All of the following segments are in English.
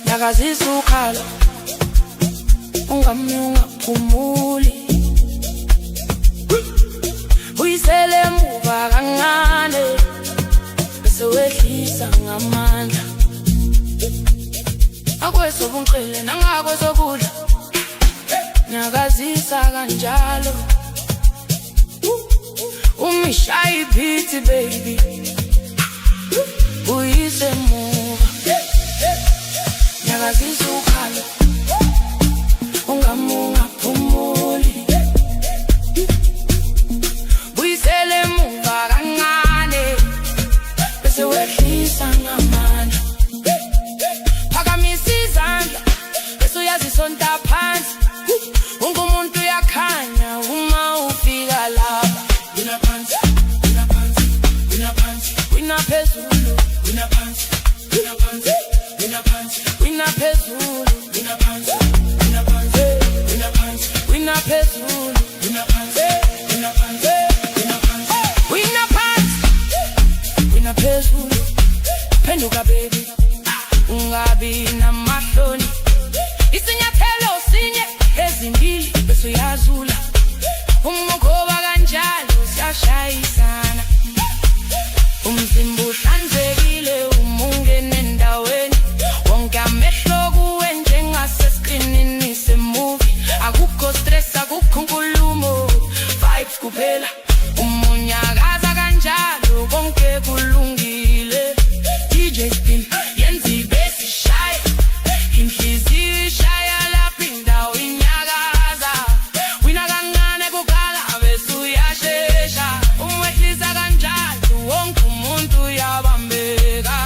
Nyakazisukhala ungamnyunga phumuli uyisele emuva kancane bese wehlisa ngamandla akwes sobunqile nangakwezokudla nyakazisa kanjalo umishaya iphithi baby uyise muva nyakazisa ukhalo ungaphumuli buyisele muva kancane bese wehlisa ngamandla phakamisa izandla bese uyazisonta phansi wonke umuntu uyakhanya uma ufika lapha wina phansi wina phansi wina phansi wina phezulu wina phansi wina phansi wina phansi wina phezulu wina phansi wina phansi wina phansi wina phezulu wina phansi wina phansi wina phansi wina phansi wina phezulu phenduka baby ungabi namahloni isinyathelo sinye ezimbili bese uyazula umgoba kanjalo siyashayisana umzimba uhlanzekile umungene endaweni wonke amehlo kuwe njengaseskrinini semovie akukho stress akukho nkulumo vibes kuphela umunyakaza kanjalo konke kulungile DJ spin yenza ibesi ishaya inhliziyo ishaya lapho indawo inyakaza wina kancane kukala bese uyashesha umwehlisa kanjalo wonke umuntu uyabambeka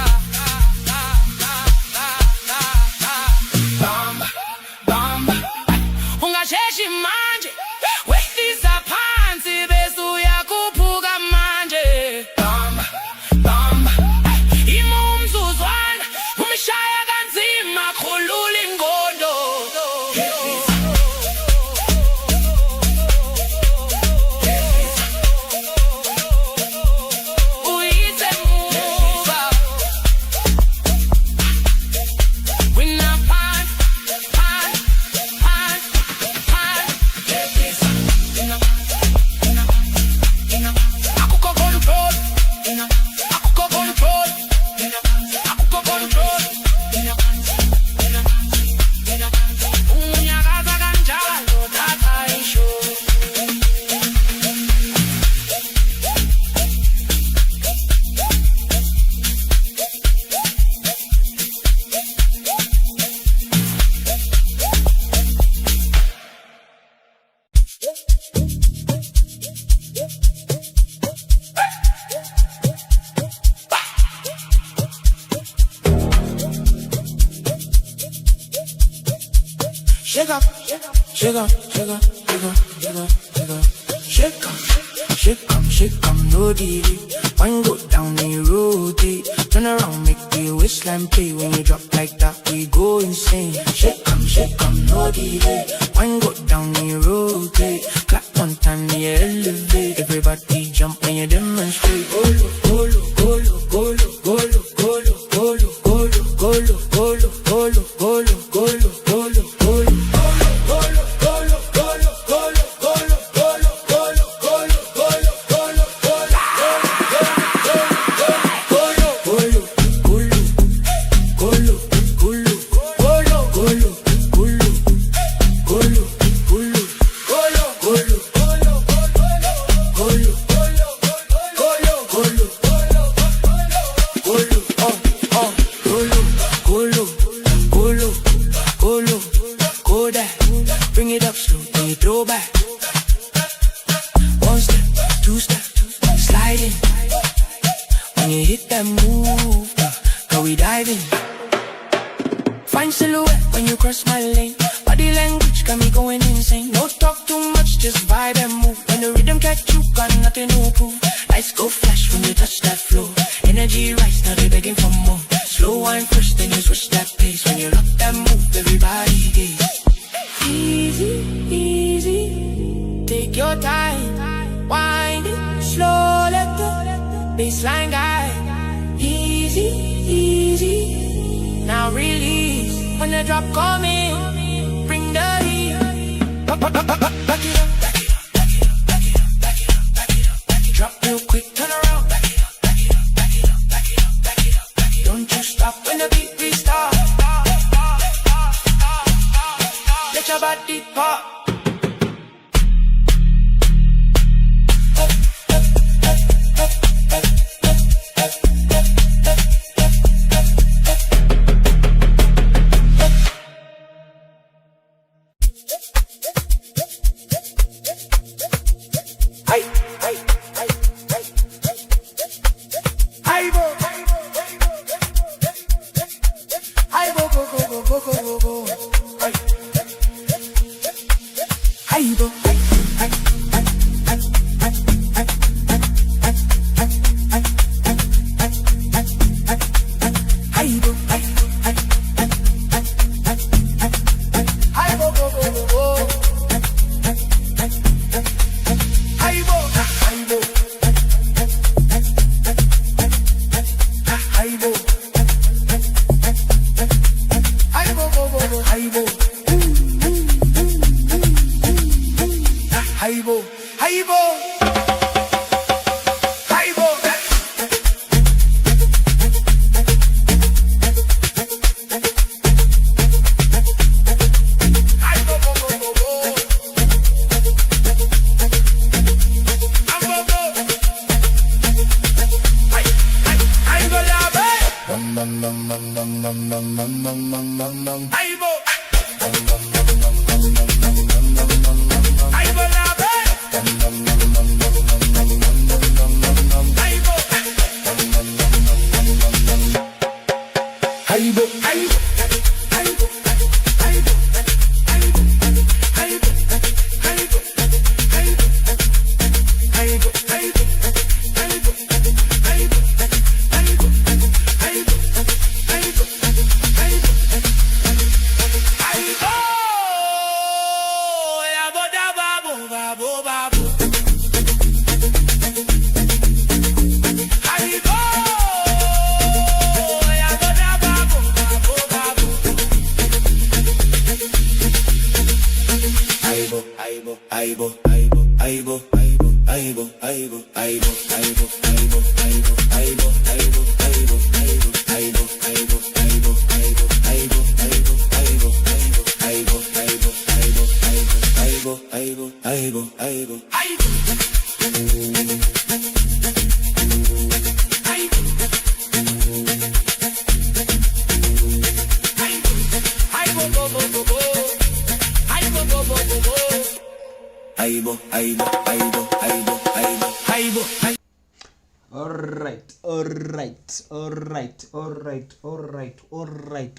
bamba bamba ungasheshi manje wehlisa phansi bese uyakhuphuka manje bamba bamba ima umzuzwana umshaya kanzima khulula ingqondo uyise muva wina phansi phansi phansi akukho control akukho control akukho control unyakaza kanjalo thatha ishoti Shake up, shake up, shake up, shake up, shake up, shake up, shake up, shake up, no delay. Wine go down and rotate. Turn around, make the waistline play. When you drop like that, we go insane. Shake up, no delay. Wine go down and rotate. Clap one time, you elevate. Everybody jump when you demonstrate. Golo, golo, golo, golo, golo, golo, golo, golo, golo, golo, golo, golo, golo, golo, golo. Bring it up slow, then you throw back. One step, two step, sliding. When you hit that move, go we diving. Fine silhouette when you cross my lane. Body language got me going insane. No talk too much, just vibe and move. When the rhythm catch you, got nothing to prove. Lights go flash when you touch that floor. Energy rise, now they begging for more. Slow wine first, then you switch that pace. When you rock that move, everybody gaze. Easy, easy, take your time. Wind it slow, let the baseline guide. Easy, easy, now release. When the drop coming, bring the heat. Back it up, back it up, back it up, back it up, back it up, back it up, back it up, back it up. Drop real quick, turn around. Back it up, back it up, back it up, back it up, back it up, back it up. Don't you stop when the beat restarts.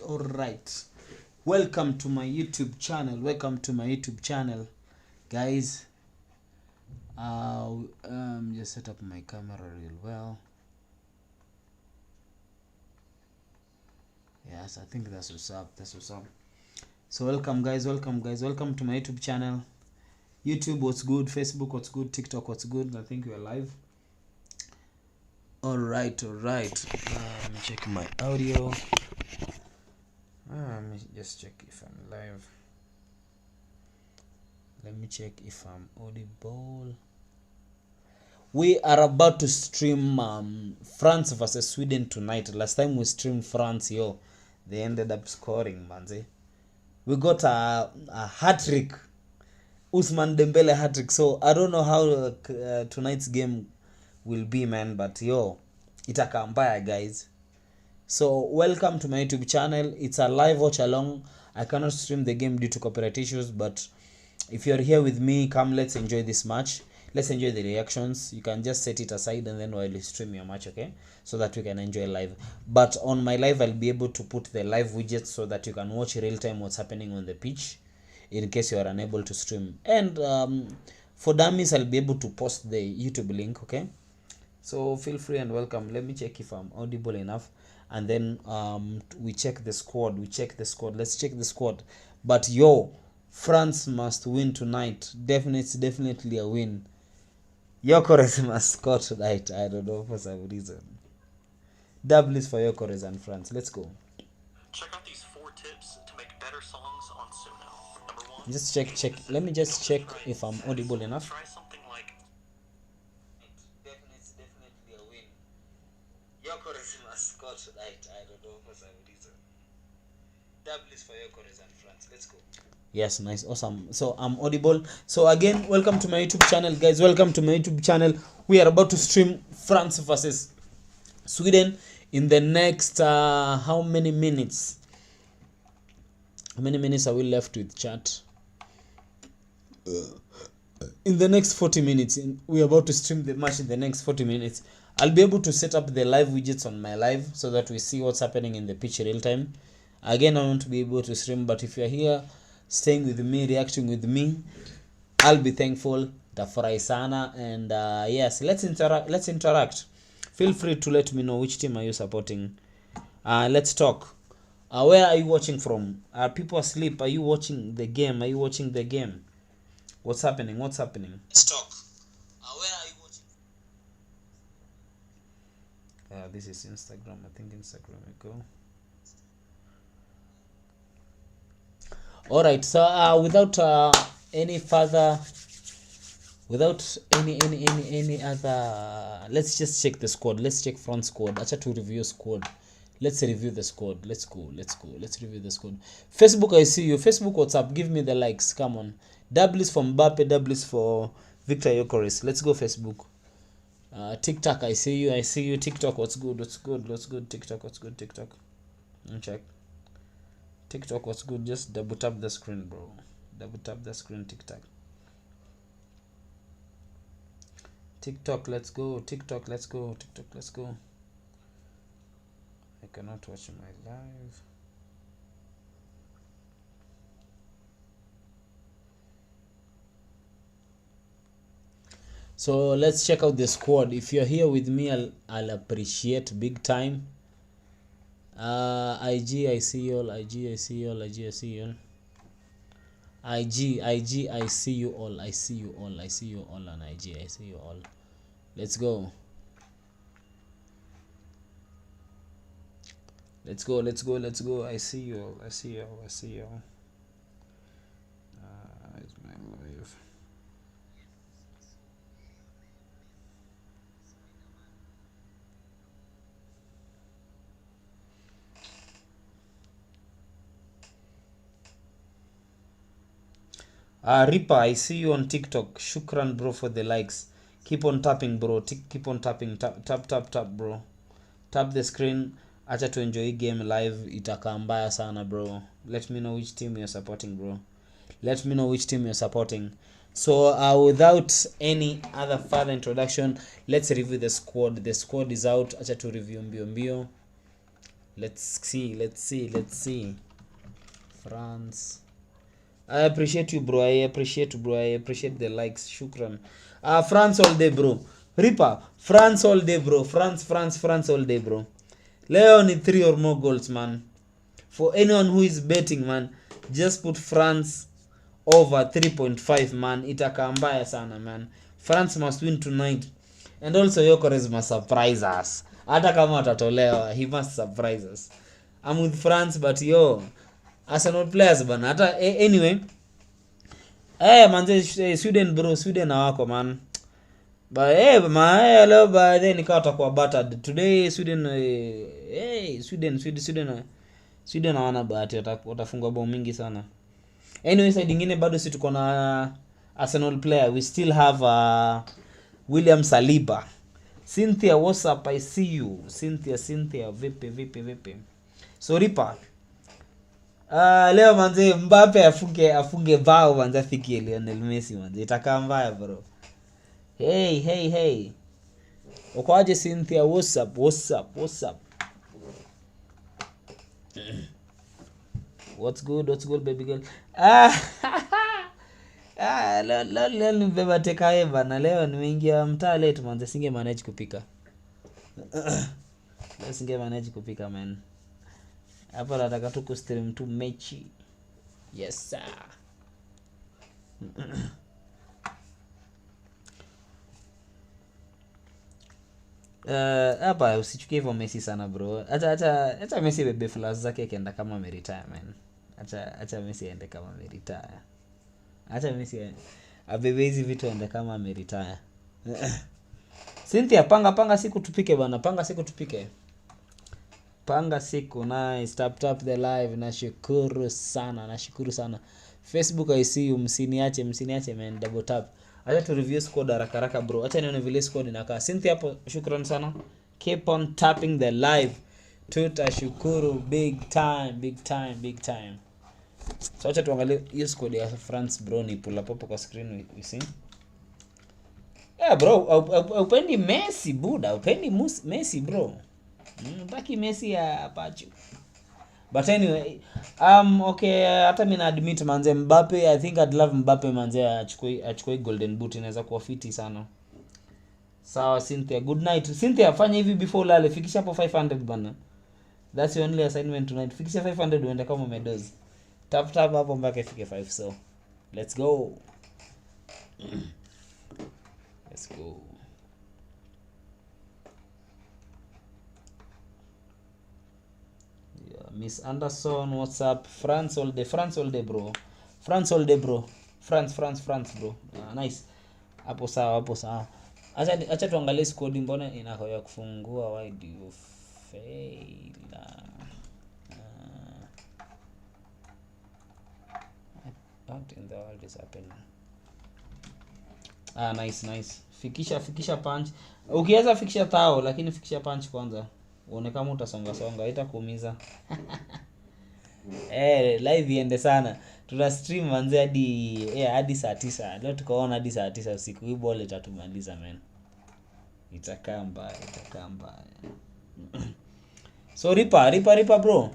Alright. Welcome to my YouTube channel. Guys. Just set up my camera real well. Yes, I think that's what's up. So welcome guys, welcome to my YouTube channel. YouTube, what's good? Facebook, what's good? TikTok, what's good? I think we are live. Alright. Let me check my audio. Let me just check if I'm live. Let me check if I'm audible. We are about to stream France versus Sweden tonight. Last time we streamed France, they ended up scoring, manze. We got a hat-trick. Ousmane Dembele hat-trick. So I don't know how tonight's game will be, man, but itakambaya, guys. So welcome to my YouTube channel. It's a live watch along. I cannot stream the game due to copyright issues, but if you're here with me, come, let's enjoy this match. Let's enjoy the reactions. You can just set it aside and then while you stream your match, okay, so that we can enjoy live. But on my live, I'll be able to put the live widgets so that you can watch real time what's happening on the pitch in case you are unable to stream. And for dummies, I'll be able to post the YouTube link, okay? So feel free and welcome. Let me check if I'm audible enough, and then we check the squad. Let's check the squad. But France must win tonight. Definitely a win. Gyökeres must score tonight. I don't know, for some reason. W is for Gyökeres and France. Let's go. Check out these 4 tips to make better songs on Suno. Number 1. Just check. Let me just check if I'm audible enough. Try something like definitely a win. Gyökeres must score tonight. I don't know, for some reason. W is for Gyökeres and France. Let's go. Yes, nice, awesome. So I'm audible. So again, welcome to my YouTube channel, guys. Welcome to my YouTube channel. We are about to stream France versus Sweden in the next how many minutes? How many minutes are we left with chat? In the next 40 minutes. We are about to stream the match in the next 40 minutes. I'll be able to set up the live widgets on my live so that we see what's happening in the pitch real time. Again, I want to be able to stream, but if you're here staying with me, reacting with me, I'll be thankful. Tafurahi sana. And yes, let's interact. Feel free to let me know which team are you supporting. Let's talk. Where are you watching from? Are people asleep? Are you watching the game? What's happening? Let's talk. Where are you watching? This is Instagram. I think Instagram we go. Alright, so without any other, let's just check the squad. Let's check front squad. Acha to review squad. Let's review the squad. Let's go. Let's review the squad. Facebook, I see you. Facebook, what's up? Give me the likes. Come on. W is for Mbappe. W is for Victor Gyökeres. Let's go Facebook. TikTok, I see you. TikTok, what's good? TikTok, what's good? TikTok, check. TikTok, what's good? Just double tap the screen, bro. Double tap the screen. TikTok, let's go. TikTok, let's go. I cannot watch my live. So let's check out the squad. If you're here with me, I'll appreciate big time. IG, I see you all. IG, I see you all. IG, I see you all. IG, I see you all. I see you all. I see you all on IG. I see you all. Let's go. Let's go. I see you all. It's my live. Reaper, I see you on TikTok. Shukran, bro, for the likes. Keep on tapping, bro. Keep on tapping. Tap, bro. Tap the screen. Acha to enjoy game live. Itakaa mbaya sana, bro. Let me know which team you're supporting, bro. So without any other further introduction, let's review the squad. The squad is out. Acha to review mbio. Let's see. France. I appreciate you, bro. I appreciate the likes. Shukran. France all day, bro. Reaper, France all day, bro. France all day, bro. Leo need 3 or more goals, man. For anyone who is betting, man, just put France over 3.5, man. Itakaa mbaya sana, man. France must win tonight. And also Gyökeres must surprise us. Hata kama atatolewa, he must surprise us. I'm with France, but Arsenal players bana. Hata anyway. Manze Sweden, bro. Sweden hawako, man. But leo baadaye nikawa atakuwa battered. Today Sweden Sweden hawana bahati, watafungwa bao mingi sana. Anyway, side nyingine bado si tuko na Arsenal player. We still have William Saliba. Cynthia, what's up? I see you. Cynthia, vipi. So Reaper. Leo manze Mbappe afunge bao manze afikie Lionel Messi manze. Itakaa mbaya, bro. Hey. Ukoaje Cynthia? What's up? What's good baby girl? Leo nimebeba teka bana. Leo nimeingia mtaa late manze, singe manage kupika. Man. Hapa nataka tu kustream tu mechi. Yes sir. Hapa usichukie hivyo Messi sana, bro. Acha Messi bebe flash zake kenda kama ameretire, man. Acha Messi aende kama ameretire. Acha Messi abebe hizi vitu aende kama ameretire. Cynthia, panga siku tupike bana. Panga siku. Nice. Tap the live. Nashukuru sana. Facebook, I see you. Msiniache man. Double tap. Acha tu review squad haraka bro. Acha nione vile squad inakaa. Cynthia hapo, shukran sana. Keep on tapping the live. Tutashukuru big time. So acha tuangalie hiyo squad ya France, bro. Ni pull up kwa screen, we see. Bro, upendi Messi buda. Messi, bro. Unataki Messi ya Apache. But anyway, okay, hata mimi na admit manze Mbappe, I think I'd love Mbappe manze achukue golden boot, inaweza kuwa fiti sana. Sawa Cynthia, good night. Cynthia, fanya hivi before lale, fikisha hapo 500 bana. That's your only assignment tonight. Fikisha 500 uende kama umedoze. Tap hapo mpaka ifike 5, so let's go. Miss Anderson, what's up? France all day, bro. France, bro. Nice. Hapo sawa. Acha tuangalie squad, mbona inakoya kufungua. Why do you fail? What in the world is happening? Nice. Fikisha punch. Ukiweza fikisha tao, lakini fikisha punch kwanza. Uone kama utasonga haitakuumiza. Live iende sana. Tuna stream manze hadi saa 9. Leo tukaona hadi saa 9 usiku. Hii ball itatumaliza man. Itakaa mbaya. So ripa bro.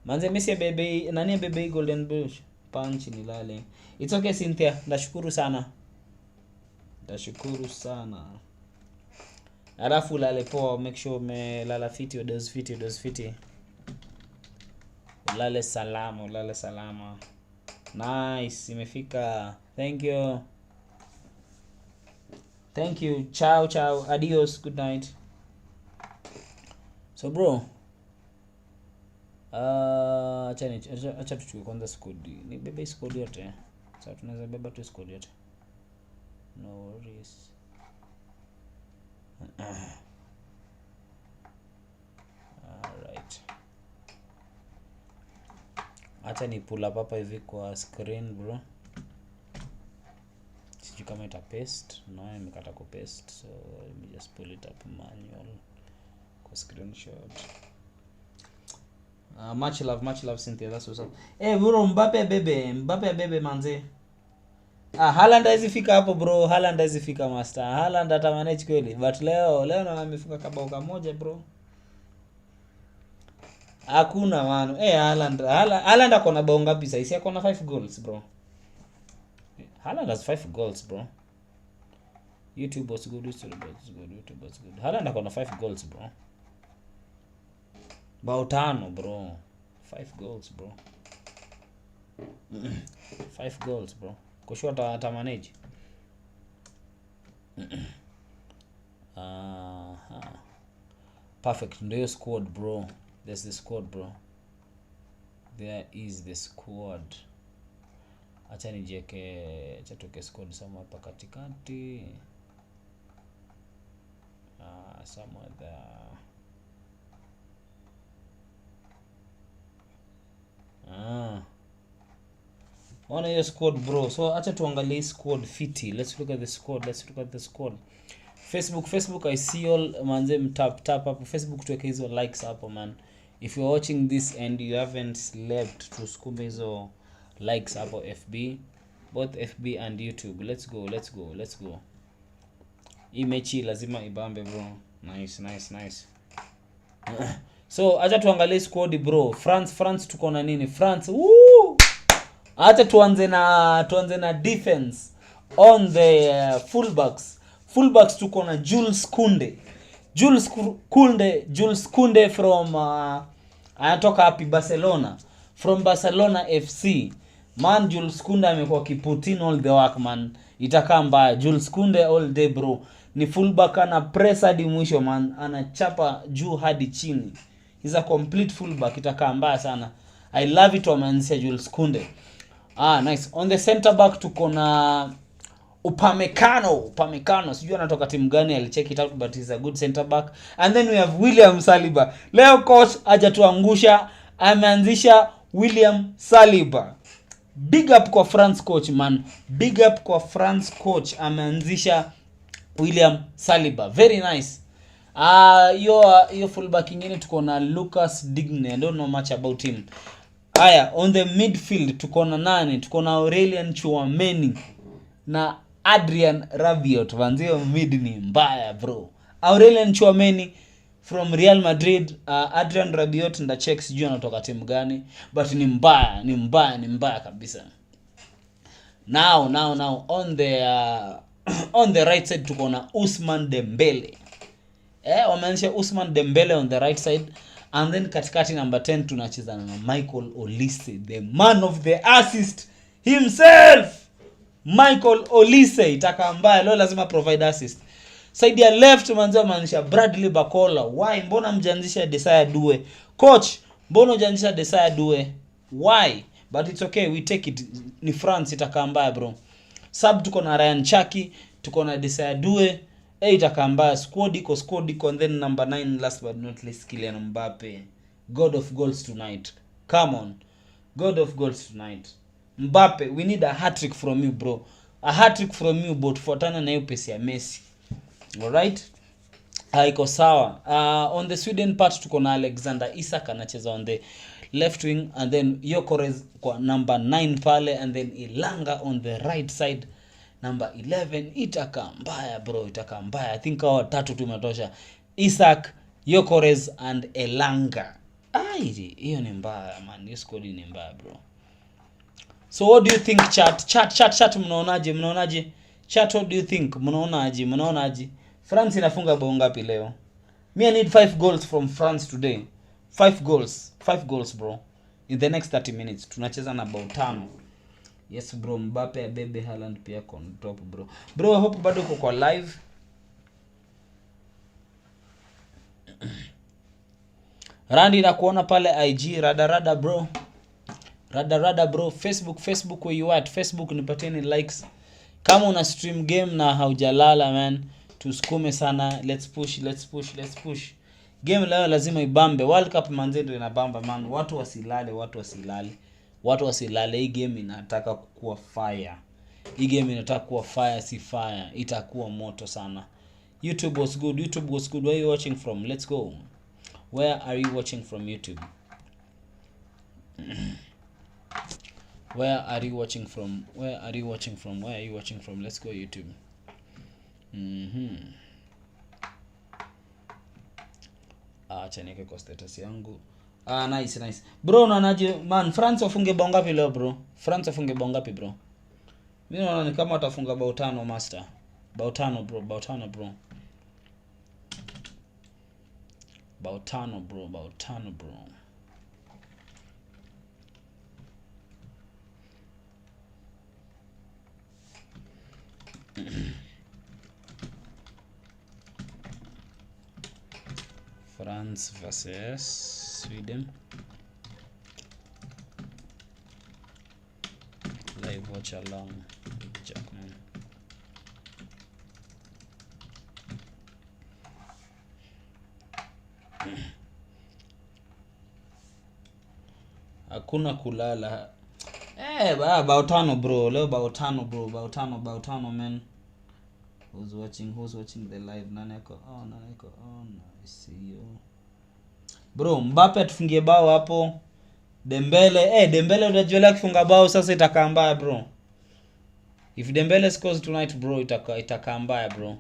Manze Messi bebe, nani bebe golden bush punch nilale. It's okay Cynthia. Nashukuru sana. Alafu lale poa, make sure umelala fiti, udoze fiti. Ulale salama. Nice, imefika. Thank you. Ciao. Adios. Good night. So bro, acha tuchukue kwanza squad. Ni bebe squad yote. Sasa tunaweza beba tu squad yote. No worries. Alright. Acha ni pull up hapa hivi kwa screen bro. Sijui kama ita paste. No, nimekata ku paste. So let me just pull it up manual kwa screenshot. Much love Cynthia, that's what's up. Bro, Mbappe bebe manze. Haaland haizifika hapo bro. Haaland haizifika master. Haaland atamanage kweli. But leo na amefunga kabao kamoja bro. Hakuna mano. Haaland akona bao ngapi sasa? Si akona 5 goals bro. Haaland has 5 goals bro. YouTube was good. Haaland akona 5 goals bro. Bao 5 bro. 5 goals bro. 5 goals bro. Kushua atamanage. Perfect. Ndio squad bro. There's the squad bro. There is the squad. Acha tuke squad somewhere hapa katikati. Somewhere there. Ona hiyo squad bro. So acha tuangalie squad fiti. Let's look at the squad. Facebook I see all manze tap hapo. Facebook tuweke hizo likes hapo man. If you're watching this and you haven't slept, tusukume hizo likes hapo FB. Both FB and YouTube. Let's go. Hii mechi lazima ibambe bro. Nice. So acha tuangalie squad bro. France tuko na nini? France. Woo! Acha tuanze na defense on the fullbacks tuko na Jules Kounde from anatoka hapi Barcelona, from Barcelona FC man. Jules Kounde amekuwa kiputin all the work man. Itakaa mbaya. Jules Kounde all day bro. Ni fullback, ana press hadi mwisho man, anachapa juu hadi chini. He's a complete fullback. Itakaa mbaya sana. I love it wameanzisha Jules Kounde. Nice. On the center back tuko na Upamecano. Sijui anatoka timu gani, I'll check it out, but he's a good center back. And then we have William Saliba. Leo coach hajatuangusha, ameanzisha William Saliba. Big up kwa France coach man. Ameanzisha William Saliba. Very nice. Hiyo fullback nyingine tuko na Lucas Digne. I don't know much about him. Haya, on the midfield tuko na nani? Tuko na Aurelien Tchouameni na Adrien Rabiot. Vanzio mid ni mbaya bro. Aurelien Tchouameni from Real Madrid, Adrien Rabiot nda check sijui anatoka timu gani, but ni mbaya kabisa. Now on the right side tuko na Ousmane Dembele. Wameanzisha Ousmane Dembele on the right side. And then katikati number 10 tunacheza na Michael Olise, the man of the assist himself. Michael Olise itaka mbaya leo, lazima provide assist. Side ya left manzo maanisha Bradley Bacola. Why? Mbona mjanzisha Desire Due? Coach, mbona mjanzisha Desire Due? Why? But it's okay, we take it. Ni France itaka mbaya bro. Sub tuko na Ryan Chaki, tuko na Desire Due. Itaka mbaya. Squad iko and then number 9 last but not least Kylian Mbappe. God of goals tonight. Come on. God of goals tonight. Mbappe, we need a hat-trick from you bro. a hat-trick from you, but fuatana na hiyo pesi ya Messi. Alright, iko sawa. On the Sweden part tuko na Alexander Isak anacheza on the left wing, and then Gyökeres kwa number 9 pale, and then Elanga on the right side number 11. Itakaa mbaya bro, itakaa mbaya. I think hao watatu tumetosha, Isak, Gyökeres and Elanga. Hiyo ni mbaya man, hiyo squad ni mbaya bro. So what do you think chat mnaonaje chat, what do you think? Mnaonaje France inafunga bao ngapi leo? Me, I need 5 goals from France today. 5 goals bro, in the next 30 minutes. Tunacheza na bao 5. Yes bro, Mbappe, Bebe, Haaland pia on top bro. I hope bado uko kwa live. Randy na kuona pale IG, rada bro. Rada bro. Facebook where you at? Facebook nipatieni likes. Kama una stream game na haujalala man, tusukume sana. Let's push. Game leo lazima ibambe. World Cup manze ndio inabamba man. Watu wasilale. Hii game inataka kuwa fire. Si fire. Itakuwa moto sana. YouTube was good. Where are you watching from? Let's go. Where are you watching from YouTube? Where are you watching from? Let's go YouTube. Acha niweke kwa status yangu. Nice. Bro, unaonaje man, France wafunge bao ngapi leo bro? Mimi naona ni kama watafunga bao 5 master. Bao 5 bro. Bao 5 bro. France versus Sweden. Live watch along. Jackman. Hakuna kulala. Bao 5 bro. Leo bao 5 man. Who's watching the live? Naneko. I see you. Bro, Mbappe tufungie bao hapo. Dembele unajua kufunga bao sasa itakaa mbaya bro. If Dembele scores tonight bro, itakaa mbaya bro.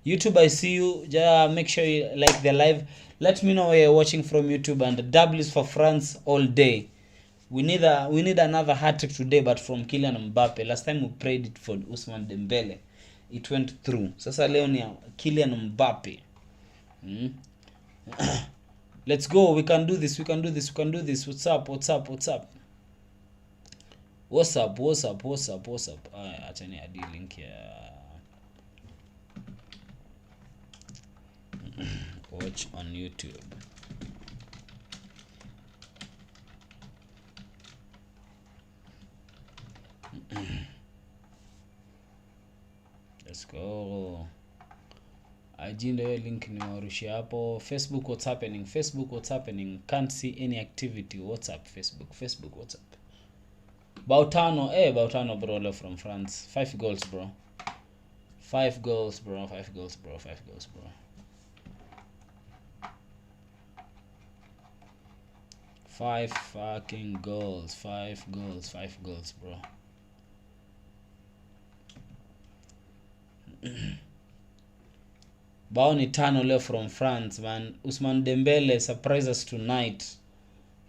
YouTube, I see you. Make sure you like the live. Let me know where you're watching from YouTube, and the W's for France all day. We need another hat-trick today, but from Kylian Mbappe. Last time we prayed it for Ousmane Dembele. It went through. Sasa leo ni Kylian Mbappe. Let's go. We can do this. What's up? Acha ni adi link ya watch on YouTube. Let's go. Ajinda hiyo link nimewarushia hapo. Facebook what's happening? Can't see any activity. What's up Facebook what's up? Bautano bro from France. 5 goals bro. 5 goals bro. 5 fucking goals. 5 goals bro. Bao ni 5 leo from France man. Ousmane Dembele surprise us tonight.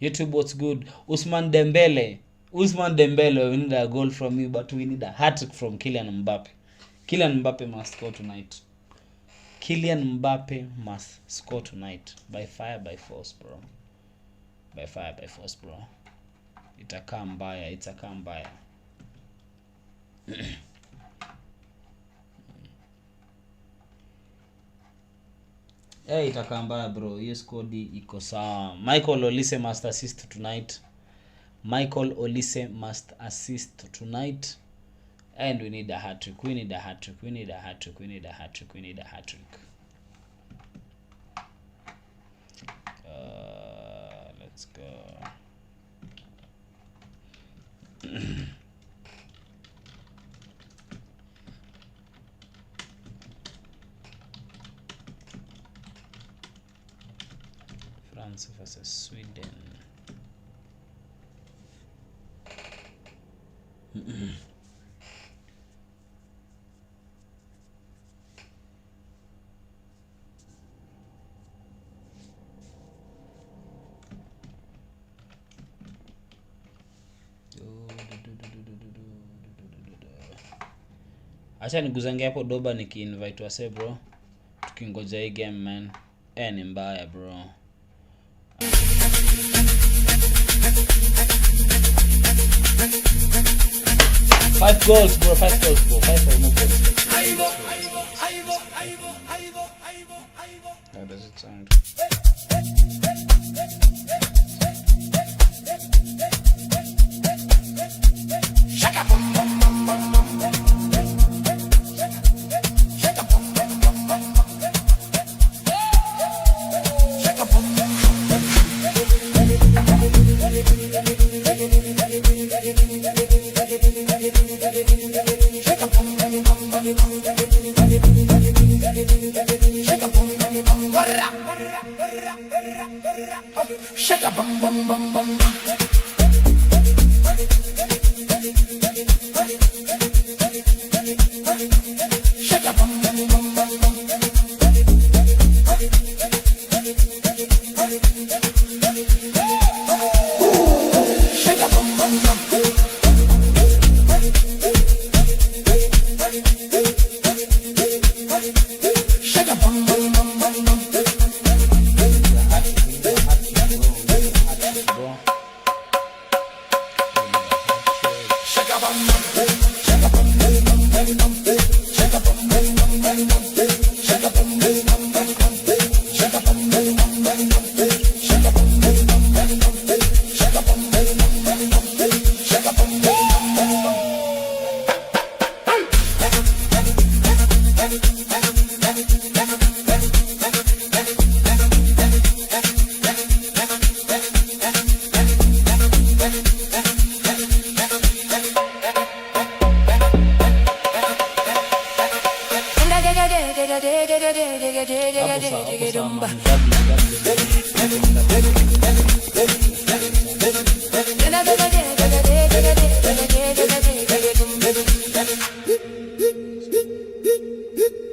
YouTube what's good? Ousmane Dembele, we need a goal from you, but we need a hat-trick from Kylian Mbappe. Kylian Mbappe must score tonight. By fire by force bro. Itakaa mbaya. Itakaa mbaya bro. Hiyo squad iko sawa. Michael Olise must assist tonight. And we need a hat-trick. Let's go. France versus Sweden. Acha niguzange hapo doba nikiinvite wase bro. Tukingoja hii game man. Ni mbaya bro. Five goals bro. 5 or more goals. How does it sound? Shaka bum bum bum bum. Shaka bum bum bum bum bum. Shaka bum bum bum. Shaka bum bum bum bum bum.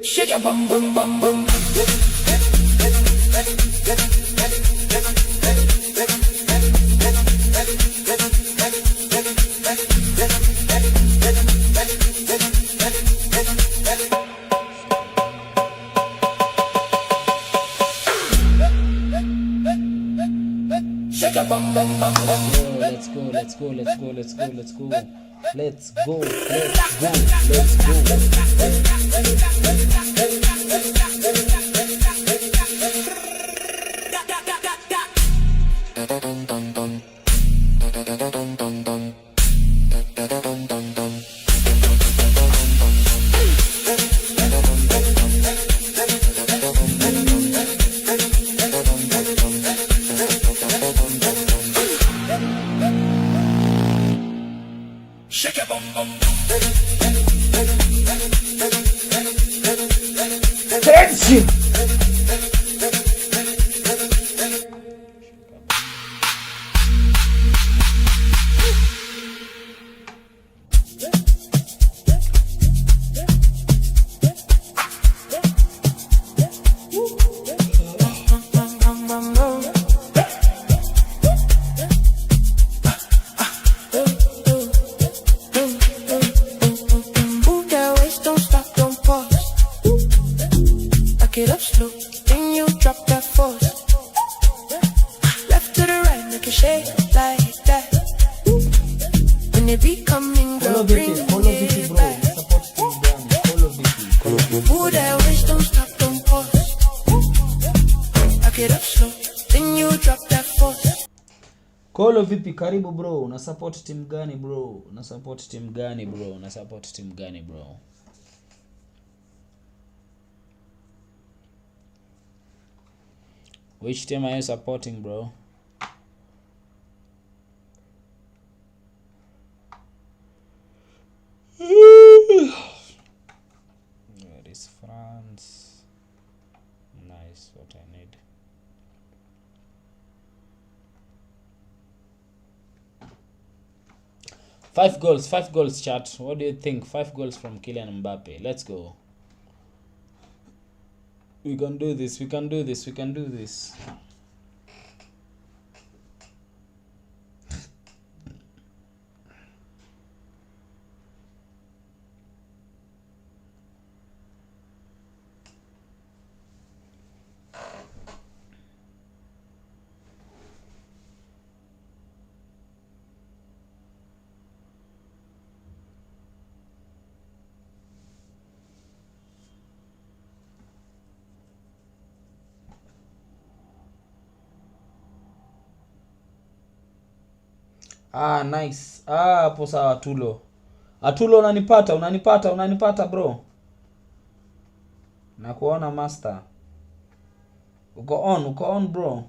Shake a bum bum bum bum. Shake a bum bum bum bum. Let's go. Shake a bum bum. Attention. Get up slow, then you drop that force. Left to the right, make it shake like that. When they be coming, girl, bring it back. Move that waist, don't stop, don't pause. I get up slow, then you drop that force. Kolo vipi, karibu bro. Una support team gani bro? Which team are you supporting, bro? Where is France? Nice, what I need. 5 goals, chat. What do you think? 5 goals from Kylian Mbappe. Let's go. We can do this. Nice. Hapo sawa. Atulo unanipata bro. Nakuona master. Uko on bro.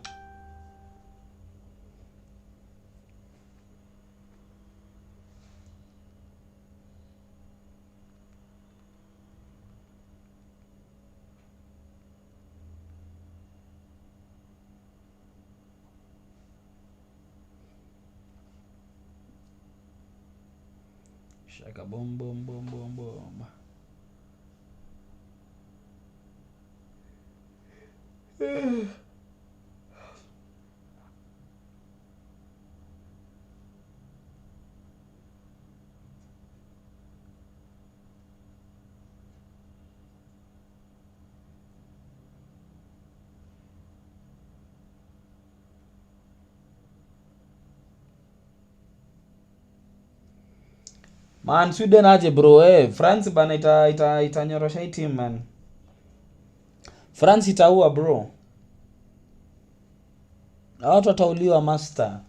Shaka boom. Man, Sweden aje bro. France bana itanyorosha hii team man. France itaua bro. Na watu watauliwa master.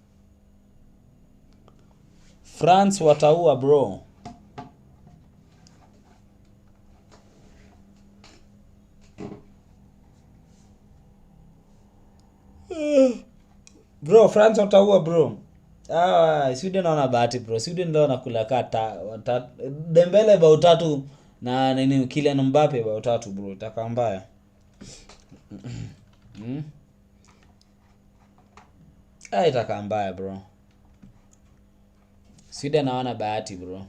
France wataua bro. Bro, France wataua bro. Sweden wana bahati bro. Sweden leo nakula kata Dembele bao 3 na nini Kylian Mbappe bao 3 bro. Itakaa mbaya. Itakaa mbaya bro. Sweden hawana bahati bro.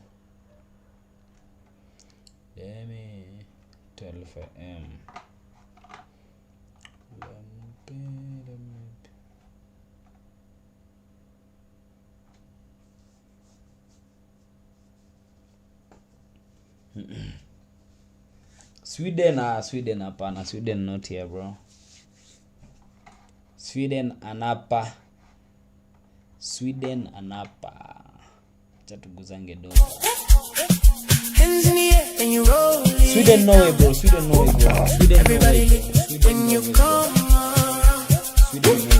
12am. Sweden hapana. Sweden not here bro. Sweden anapa. Chatuguzange dogo. Sweden no way bro. Sweden no way bro. Sweden no way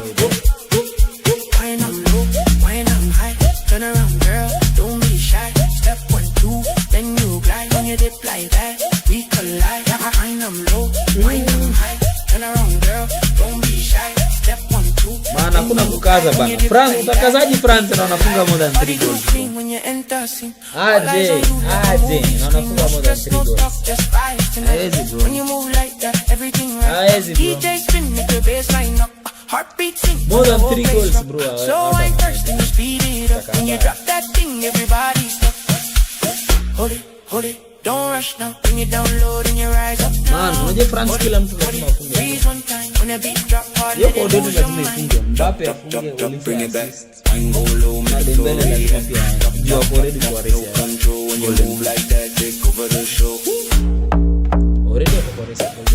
bro. Wine I'm low, wine I'm high. Turn around girl, don't be shy. Step 1, 2, then you glide. When you dip like that, we collide. Wine I'm low, wine I'm high. Turn around girl, don't be shy. Step 1, 2. Maana kuna kukaza bana. France utakazaji France na wanafunga more than 3 goals. Aje. Na wanafunga more than 3 goals. Hawezi bro. When you move like that, everything right. Hawezi bro. DJ spin, make your bassline up. Heartbeat sing. More than 3 goals bro. So I first and you speed it up. When you drop that thing, everybody stop. Hold it, don't rush now. Bring it down low, then you rise up now. Man, unajua France kila mtu lazima afunge. Freeze one time when the beat drop hard. Yoko Odedo lazima ifunge. Mbappe afunge, Olivier assist. Na Dembele lazima pia. Juu wako ready kwa race ya golden. Already wako kwa race ya golden.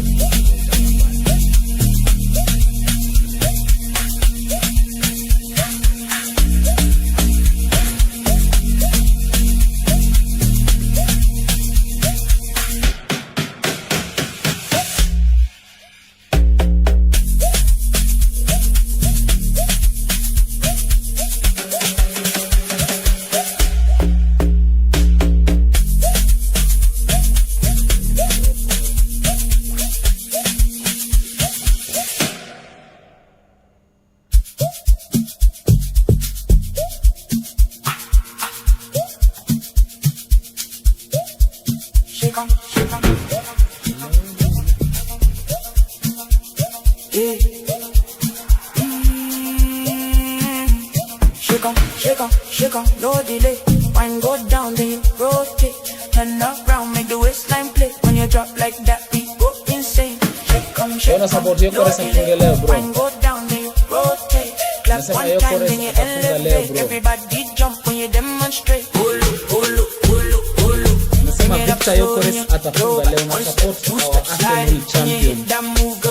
Shake on, no delay. Wine go down, then you rotate. Turn around, make the waistline play. When you drop like that, we go insane. Shake come, shake Wana support come, yo chorus afunge leo bro. Wine go down, then you rotate. Clap Nasema one yo time, chorus then you atafunga leo, elevate. bro. Everybody jump when you demonstrate. Ulu, ulu, ulu, ulu. Nasema Victor Gyökeres atafunga leo na support our Arsenal champion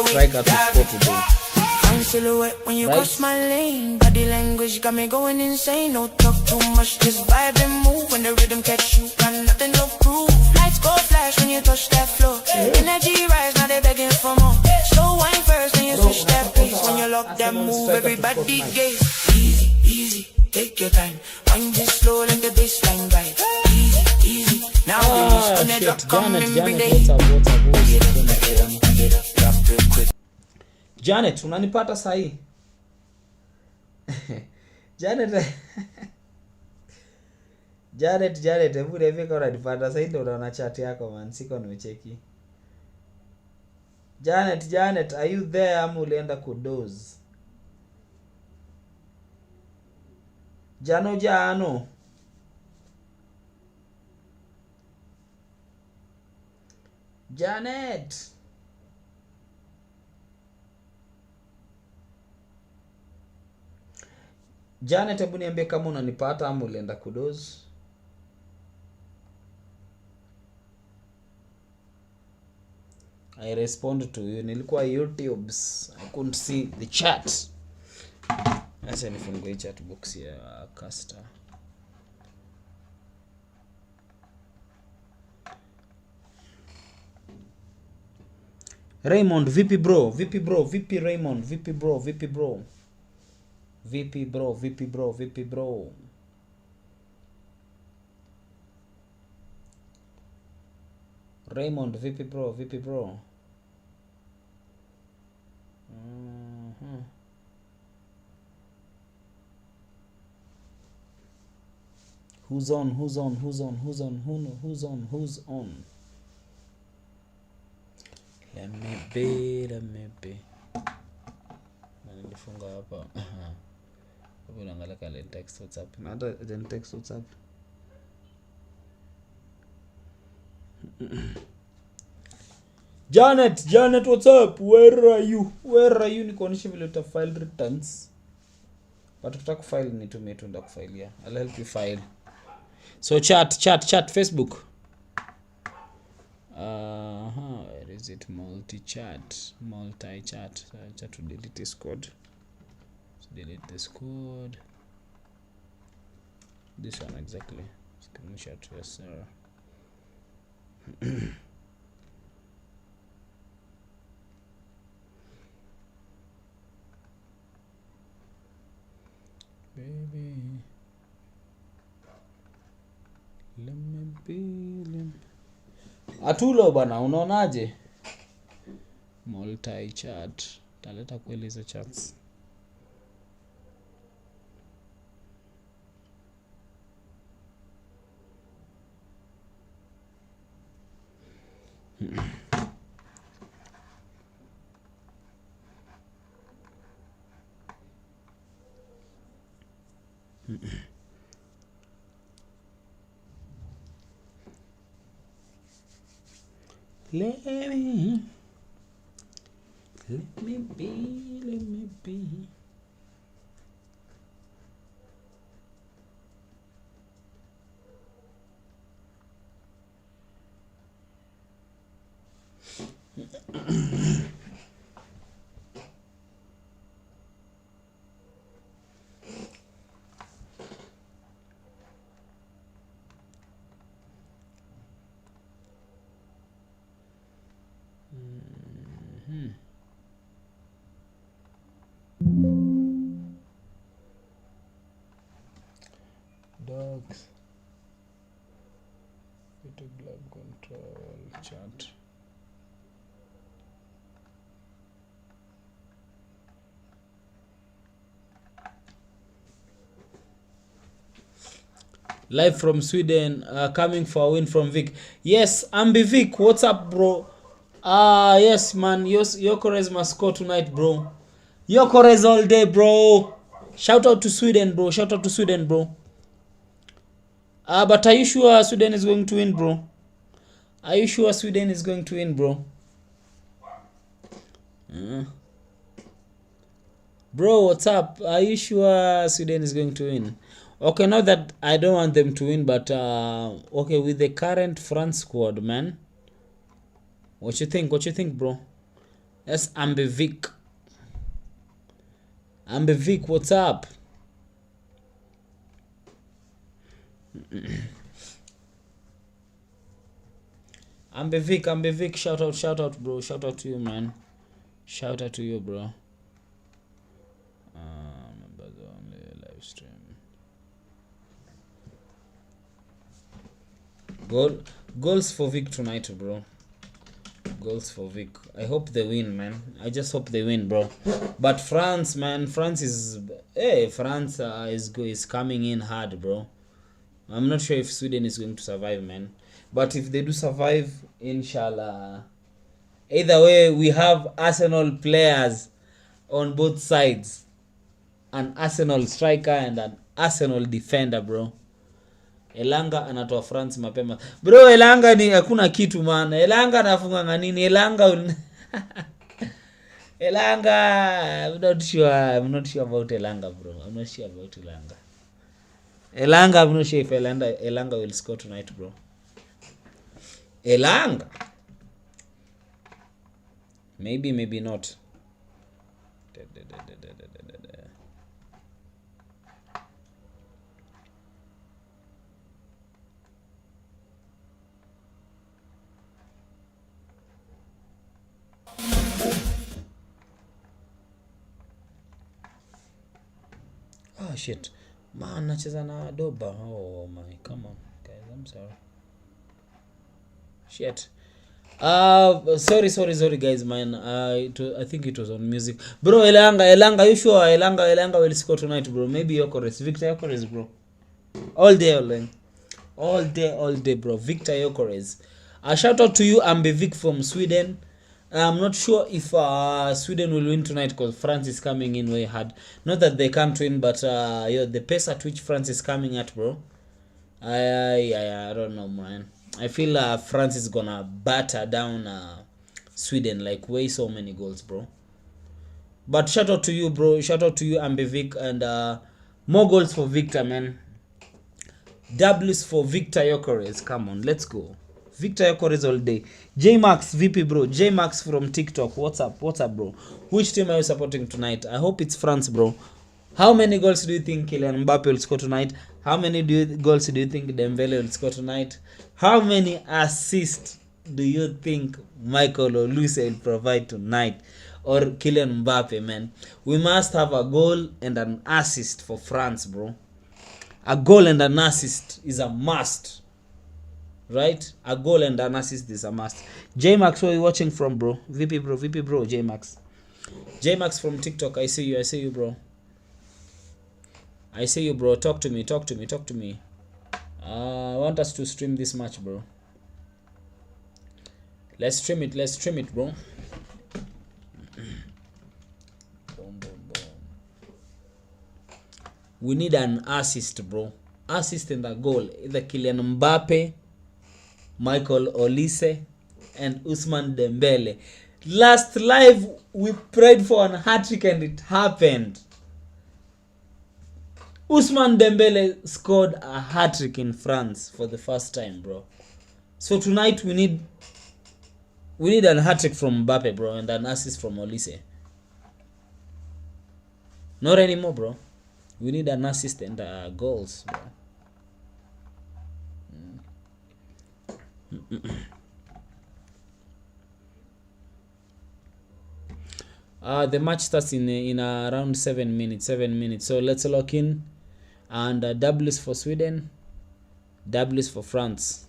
striker to score today. Fine silhouette when you cross my lane. Body language got me going insane. No talk too much, just vibe and move. When the rhythm catch you, got nothing to prove. Lights go flash when you touch that floor. Energy rise, now they begging for more. Slow wine first, then you switch that pace. When you lock that move, everybody gaze. Easy, easy, take your time. Wind it slow like the baseline vibe. Easy, easy. Now when they drop, come and bring the heat. Get up, drop real quick. Janet, unanipata sahi? Janet. Janet, hebu niambie kama unanipata sahi, ndio unaona chat yako man, siko nimecheki. Janet, are you there ama ulienda kudoze? Jano. Janet. Janet, hebu niambie kama unanipata ama ulienda kudoze. I respond to you. Nilikuwa YouTube's. I couldn't see the chat. Acha nifungue chat box ya Caster. Raymond, vipi bro? Vipi Raymond? Vipi bro? Raymond, vipi bro? Who's on? Let me be. Nilifunga hapa. Hapo naangalia kale text WhatsApp. Na hata text WhatsApp. Janet, what's up? Where are you? Nikuonyesha vile uta file returns. But ukitaka kufile nitumie tu ndakufilia. I'll help you file. So chat Facebook. Where is it? Multi-chat. So I chat to delete this code. So delete this code. This one exactly. Screenshot, yes sir. Baby, let me be. Atulo bana, unaonaje? Multi-chat. Taleta kweli hizo chats. Let me be. Dogs. Video glove control chat. Live from Sweden, coming for a win from Vic. Yes, Ambi Vic, what's up, bro? Yes, man. Gyökeres must score tonight, bro. Gyökeres all day, bro. Shout out to Sweden, bro. But are you sure Sweden is going to win, bro? Are you sure Sweden is going to win, bro? Bro, what's up? Are you sure Sweden is going to win? Okay, not that I don't want them to win, but okay, with the current France squad, man. What you think? What you think, bro? That's Ambevic. Ambevic, what's up? Ambevic, shout out, bro. Shout out to you, man. Shout out to you, bro. Members only live stream. Goals for Vic tonight, bro. Goals for Vic. I hope they win, man. I just hope they win, bro. But France, man, France is coming in hard, bro. I'm not sure if Sweden is going to survive, man. But if they do survive, inshallah. Either way, we have Arsenal players on both sides. An Arsenal striker and an Arsenal defender, bro. Elanga anatoa France mapema. Bro, Elanga ni hakuna kitu man. Elanga anafunga nini? Elanga I'm not sure about Elanga, bro. I'm not sure about Elanga. I'm not sure if Elanga will score tonight, bro. Elanga. Maybe not. Oh shit. Man, nacheza na Adoba. Oh my, come on. Guys, I'm sorry. Shit. Sorry guys, man. I think it was on music. Bro, Elanga, you sure Elanga will score tonight, bro? Maybe Gyökeres. Victor Gyökeres, bro. All day, bro. Victor Gyökeres. A shout out to you, Ambevic from Sweden. I'm not sure if Sweden will win tonight because France is coming in way hard. Not that they can't win, but the pace at which France is coming at, bro. I don't know, man. I feel France is gonna batter down Sweden like way so many goals, bro. But shout out to you, bro. Shout out to you, Ambevic, and more goals for Victor, man. W's for Victor Gyökeres. Come on, let's go. Victor Gyökeres all day. J-Max, VP, bro. J-Max from TikTok. What's up, bro? Which team are you supporting tonight? I hope it's France, bro. How many goals do you think Kylian Mbappe will score tonight? How many goals do you think Dembele will score tonight? How many assists do you think Michael Olise will provide tonight? Or Kylian Mbappe, man? We must have a goal and an assist for France, bro. A goal and an assist is a must. Right? A goal and an assist is a must. J-Max, where are you watching from, bro? VP, bro. J-Max. J-Max from TikTok. I see you, bro. I see you, bro. Talk to me. I want us to stream this match, bro. Let's stream it, bro. Boom. We need an assist, bro. Assist and a goal. Either Kylian Mbappe, Michael Olise, and Ousmane Dembele. Last live, we prayed for a hat-trick and it happened. Ousmane Dembele scored a hat-trick in France for the first time, bro. So tonight we need an hat-trick from Mbappe, bro, and an assist from Olise. Not anymore, bro. We need an assist and goals, bro. The match starts in around 7 minutes. So let's lock in. And W's for Sweden, W's for France.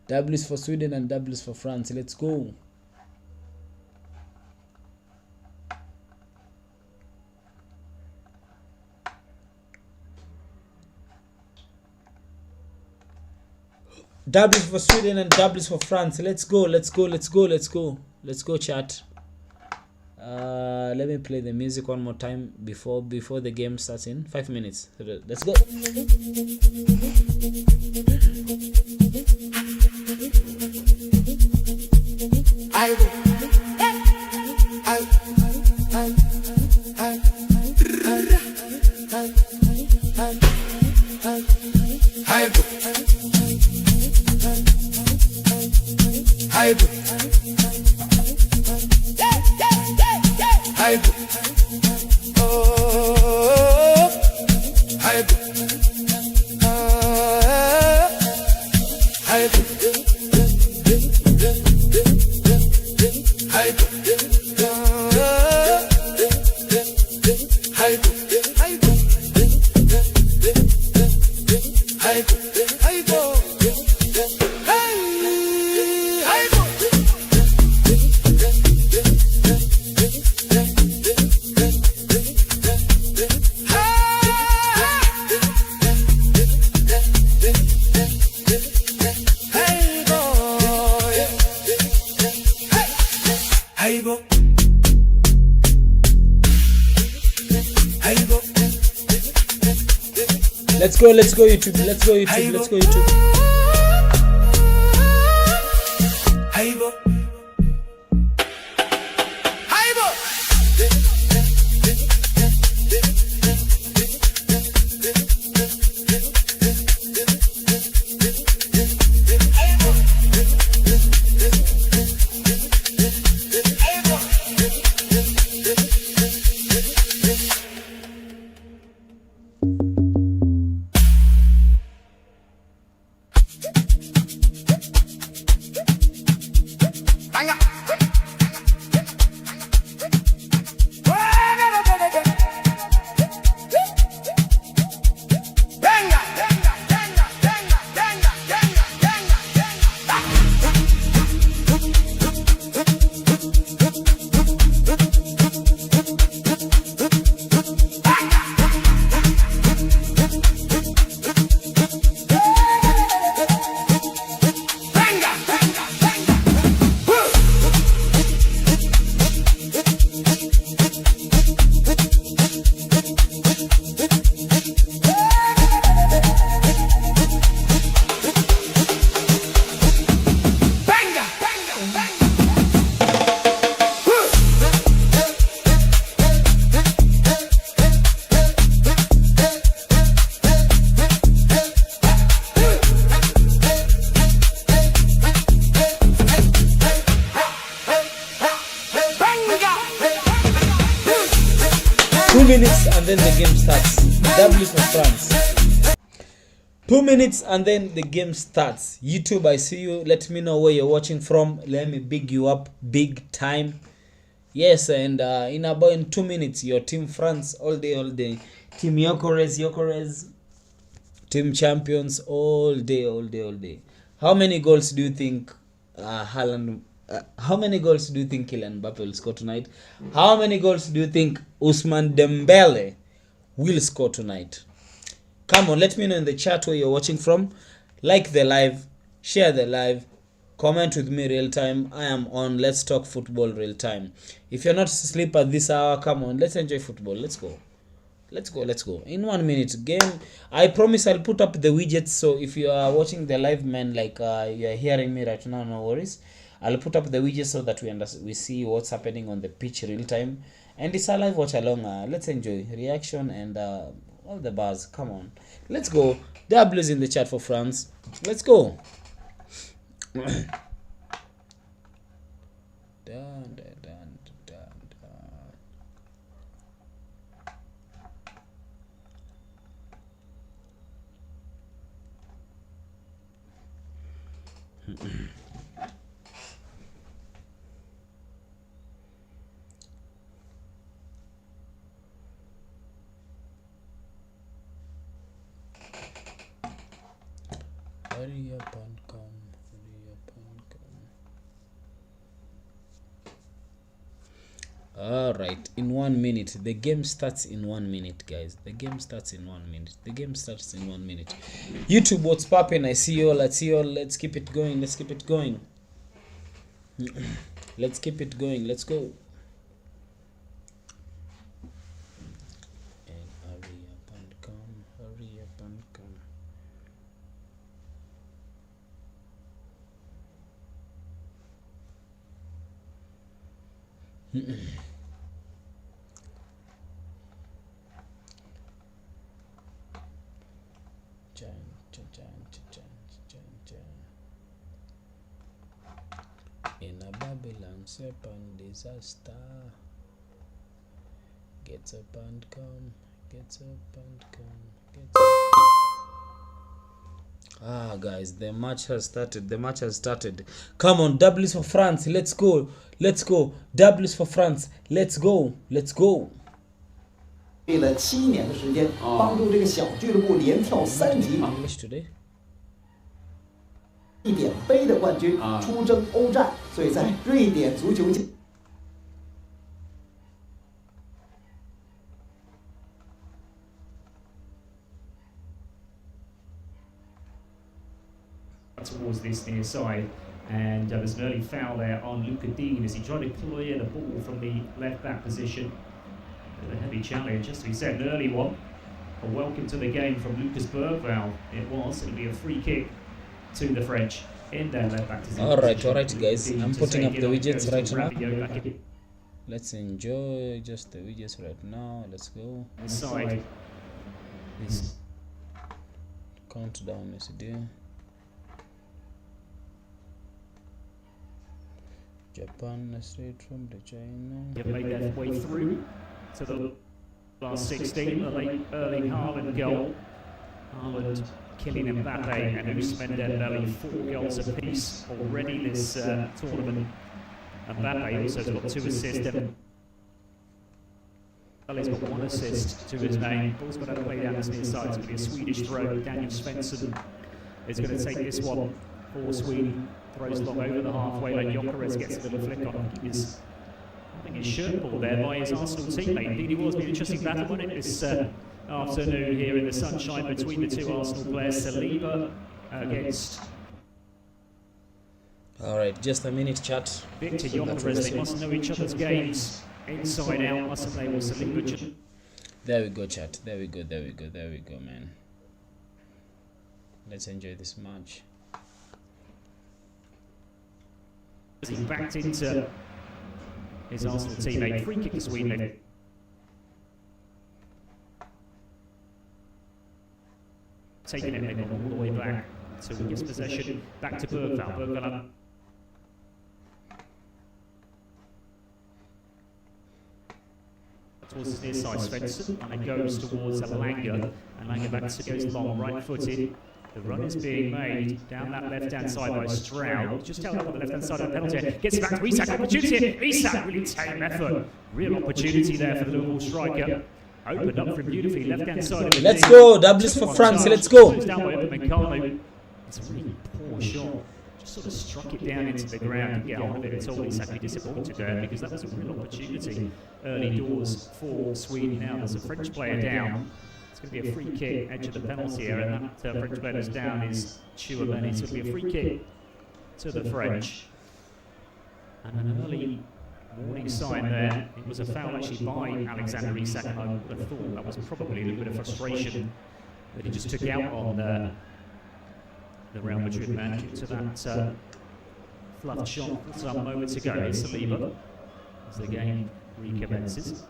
W's for Sweden and W's for France. Let's go. W's for Sweden and W's for France. Let's go, chat. Let me play the music one more time before the game starts in 5 minutes. Let's go. Let's go YouTube. Minutes and then the game starts. W for France. 2 minutes and then the game starts. YouTube, I see you. Let me know where you're watching from. Let me big you up big time. Yes, and in 2 minutes, your team France all day. Team Gyökeres, team champions all day. How many goals do you think Haaland? How many goals do you think Kylian Mbappe will score tonight? How many goals do you think Ousmane Dembele will score tonight? Come on, let me know in the chat where you're watching from. Like the live, share the live, comment with me real time. I am on Let's Talk Football real time. If you're not asleep at this hour, come on, let's enjoy football. Let's go. In 1 minute game, I promise I'll put up the widgets. So if you are watching the live, man, like you're hearing me right now, no worries. I'll put up the widgets so that we see what's happening on the pitch real time, and it's a live watch along. Let's enjoy reaction and all the buzz. Come on, let's go. W's in the chat for France. Let's go. Hurry up and come. All right, in 1 minute. The game starts in 1 minute, guys. The game starts in 1 minute. YouTube, what's popping? I see you all. Let's keep it going. Let's keep it going. Let's go. In a Babylon serpent disaster. Gets up and come, gets up and come, gets up. Ah, guys, the match has started. The match has started. Come on, W's for France. Let's go. Let's go. W's for France. Let's go. Let's go. 费了7年的时间，帮助这个小俱乐部连跳3级， English today. 瑞典杯的冠军，出征欧战，所以在瑞典足球界。 towards this near side, and there's an early foul there on Luca Dean as he tried to clear the ball from the left back position. A heavy challenge, just to be said, an early one. A welcome to the game from Lucas Bergvall. It'll be a free kick to the French in their left back position. Alright, guys. I'm putting up the widgets right now. Let's enjoy just the widgets right now. Let's go. Inside is Countdown is there. Japan straight from the China. They've made their way through to the last 16, the late Erling Haaland goal. Haaland, Kylian Mbappe and Ousmane Dembele, 4 goals apiece already this tournament. Mbappe also has got 2 assists. Dembele's got 1 assist to his name. Ball's going to play down this near side. It's going to be a Swedish throw. Daniel Svensson is going to take this one for Sweden. Throws long over the halfway line. Gyökeres gets a little flick on. He was having his shirt pulled there by his Arsenal teammate. Indeed, it was an interesting battle, wasn't it, this afternoon here in the sunshine between the 2 Arsenal players. Saliba against Alright, just a minute, chat. Victor Gyökeres. They must know each other's games inside out, mustn't they? Well, Saliba. There we go, chat. There we go, man. Let's enjoy this match. He backed into his Arsenal teammate. Free kick to Sweden. Taking it, they've gone all the way back. So he gives possession back to Bergvall. Bergvall towards his near side, Svensson, and it goes towards Alanga. Alanga back to goes long, right-footed. The run is being made down that left-hand side by Stroud. Just held up on the left-hand side of the penalty. Gets it back to Isak. Opportunity. Isak really tame effort. Real opportunity there for the Liverpool striker. Opened up for him beautifully. Left-hand side of the Let's go. W's for France. Let's go. Down by Upamecano. It's a really poor shot. Just sort of struck it down into the ground and get hold of it. It's all Isak be disappointed there because that was a real opportunity early doors for Sweden. Now there's a French player down. It's going to be a free kick, edge of the penalty area, and that French player that's down is Chouameni. It's going to be a free kick to the French. And an early warning sign there. It was a foul actually by Alexander Isak, and I would have thought that was probably a little bit of frustration that he just took out on the Real Madrid man due to that fluff shot some moments ago. It's Saliba as the game recommences.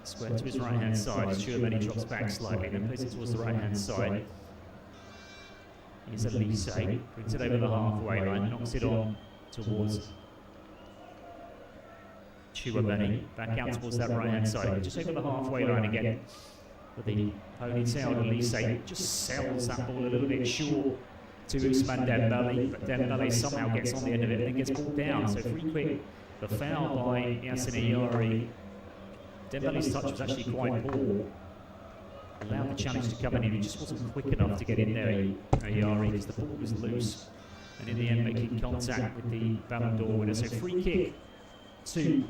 Square to his right-hand side. Chouameni drops back slightly, then plays it towards the right-hand side. Here's Elise, brings it over the halfway line, knocks it on towards Chouameni, back out towards that right-hand side. Just over the halfway line again. With the ponytailed Elise, just sells that ball a little bit short to Ousmane Dembele, but Dembele somehow gets on the end of it and then gets pulled down. So free quick, the foul by Yassine Yari. Dembele's touch was actually quite poor. Allowed the challenge to come in, he just wasn't quick enough to get in there, Yari, because the ball was loose. And in the end, making contact with the Ballon d'Or winner. So free kick to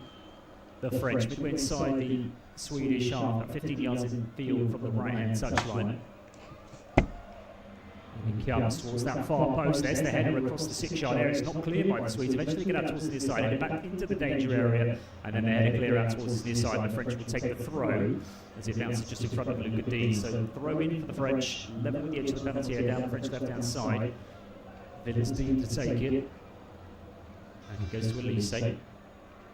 the French, midway inside the Swedish half, at 15 yards in field from the right-hand touchline. He comes towards that far post. There's the header across the 6-yard area. It's not cleared by the Swedes. Eventually get out towards the near side, headed back into the danger area, and then the header clear out towards the near side. The French will take the throw as it bounces just in front of Luca Dean. So throw in for the French, level with the edge of the penalty area down the French left-hand side. Villas Dean to take it, and he goes to Elise.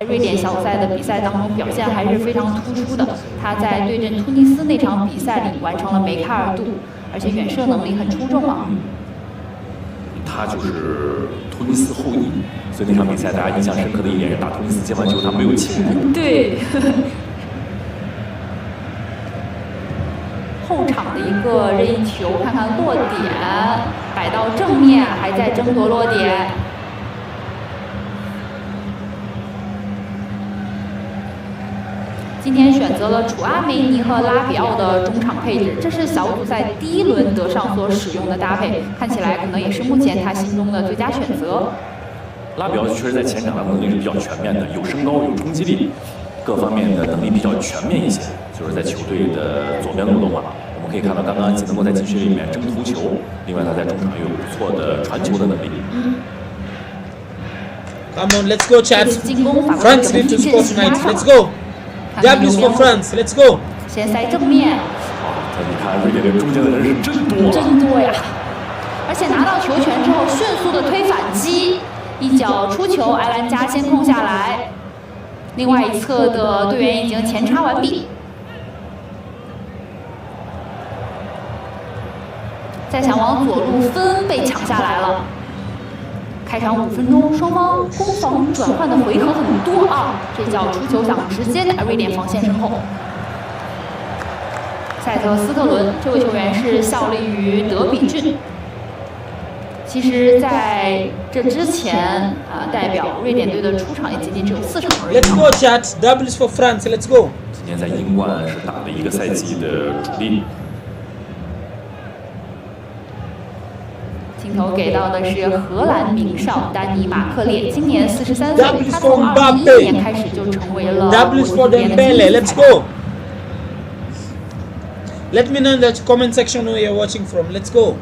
瑞典小组赛的比赛当中表现还是非常突出的。他在对阵突尼斯那场比赛里完成了梅开二度，而且远射能力很出众啊。他就是突尼斯后裔，所以那场比赛大家印象深刻的一点是打突尼斯接完球他没有庆祝。对。后场的一个任意球，看看落点，摆到正面，还在争夺落点。今天选择了楚阿梅尼和拉比奥的中场配置，这是小组赛第一轮德尚所使用的搭配，看起来可能也是目前他心中的最佳选择。拉比奥确实在前场的能力是比较全面的，有身高，有冲击力，各方面的能力比较全面一些。就是在球队的左边路的话，我们可以看到刚刚既能够在禁区里面争头球，另外他在中场也有不错的传球的能力。Come on, let's go, chat. France need to score tonight. Let's go. W's for France. Let's go. 先塞正面。你看瑞典队中间的人是真多，真多呀！而且拿到球权之后，迅速的推反击，一脚出球，埃兰加先控下来。另外一侧的队员已经前插完毕。再想往左路分，被抢下来了。开场5分钟，双方攻防转换的回合很多啊！这脚出球想直接打瑞典防线身后。赛特斯特伦这位球员是效力于德比郡。其实在这之前代表瑞典队的出场也仅仅只有4场而已。Let's go, chat. W's for France. Let's go. 今年在英冠是打了一个赛季的主力。镜头给到的是荷兰名少丹尼马克列，今年43岁，他从2011年开始就成为了W's for Dembele. Let's go. Let me know in the comment section where you're watching from. Let's go.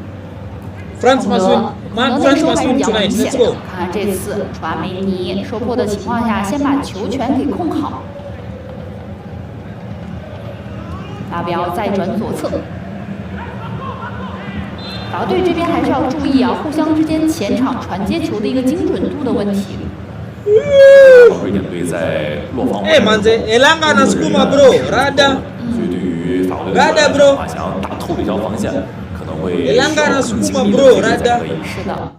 France must win. France must win tonight. Let's go. 看看这次楚阿梅尼受迫的情况下，先把球权给控好。拉比奥再转左侧。法国队这边还是要注意啊，互相之间前场传接球的一个精准度的问题。瑞典队在落防。Eh manze, elanga na skuma bro, rada. 所以对于法国队来说的话，想要打透这条防线，可能会需要更精密的配置才可以。是的。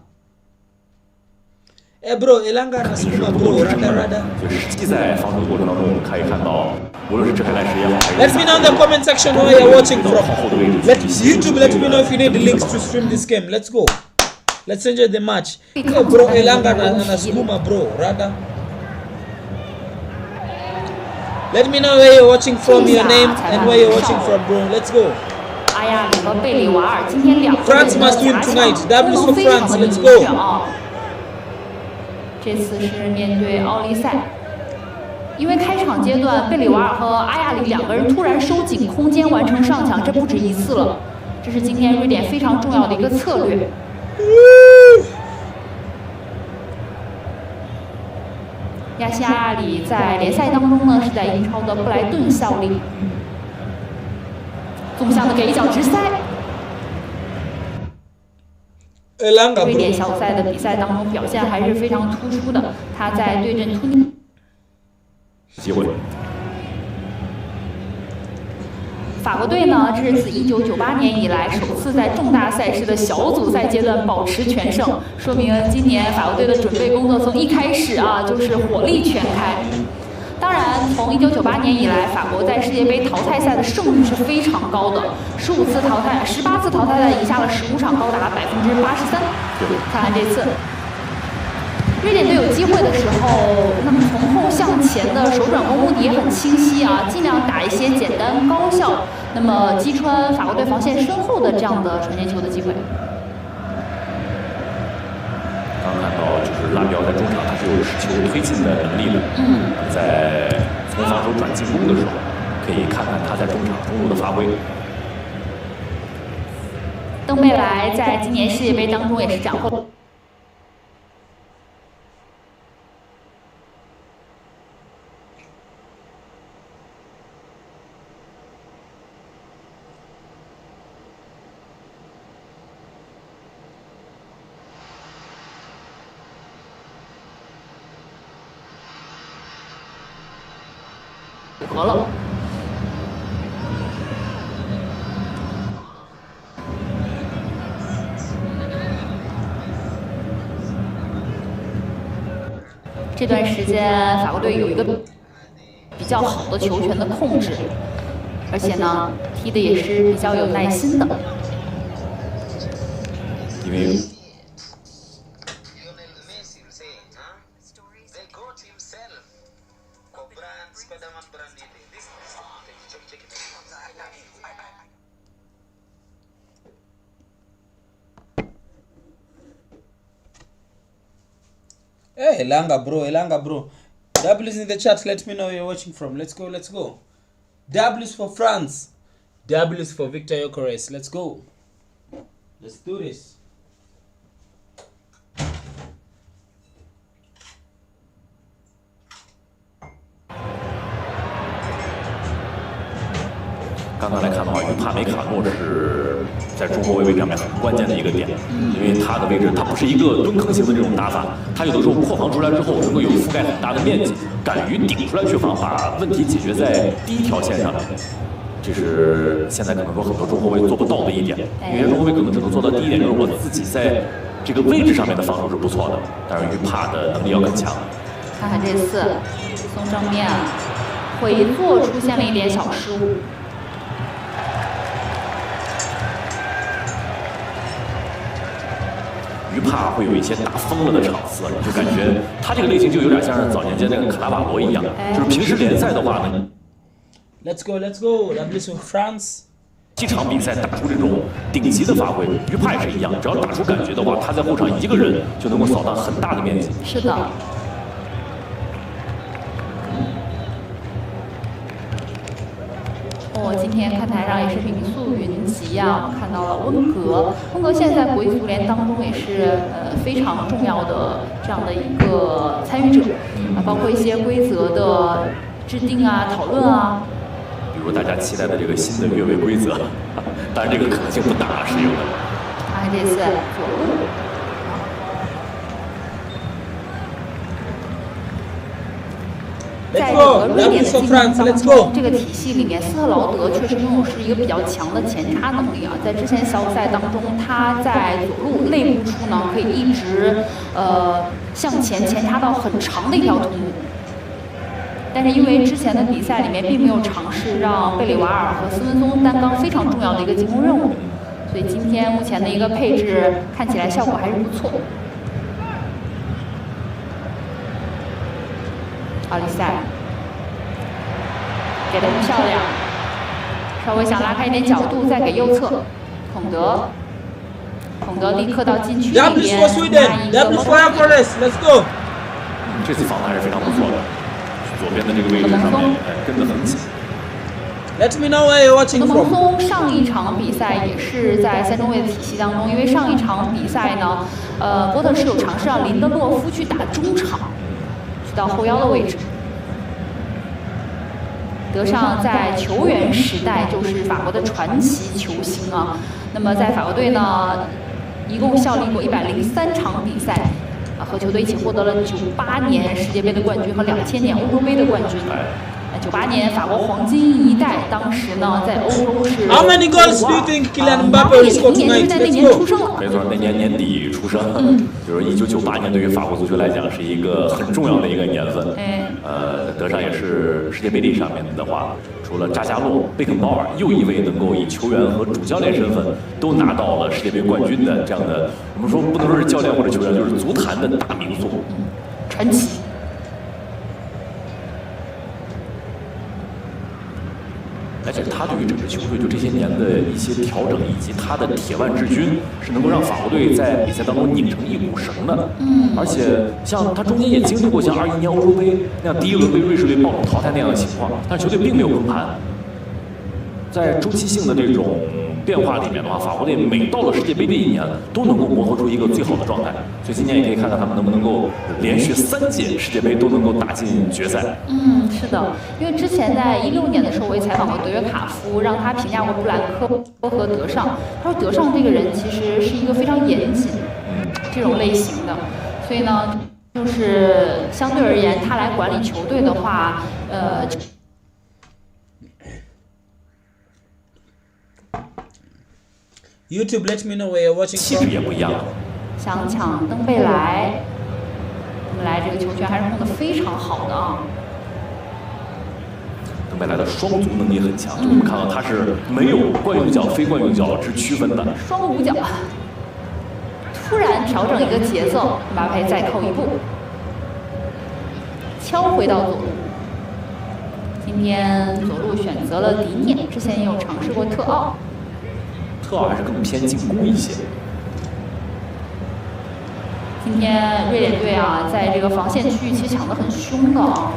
Eh bro, elanga na skuma bro, rada. 所以实际在防守的过程当中，我们可以看到，无论是这海兰什也好，还是 Let me know in the comment section where you're watching from. YouTube, let me know if you need links to stream this game. Let's go. Let's enjoy the match. Eh bro, elanga na skuma bro, rada. Let me know where you're watching from, your name and where you're watching from, bro. Let's go. 阿亚里和贝里瓦尔今天2个人的 France must win 夹 tonight. 抢 W's 都 for 非常 France. 的 Let's 明 go. 确啊。这次是面对奥利赛，因为开场阶段贝里瓦尔和阿亚里2个人突然收紧空间完成上抢，这不止一次了。这是今天瑞典非常重要的一个策略。亚西阿里在联赛当中呢是在英超的布莱顿效力。纵向的给一脚直塞。瑞典小组赛的比赛当中表现还是非常突出的，他在对阵突尼机会。法国队呢，这是自1998年以来首次在重大赛事的小组赛阶段保持全胜，说明今年法国队的准备工作从一开始就是火力全开。当然，从1998年以来，法国在世界杯淘汰赛的胜率是非常高的，18次淘汰赛赢下了15场，高达83%。看看这次。瑞典队有机会的时候，那么从后向前的手转攻目的也很清晰啊，尽量打一些简单高效，那么击穿法国队防线身后的这样的传接球的机会。刚看到就是拉比奥在中场他是有持球推进的能力的，在从防守转进攻的时候，可以看看他在中场中路的发挥。登贝莱在今年世界杯当中也是斩获。合了。这段时间法国队有一个比较好的球权的控制，而且呢踢的也是比较有耐心的。因为Hey, Elanga bro. W's in the chat, let me know where you're watching from. Let's go. W's for France. W's for Victor Gyökeres. Let's go. Let's do this. "刚才来看的话，于帕梅卡诺是在中后卫位置上面很关键的一个点，因为他的位置他不是一个蹲坑型的这种打法，他有的时候扩防出来之后能够有覆盖很大的面积，敢于顶出来去防，把问题解决在第一条线上面。这是现在可能说很多中后卫做不到的一点，有些中后卫可能只能做到第一点，就是我自己在这个位置上面的防守是不错的，但是于帕的能力要更强。看看这次松正面回做出现了一点小失误。于帕会有一些打疯了的场次，你就感觉他这个类型就有点像是早年间那个卡拉瓦罗一样，就是平时联赛的话呢，Let's go. W's for France. 几场比赛打出这种顶级的发挥，于帕也是一样，只要打出感觉的话，他在后场一个人就能够扫荡很大的面积。是的。今天看台上也是名宿云集啊，我们看到了温格现在国际足联当中也是非常重要的这样的一个参与者包括一些规则的制定啊、讨论啊。比如大家期待的这个新的越位规则，当然这个可能性不大，是有的。这次左路。在这个瑞典的进攻当中，这个体系里面，斯特劳德确实拥有是一个比较强的前插能力啊。在之前小组赛当中，他在左路内部处呢，可以一直向前插到很长的一条通路。但是因为之前的比赛里面并没有尝试让贝里瓦尔和斯文松担当非常重要的一个进攻任务，所以今天目前的一个配置看起来效果还是不错。奥利塞给的很漂亮，稍微想拉开一点角度，再给右侧，孔德立刻到禁区里边拿一个猫爪。这次防的还是非常不错的，左边的这个位置上面跟得很紧。Let me know where you're watching from. 蒙松上一场比赛也是在三中卫的体系当中，因为上一场比赛呢，波特是有尝试让林德洛夫去打中场。到后腰的位置，德尚在球员时代就是法国的传奇球星啊。那么在法国队呢，一共效力过103场比赛，和球队一起获得了98年世界杯的冠军和2000年欧洲杯的冠军。98年法国黄金一代，当时呢在欧洲是。How many goals do you think Kylian Mbappé will score tonight? 在那年出生了。没错，那年年底出生，就是1998年，对于法国足球来讲是一个很重要的一个年份。德尚也是世界杯历史上面的话，除了扎加洛、贝肯鲍尔，又一位能够以球员和主教练身份都拿到了世界杯冠军的这样的，我们说不能说是教练或者球员，就是足坛的大名宿，传奇。而且他对于整个球队就这些年的一些调整，以及他的铁腕治军，是能够让法国队在比赛当中拧成一股绳的。而且像他中间也经历过像21年欧洲杯那样第一轮被瑞士队爆冷淘汰那样的情况，但是球队并没有崩盘。在周期性的这种变化里面的话，法国队每到了世界杯这一年，都能够磨合出一个最好的状态。所以今年也可以看看他们能不能够连续3届世界杯都能够打进决赛。是的，因为之前在16年的时候，我也采访过德约卡夫，让他评价过布兰科和德尚。他说德尚这个人其实是一个非常严谨这种类型的，所以呢，就是相对而言，他来管理球队的话， YouTube, let me know where you're watching 气质 from. 也不一样了。想抢登贝莱，登贝莱这个球权还是控得非常好的啊。登贝莱的双足能力很强，就我们看到他是没有惯用脚、非惯用脚之区分的。双五脚，突然调整一个节奏，姆巴佩再扣一步，敲回到左路。今天左路选择了迪涅，之前也有尝试过特奥。特奥还是更偏进攻一些。今天瑞典队啊，在这个防线区域其实抢得很凶的啊。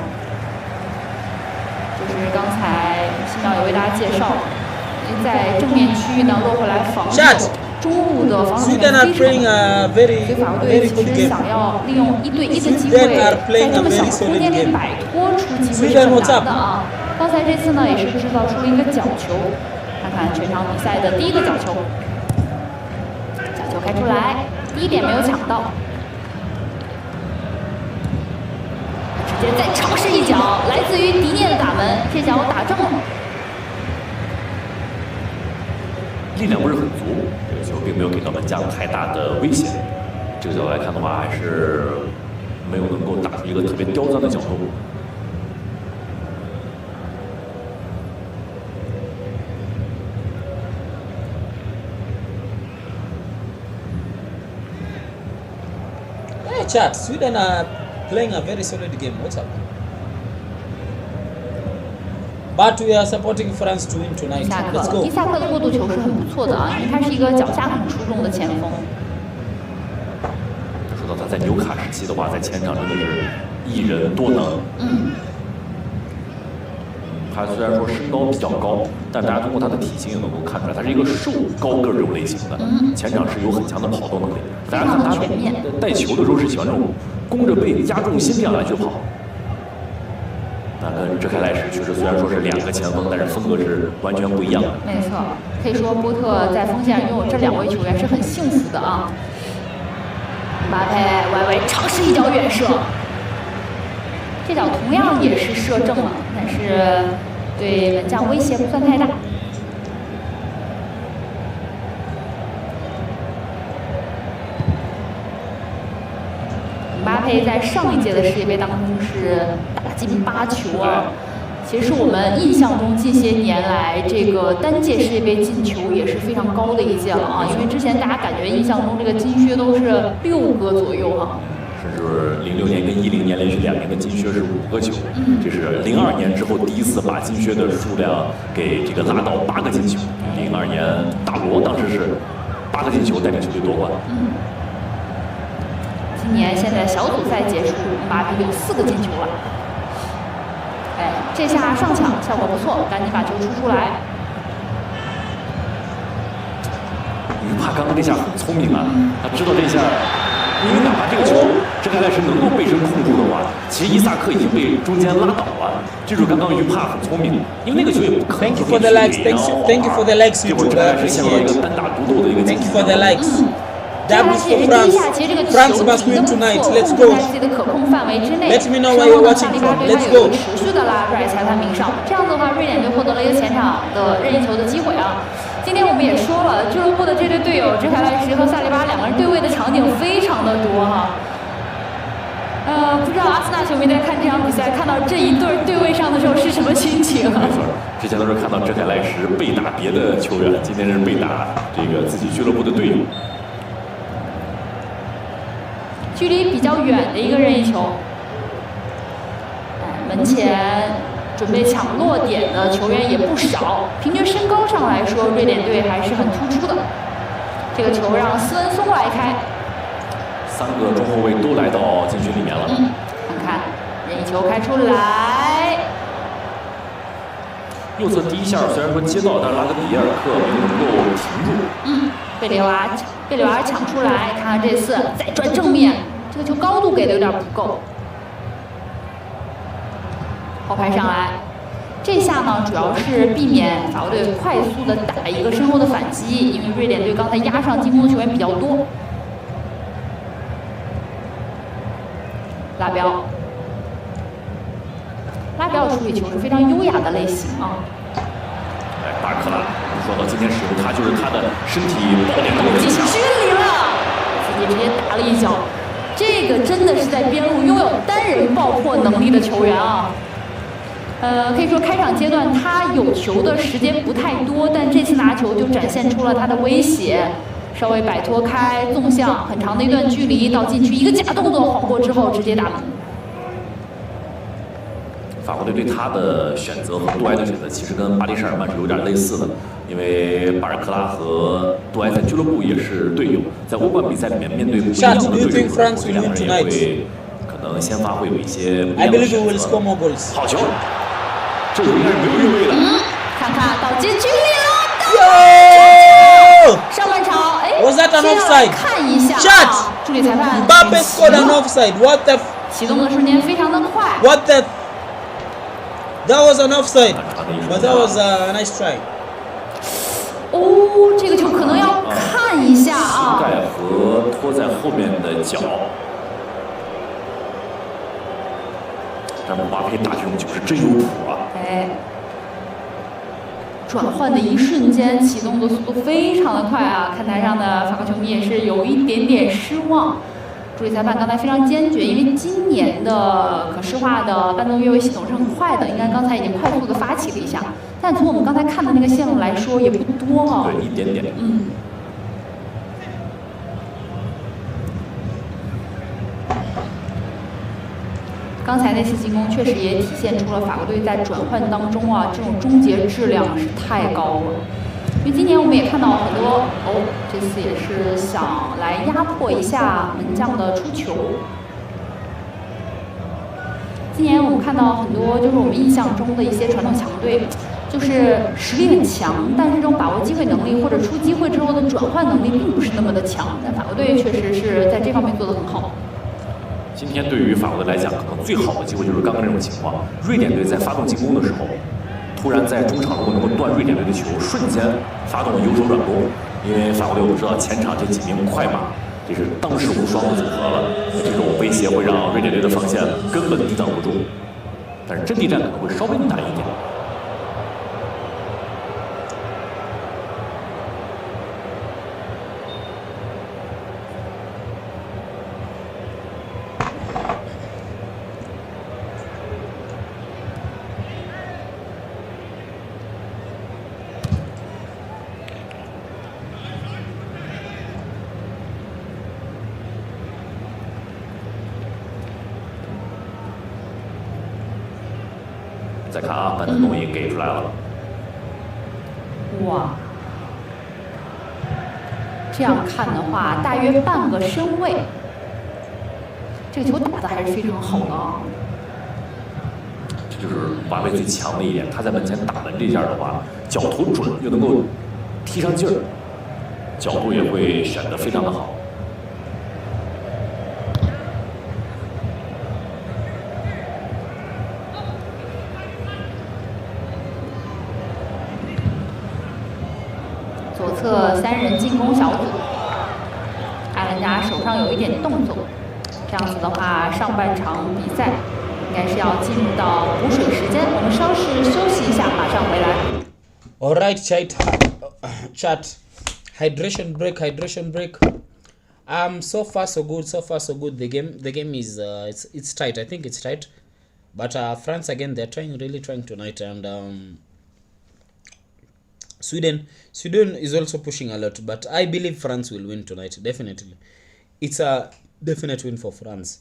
就是刚才新导也为大家介绍了，在正面区域呢落回来防守，中路的防守权非常好。所以法国队其实想要利用1对1的机会，在这么小的空间里摆脱出机会是很难的啊。刚才这次呢也是制造出了一个角球，看看全场比赛的第一个角球，角球开出来，第一点没有抢到。直接再尝试一脚，来自于迪涅的打门，这脚打正了。力量不是很足，这个球并没有给到门将太大的威胁。这个角度来看的话，还是没有能够打出一个特别刁钻的角度。Hey, chat. Sweden are playing a very solid game. What's up? But we are supporting France to win tonight. 伊萨 Let's 克， go. 伊萨克的过渡球是很不错的啊，因为他是一个脚下很出众的前锋。说到他在纽卡时期的话，在前场真的是一人多能。他虽然说身高比较高，但大家通过他的体型也能够看出来，他是一个瘦高个这种类型的，前场是有很强的跑动能力。大家看他带球的时候是喜欢这种弓着背、加重心这样来去跑。那跟哲凯莱什确实虽然说是两个前锋，但是风格是完全不一样的。没错，可以说波特在锋线上拥有这两位球员是很幸福的啊。姆巴佩外围尝试一脚远射，这脚同样也是射正了，但是对门将威胁不算太大。姆巴佩在上一届的世界杯当中是打进8球啊，其实是我们印象中近些年来这个单届世界杯进球也是非常高的一届了啊，因为之前大家感觉印象中这个金靴都是6个左右哈。甚至06年跟10年连续2年的金靴是5个球，这是02年之后第一次把金靴的数量给这个拉到8个金球。02年大罗当时是8个进球带领球队夺冠。今年现在小组赛结束，姆巴佩有4个进球了。哎，这下上抢效果不错，赶紧把球出来。于帕刚刚这下很聪明啊，他知道这下。因为哪怕这个球哲凯莱什能够背身控住的话，其实伊萨克已经被中间拉倒了。这就是刚刚于帕很聪明，因为那个球也不可能。 Thank you for the likes. Thank you for the likes, 这会儿 YouTube. 哲凯 I 莱什陷入了一 appreciate 个 it. 单打独斗的一个境 Thank 地 you for the likes. 这 W 还 for 是第一 France. 下，其实这个球 France 停 must 得 win 不错， tonight. 控 Let's 制 go. 在自己的可控范围之内。 Let me know 身 where 后 you're 呢， watching 萨利巴 from. 对他 Let's 有 go. 持续的拉拽裁判名上，这样的话，瑞典队获得了一个前场的任意球的机会啊。今天我们也说了，俱乐部的这对队友哲凯莱什和萨利巴两个人对位的场景非常的多哈。不知道阿森纳球迷在看这场比赛，看到这一对对位上的时候是什么心情？没错，之前都是看到哲凯莱什背打别的球员，今天是背打这个自己俱乐部的队友。距离比较远的一个任意球，门前准备抢落点的球员也不少，平均身高上来说，瑞典队还是很突出的。这个球让斯文松来开3个中后卫都来到禁区里面了。看看任意球开出来，右侧第一下虽然说接到，但是拉格比尔克没能够停住。贝里瓦尔抢出来，看看这次再转正面，这个球高度给的有点不够。后排上来，这下呢主要是避免法国队快速的打一个身后的反击，因为瑞典队刚才压上进攻的球员比较多。拉彪处理球是非常优雅的类型啊。巴尔克拉，说说到今天使用它，就是他的身体爆点能力禁很强。区里了，自己直接打了一脚，这个真的是在边路拥有单人爆破能力的球员啊。可以说开场阶段他有球的时间不太多，但这次拿球就展现出了他的威胁，稍微摆脱开纵向很长的一段距离到禁区，一个假动作晃过之后直接打门。法国队对他的选择和杜埃的选择其实跟巴黎圣日耳曼是有点类似的，因为巴尔克拉和杜埃在俱乐部也是队友，在欧冠比赛里面面对不一样的对手，这两个人也会可能先发会有一些不一样的选择。好球！这应该是没有越位的。看看到禁区里了。上半场，哎， Was that an offside? 看一下 Chat! 啊，助理裁判。Mbappe scored an offside. What the? 启动的瞬间非常的快。What the? That was an offside, but that was a nice try. 哦，这个球可能要看一下啊。膝盖和拖在后面的脚。但姆巴佩打这种球是真有谱啊！哎，转换的一瞬间，启动的速度非常的快啊！看台上的法国球迷也是有一点点失望。助理裁判刚才非常坚决，因为今年的可视化的半动越位系统是很快的，应该刚才已经快速的发起了一下，但从我们刚才看的那个线路来说也不多哈。对，一点点。刚才那次进攻确实也体现出了法国队在转换当中啊，这种终结质量是太高了。因为今年我们也看到很多这次也是想来压迫一下门将的出球。今年我们看到很多就是我们印象中的一些传统强队，就是实力很强，但是这种把握机会能力或者出机会之后的转换能力并不是那么的强。但法国队确实是在这方面做得很好。今天对于法国队来讲，可能最好的机会就是刚刚这种情况。瑞典队在发动进攻的时候，突然在中场如果能够断瑞典队的球，瞬间发动右手软攻。因为法国队我们知道前场这几名快马，这是当世无双的组合了。这种威胁会让瑞典队的防线根本抵挡不住，但是阵地战可能会稍微难一点。再看啊，板凳东西给出来了。哇，这样看的话，大约半个身位，这个球打的还是非常好的啊。这就是姆巴佩最强的一点，他在门前打门这下的话，脚头准，又能够踢上劲儿，角度也会选得非常的好。左侧三人进攻小组，艾伦加手上有一点动作，这样子的话，上半场比赛应该是要进入到补水时间，我们稍事休息一下，马上回来。All right, chat. Hydration break. So far so good. The game is it's tight. I think it's tight, but France again they're really trying tonight, and Sweden is also pushing a lot, but I believe France will win tonight. Definitely, it's a definite win for France.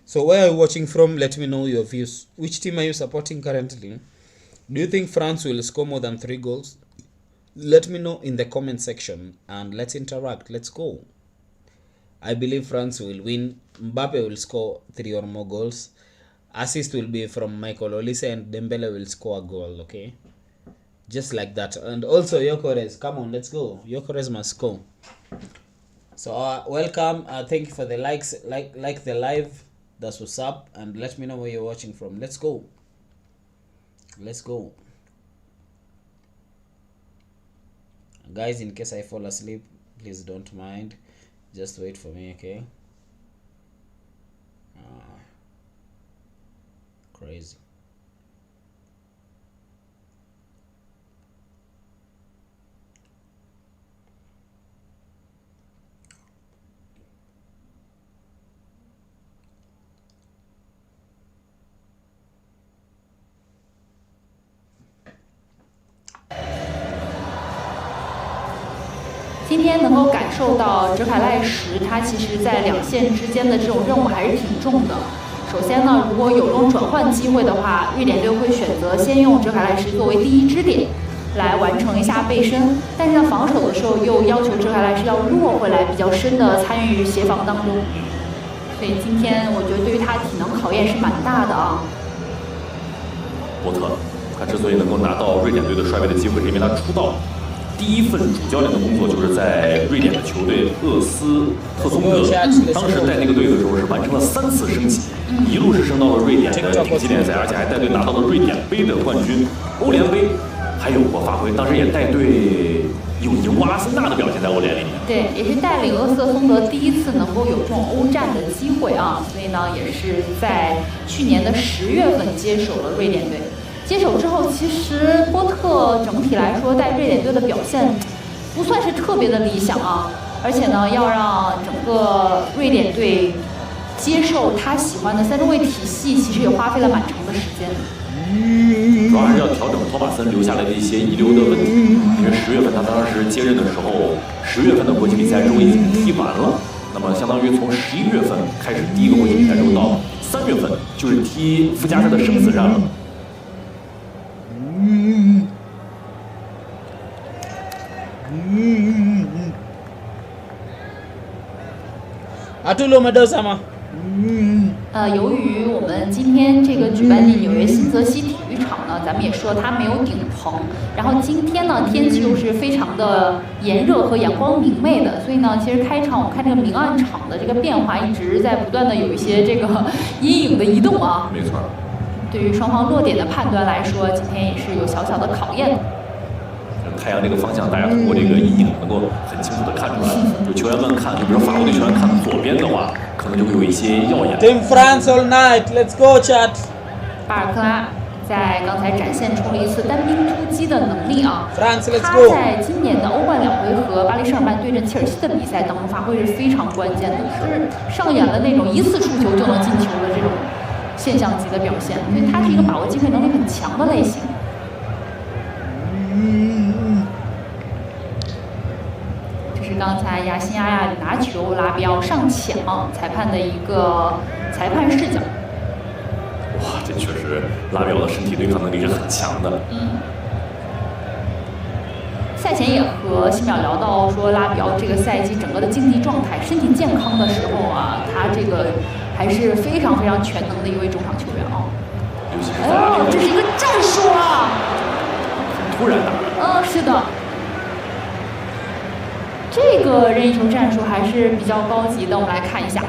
So where are you watching from? Let me know your views. Which team are you supporting currently? Do you think France will score more than 3 goals? Let me know in the comment section and let's interact. Let's go. I believe France will win. Mbappe will score 3 or more goals. Assist will be from Michael Olise, and Dembele will score a goal, okay? Just like that. And also Gyökeres, come on, let's go. Gyökeres must score. So welcome. Thank you for the likes. Like the live. That's what's up. And let me know where you're watching from. Let's go. Guys, in case I fall asleep, please don't mind. Just wait for me, okay? Crazy. 今天能够感受到哲凯赖什他其实在两线之间的这种任务还是挺重的。首先呢，如果有这种转换机会的话，瑞典队会选择先用哲凯赖什作为第一支点来完成一下背身，但是呢防守的时候又要求哲凯赖什要落回来比较深的参与协防当中。所以今天我觉得对于他体能考验是蛮大的啊。波特，他之所以能够拿到瑞典队的帅位的机会，是因为他出道第一份主教练的工作就是在瑞典的球队厄斯特松德，当时带那个队的时候是完成了3次升级，一路是升到了瑞典的顶级联赛，而且还带队拿到了瑞典杯的冠军、欧联杯，还有过发挥，当时也带队有赢过阿森纳的表现在欧联里面。对，也是带领厄斯特松德第一次能够有这种欧战的机会啊，所以呢，也是在去年的10月份接手了瑞典队。接手之后，其实波特整体来说在瑞典队的表现不算是特别的理想啊，而且呢，要让整个瑞典队接受他喜欢的3中卫体系，其实也花费了蛮长的时间。主要还是要调整托马森留下来的一些遗留的问题，因为10月份他当时接任的时候，10月份的国际比赛周已经踢完了，那么相当于从11月份开始第一个国际比赛周到3月份就是踢附加赛的生死战了。Atulo umedosa吗？由于我们今天这个举办地纽约新泽西体育场呢，咱们也说它没有顶棚，然后今天呢天气又是非常的炎热和阳光明媚的，所以呢，其实开场我看这个明暗场的这个变化一直在不断的有一些这个阴影的移动啊。没错。对于双方落点的判断来说，今天也是有小小的考验。太阳这个方向，大家通过这个阴影能够很清楚的看出来。就球员们看，就比如说法国队球员看左边的话，可能就会有一些耀眼。Team France all night, let's go chat。巴尔克拉在刚才展现出了一次单兵突击的能力啊。France, let's 他 go。在今年的欧冠2回合巴黎圣日耳曼对阵切尔西的比赛当中发挥是非常关键的，是上演了那种一次触球就能进球的这种现象级的表现，所以他是一个把握机会能力很强的类型。刚才亚辛亚亚拿球拉比奥上抢，裁判的一个裁判视角。哇，这确实拉比奥的身体对抗能力是很强的。赛前也和西淼聊到说，拉比奥这个赛季整个的竞技状态、身体健康的时候啊，他这个还是非常非常全能的一位中场球员啊。这是一个战术啊！很突然的。是的。这个任意球战术还是比较高级的，我们来看一下。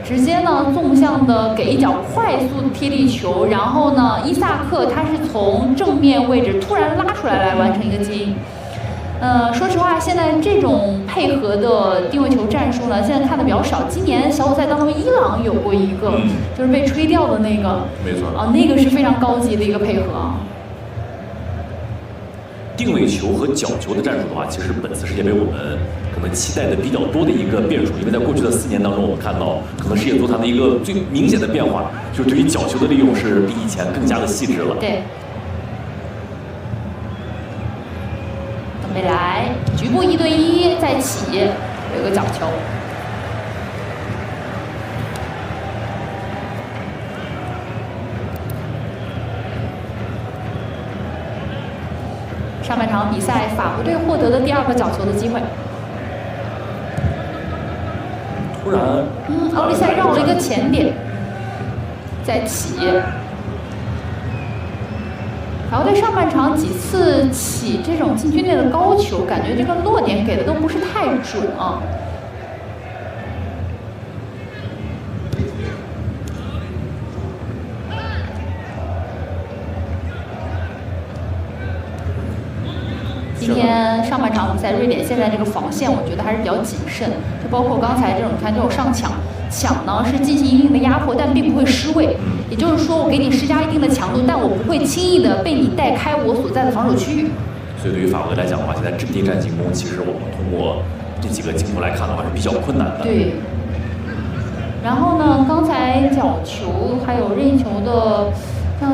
直接呢纵向的给一脚快速贴地球，然后呢伊萨克他是从正面位置突然拉出来完成一个接应。说实话，现在这种配合的定位球战术呢，现在看的比较少。今年小组赛当中，伊朗有过一个，就是被吹掉的那个，没错啊，那个是非常高级的一个配合啊。定位球和角球的战术的话，其实本次世界杯我们可能期待的比较多的一个变数，因为在过去的4年当中，我们看到可能世界足坛的一个最明显的变化，就是对于角球的利用是比以前更加的细致了。对。登贝莱局部1对1再起，有个角球。上半场比赛，法国队获得的第2个角球的机会。突然，奥利塞绕了一个前点，再起。法国队上半场几次起这种禁区内的高球，感觉这个落点给的都不是太准啊。今天上半场比赛，瑞典现在这个防线，我觉得还是比较谨慎，就包括刚才这种，你看这种上抢呢是进行一定的压迫，但并不会失位。也就是说，我给你施加一定的强度，但我不会轻易的被你带开我所在的防守区域。所以对于法国队来讲的话，现在阵地战进攻，其实我们通过这几个镜头来看的话是比较困难的。对。然后呢，刚才角球还有任意球的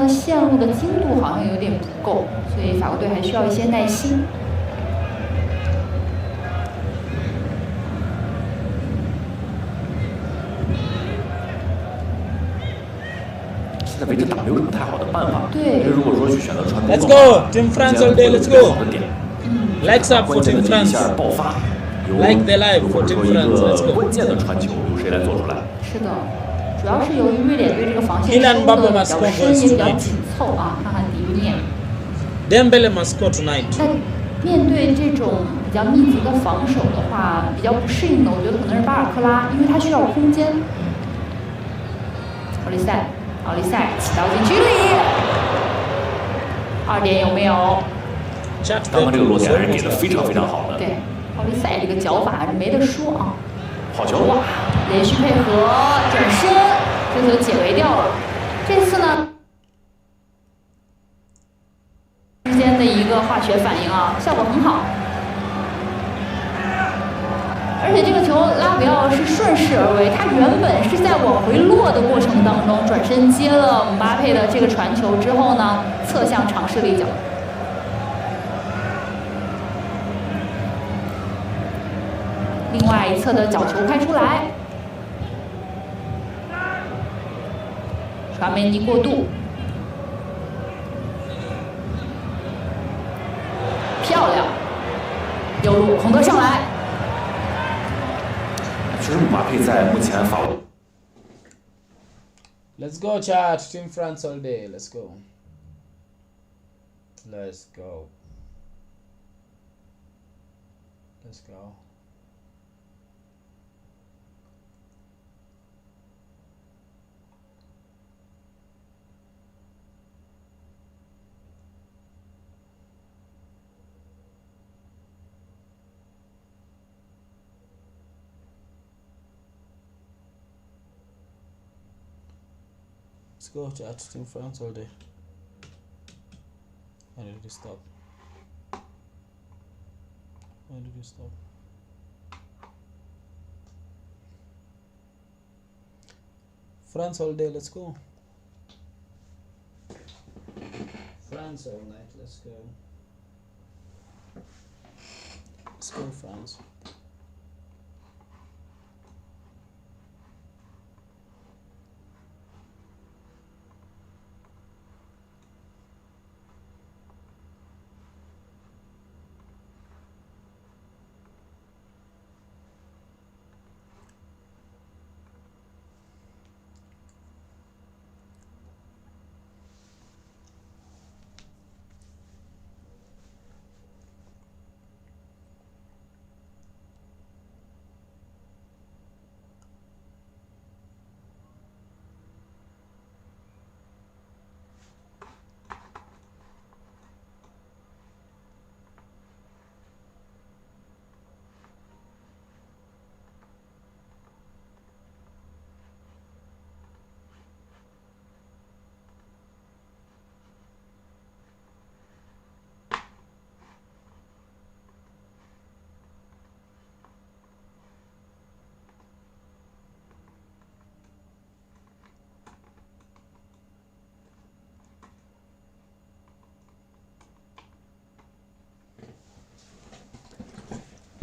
线路的精度好像有点不够，所以法国队还需要一些耐心。在围着打没有什么太好的办法。对因为如果说去选择传中 Let's 的话 go Team France all day, let's go 好的点。 Legs up for 关键 Team 的这一 France 下爆发，由 Like the life 如果 for 说 Team 一 France, let's 个 go 关键的传球由谁来做出来？是的，主要是由于瑞典队这个防线 Kylian 收的 Mbappe 比 must 较 score 深， first 也比较 tonight 紧凑啊。看看第一面， Dembele must score tonight 但面对这种比较密集的防守的话，比较不适应的，我觉得可能是巴尔克拉，因为他需要空间。奥利赛起到禁区里，2点有没有？ Chat 刚刚这个落点还是给 almost 的非常非常好的，对，奥利赛这个脚法是没得说啊。好球！哇，连续配合转身，这球解围掉了。这次呢，之间的一个化学反应啊，效果很好。而且这个球拉比奥是顺势而为，他原本是在往回落的过程当中，转身接了姆巴佩的这个传球之后呢，侧向尝试了一脚。另外一侧的角球开出来，传梅尼过渡，漂亮，右路孔德上来，其实姆巴佩在目前法国 Let's go chat Team France all day, let's go Let's go Let's go Let's go chat Team France all day. Why did you stop? Why did you stop? France all day, let's go. France all night, let's go. Let's go France.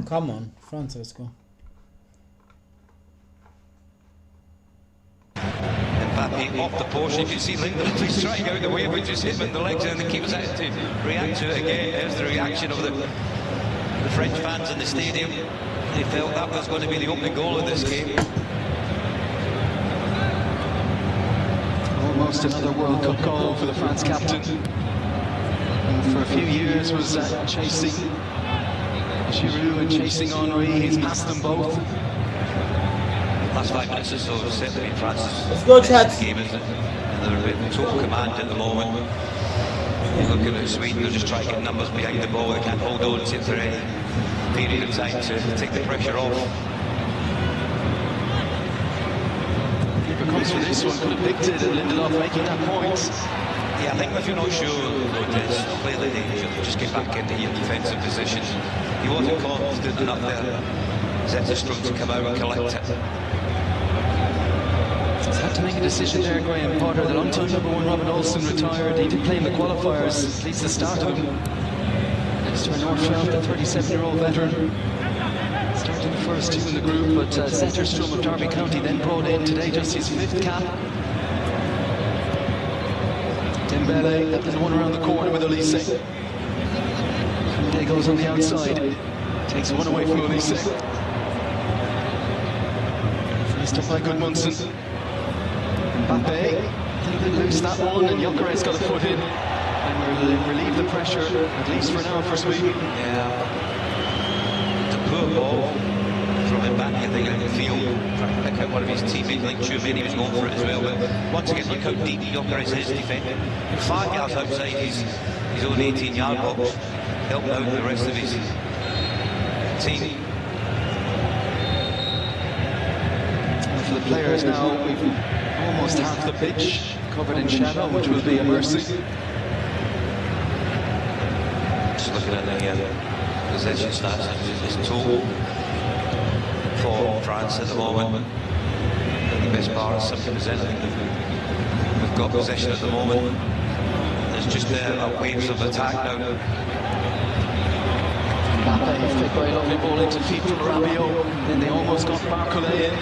Come on, France, let's go. Mbappe off the post, you can see Lindelof he's trying out the way, but just hit him in the legs and the keeper's had to react to it again. There's the reaction of the French fans in the stadium. They felt that was going to be the opening goal of this game. Almost another World Cup goal for the France captain. And for a few years was chasing Giroud and chasing Henry. He's passed them both. Last 5 minutes or so have certainly been France's Let's go, best chaps. game, isn't it? And they're in total command at the moment. Looking at Sweden, they're just trying to get numbers behind the ball. They can't hold on to it for any period of time to take the pressure off. Keeper comes for this one, could have picked it, and Lindelof making that point. Yeah, I think if you're not sure, Lopez, play the danger, just get back into your defensive position. He wasn't confident enough there. Zetterstrom to come out and collect it. He's had to make a decision there, Graham Potter. The long-time #1 Robin Olsen retired. He did play in the qualifiers, at least the start of them. Next to Nordfeldt, the 37-year-old veteran. Started the first two in the group, but Zetterstrom of Derby County then brought in today just his 5th cap. Dembele. That was the one around the corner with Olise. There goes on the outside. Takes one away from Olise. First up by Gudmundsson. Mbappe. A little bit loose that one, and Gyökeres got a foot in. And will relieve the pressure, at least for now, for Sweden. Yeah. It's a poor ball from Mbappe. I think I can feel trying to pick out one of his teammates like Tchouaméni was going for it as well. But once again, look how deep Gyökeres is defending. 5 yards outside his own 18-yard box, helping out the rest of his team. And for the players now, we've almost half the pitch covered in shadow, which will be a mercy. Just looking at the possession stats, it's total for France at the moment. The best part is 70%. We've got possession at the moment. There's just waves of attack now. Mbappe flicked by a lovely ball into feet from Rabiot. Then they almost got Barcola in.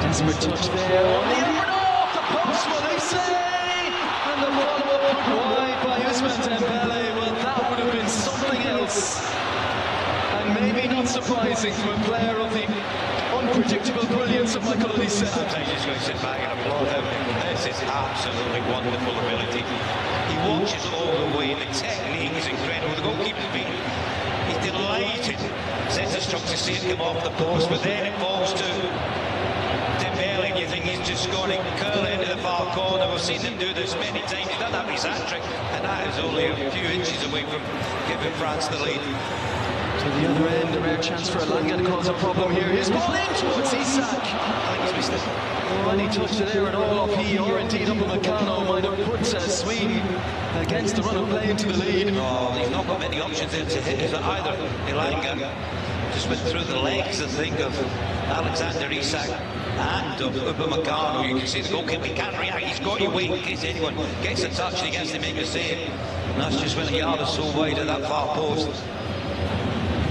Desperate touch there. Oh, off the post, Olise! And the follow-up put wide by Ousmane Dembele. Well, that would have been something else. And maybe not surprising from a player of the unpredictable brilliance of Michael Olise. I'm just going to sit back and applaud him. This is absolutely wonderful ability. He watches all the way. The technique is incredible. The goalkeeper's been, he's delighted. Sets a stroke to see it come off the post, but then it falls to Dembele, and you think he's just going to curl it into the far corner. We've seen him do this many times. He's done that with his hat-trick, and that is only a few inches away from giving France the lead. To the other end, a rare chance for Elanga to cause a problem here. His ball in towards Isak. I think he's missed it. When he touched it there at all, he or indeed Upamecano might have put Sweden against the run of play into the lead. Oh, he's not got many options there to hit. Is it either Elanga just went through the legs, I think, of Alexander Isak and of Upamecano. You can see the goalkeeper, he can't react. He's got to wait in case anyone gets a touch and he gets to make a save. And that's just when a yard or so wide of that far post.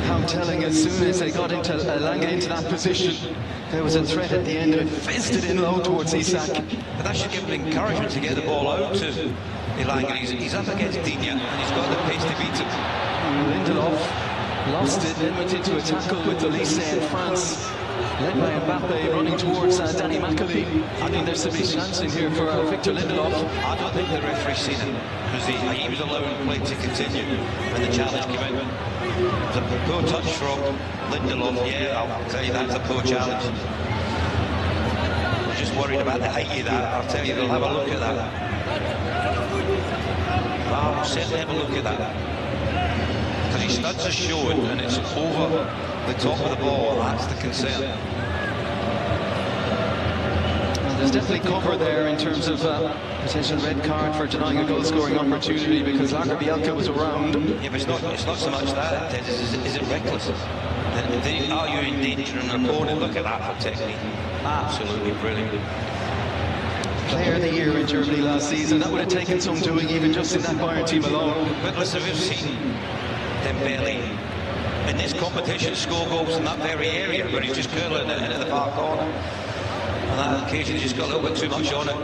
How telling, as soon as they got into Elanga into that position, there was a threat at the end of it, fizzed it in low towards Isak. But that should give him encouragement to get the ball out to Elanga. He's up against Digne and he's got the pace to beat him. Lindelof lost it, then went into a tackle with Olise in France, led by Mbappe running towards Danny McAlee. I think there's some chance in here for Victor Lindelof. I don't think the referee's seen it, because he was allowing play to continue when the challenge came out. It was a poor touch from Lindelof. Yeah, I'll tell you, that's a poor challenge. I'm just worried about the height of that. I'll tell you, they'll have a look at that. I'll certainly have a look at that. Because his studs are showing and it's over the top of the ball. That's the concern. Well, there's definitely cover there in terms of potential red card for denying a goal-scoring opportunity, because Lagerbielke was around. Yeah, but it's not so much that. Is it reckless? Are you endangering an opponent? Look at that for technique. Absolutely brilliant. Player of the year in Germany last season. That would have taken some doing even just in that Bayern team alone. But listen, we've seen Dembele in this competition score goals in that very area where he's just curling it into the far corner. On that occasion, he just got a little bit too much on it.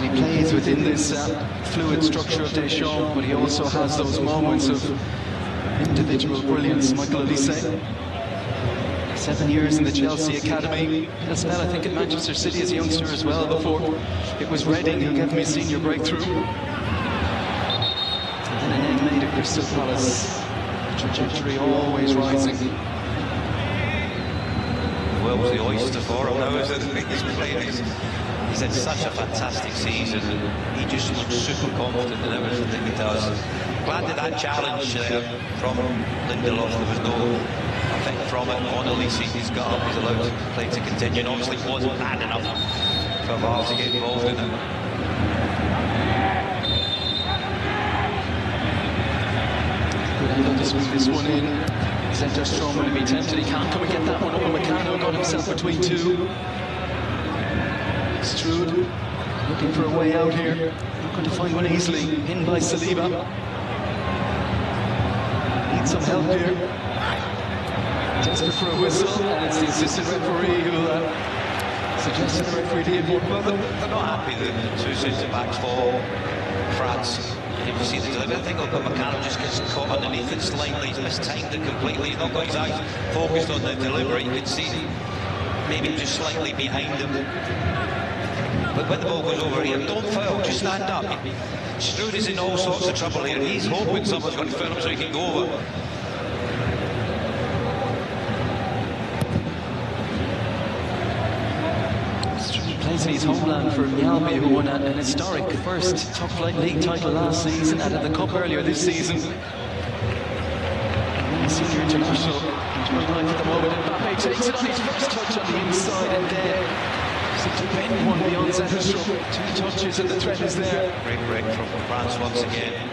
He plays within this fluid structure of Deschamps, but he also has those moments of individual brilliance. Michael Olise, 7 years in the Chelsea academy, had a spell I think in Manchester City as a youngster as well before it was Reading who gave me a senior breakthrough. And then an end made at Crystal Palace, trajectory always rising. Well, was the oyster for him now, is it? He's playing he's had such a fantastic season, and he just looks super confident in everything that he does. Glad that challenge there from Lindelof, there was no effect from it on Olise. He's got up, he's allowed to play to continue, and obviously it wasn't bad enough for VAR to get involved in it. Good angle to swing this one in. Zenterstrom will be tempted, he can't come and get that one up. Upamecano got himself between two. Stroud looking for a way out here. Not going to find one easily. Pinned by Saliba. Needs some help here. Desperate for a whistle, and it's the assistant referee who suggested the referee to give one. Well, they're not happy that two centre-backs for France. You can see the delivery. I think McCann just gets caught underneath it slightly. He's mistimed it completely. He's not got his eyes focused on the delivery. You can see maybe just slightly behind him. But when the ball goes over here, don't foul, just stand up. Stroud is in all sorts of trouble here. He's hoping someone's going to foul him so he can go over. Plays in his homeland for Mjällby, who won an historic first top-flight league title last season, added the cup earlier this season. Senior international, 29th at the moment. Mbappe takes it on his first touch on the inside, and then seems to bend one beyond Zetterstrom. 2 touches and the threat is there. Great break from France once again.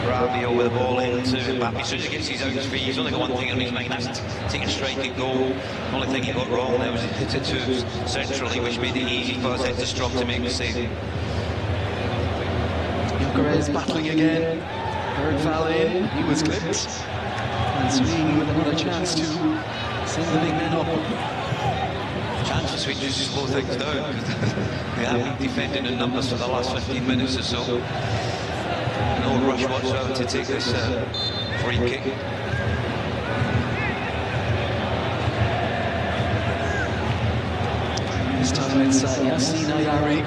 Rabiot with the ball into Mbappe. As soon as he gets his out his feet, he's only got one thing on his mind, that's to take a striking goal. The only thing he got wrong there was he hit it too centrally, which made it easy for Zetterstrom to make the save. Gyökeres battling again. Third foul in, he was clipped. And Sweden with another chance to send the big men up. Chance for Sweden just to slow things down, because they have been defending in numbers for the last 15 minutes or so. No rush whatsoever to take this free kick. This time it's Yassine Ayari.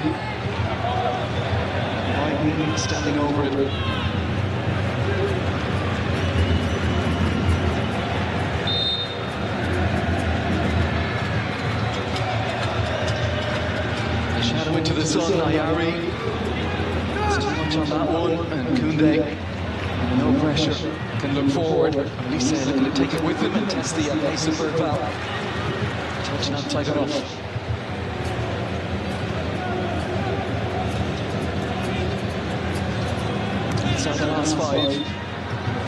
Biden standing over it. A shadow into the sun, Ayari. On that one, and Koundé, no pressure, can look forward. Olise looking to take it with him and test the pace of Bergvall. Touch not tight enough. Inside the last 5.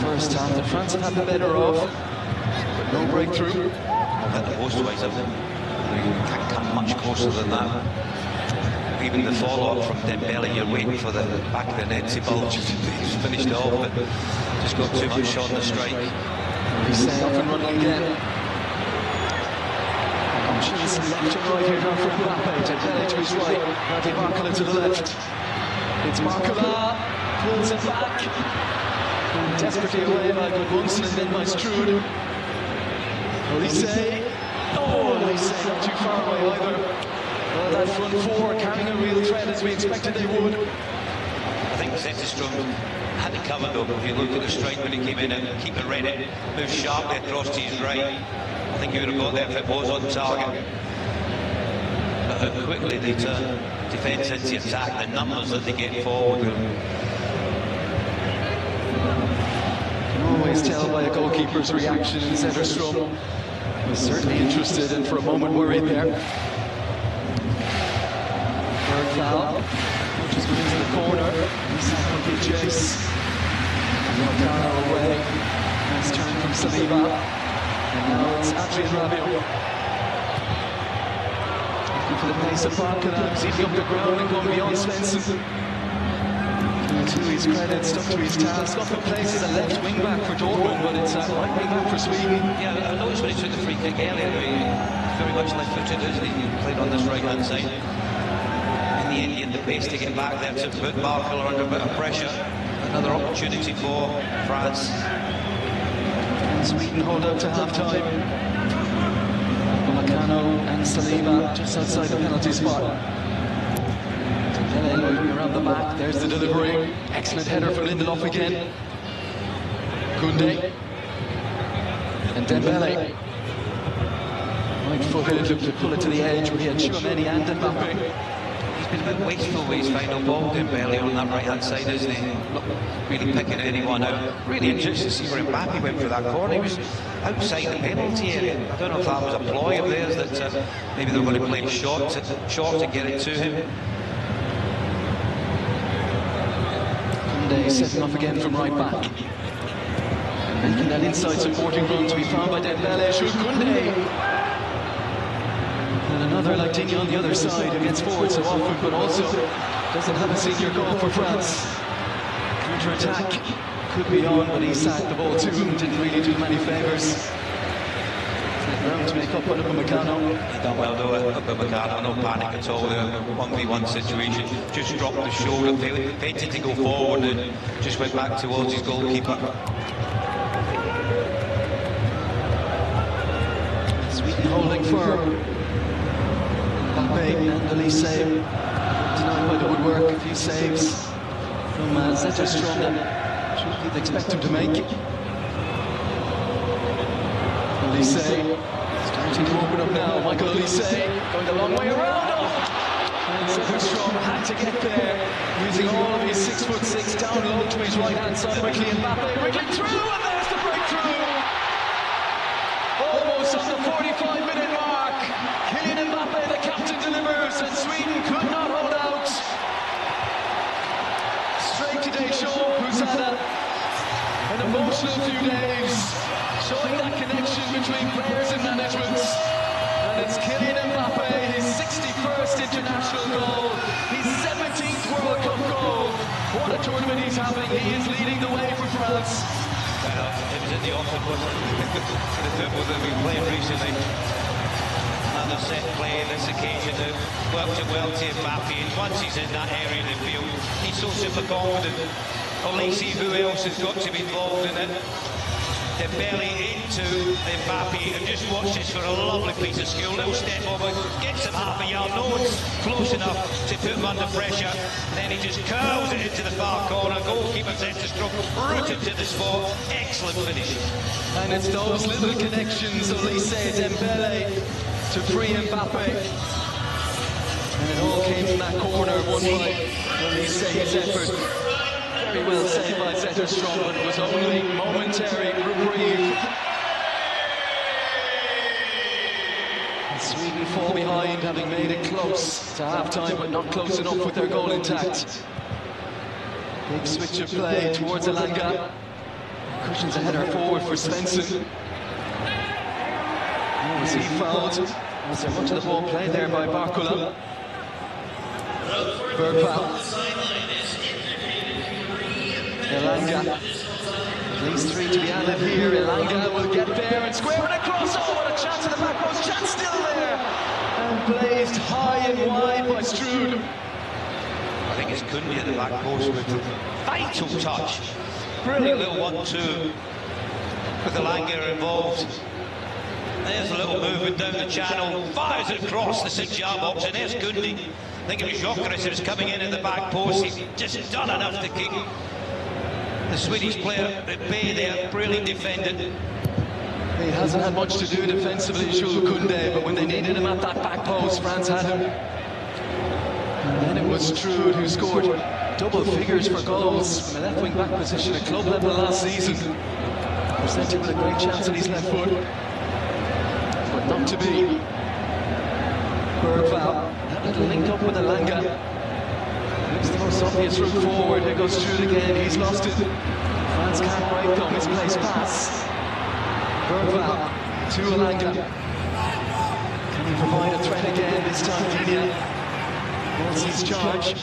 First half, the France have had the better of, but no breakthrough. At the post-wise of them, you can't come much closer than that. Even the follow-up from Dembele, you're waiting for the back of the net to bulge. He's finished off, but just got too much shot on the strike. He's off and running again. Options left and right here now for Mbappe. Dembele to his right, Radi Barcola to the left. It's Barcola, pulls it back. And desperately away by Gudmundsson and then by Stroud. Olise. Oh, Olise not too far away either. Well, that front 4 carrying a real threat as we expected they would. I think Zetterstrom had it covered though. If you looked at the strike when he came in and keeper read it, moved sharply across to his right. I think he would have got there if it was on target. But how quickly they turn defence into attack, the numbers that they get forward. You can always tell by a goalkeeper's reaction, and Zetterstrom was certainly interested and for a moment worried there. Foul, which is into the corner. Isak will give chase. Morgano away. Nice turn from Saliba. And now it's Adrien Rabiot. Looking for the pace of Barcola. He's eating up the ground and going beyond Svensson. To his credit, stuck to his task. Often plays as a left wing back for Dortmund, but it's a right wing back for Sweden. Yeah, I noticed when he took the free kick earlier, he's very much left-footed, isn't he? He played on this right-hand side. In the pace to get back there to put Barcola under a bit of pressure. Another opportunity for France. And Sweden hold out to half-time. Upamecano and Saliba just outside the penalty spot. Dembele looking around the back. There's the delivery. Excellent header from Lindelof again. Koundé. And Dembele. Right-footed, looked to pull it to the edge, but he had Tchouaméni and Mbappe. He's been a bit wasteful with his final ball, Dembele, on that right-hand side, isn't he? Not really picking anyone out. Really interesting to see where Mbappe went for that corner. He was outside the penalty area. I don't know if that was a ploy of theirs, that maybe they were going to play short to get it to him. Koundé setting off again from right back. Making that inside supporting run to be found by Dembele. Jules Koundé. And another like Digne on the other side, who gets forward so often, but also doesn't have a senior goal for France. Counter-attack could be on, but he sacked the ball to him, didn't really do many favours. ground to make up on Upamecano. He done well though, Upamecano, no panic at all there. 1v1 situation, just dropped the shoulder, feinted to go forward and just went back towards his goalkeeper. Sweden holding firm. Mbappe and Elise denied by the woodwork. A few saves from Zetterstrom that you'd expect him to make. Elise starting to open up now. Michael Elise going the long way around. And Zetterstrom had to get there using all of his 6'6" down low to his right hand side. Quickly Mbappe wriggling through, and there's the breakthrough. Almost on the 45-minute mark. Kylian Mbappe, the captain, delivers, and Sweden could not hold out. Straight to Deschamps, who's had an emotional few days, showing that connection between players and management. And it's Kylian Mbappe, his 61st international goal, his 17th World Cup goal. What a tournament he's having. He is leading the way for France. Well, it was in the often one the football that we've played recently. And the set play on this occasion worked it well to Mbappe, and once he's in that area of the field, he's so super confident. Olise, who else has got to be involved in it? Dembele into Mbappe, and just watch this for a lovely piece of skill. Little step over, gets him half a yard, no one's close enough to put him under pressure. Then he just curls it into the far corner. Goalkeeper Zetterstrom rooted to the spot. Excellent finish. And it's those little connections, Olise, Dembele, to free Mbappe. And it all came from that corner, won by Olise, his effort. Very well saved by Zetterstrom, but it was only momentary reprieve. And Sweden fall behind, having made it close to half-time, but not close enough with their goal intact. Big switch of play towards Elanga. Cushions a header forward for Svensson. Oh, was he fouled? Was there much of the ball played there by Barcola? Bergvall. Elanga, at least 3 to be added here. Elanga will get there and square it across. Oh, what a chance in the back post. Chance still there. And blazed high and wide by Stroud. I think it's Koundé at the back post with a vital touch. Brilliant little 1-2 with Elanga involved. There's a little movement down the channel, fires it across the 6-yard box, and there's Koundé. I think it was Gyökeres who was coming in at the back post. He's just done enough to keep the Swedish player at bay there, brilliant defended. He hasn't had much to do defensively, Jules Koundé, but when they needed him at that back post, France had him. And then it was Stroud who scored double figures for goals from the left wing back position at club level last season. Presented with a great chance at his left foot, but not to be. Bergvall, that little link up with Elanga. Looks the most obvious route forward. Here goes Stroud again, he's lost it. France can't break though, misplaced pass. Bergvall to Elanga. Can he provide a threat again this time, Digne? What's his charge?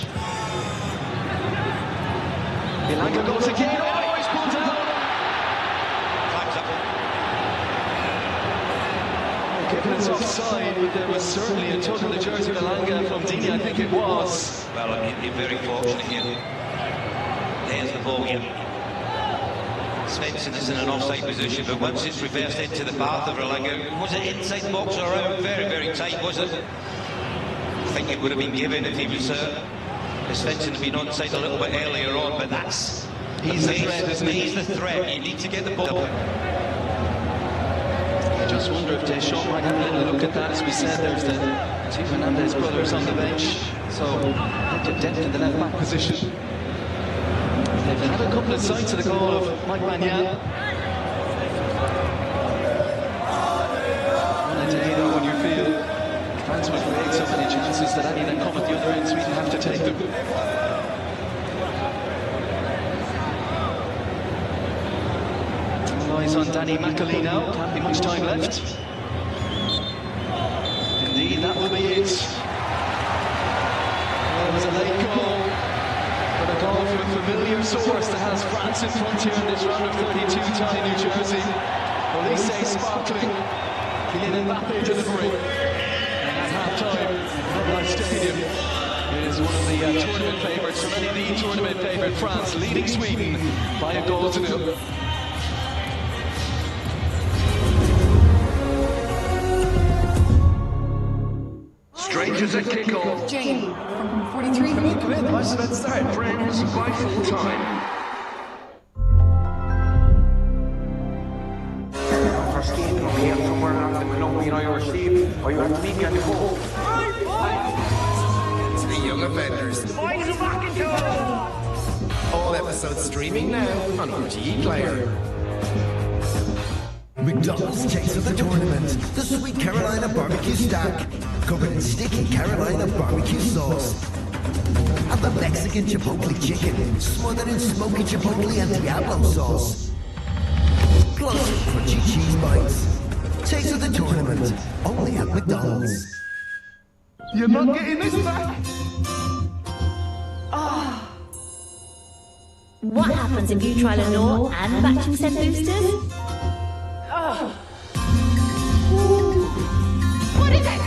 Elanga goes again, oh, he's pulled down! Time's up. Given it's offside, there was certainly a tug on the jersey of Elanga from Digne, I think it was. Well, you're very fortunate here. There's the ball here. Svensson is in an offside position, but once it's reversed into the path of Elanga, was it inside box or out? Very, very tight, was it? I think it would have been given if he was Svensson had been onside a little bit earlier on, but that's He's the threat, isn't he? He's the threat. You need to get the ball. I just wonder if Deschamps might have a little look at that. As we said, there's the two Fernandez brothers on the bench, so a bit of depth in the left back position. They've had a couple of sights of the goal of Mike Maignan. On a day though when you feel France will create so many chances that any that come at the other end, Sweden have to take them. Eyes on Danny McAlee now, can't be much time left. Indeed, that will be it. Well, it was a late goal, but a goal from a familiar source that has France in front here in this round of 32 tie New Jersey. Olise sparkling, Kylian Mbappe delivering. And at half-time, MetLife Stadium is one of the tournament favourites, for many the tournament favourite, France leading Sweden by a goal to nil. Strangers at kickoff. Jane from 43. Come in, let's start. Friends by full time. First game from here somewhere along the Colombian Irish Sea, or you have to meet me on the coast. Three young offenders. The boys are back in town. All episodes streaming now on RTE Player. McDonald's Taste of the Tournament. The Sweet Carolina Barbecue Stack. Covered in sticky Carolina barbecue sauce. And the Mexican Chipotle Chicken. Smothered in smoky Chipotle and Diablo sauce. Plus crunchy cheese bites. Taste of the Tournament. Only at McDonald's. You're not getting this back. What happens if you try Lenore and matching scent boosters? What is it?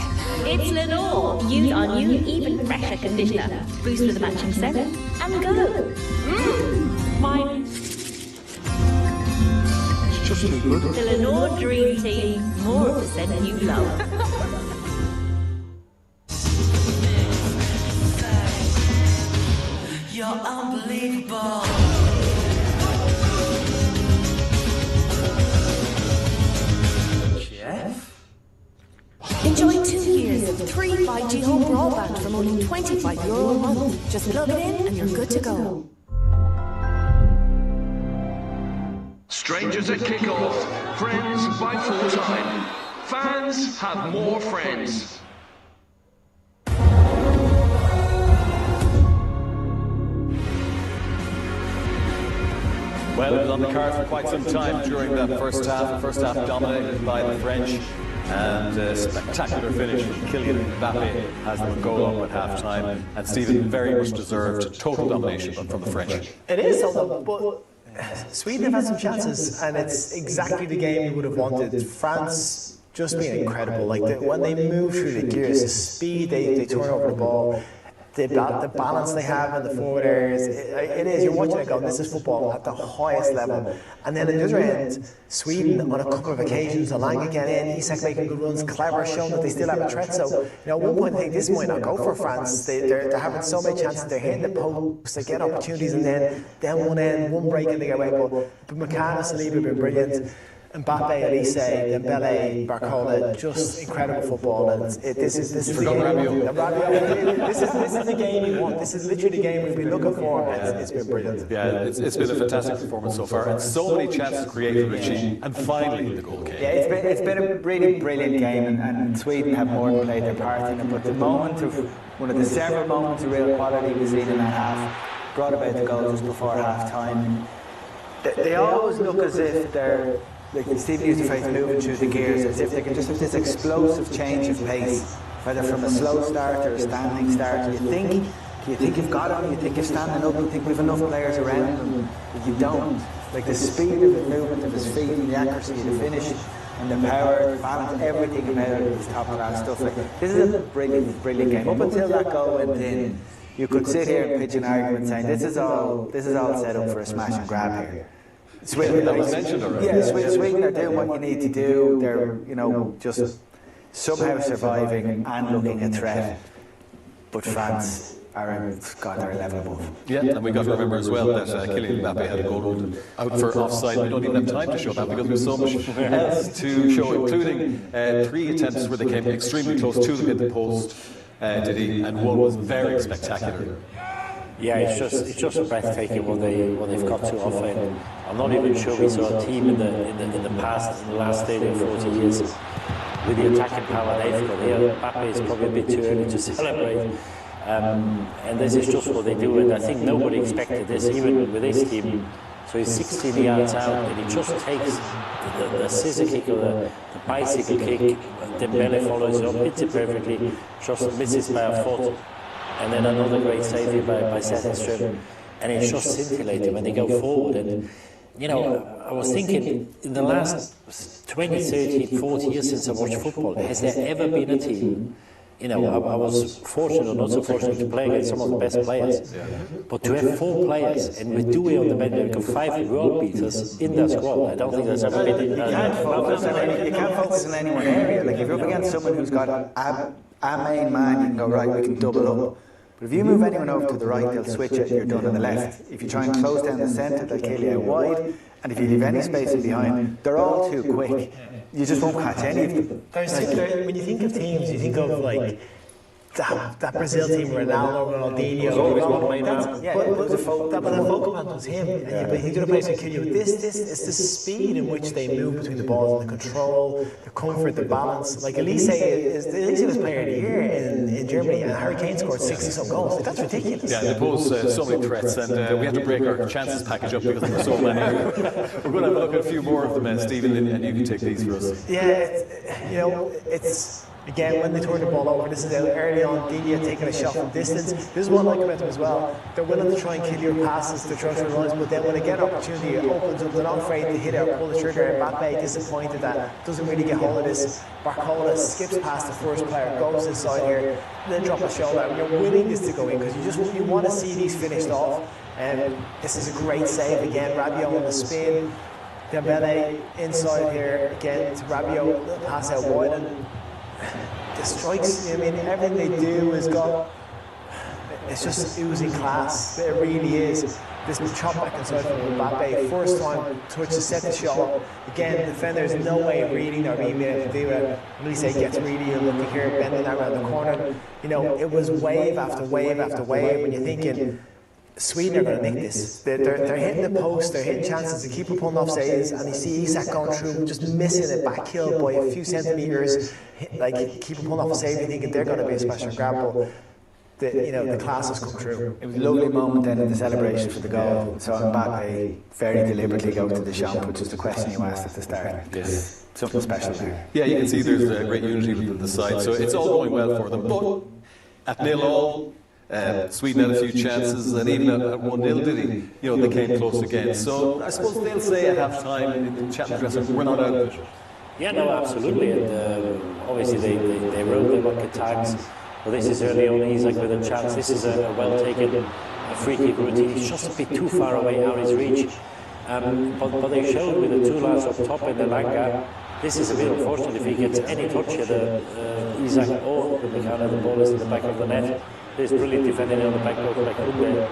It's Lenore. Use our new even fresher conditioner. Boost with a matching scent and go. Mine. It's just too good. The Lenore Dream Team. More of the scent you love. You're unbelievable. Enjoy 2 years of 3 5G home broadband from only €25 a month. Just plug it in and you're good to go. Strangers at kickoff. Friends by full time. Fans have more friends. Well, it was on the cards for quite some time during that first half. First half dominated by the French, and a spectacular finish from Kylian Mbappe has the goal up at half-time. And Stephen, very much deserved total domination from the French. It is, but Sweden have had some chances, and it's exactly the game we would have wanted. France just being incredible. Like when they move through the gears, the speed they turn over the ball. The balance they have in the forward areas, it is, you're watching it go, this is football at the highest level. And then on the other end, Sweden on a couple of occasions, Alanga getting in, Isak making good runs, Clever showing that they still have a threat. So, at one point I think this might not go for France. They're having so many chances, they're hitting the post, they get opportunities, and then one break and they get away. But McCann and Saliba have been brilliant. Mbappe, Elise, Dembele, Barcola, just incredible football, and this is the game. This is the game we want. This is literally the game we've been looking for. It's been brilliant. Yeah, it's been a fantastic performance so far, and so many chances created for Richie, and finally the goal came. Yeah, it's been a really brilliant game, and Sweden have more than played their part in it. But the moment of one of the several moments of real quality we've seen in that half brought about the goal just before half time. They always look as if they're. Like Stephen used to phrase moving through the gears, as if they can just have this explosive change of pace, whether from a slow start or a standing start. You think you've got them, you think you're standing up, you think we've enough players around them, but you don't. Like the speed of the movement of his feet, the accuracy, the finish, and the power, the balance, everything about it is top class stuff. Like this is a brilliant game. Up until that goal went in, you could sit here and pitch an argument saying this is all set up for a smash and grab here. Sweden, Sweden are doing what you need to do. They're, just somehow surviving and looking a threat. But France are a level above. Yeah, and we got to remember as well that Kylian Mbappe had a goal ruled out for offside. We don't even have time to show that because there's so much else to show, including 3 attempts where they came extremely close. 2 of them hit the post, did he? And one was very spectacular. Yeah, it's just breathtaking what they've got to offer. And I'm not even sure we saw a team in the past, in the last 30 or 40 years, with the attacking power they've got here. Mbappe is probably a bit too early to celebrate. And this is just what they do, and I think nobody expected this, even with this team. So he's 16 yards out, and he just takes the scissor kick or the bicycle kick. Dembele follows it up, hits it perfectly, just misses by a foot. And then another great save here by Zetterström, and it's just scintillating when they go forward. And you know, I was thinking in the last 20, 30, 40 years since I watched football, has there ever been a team? You know, I was fortunate or not so fortunate to play against some of the best players. But to have 4 players, and with Doué on the bench, there 5 world beaters in that squad, I don't think there's ever been. You can't focus on any one area. Like, if you're up against someone who's got a main man, you can go, right, we can double up. But if you move anyone over to the right, they'll switch it, you're done on the left. If you try and close down the centre, they'll kill you out wide. And if you leave any space in behind, they're all too quick. You just won't catch any of them. When you think of teams, you think of like that Brazil team, Ronaldo, Ronaldinho. But the focal point was him. But he's going to basically kill you with this. It's the speed in which they move between the balls, and the control, the comfort, the balance. Like Elise was player of the year in Germany, and Harry Kane scored 60-some goals. Like, that's ridiculous. Yeah, they pose so many threats, and we have to break our chances package up because there are so many. We're going to have a look at a few more of them, Stephen, and you can take these for us. Yeah, it's. Again, when they turn the ball over, this is early on, Didier taking a shot from distance. This is what I like about them as well. They're willing to try and kill your passes, to try to runs, but then when they get an opportunity, it opens up. They're not afraid to hit it or pull the trigger. Mbappe disappointed that doesn't really get hold of this. Barcola skips past the first player, goes inside here, then drop a shoulder. And you're willing this to go in because you want to see these finished off. And this is a great save again. Rabiot on the spin. Dembele inside here again to Rabiot, little pass out wide, and the strikes, I mean, everything they do has got, it's just oozing class. It really is. This chop back inside from Mbappe, first time touch to set the shot. Again, the defender, there's no way of reading or being able to do it. Elise gets really unlucky here, bending around the corner. You know, it was wave after wave after wave when you're thinking, Sweden are going to nick this. They're hitting the post, they're hitting chances to keep pulling off saves, and you see Isak going through, just missing it, back heel by a few centimetres, like keep pulling off a save, you're thinking they're going to be a special grab, but the class has come through. It was a lovely moment then in the celebration for the goal. So Mbappe very deliberately go to the shot, which is the question you asked at the start. Yes. Something special there. Yeah, you can see there's a great unity within the side, so it's all going well for them. But at 0-0, Sweden had a few chances, and even at 1-0, they came close again. So I suppose they'll say at half time in the Champions dressing room, we're not out of it. Yeah, no, absolutely. And obviously they wrote their bucket times. Well, this is early on, Isak with a chance. This is a well taken free kick routine. He's just a bit too far away out of his reach. But they showed with the 2 lads up top in the Langa. This is a bit unfortunate if he gets any touch here. Isak or the ball is in the back of the net. There's brilliant defending on the back post like Kunde.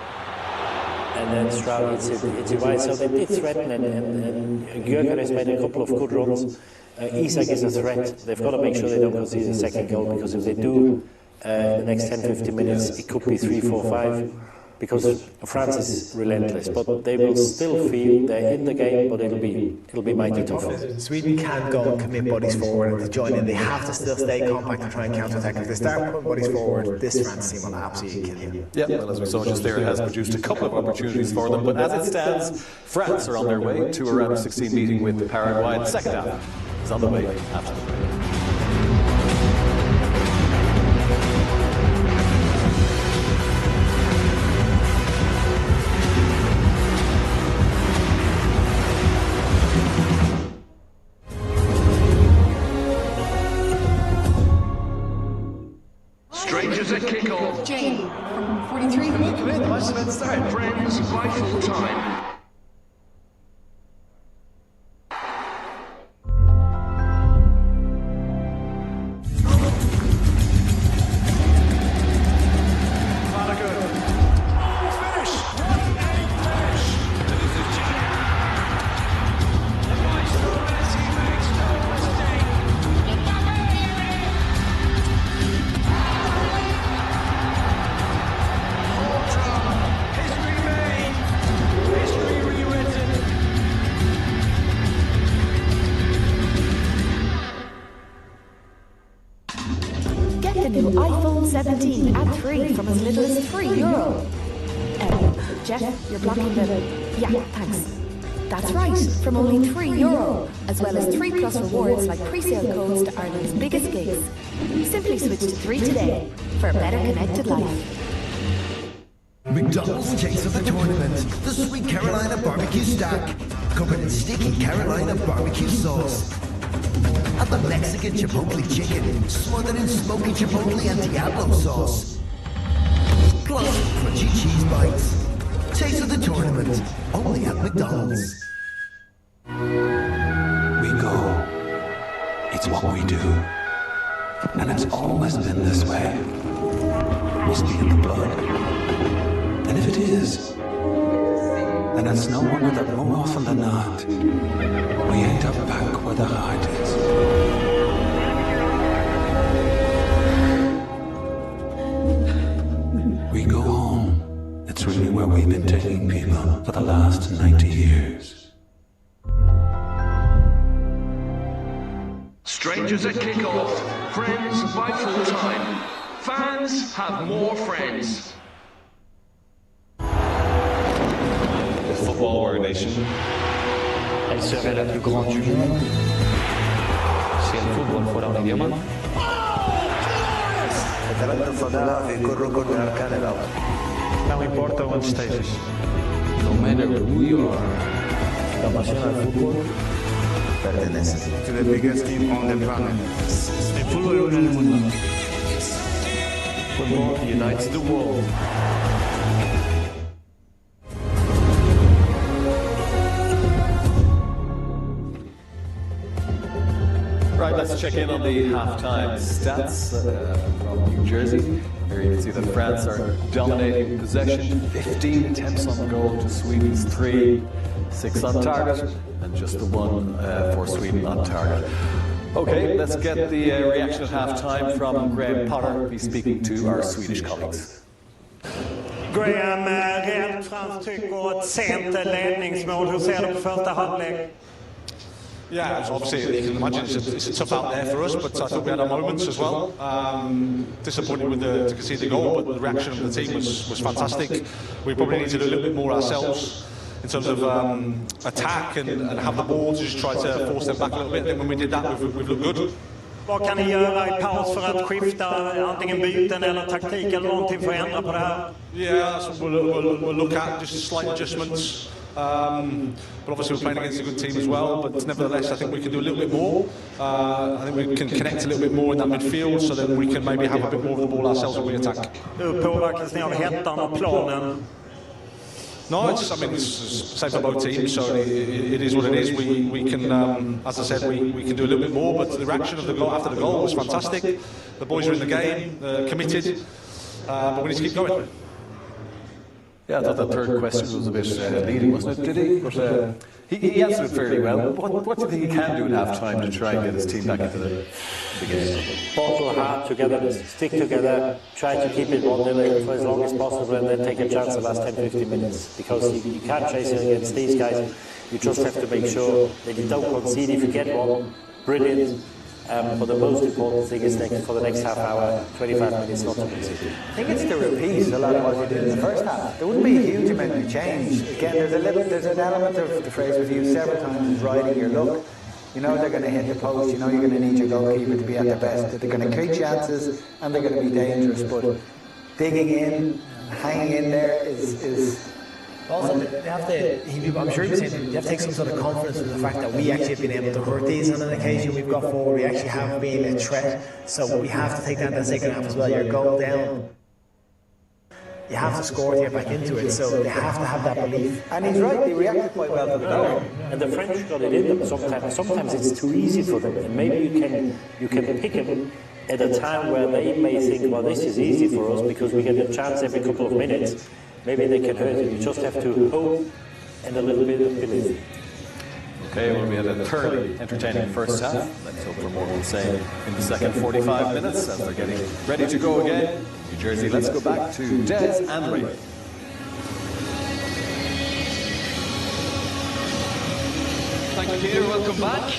And then Stroud hits it wide. So they did threaten, and Gyökeres made a couple of good runs. Isak is a threat. They've got to make sure they don't concede a second goal, because if they do, the next 10-15 minutes, it could be 3-4-5. Because France is relentless, but they will still feel they're in the game, but it'll be mighty tough. Sweden can't go and commit bodies forward and to join in. They have to still stay compact and try and counter-attack. If they start putting bodies forward, this France team will absolutely kill you. Yeah, well, as we saw just there, it has produced a couple of opportunities for them. But as it stands, France are on their way to a round of 16 meeting with Paraguay. The second half is on the way after the break. Strangers at kickoff. Jane, from 43. Come in, the match is about to start. Friends by full time. The new iPhone 17 at 3 from as little as €3. Jeff, you're blocking the... Yeah, thanks. That's right, from only €3, as well as 3 plus rewards like pre-sale codes to Ireland's biggest gigs. Simply switch to 3 today for a better connected life. McDonald's Taste of the Tournament, the Sweet Carolina Barbecue Stack. covered in sticky Carolina barbecue sauce. And the Mexican chipotle chicken, smothered in smoky chipotle and Diablo sauce. Plus crunchy cheese bites. Taste of the tournament, only at McDonald's. We go. It's what we do. And it's always been this way. Must be in the blood. And if it is, then it's no wonder that more often than not, we end up back where the heart is. We go home. It's really where we've been taking people for the last 90 years. Strangers at kickoff, friends by full time. Fans have more friends. The football organization. Elle serait la plus grande du monde si el fútbol fuera un idioma. Não importa onde estejas. No matter who you are. La pasión al fútbol pertenece To the biggest team on the planet. El fútbol une el mundo. Football unites the world. Right, let's check in on the halftime stats from New Jersey. Here you can see that France are dominating possession, 15 attempts on goal to Sweden's 3, 6 on target, and just the one for Sweden on target. Okay, let's get the reaction at halftime from Graham Potter. He's speaking to our Swedish colleagues. Graham, rent franskt tryck och ett sent ledningsmål. Hur ser du på första halvlek? Yeah, it's obviously, you can imagine it's tough out there for us, but I thought we had our moments as well. Disappointed with to concede the goal, but the reaction of the team was fantastic. We probably needed a little bit more ourselves in terms of attack and have the ball to just try to force them back a little bit. And when we did that, we've looked good. Vad kan ni göra i paus för att skifta antingen byten eller taktik eller någonting för att ändra på det här? Yeah, that's what we'll look at, just slight adjustments. But obviously we're playing against a good team as well, but nevertheless I think we can do a little bit more. I think we can connect a little bit more in that midfield so that we can maybe have a bit more of the ball ourselves when we attack. Hur påverkas ni av hettan och planen? No, I mean, it's the same for both teams, so it is what it is. We can, as I said, we can do a little bit more, but the reaction of the goal after the goal was fantastic. The boys are in the game, committed, but we need to keep going. Yeah, I thought that third question was a bit leading, wasn't it? Did he? But he answered it fairly well. What do you think he can do at half-time to try and get his team back into the game? Bottle heart together, stick together, try to keep it 1-0 for as long as possible and then take a chance the last 10-15 minutes. Because you can't chase it against these guys. You just have to make sure that you don't concede. If you get one, brilliant. But the most important thing is for the next half hour, 25 minutes not to concede. I think it's to repeat a lot of what we did in the first half. There wouldn't be a huge amount of change. Again, there's an element of the phrase we've used several times, riding your luck. You know they're going to hit the post, you know you're going to need your goalkeeper to be at their best, that they're going to create chances and they're going to be dangerous, but digging in, hanging in there is also, they have to, I'm sure you've seen, you have to take some sort of confidence with the fact that we actually have been able to hurt these on an occasion. We've got forward, we actually have been a threat, so we have to take that in the second half as well. You're going down, you have to score to get back into it, so they have to have that belief. And he's right, they reacted quite well to the goal. And the French got it in them sometimes. Sometimes it's too easy for them, and maybe you can pick them at a time where they may think, well, this is easy for us because we get a chance every couple of minutes. Maybe they can hurt you. You just have to hope and a little bit of belief. Okay, well, we had a thoroughly entertaining first half. Let's hope for more of the same in the second 45 minutes as they're getting ready to go again. New Jersey, let's go back to Des and Ray. Thank you, Peter. Welcome back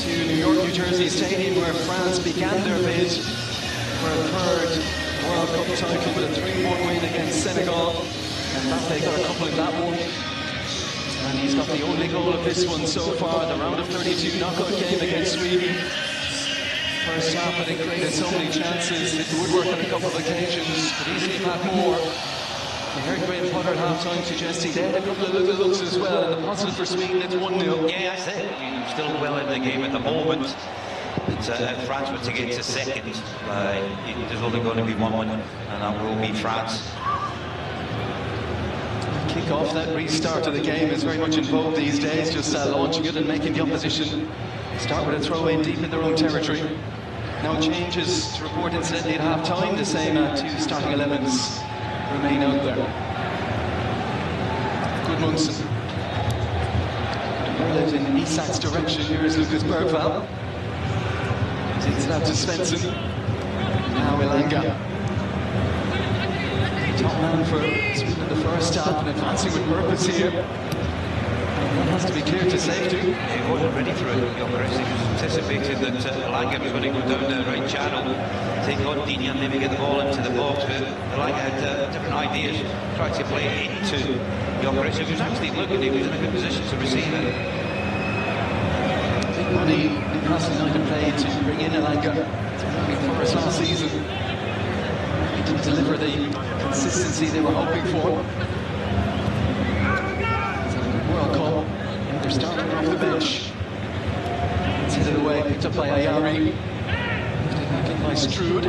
to New York, New Jersey Stadium, where France began their bid for a third World Cup title with a 3-1 win against Senegal. And Mbappe got a couple in that one. And he's got the only goal of this one so far, the round of 32 knockout game against Sweden. First half, I think, created so many chances. It would work on a couple of occasions, but easily had more. I heard Graham Potter at half-time suggesting they had a couple of little looks as well, and the positive for Sweden, it's 1-0. Yeah, I said you're still well in the game at the moment. It's, France were to get to second. There's only going to be one winner, and that will be France. Kick off, that restart of the game is very much in vogue these days, just launching it and making the opposition start with a throw-in deep in their own territory. No changes to report incidentally at half-time, the same two starting 11s remain out there. Gudmundsson. Out in Isak's direction, here is Lucas Bergvall. Takes it out to Svensson. Now Elanga. Top man for Sweden in the first half and advancing with purpose here. And that has to be clear to safety. He wasn't ready for it. Gyökeres anticipated that Elanga was going to go down the right channel, take on Digne and maybe get the ball into the box, but Elanga had different ideas, tried to play it into Gyökeres, who was actually looking, he was in a good position to receive it. Big money Newcastle United played to bring in Elanga for us last season. He didn't deliver the consistency they were hoping for. It's a good World Cup, and they're starting off the bench. It's headed away, picked up by Ayari. Lifted back in by Stroud.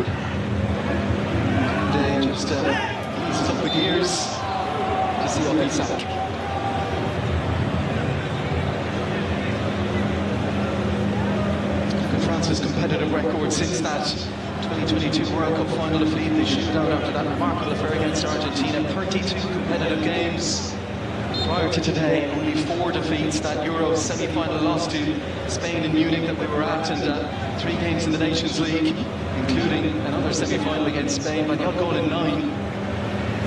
And just eases up the gears to see up Isak. France's competitive record since that 2022 World Cup final defeat. They shipped out after that remarkable affair against Argentina. 32 competitive games. Prior to today, only 4 defeats. That Euro semi-final loss to Spain in Munich that we were at, and 3 games in the Nations League, including another semi-final against Spain by the odd goal in 9.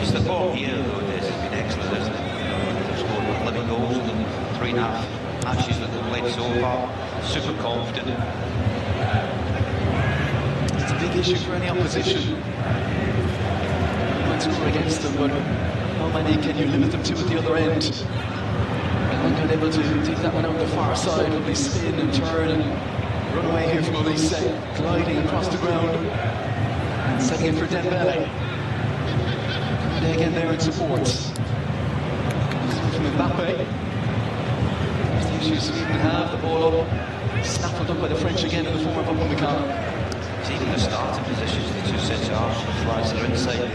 It's the ball here, though, this has been excellent, isn't it? They've scored 11 goals in the 3.5 matches that they've played so far. Super confident. It's a big issue for any opposition. You might score against them, but how many can you limit them to at the other end? And not able to take that one out the far side, lovely spin and turn and run away here from Olise, gliding across the ground and setting it for Dembele. They again there in support. From Mbappe. There's the issue Sweden have, the ball up, snaffled up by the French again in the form of Upamecano. It's even the starting positions, the two centre halves for France, they're inside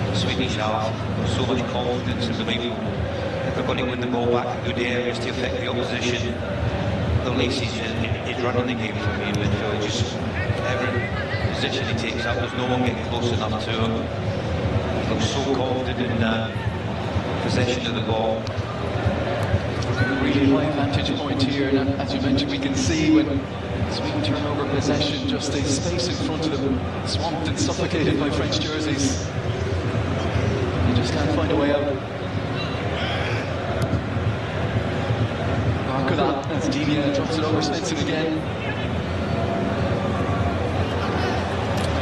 the Swedish half. So much confidence and belief that they're going to win the ball back in good areas to affect the opposition. Olise is running the game for me in midfield. Just every position he takes up, there's no one getting close enough to him. He looks so confident in possession of the ball. Really high vantage point here, and as you mentioned, we can see when Sweden turn over possession, just the space in front of them, swamped and suffocated by French jerseys. They just can't find a way out. Barcola, as Digne drops it over Svensson again.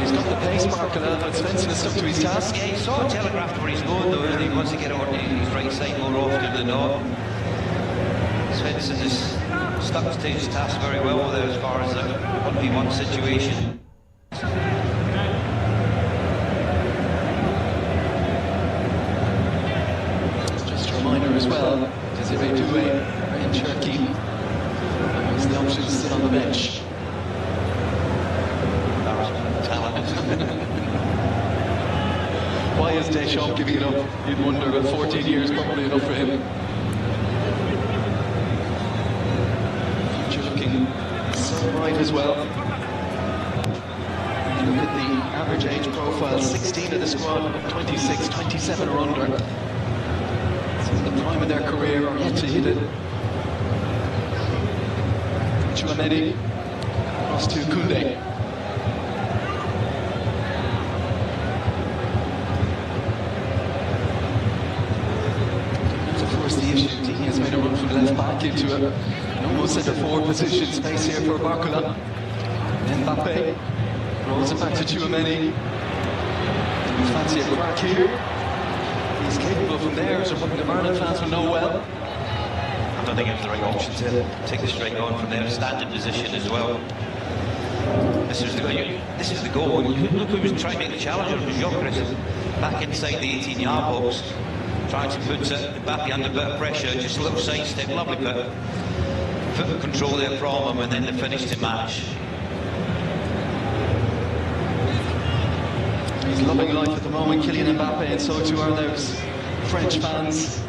He's got the pace, Barcola, but Svensson is stuck to his task. Yeah, he sort of telegraphed where he's going, though, and he wants to get over to his right side more often than not. Svensson is stuck to his task very well there as far as the 1v1 situation. Just a reminder as well, Desiree Doué, Ryan Cherki, as the options still on the bench. Why is Deschamps giving it up? You'd wonder, about 14 years probably enough for him. Looking so bright as well. You look at the average age profile, 16 of the squad, 26, 27 or under. So in the prime of their career are yet to hit it. Chouameni, across to Koundé. That's of course the issue. Digne has made a run from left back into a normal centre-forward position, space here for Barcola. Mbappe rolls it back to Chouameni. Fancy a crack here. He's capable from there, as Republic of Ireland fans will know well. I don't think it was the right option to take the strike on from their standing position as well. This is the goal. Look who was trying to make the challenge, it was Gyökeres. back inside the 18-yard box, trying to put Mbappe under a bit of pressure, just a little sidestep, lovely bit of foot control there from him, and then the finish to match. He's loving life at the moment, Kylian Mbappe, and so too are those French fans.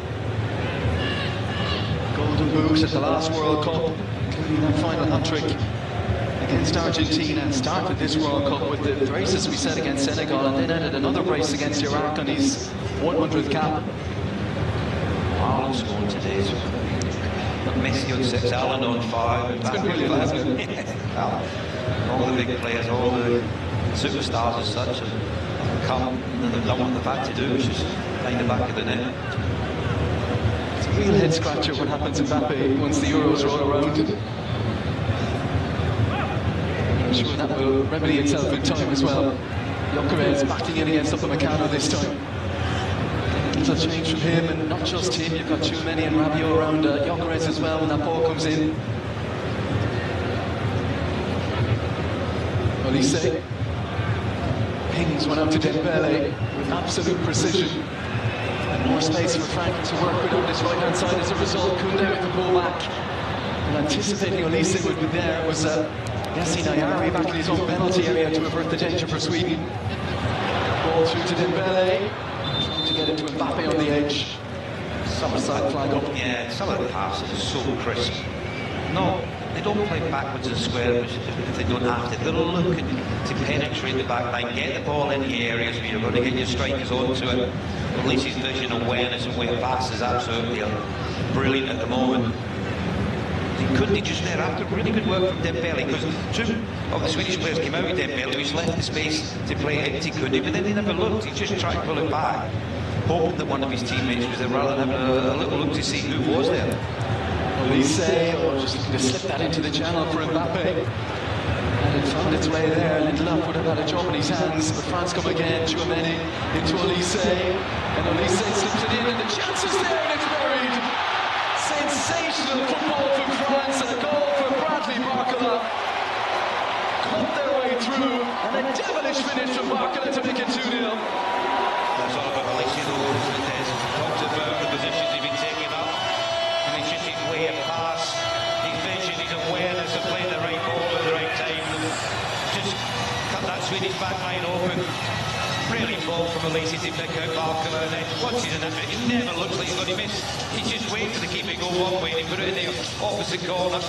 Golden boot at the last World Cup, including that final hat-trick against Argentina. Started this World Cup with the braces we set against Senegal, and then added another brace against Iraq on his 100th cap. Haaland scored today. Messi on 6, Haaland on 5. It's been really good, hasn't it? All the big players, all the superstars as such have come and they've done what they've had to do, which is find the back of the net. It's a real head scratcher what happens to Mbappe once the Euros roll around. I'm sure that will remedy itself in time as well. Gyökeres batting in against Upamecano this time. A little change from him, and not just him, you've got Tchouameni and Rabiot around Gyökeres as well when that ball comes in. Olise pings one out to Dembele with absolute precision. And more space for Frank to work with on his right-hand side as a result. Koundé with the ball back. And anticipating Olise would be there, it was Yassine Ayari back in his own penalty area to avert the danger for Sweden. Ball through to Dembele. Trying to get it to Mbappe on the edge. Side flag up. Yeah, some of the passes are so crisp. No, they don't play backwards and squares if they don't have to. They're looking to penetrate the back line, get the ball in the areas where you're going to get your strikers onto it. Olise's vision, awareness and where pass is absolutely brilliant at the moment. Koundé just there after really good work from Dembele, because two of the Swedish players came out with Dembele, who's left the space to play into Koundé, but then he never looked, he just tried to pull it back, hoping that one of his teammates was there rather than having a little look to see who was there. Olise, or just looking to slip that into the channel for Mbappe. And it found its way there. Lindelof would have had a job in his hands, but France come again. Tchouameni into Olise, and Olise slips it in, and the chance is there, and it's buried. Sensational football from France, and a goal for Bradley Barcola. Cut their way through, and a devilish finish from Barcola to make it 2-0. That's all about Olise, though, isn't it? There's talked about the positions he's been taking up, and it's just his way of pass, his vision, his awareness of playing the right ball at the right time. Just cut that Swedish back line open. Brilliant ball from Olise to pick out Barcola, and then once he's in it, it never looks like he's going to miss. He's just waiting for the keeper to go one way and he put it in the opposite corner.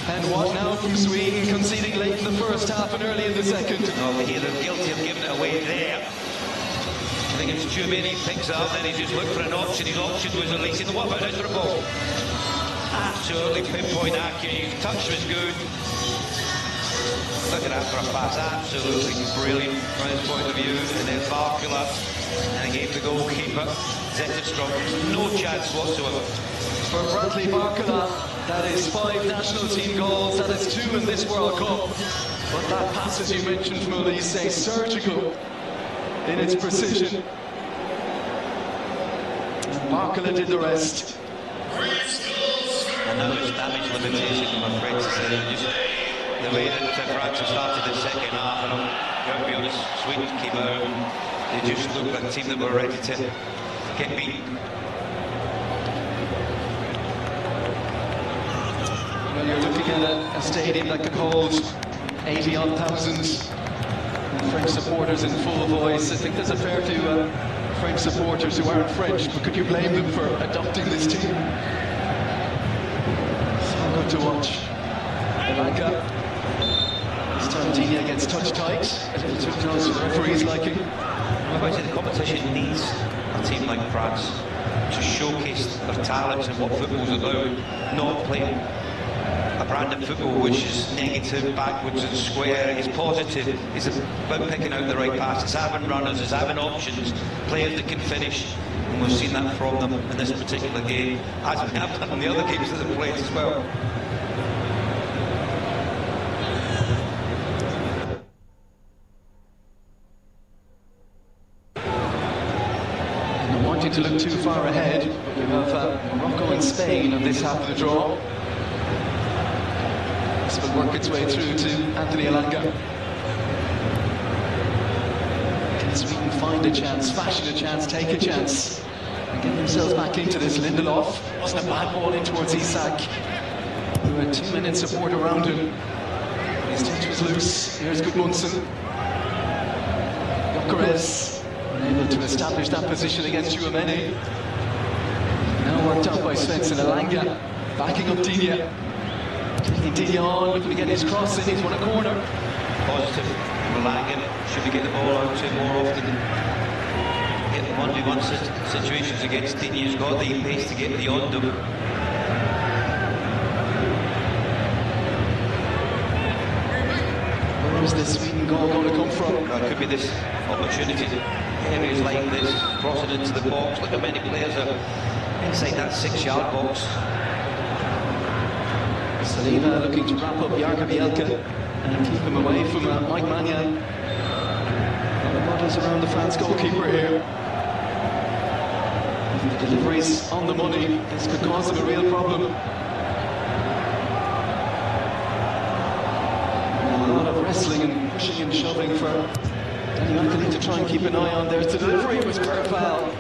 And what now from Sweden, conceding late in the first half and early in the second. Oh, here they're guilty of giving it away there. I think it's Tchouameni picks it up, then he just looked for an option. His option was Olise. What about this for a ball? Absolutely pinpoint accurate. His touch was good. Look at that for a pass, absolutely brilliant from his point of view. And then Barcola, and he gave the goalkeeper, Zetterstrom, no chance whatsoever. For Bradley Barcola, that is 5 national team goals, that is 2 in this World Cup. But that pass, as you mentioned from Olise, surgical in its precision. And Barcola did the rest. And now it's damage limitation, I'm afraid to say. Just the way that France have started the second half, and I'm going to be honest, Sweden came out and they just looked like a team that were ready to get beaten. Well, you're looking at a stadium that could hold 80-odd thousand French supporters in full voice. I think there's a fair few French supporters who aren't French, but could you blame them for adopting this team? So good to watch. Ivanka. This time Tina gets touch tight. A little too close for the referee's liking. Well, I say the competition needs a team like France to showcase their talents and what football's about, not playing a brand of football which is negative, backwards and square. It's positive, it's about picking out the right pass, it's having runners, it's having options, players that can finish, and we've seen that from them in this particular game, as we have done in the other games that they've played as well. Not wanting to look too far ahead, but we have Morocco and Spain on this half of the draw. This will work its way through to Anthony Elanga. find a chance, fashion a chance, take a chance. And get themselves back into this. Lindelof wasn't a bad ball in towards Isak, who had 2 men in support around him. His touch was loose. Here's Gudmundsson. Gyökeres unable to establish that position against Tchouaméni. Now worked out by Svensson. Elanga backing up Digne. Taking Digne on, looking to get his cross in. He's won a corner. Positive. Elanga should be getting the ball out to more often. Get the 1v1 situations against Digne. He's got the pace to get beyond them. Where's the Sweden goal going to come from? It could be this opportunity. Areas like this, crossing into the box. Look how many players are inside that 6-yard box. Saliba looking to wrap up Jarko Bielka and keep him away from Mike Maignan. A lot of bodies around the France goalkeeper here. If the delivery's on the money, this could cause them a real problem. A lot of wrestling and pushing and shoving for Danny McAlee to try and keep an eye on. There's the delivery. It was Bergvall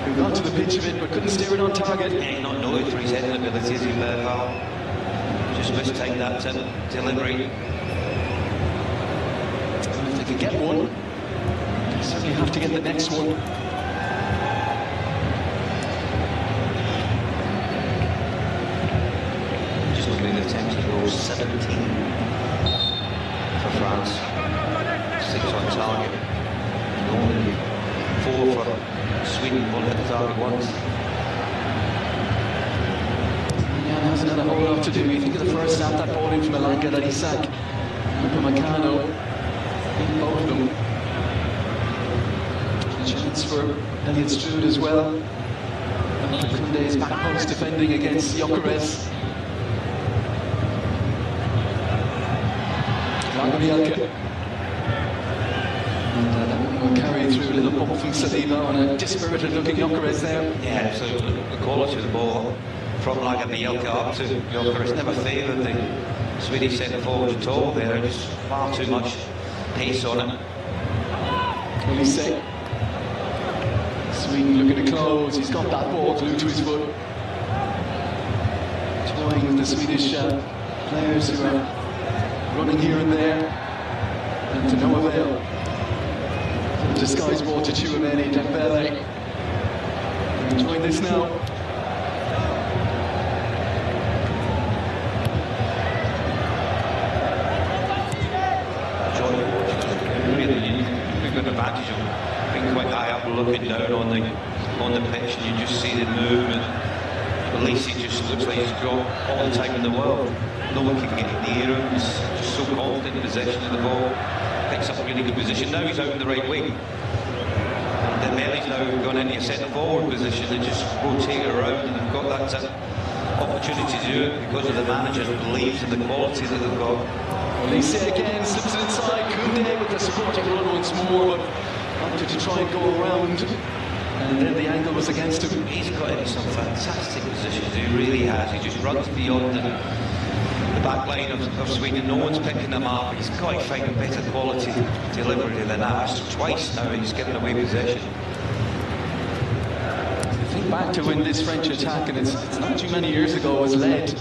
who got to the pitch of it but couldn't steer it on target. Yeah, not noted for his heading abilities in Bergvall. Just mistake that delivery. If they can get one, they certainly have to get the next one. Just looking at the attempts to goal, 17 for France, 6 on target, and only 4 for Sweden, 1 hit the target once. Hasn't had a whole lot to do. You think of the first snap, that ball in from Elanga, that Isak, Upamecano, beat both of them. A chance for Elliot Stroud as well. Kunde's back post defending against Gyökeres. Bielka. And that one will carry through a little bump from Saliba on a dispirited looking Gyökeres there. Yeah, absolutely. The quality of the ball from Bielka up to Gyökeres never favoured the Swedish centre forward at all. There just far too much pace on it. Olise. Sweden looking to close. He's got that ball glued to his foot. Toying with the Swedish players who are running here and there, and to no avail. The disguised ball to Tchouaméni, Dembele. They're enjoying this now. Good advantage of being quite high up, looking down on the pitch, and you just see the movement. Olise just looks like he's got all the time in the world. No one can get near him. He's just so confident in possession of the ball. Picks up a really good position. Now he's out in the right wing. Dembele's now gone into a centre forward position and just rotate around, and they've got that opportunity to do it because of the manager's belief in the quality that they've got. Olise again slips it inside. Koundé with the supporting run once more, but wanted to try and go around, and then the angle was against him. He's got into some fantastic positions, he really has. He just runs beyond the back line of Sweden. No one's picking him up. He's got to find a better quality delivery than that. Twice now he's given away possession. Think back to when this French attack, and it's not too many years ago, was led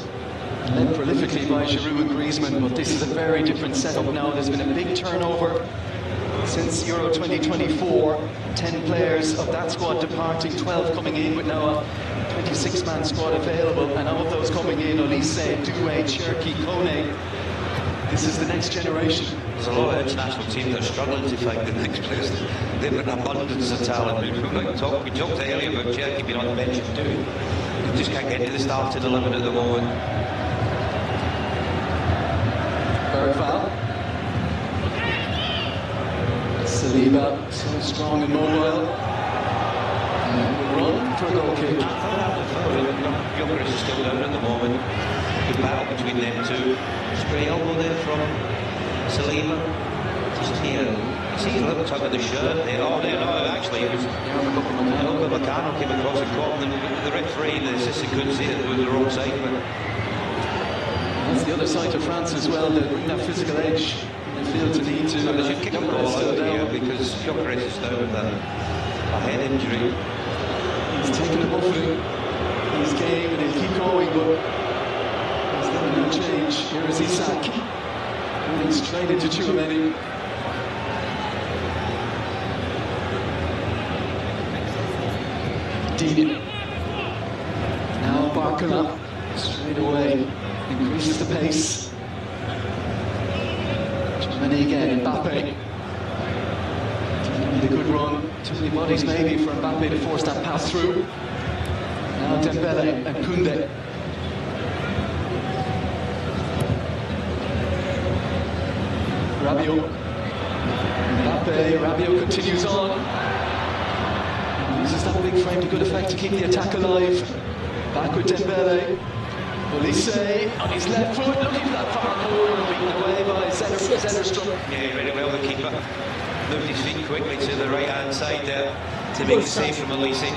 prolifically by Giroud and Griezmann, but this is a very different setup now. There's been a big turnover since Euro 2024. 10 players of that squad departing, 12 coming in, with now a 26-man squad available, and of those coming in, Olise, Doué, Cherki, Kone. This is the next generation. There's a lot of international teams that are struggling to find the next players. They've got an abundance of talent. We talked earlier about Cherki being on the bench too. They just can't get to the starting 11 at the moment. Bergvall. Saliba, so strong and mobile. And will run for a goal kick. Gyökeres is still down at the moment. Good battle between them two. Stray elbow there from Saliba. Just here. See a little tug of the shirt there. Oh, no, actually it was Upamecano came across and caught him. The referee, the assistant couldn't see it. It was the wrong side. But that's the other side of France as well. They bring that physical edge. They feel to need to. They should kick a ball out here. because Gyökeres is now with a head injury. He's taken a buffeting in his game and he'll keep going, but there's never no change. Here is Isak, running straight into Tchouaméni. Digne. Now Barcola, straight away, increases the pace. Tchouaméni again, Mbappe. Need a good run, too many bodies maybe for Mbappe to force that pass through. Now Dembele and Koundé. Rabiot. Mbappe, Rabiot continues on. Uses that big frame to good effect to keep the attack alive. Back with Dembele. Olise on his left foot, looking for that far corner, beaten away by Zenderstrom. Yeah, really well, the keeper. Moved his feet quickly to the right-hand side there to make it safe from Olise.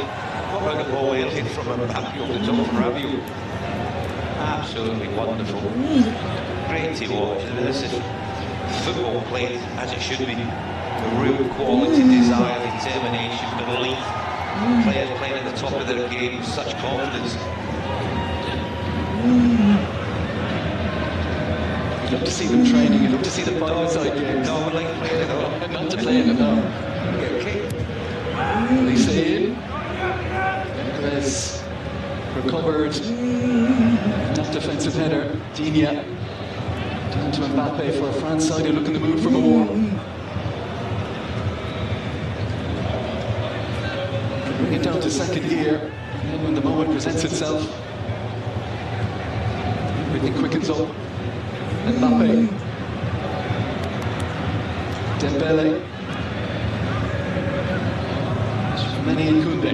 What about the ball earlier from Mbappe off the top of Rabiot? Absolutely wonderful. Great to watch. I mean, this is football played as it should be. A real quality, desire, determination, belief. Players playing at the top of their game with such confidence. You'd love to see them training, you'd love to see the five-a-side games. No, we like playing it all. Not to play it, no. Olise in. Gyökeres recovered. That defensive header. Digne. Down to Mbappe for a France side who are looking to move for more. Bring it down to second gear. And then when the moment presents itself, everything quickens up. Mbappe. Dembele. Tchouaméni and Koundé.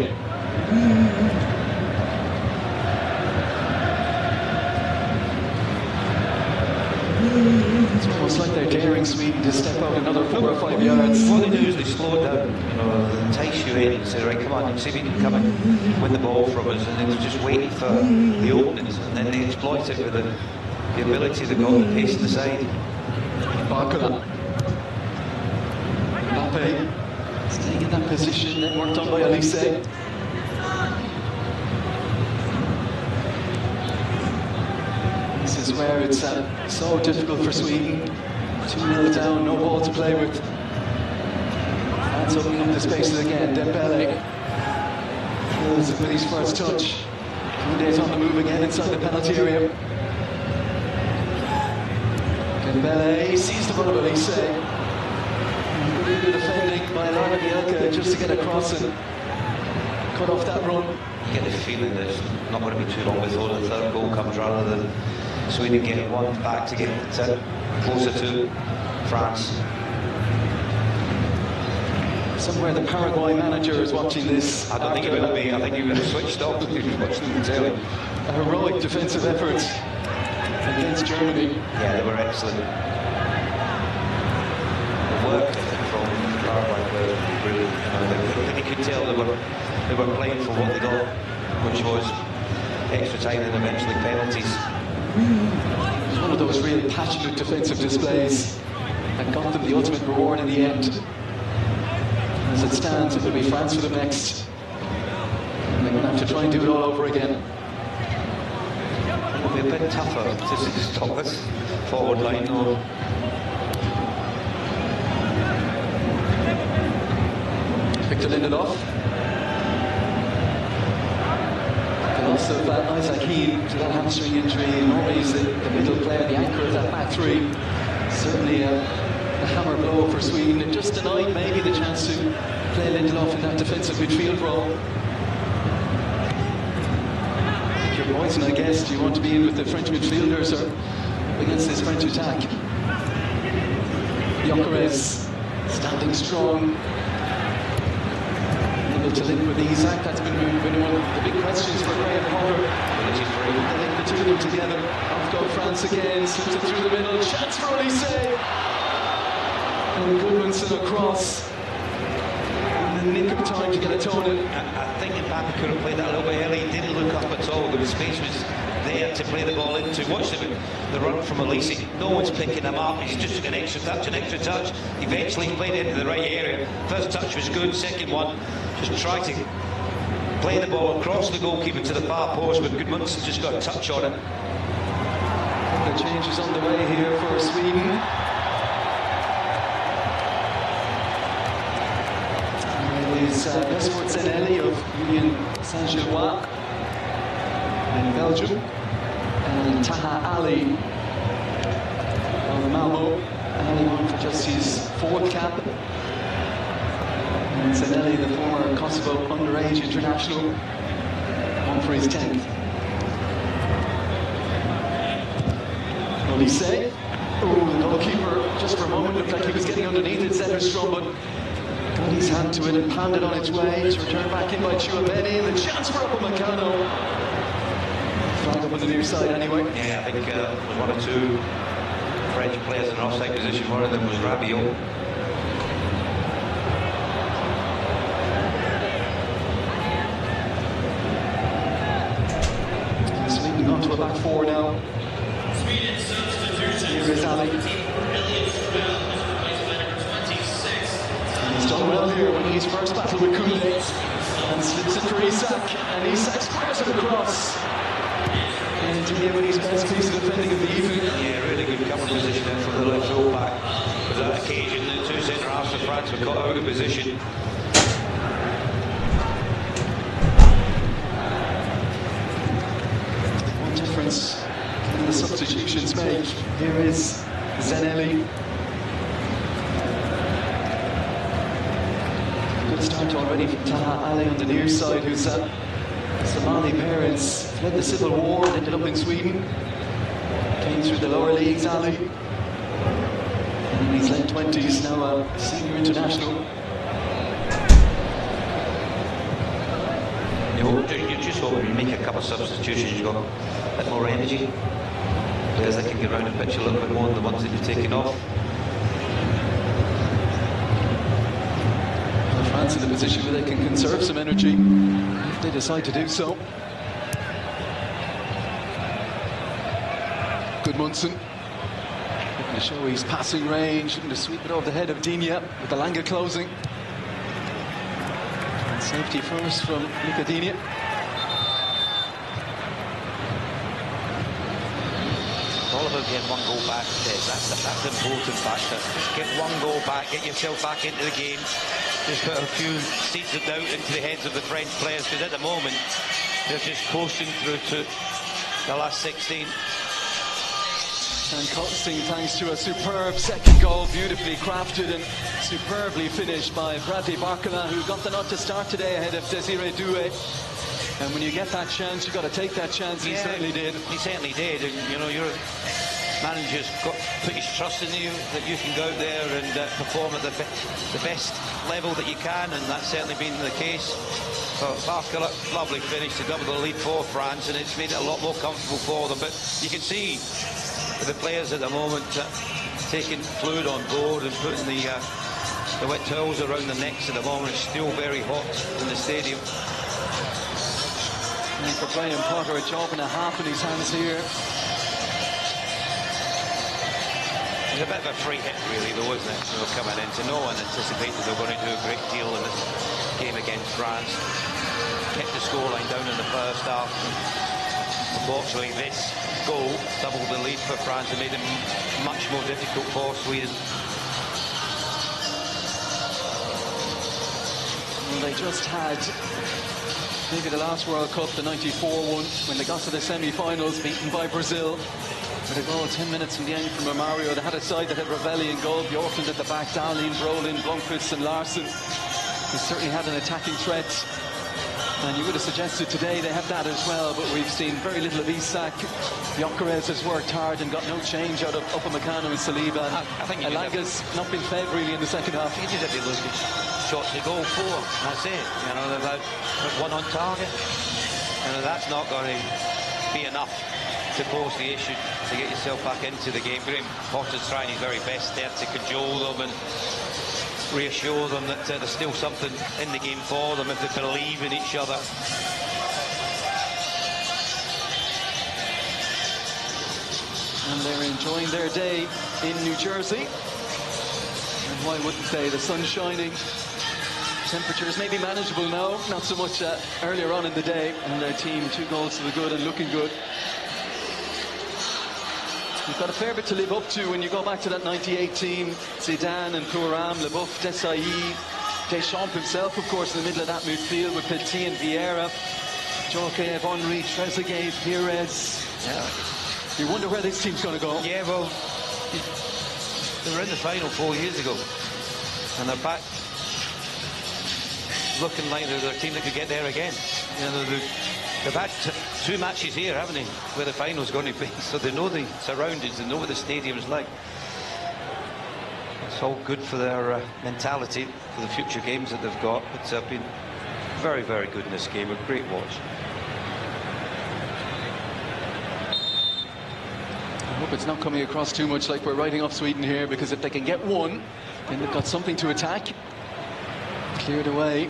It's almost like they're daring Sweden to step out another 4 or 5 yards. What they do is they slow it down, you know, entice you in and say, right, come on, see if you can come and win the ball from us, and then they're just waiting for the openings, and then they exploit it with the ability they've got, the pace in the side. Barcola. Mbappe staying in that position, then worked on by Olise. This is where it's so difficult for Sweden. 2-0 down, no ball to play with. France opening up the spaces again. Dembele kills it with his first touch. Koundé's on the move again inside the penalty area. Dembele sees the ball of Olise. Really good defending by Lana Bielka just to get across and cut off that run. You get the feeling that it's not going to be too long before the third goal comes, rather than Sweden getting one back to get closer to France. Somewhere the Paraguay manager is watching this. I don't think he will be. I think he would have switched off if he was watching the telly. A heroic defensive effort against Germany. Yeah, they were excellent. The work from Paraguay players was brilliant. You know, you could tell they were playing for what they got, which was extra time and eventually penalties. It was one of those real passionate defensive displays that got them the ultimate reward in the end. As it stands, it will be France for them next. And they're going to have to try and do it all over again. It'll be a bit tougher to stop this forward line, though. Victor Lindelof. The loss of Isaac Keane to that hamstring injury. Normally he's the middle player, the anchor of that back three. Certainly a hammer blow for Sweden. It just denied maybe the chance to play Lindelof in that defensive midfield role. Pick your poison, I guess. Do you want to be in with the French midfielders or against this French attack? Gyökeres standing strong. Able to link with Isak. That's been one of the big questions for Graham Potter. The link the two of them together. Off go France again. Slips it through the middle. Chance for Olise. And Goodmanson across in the nick of time to get a toe in. I think Mbappe could have played that a little bit early. He didn't look up at all. The space was there to play the ball into. Watch the run from Elise. No one's picking him up. He's just an extra touch, Eventually he played it into the right area. First touch was good, second one, just try to play the ball across the goalkeeper to the far post, but Gudmundsson just got a touch on it. The changes on the way here for Sweden. It is Jesper Zanelli of Union Saint-Gilloise in Belgium, and Taha Ali of Malmo. Ali won for just his 4th cap. And Zanelli, the former Kosovo underage international, won for his 10th. Olise. Oh, the goalkeeper just for a moment looked like he was getting underneath it, Zetterstrom, but got his hand to it and pounded on its way to return back in by Chouameni, and the chance for Upamecano. Flag up on the near side anyway. Yeah, I think there was 1 or 2 French players in an offside position. One of them was Rabiot. Sweden on to a back 4 now. Here is Ali. He's done well here when he's first battled with Koundé and slips it for Isak, and Isak squares it across. And to him, his best piece of defending of the evening. Yeah, really good cover position there from the left full back. For that occasion, the 2 centre halves of France were caught out of position. What difference can the substitutions make? Here is Zanelli. Good start already from Taha Ali on the near side, who's Somali parents, fled the civil war and ended up in Sweden. Came through the lower leagues, Ali. And in his late 20s, now a senior international. You just hope you make a couple of substitutions, you've got a bit more energy. Players that can get around the pitch a little bit more than the ones that you've taken off. France in the position where they can conserve some energy if they decide to do so. Gudmundsson looking to show his passing range, looking to sweep it over the head of Digne with the Lange closing. And safety first from Luca Digne. All about getting 1 goal back, that's the important factor. Just get 1 goal back, get yourself back into the game. Just put a few seeds of doubt into the heads of the French players, because at the moment they're just coasting through to the last 16. And costing thanks to a superb second goal, beautifully crafted and superbly finished by Bradley Barcola, who got the nod to start today ahead of Desiré Doué. And when you get that chance, you've got to take that chance. He certainly did. He certainly did. And you know, your manager's got put his trust in you that you can go out there and perform at the best level that you can, and that's certainly been the case. So Barcola, lovely finish to double the lead for France, and it's made it a lot more comfortable for them. But you can see the players at the moment taking fluid on board and putting the wet towels around their necks at the moment. It's still very hot in the stadium. And for Graham Potter, a job and a half in his hands here. It's a bit of a free hit, really, though, isn't it? You know, coming into, no one anticipated they were going to do a great deal in this game against France. Kept the scoreline down in the first half. Unfortunately, this goal doubled the lead for France and made it much more difficult for Sweden. Well, they just had maybe the last World Cup, the '94 one, when they got to the semi-finals, beaten by Brazil. With a goal 10 minutes from the end from Romario. They had a side that had Ravelli in goal, Bjorklund at the back, Dahlin, Brolin, Blomqvist and Larsson. They certainly had an attacking threat. And you would have suggested today they have that as well, but we've seen very little of Isak. Gyökeres has worked hard and got no change out of Upamecano and Saliba. I think Elanga's not been fed really in the second half. You just have to look at shots to goal for. That's it. You know, they've had 1 on target. And that's not going to be enough to pose the issue to get yourself back into the game. Graham Potter's trying his very best there to cajole them and reassure them that there's still something in the game for them if they believe in each other. And they're enjoying their day in New Jersey. And why wouldn't they? The sun's shining. Temperatures may be manageable now, not so much earlier on in the day. And their team 2 goals to the good and looking good. You've got a fair bit to live up to when you go back to that 98 team. Zidane and Thuram, Leboeuf, Desailly, Deschamps himself, of course, in the middle of that midfield with Petit and Vieira, Djorkaeff, Henry, Trezeguet, Pires. Yeah. You wonder where this team's going to go. Yeah, well, they were in the final 4 years ago, and they're back looking like they're a team that could get there again. You know, they've had 2 matches here, haven't they, where the final's going to be, so they know the surroundings, they know what the stadium's like. It's all good for their mentality, for the future games that they've got. It's been very, very good in this game, a great watch. I hope it's not coming across too much like we're writing off Sweden here, because if they can get 1, then they've got something to attack. Cleared away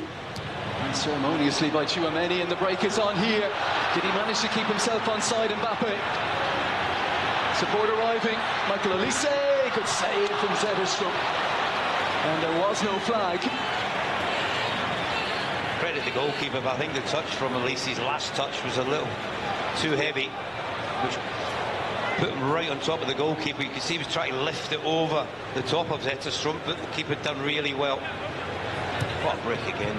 unceremoniously by Tchouaméni, and the break is on here. Did he manage to keep himself onside, Mbappe? Support arriving, Michael Olise, good save from Zetterstrom. And there was no flag. Credit the goalkeeper, but I think the touch from Olise's last touch was a little too heavy, which put him right on top of the goalkeeper. You can see he was trying to lift it over the top of Zetterstrom, but the keeper done really well. What a break again.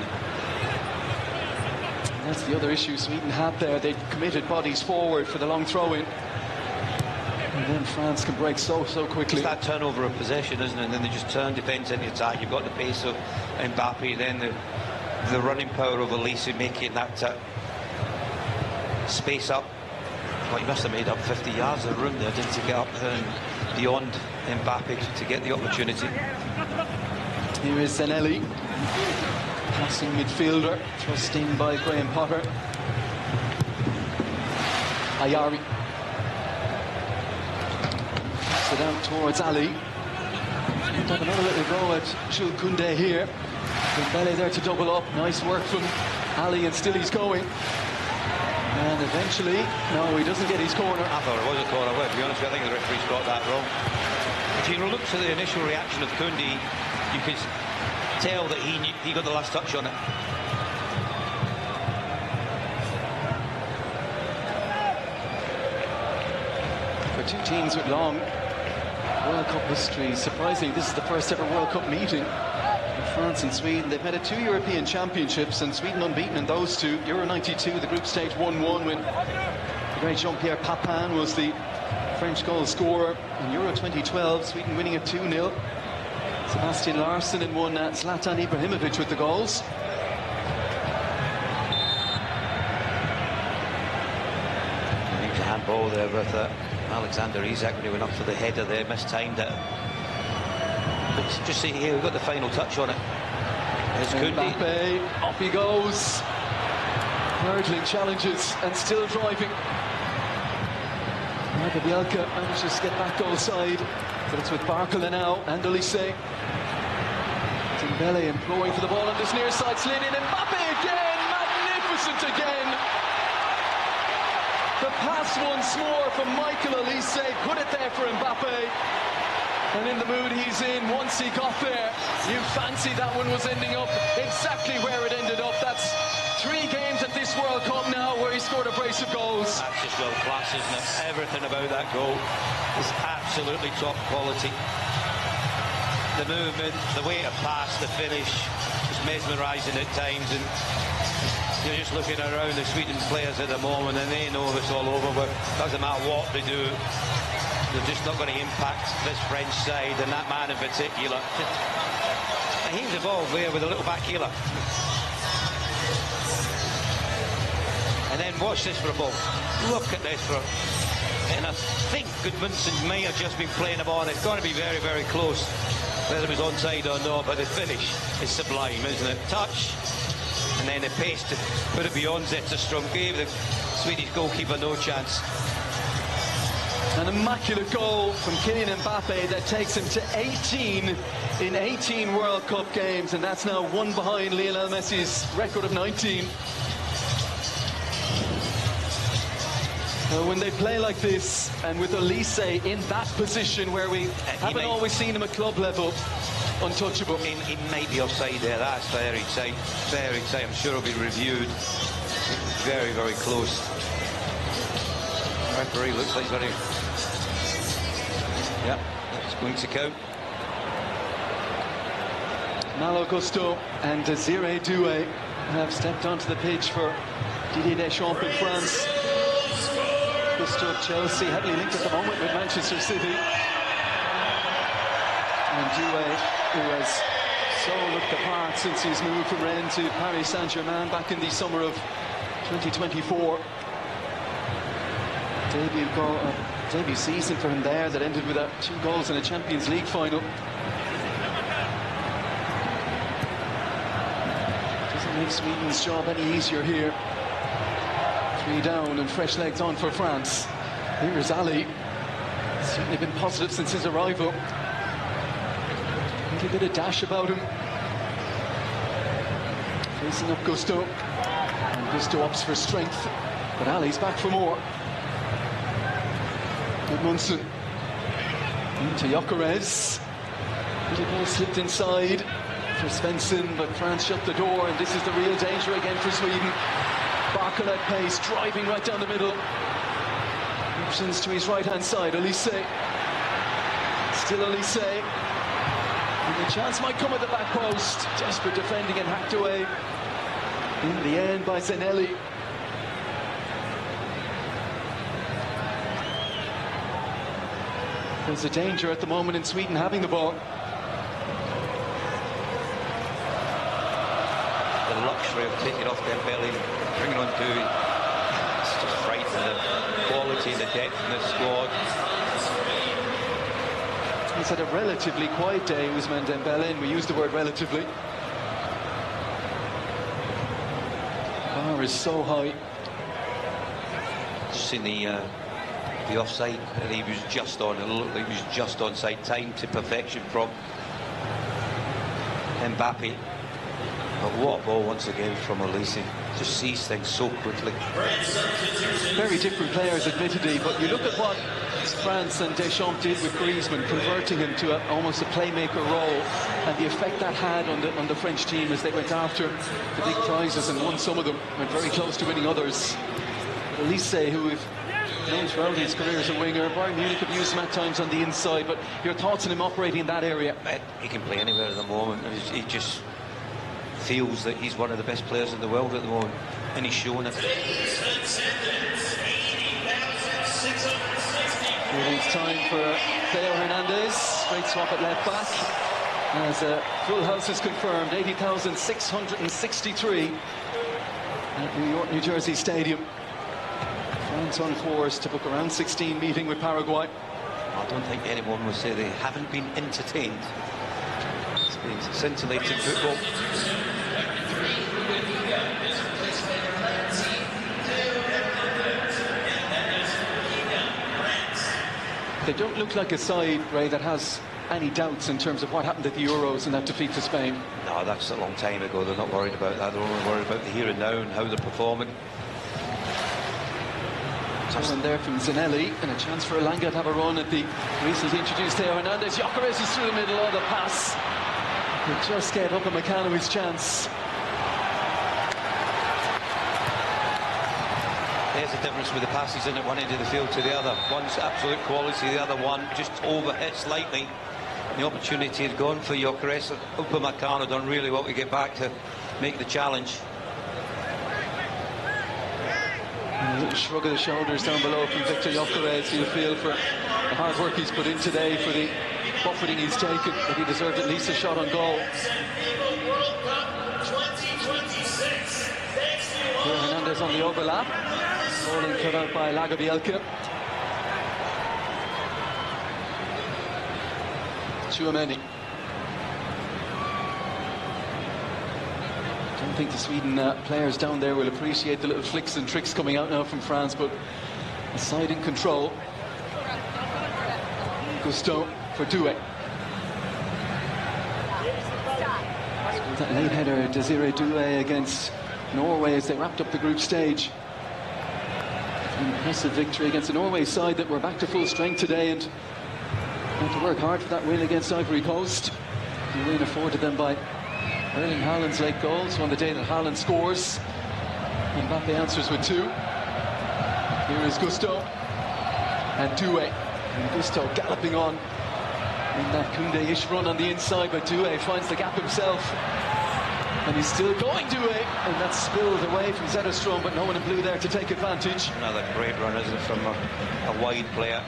And that's the other issue Sweden had there. They committed bodies forward for the long throw-in. And then France can break so quickly. It's that turnover of possession, isn't it? And then they just turn defence into attack. You've got the pace of Mbappe, then the running power of Olise making that space up. Well, he must have made up 50 yards of room there, didn't he, get up and beyond Mbappe to get the opportunity. Here is Zanelli, passing midfielder, thrust in by Graham Potter. Ayari. Pass it out towards Ali. Have another little go at Jules Koundé here. Dembele there to double up. Nice work from Ali, and still he's going. And eventually, no, he doesn't get his corner. I thought it was a corner. Well, to be honest, I think the referee's got that wrong. If you look to the initial reaction of Koundé, you could tell that he got the last touch on it. For 2 teams with long World Cup history, surprisingly, this is the first ever World Cup meeting. France and Sweden, they've had 2 European Championships, and Sweden unbeaten in those 2. Euro 92, the group stage 1-1, when the great Jean-Pierre Papin was the French goal scorer. In Euro 2012, Sweden winning at 2-0. Sebastian Larsson and one Zlatan Ibrahimovic with the goals. I think the handball there with Alexander Isak when he went up for the header there, mistimed it. But just see here, we've got the final touch on it. There's Koundé. Mbappe, off he goes. Hurdling challenges and still driving. Marco Bielka manages to get back goal side, but it's with Barcola now and Olise. Dembele imploring for the ball on this near side, slid in, and Mbappe again, magnificent again. The pass once more from Michael Olise, put it there for Mbappe. And in the mood he's in, once he got there, you fancy that one was ending up exactly where it ended up. That's 3 games at this World Cup now where he scored a brace of goals. That's just world class, isn't it? Everything about that goal is absolutely top quality. The movement, the way to pass, the finish, just mesmerising at times. And you're just looking around the Sweden players at the moment, and they know it's all over. But it doesn't matter what they do, they're just not going to impact this French side, and that man in particular. And he's involved there with a little back heeler. And then watch this for a ball. Look at this for. And I think Gudmundsson may have just been playing the ball, and it's going to be very, very close, whether it was onside or not. But the finish is sublime, isn't it? Touch, and then the pace to put it beyond Zetterstrom gave the Swedish goalkeeper no chance. An immaculate goal from Kylian Mbappe that takes him to 18 in 18 World Cup games, and that's now 1 behind Lionel Messi's record of 19. When they play like this, and with Elise in that position where we haven't always seen him at club level, untouchable. He may be offside there. That's very tight. Very tight. I'm sure it'll be reviewed. Very, very close. The referee looks like very... Yeah, it's going to count. Malo Gusto and Desiree Doué have stepped onto the pitch for Didier Deschamps in France. Gusto of Chelsea, heavily linked at the moment with Manchester City. And Doué, who has so looked the part since his move from Rennes to Paris Saint-Germain back in the summer of 2024. Debut season for him there that ended with 2 goals in a Champions League final. Doesn't make Sweden's job any easier here. 3 down and fresh legs on for France. Here's Ali. Certainly been positive since his arrival. A little bit of dash about him. Facing up Gusto. And Gusto opts for strength. But Ali's back for more. Gudmundsson. Into Gyökeres. Little ball slipped inside for Svensson, but France shut the door, and this is the real danger again for Sweden. Barker at pace, driving right down the middle. Options to his right-hand side, Elise. Still Elise. And the chance might come at the back post. Desperate defending and hacked away in the end by Zanelli. There's a danger at the moment in Sweden having the ball. The luxury of taking off Dembele, bringing on Doué. It's just frightening, the quality, the depth in the squad. He's had a relatively quiet day, Ousmane Dembele, and we use the word relatively. The bar is so high. Just seen the offside, and he was just on. It looked like he was just onside. Time to perfection from Mbappe. But what a ball once again from Elise. Just sees things so quickly. Very different players, admittedly, but you look at what France and Deschamps did with Griezmann, converting him to almost a playmaker role, and the effect that had on the French team as they went after the big prizes and won some of them, went very close to winning others. Elise, who we've known throughout his career as a winger, Bayern Munich have used him at times on the inside, but your thoughts on him operating in that area? He can play anywhere at the moment. He just feels that he's one of the best players in the world at the moment, and he's showing it. It's time for Theo Hernandez. Great swap at left back. As a full house is confirmed, 80,663 at New York, New Jersey Stadium. France on course to book a round 16 meeting with Paraguay. I don't think anyone will say they haven't been entertained. It's been scintillating football. They don't look like a side, Ray, that has any doubts in terms of what happened at the Euros and that defeat to Spain. No, that's a long time ago. They're not worried about that. They're only worried about the here and now and how they're performing. One there from Zanelli, and a chance for Elanga to have a run at the recently introduced Theo Hernandez. Gyökeres is through the middle of the pass. He just gave up a Meccano his chance. There's the difference with the passes in at one end of the field to the other. One's absolute quality, the other one just overhit slightly. The opportunity had gone for Gyökeres. Upamecano done really well to get back to make the challenge. A little shrug of the shoulders down below from Victor Gyökeres. You'll feel for the hard work he's put in today, for the buffeting he's taken, that he deserved at least a shot on goal. Here Hernandez on the overlap. Bowling cut out by Lagerbielke. Tchouaméni. I don't think the Sweden players down there will appreciate the little flicks and tricks coming out now from France, but a side in control. Gusto for Doué. That late header, Desiree Doué against Norway as they wrapped up the group stage. Impressive victory against the Norway side that were back to full strength today and had to work hard for that win against Ivory Coast. The win afforded them by Erling Haaland's late goals on the day that Haaland scores. Mbappe answers with 2. Here is Gusto and Doué. And Gusto galloping on in that Koundé-ish run on the inside, but Doué finds the gap himself. And he's still going, Doué, and that's spilled away from Zetterstrom, but no one in blue there to take advantage. Another great run, isn't it, from a wide player.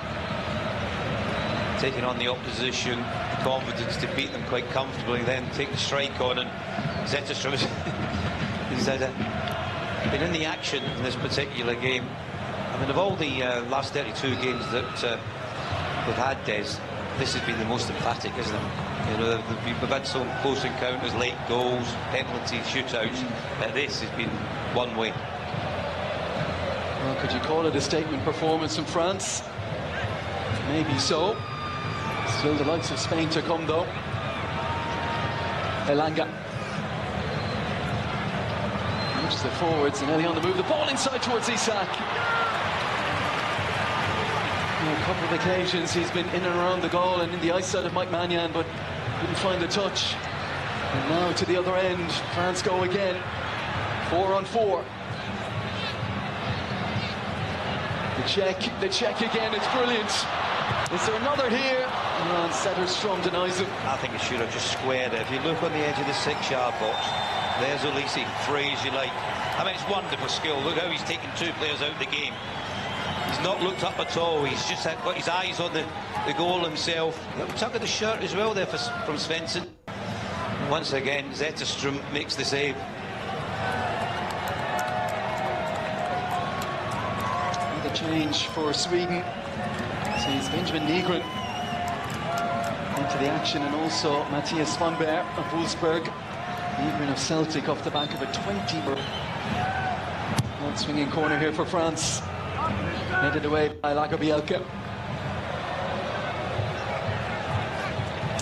Taking on the opposition, the confidence to beat them quite comfortably, then take the strike on, and Zetterstrom he's been in the action in this particular game. I mean, of all the last 32 games that we've had, Des, this has been the most emphatic, isn't it? You know, we've had some close encounters, late goals, penalties, shootouts, but this has been one way. Well, could you call it a statement performance from France? Maybe so. Still the likes of Spain to come, though. Elanga. Moves it forwards, and Ellie on the move. The ball inside towards Isak. On a couple of occasions he's been in and around the goal and in the eyesight of Mike Maignan, but couldn't find the touch. And now to the other end, France go again. 4 on 4. The check again, it's brilliant. Is there another here? And Zetterstrom denies him. I think he should have just squared it. If you look on the edge of the 6-yard box, there's Olise, phrase you like. I mean, it's wonderful skill. Look how he's taken 2 players out of the game. He's not looked up at all. He's just got his eyes on the goal himself. Tuck of the shirt as well there from Svensson. Once again, Zetterstrom makes the save. Another change for Sweden. Sees Benjamin Nygren into the action, and also Matthias Svanberg of Wolfsburg. Nygren of Celtic off the back of a 20. One swinging corner here for France. Headed away by Lagerbielke.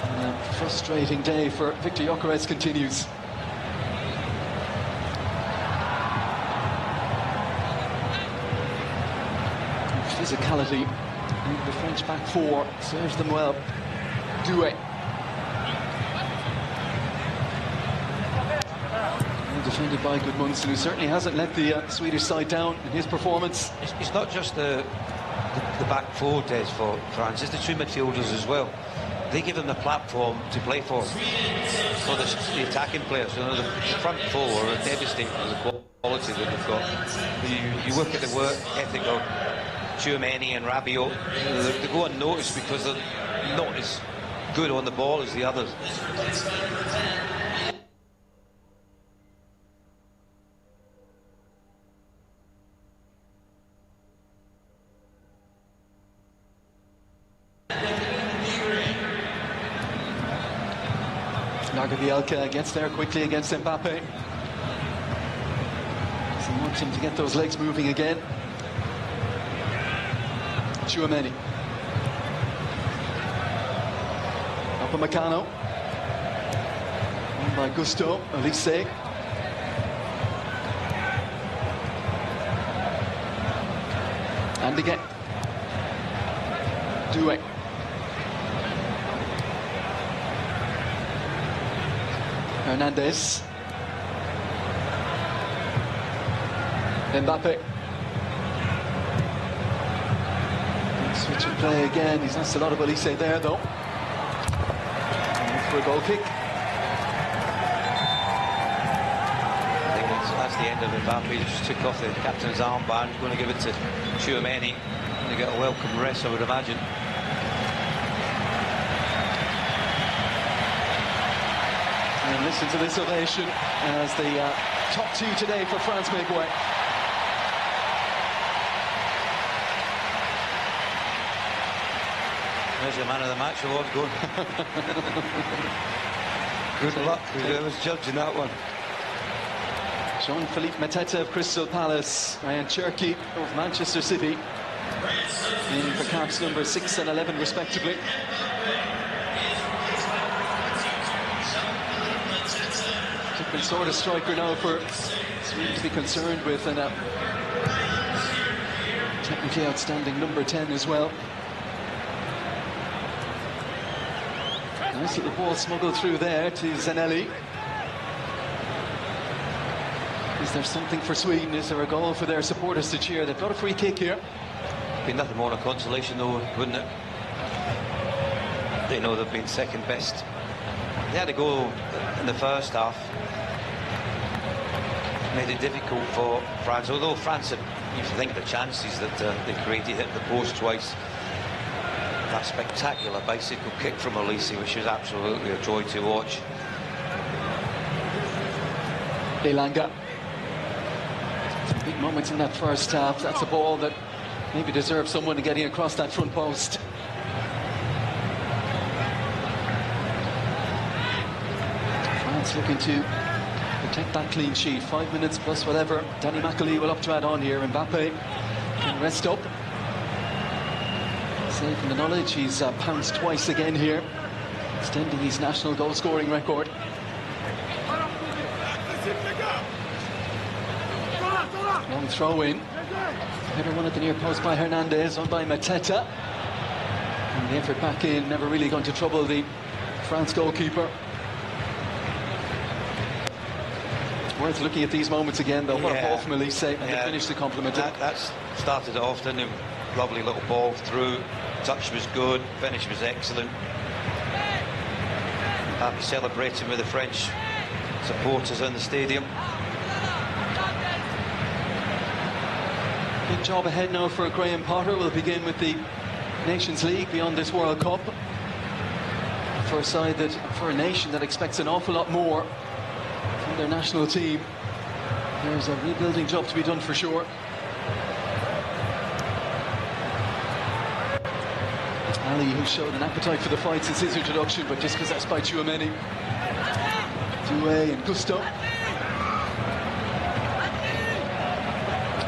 And a frustrating day for Viktor Gyökeres continues. Physicality in the French back 4 serves them well. Doué. Defended by Gudmundsson, who certainly hasn't let the Swedish side down in his performance. It's not just the back 4, Des, for France, it's the 2 midfielders as well. They give them the platform to play for the attacking players. You know, the front 4 are devastating with the quality that they've got. You look at the work ethic of Tchouaméni and Rabiot, they go unnoticed because they're not as good on the ball as the others. Lagerbielke gets there quickly against Mbappe. Doesn't want him to get those legs moving again. Tchouaméni. Upamecano. Won by Gusto. Olise. And again. Doué. Hernandez. Mbappe. Switch and play again. He's lost a lot of Olise there, though. And for a goal kick. I think that's the end of Mbappe. He just took off the captain's armband. Going to give it to Tchouaméni. Going to get a welcome rest, I would imagine. And listen to this ovation as the top 2 today for France make way. There's your man of the match award going. Good luck, whoever's judging that one. Jean-Philippe Mateta of Crystal Palace, Ryan Cherky of Manchester City, in for caps number 6 and 11 respectively. Different sort of striker now for Sweden to be concerned with, and technically outstanding number 10 as well. Nice little ball smuggled through there to Zanelli. Is there something for Sweden? Is there a goal for their supporters to cheer? They've got a free kick here. Be nothing more than a consolation though, wouldn't it? They know they've been second best. They had a goal in the first half. Made it difficult for France, although France had, you think, the chances that they created, hit the post twice. That spectacular bicycle kick from Olise, which was absolutely a joy to watch. Elanga. Some big moments in that first half. That's a ball that maybe deserves someone getting across that front post. France looking to protect that clean sheet. 5 minutes plus whatever Danny McAlee will up to add on here. Mbappe can rest up. Safe in the knowledge he's pounced twice again here, extending his national goal scoring record. Long throw in. Header one at the near post by Hernandez, on by Mateta. And the effort back in, never really going to trouble the France goalkeeper. Worth looking at these moments again, though. What a ball from Olise, and the finish to compliment it. That's started off, didn't it? Lovely little ball through. Touch was good, finish was excellent. Happy celebrating with the French supporters in the stadium. Big job ahead now for Graham Potter. We'll begin with the Nations League beyond this World Cup. For a side that, for a nation that expects an awful lot more from their national team, there's a rebuilding job to be done for sure. Ali, who showed an appetite for the fight since his introduction, but just possessed by Tchouameni. Doué and Gusto.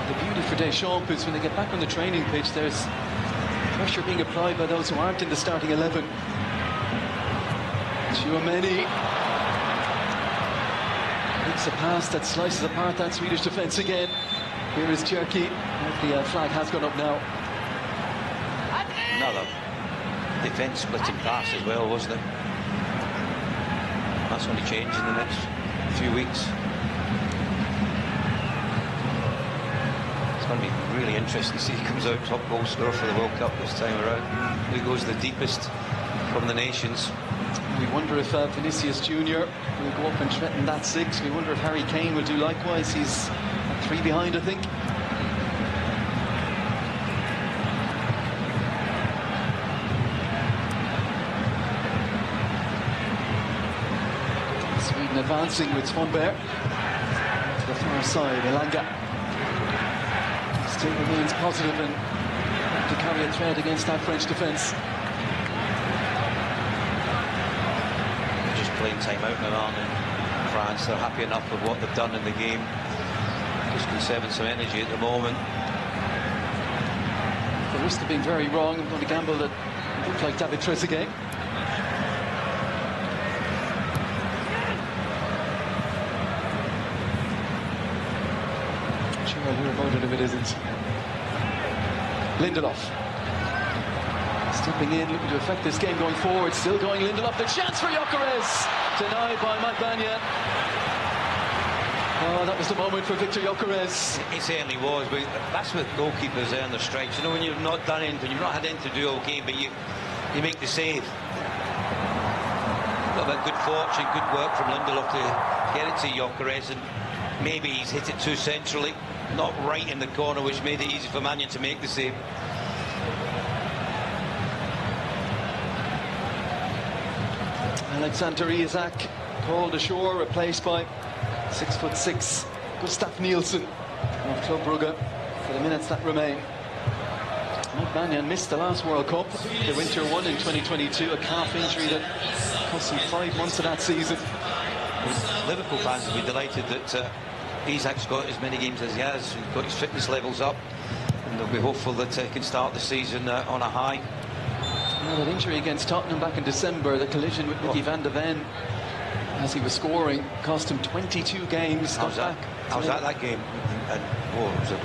The beauty for Deschamps is when they get back on the training pitch, there's pressure being applied by those who aren't in the starting 11. Tchouameni makes a pass that slices apart that Swedish defence again. Here is Turkey. The flag has gone up now. Another defence splitting pass as well, wasn't it? That's going to change in the next few weeks. It's going to be really interesting to see who comes out top goal scorer for the World Cup this time around. Who goes the deepest from the nations? We wonder if Vinicius Junior will go up and threaten that 6. We wonder if Harry Kane will do likewise. He's 3 behind, I think. Sweden advancing with Svanberg to the far side. Elanga still remains positive and to carry a threat against that French defence. Playing time out now on in France. They're happy enough with what they've done in the game, just conserving some energy at the moment. At the risk of being very wrong, I'm going to gamble that it looks like David Trezeguet. I'm sure I'll hear about it if it isn't. Lindelof stepping in, looking to affect this game going forward. Still going Lindelof, the chance for Gyökeres, denied by Magbanya. Oh, that was the moment for Victor Gyökeres. It certainly was, but that's with goalkeepers earn their stripes. You know, when you've not done anything, you've not had anything to do all game, but you make the save. A little bit of good fortune, good work from Lindelof to get it to Gyökeres, and maybe he's hit it too centrally, not right in the corner, which made it easy for Mannion to make the save. Alexander Isak called ashore, replaced by 6'6" Gustav Nielsen of Club Brugge for the minutes that remain. Magbanya missed the last World Cup, the winter one in 2022, a calf injury that cost him 5 months of that season. Liverpool fans will be delighted that Isak's got as many games as he has, and got his fitness levels up, and they'll be hopeful that he can start the season on a high. That injury against Tottenham back in December, the collision with Mickey van de Ven as he was scoring, cost him 22 games. How's that game? And it was a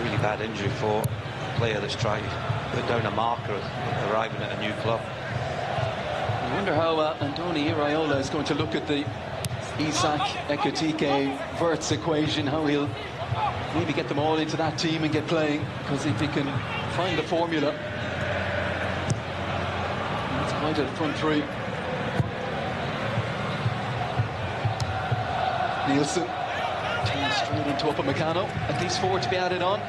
really bad injury for a player that's trying to put down a marker arriving at a new club. I wonder how Andoni Iraola is going to look at the Isak, Ekitike, Wirtz equation, how he'll maybe get them all into that team and get playing, because if he can find the formula, that's quite a front three. Nielsen turns straight into Upamecano, at least 4 to be added on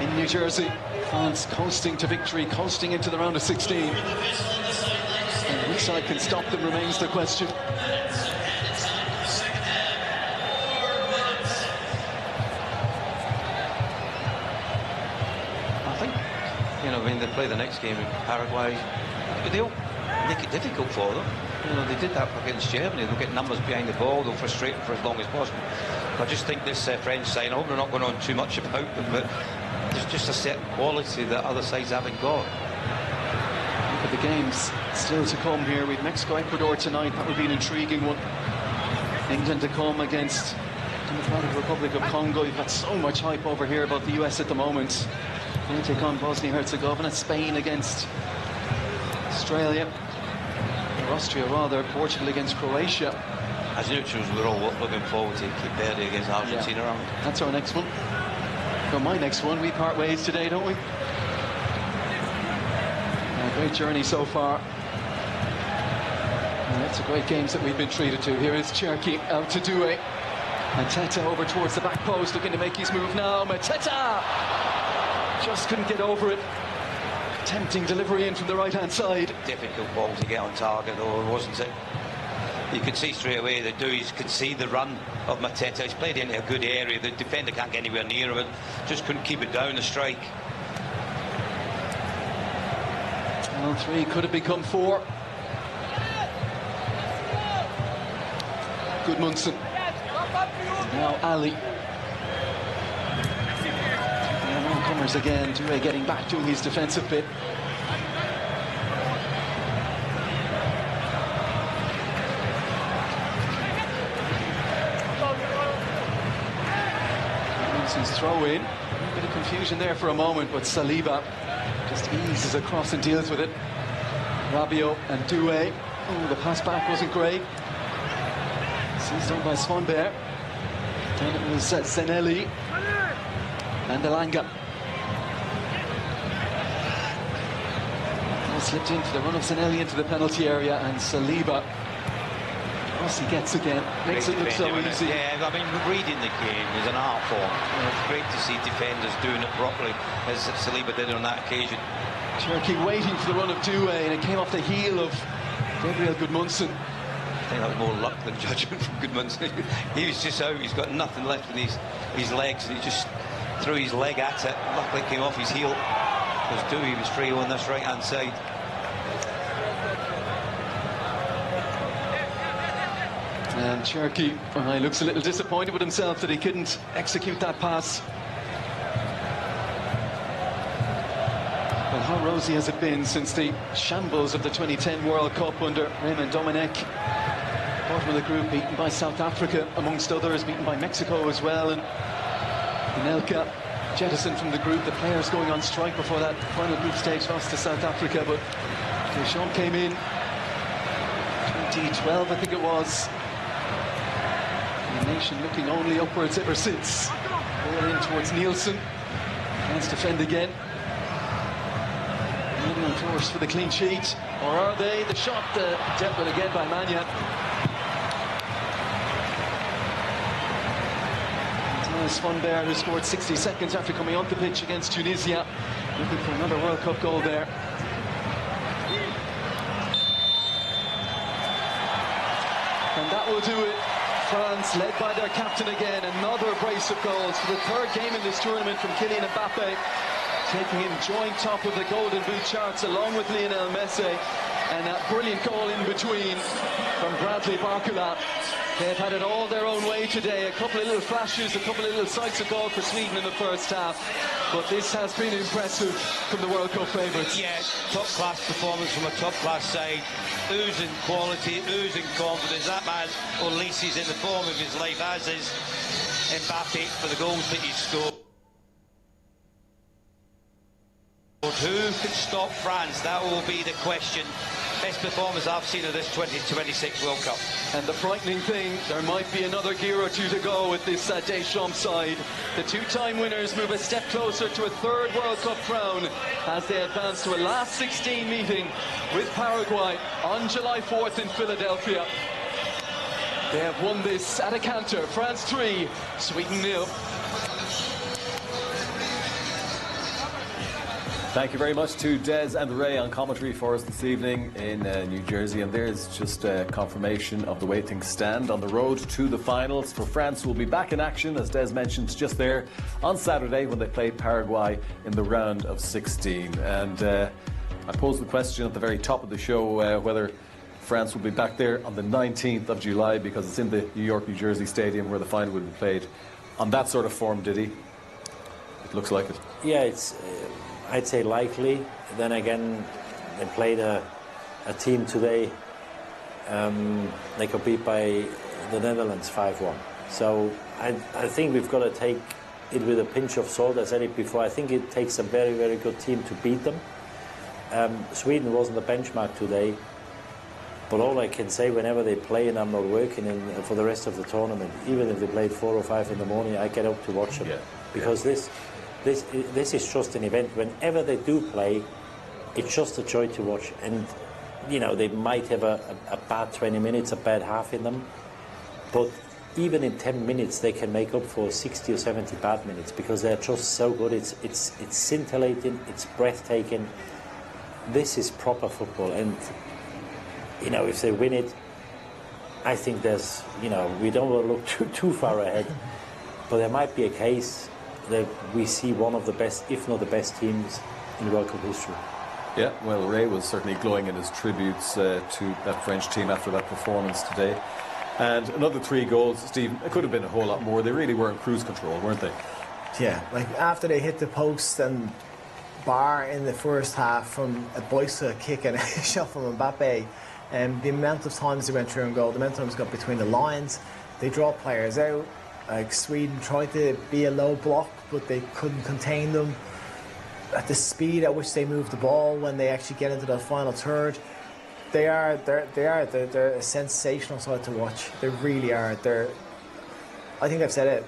in New Jersey. France coasting to victory, coasting into the round of 16. And which side can stop them remains the question. I think, you know, when they play the next game in Paraguay, they'll make it difficult for them. You know, they did that against Germany. They'll get numbers behind the ball, they'll frustrate them for as long as possible. I just think this French side, I hope we're not going on too much about them, but there's just a certain quality that other sides haven't got. Look at the games still to come here. With Mexico, Ecuador tonight, that would be an intriguing one. England to come against Democratic Republic of Congo. You've got so much hype over here about the US at the moment. They take on Bosnia-Herzegovina. Spain against Australia, or Austria rather. Portugal against Croatia. As neutrals, we're all looking forward to Cape Verde against Argentina. Yeah. That's our next one. Well, my next one, we part ways today, don't we? Great journey so far. Lots of great games that we've been treated to. Here is Cherki out to Doué. Mateta over towards the back post, looking to make his move now. Mateta just couldn't get over it. Tempting delivery in from the right-hand side. Difficult ball to get on target, though, wasn't it? You could see straight away that Doué could see the run of Mateta. He's played into a good area. The defender can't get anywhere near him, and just couldn't keep it down the strike. Well, 3 could have become 4. Gudmundsson. Now Ali. The all-comers again. Doué getting back doing his defensive bit. Throw in. A bit of confusion there for a moment, but Saliba just eases across and deals with it. Rabiot and Doué. Oh, the pass back wasn't great. Seized on by Svanberg. Then it was Zenelli and Elanga. Ball slipped in for the run of Zenelli into the penalty area, and Saliba. He gets again, makes it look so easy. Yeah, I mean, reading the game is an art form. You know, it's great to see defenders doing it properly, as Saliba did on that occasion. Cherki waiting for the run of Doué, and it came off the heel of Gabriel Gudmundsson. I think that was more luck than judgment from Gudmundsson. He was just out, he's got nothing left in his legs, and he just threw his leg at it. Luckily it came off his heel, because Doué was free on this right-hand side. And Cherki looks a little disappointed with himself that he couldn't execute that pass. Well, how rosy has it been since the shambles of the 2010 World Cup under Raymond Domenech? Bottom of the group, beaten by South Africa, amongst others, beaten by Mexico as well. And Anelka jettisoned from the group, the players going on strike before that final group stage loss to South Africa. But Deschamps came in 2012, I think it was. The nation looking only upwards ever since. Ball in towards Nielsen. Can't defend again. Maybe on course for the clean sheet. Or are they? The shot dealt with again by Mania. Svanberg, who scored 60 seconds after coming onto the pitch against Tunisia. Looking for another World Cup goal there. And that will do it. France, led by their captain again, another brace of goals for the 3rd game in this tournament from Kylian Mbappe, taking him joint top of the Golden Boot charts along with Lionel Messi, and that brilliant goal in between from Bradley Barcola. They've had it all their own way today. A couple of little flashes, a couple of little sights of goal for Sweden in the first half. But this has been impressive from the World Cup favourites. Yeah, top-class performance from a top-class side. Oozing quality, oozing confidence. That man, Olise, in the form of his life, as is Mbappe, for the goals that he scored. can stop France? That will be the question. Best performance I've seen of this 2026 World Cup. And the frightening thing, there might be another gear or two to go with this Deschamps side. The two-time winners move a step closer to a third World Cup crown as they advance to a last 16 meeting with Paraguay on July 4th in Philadelphia. They have won this at a canter. France 3, Sweden 0. Thank you very much to Des and Ray on commentary for us this evening in New Jersey. And there's just a confirmation of the way things stand on the road to the finals. For France, will be back in action, as Des mentioned just there, on Saturday when they play Paraguay in the round of 16. And I posed the question at the very top of the show whether France will be back there on the 19th of July because it's in the New York, New Jersey stadium where the final will be played. On that sort of form, Diddy, it looks like it. Yeah, it's... I'd say likely. Then again, they played a team today. They got beat by the Netherlands 5-1. So I think we've got to take it with a pinch of salt. I said it before. I think it takes a very, very good team to beat them. Sweden wasn't the benchmark today. But all I can say, whenever they play and I'm not working for the rest of the tournament, even if they played 4 or 5 in the morning, I get up to watch them. Yeah. Because this is just an event. Whenever they do play, it's just a joy to watch. And, you know, they might have a bad 20 minutes, a bad half in them. But even in 10 minutes, they can make up for 60 or 70 bad minutes because they're just so good. It's scintillating, it's breathtaking. This is proper football. And, you know, if they win it, I think there's, you know, we don't want to look too far ahead. But there might be a case that we see one of the best, if not the best teams in World Cup history. Yeah, well, Ray was certainly glowing in his tributes to that French team after that performance today. And another 3 goals, Steve, it could have been a whole lot more. They really were in cruise control, weren't they? Yeah, like after they hit the post and bar in the first half from a Boysa kick and a shot from Mbappe, and the amount of times they went through and goal, the amount of times got between the lines, they draw players out. Like Sweden tried to be a low block, but they couldn't contain them. At the speed at which they move the ball when they actually get into the final third, they're a sensational side to watch. They really are. I think I've said it.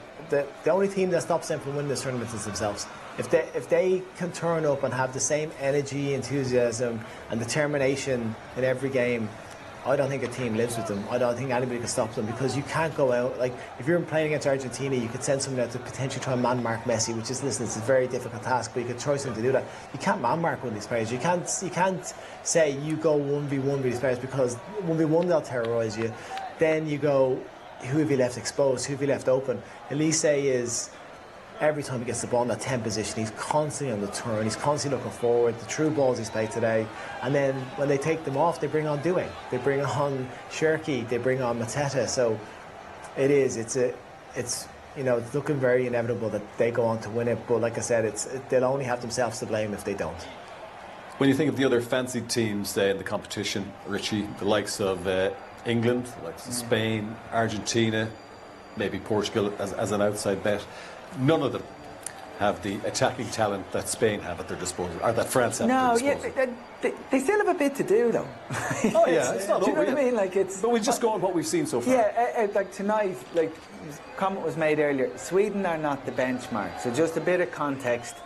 The only team that stops them from winning this tournament is themselves. If they can turn up and have the same energy, enthusiasm, and determination in every game, I don't think a team lives with them. I don't think anybody can stop them because you can't go out. Like, if you're playing against Argentina, you could send someone out to potentially try and man-mark Messi, which is, listen, it's a very difficult task, but you could try something to do that. You can't man-mark one of these players. You can't say you go 1v1 with these players because 1v1 they'll terrorise you. Then you go, who have you left exposed? Who have you left open? Elise is... Every time he gets the ball in that 10 position, he's constantly on the turn, he's constantly looking forward, the true balls he's played today. And then when they take them off, they bring on Doing. They bring on Cherki, they bring on Mateta. So it's you know, it's looking very inevitable that they go on to win it. But like I said, they'll only have themselves to blame if they don't. When you think of the other fancied teams in the competition, Richie, the likes of England, the likes of Spain, Argentina, maybe Portugal as an outside bet, none of them have the attacking talent that Spain have at their disposal, or that France have at their disposal. They still have a bit to do, though. Oh yeah, it's not over. Do you know what I mean? Like, it's. But we just go on what we've seen so far. Yeah, like tonight, like comment was made earlier. Sweden are not the benchmark. So just a bit of context.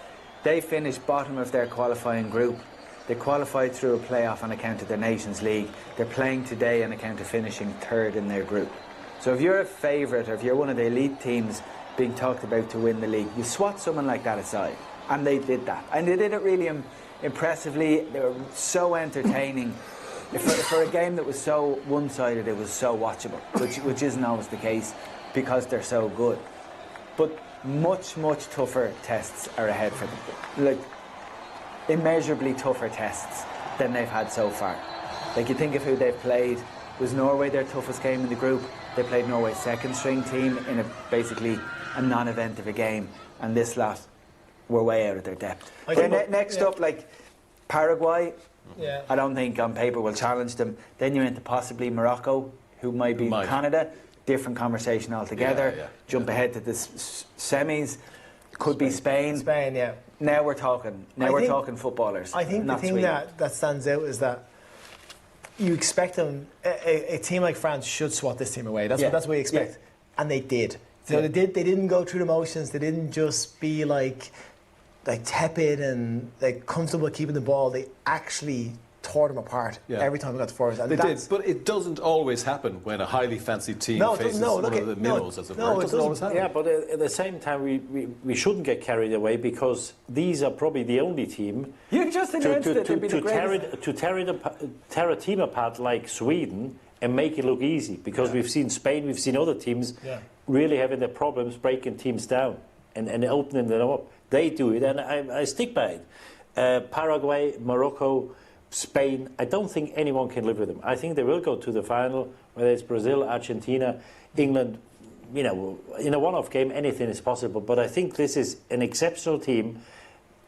They finished bottom of their qualifying group. They qualified through a playoff on account of their Nations League. They're playing today on account of finishing third in their group. So if you're a favourite, or if you're one of the elite teams being talked about to win the league, you swat someone like that aside, and they did that, and they did it really impressively. They were so entertaining. For a game that was so one-sided, it was so watchable, which isn't always the case because they're so good. But much tougher tests are ahead for them, like immeasurably tougher tests than they've had so far. Like, you think of who they've played. Was Norway their toughest game in the group? They played Norway's second-string team in basically a non-event of a game, and this lot were way out of their depth. Next up, like Paraguay, I don't think on paper will challenge them. Then you're into possibly Morocco, who might be Canada. Different conversation altogether. Jump ahead to the semis. Could be Spain. Now we're talking. Now we're talking footballers. I think the not thing Sweden. that stands out is that you expect them. A team like France should swat this team away. That's what you expect, and they did. So they did. They didn't go through the motions. They didn't just be like tepid and like comfortable keeping the ball. They actually tore them apart every time we got to forwards. And they did, but it doesn't always happen when a highly fancied team faces one of the minnows, as it were. It doesn't always happen. Yeah, but at the same time, we shouldn't get carried away, because these are probably the only team You just announced that they'd be the greatest. to tear a team apart like Sweden and make it look easy, because we've seen Spain, we've seen other teams really having their problems breaking teams down and opening them up. They do it, and I stick by it. Paraguay, Morocco, Spain, I don't think anyone can live with them. I think they will go to the final, whether it's Brazil, Argentina, England. You know, in a one-off game, anything is possible. But I think this is an exceptional team.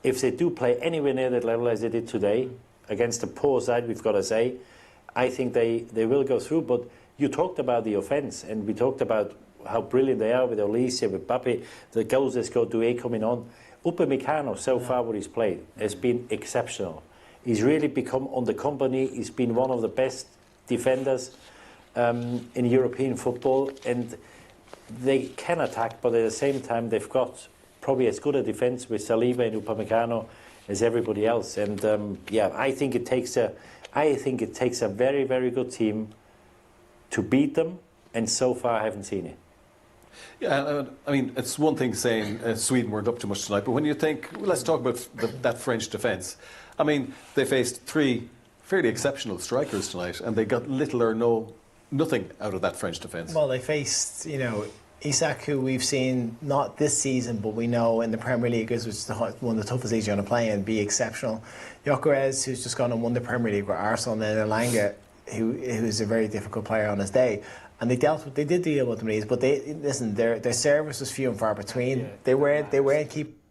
If they do play anywhere near that level as they did today, against a poor side, we've got to say, I think they will go through. But you talked about the offence, and we talked about how brilliant they are with Olise, with Mbappe, the goals that scored, Doué coming on. Upamecano, so far what he's played, has been exceptional. He's really become, on the company, he's been one of the best defenders in European football, and they can attack, but at the same time they've got probably as good a defence with Saliba and Upamecano as everybody else. And I think it takes a very, very good team to beat them, and so far I haven't seen it. Yeah, I mean, it's one thing saying Sweden weren't up too much tonight, but when you think, let's talk about that French defence. I mean, they faced three fairly exceptional strikers tonight, and they got little or nothing out of that French defence. Well, they faced, Isak, who we've seen not this season, but we know in the Premier League is one of the toughest leagues you're going to play and be exceptional. Gyökeres, who's just gone and won the Premier League with Arsenal, and then Elanga, who's a very difficult player on his day. And they did deal with them, but their service was few and far between. Yeah, they weren't keep.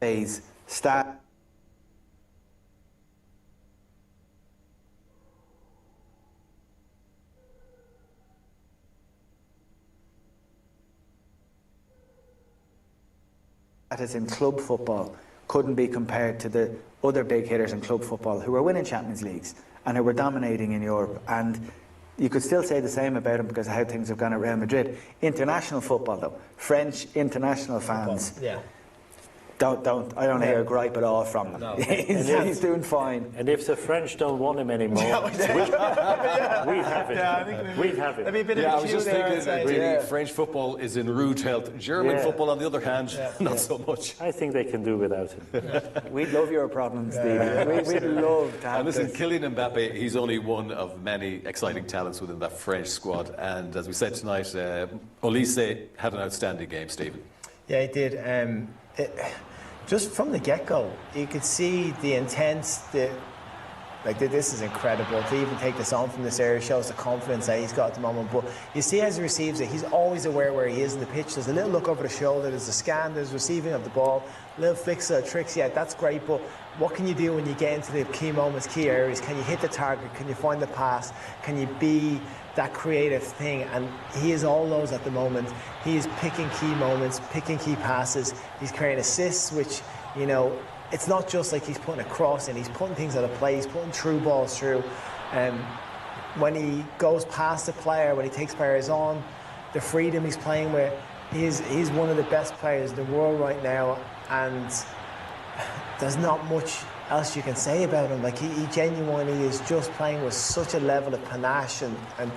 Days start. Status in club football couldn't be compared to the other big hitters in club football who were winning Champions Leagues and who were dominating in Europe. And you could still say the same about him because of how things have gone at Real Madrid. International football, though, French international fans. Yeah. I don't hear a gripe at all from them. No. He's doing fine. And if the French don't want him anymore, we'd have it. We'd have it. I was just thinking that really French football is in rude health. German football, on the other hand, not so much. I think they can do without him. We'd love your problems, Steve. We'd love to have And listen, this. Kylian Mbappe, he's only one of many exciting talents within that French squad. And as we said tonight, Olise had an outstanding game, Stephen. Yeah, he did. Just from the get-go, you could see the intense, this is incredible. To even take this on from this area shows the confidence that he's got at the moment. But you see as he receives it, he's always aware where he is in the pitch. There's a little look over the shoulder, there's a scan, there's receiving of the ball, little flicks of tricks. Yeah, that's great, but what can you do when you get into the key moments, key areas? Can you hit the target? Can you find the pass? Can you be that creative thing? And he is all those at the moment. He is picking key moments, picking key passes. He's creating assists, which, you know, it's not just like he's putting a cross in, he's putting things out of play, he's putting through balls through. When he goes past the player, when he takes players on, the freedom he's playing with, he's one of the best players in the world right now, and there's not much else you can say about him. Like, he genuinely is just playing with such a level of panache and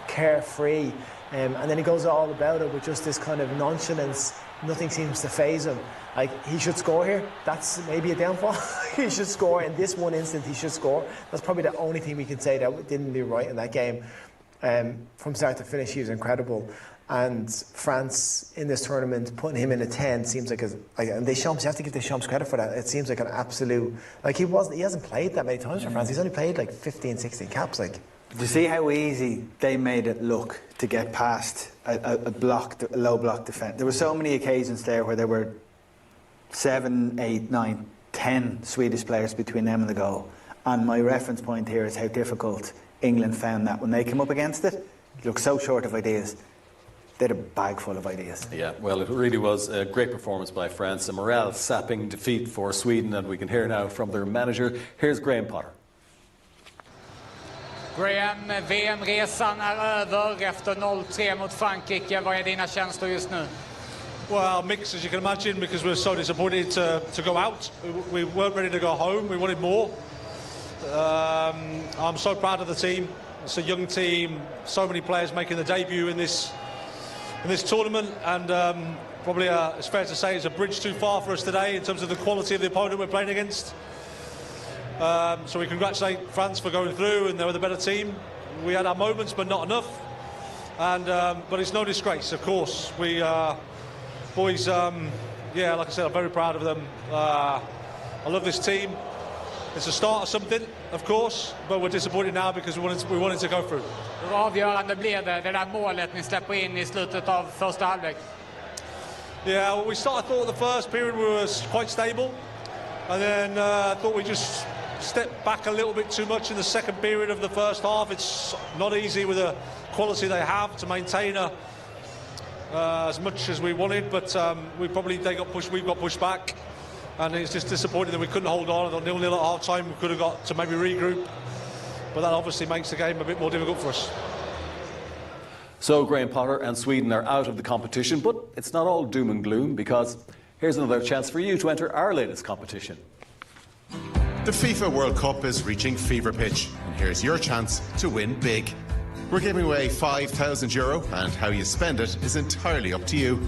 carefree, and then he goes all about it with just this kind of nonchalance. Nothing seems to faze him. Like, he should score here. That's maybe a downfall. He should score in this one instant. He should score. That's probably the only thing we can say that we didn't do right in that game. From start to finish, he was incredible. And France in this tournament, putting him in a 10 seems like and Deschamps, you have to give Deschamps credit for that. It seems like an absolute, like, he hasn't played that many times for France. He's only played like 15, 16 caps. Like, do you see how easy they made it look to get past a low block defence? There were so many occasions there where there were 7, 8, 9, 10 Swedish players between them and the goal. And my reference point here is how difficult England found that when they came up against it. They looked so short of ideas. They had a bag full of ideas. Yeah, well, it really was a great performance by France. A morale-sapping defeat for Sweden, and we can hear now from their manager. Here's Graham Potter. Graham, VM-resan är över efter 0-3 mot Frankrike. Vad är dina känslor just nu? Well, mixed, as you can imagine, because we're so disappointed to go out. We weren't ready to go home. We wanted more. I'm so proud of the team. It's a young team. So many players making the debut in this tournament, and probably it's fair to say it's a bridge too far for us today in terms of the quality of the opponent we're playing against. So we congratulate France for going through, and they were the better team. We had our moments, but not enough. And but it's no disgrace, of course. We boys, yeah, like I said, I'm very proud of them. I love this team. It's a start of something, of course, but we're disappointed now because we wanted to go through. Hur avgörande blev det där målet ni släpper in i slutet av första halvlek? Yeah, well, I thought the first period we were quite stable, and then I thought we just stepped back a little bit too much in the second period of the first half. It's not easy with the quality they have to maintain as much as we wanted, but we've got pushed back. And it's just disappointing that we couldn't hold on. At 0-0 at half time, we could have got to maybe regroup. But that obviously makes the game a bit more difficult for us. So Graham Potter and Sweden are out of the competition, but it's not all doom and gloom, because here's another chance for you to enter our latest competition. The FIFA World Cup is reaching fever pitch, and here's your chance to win big. We're giving away €5,000, and how you spend it is entirely up to you.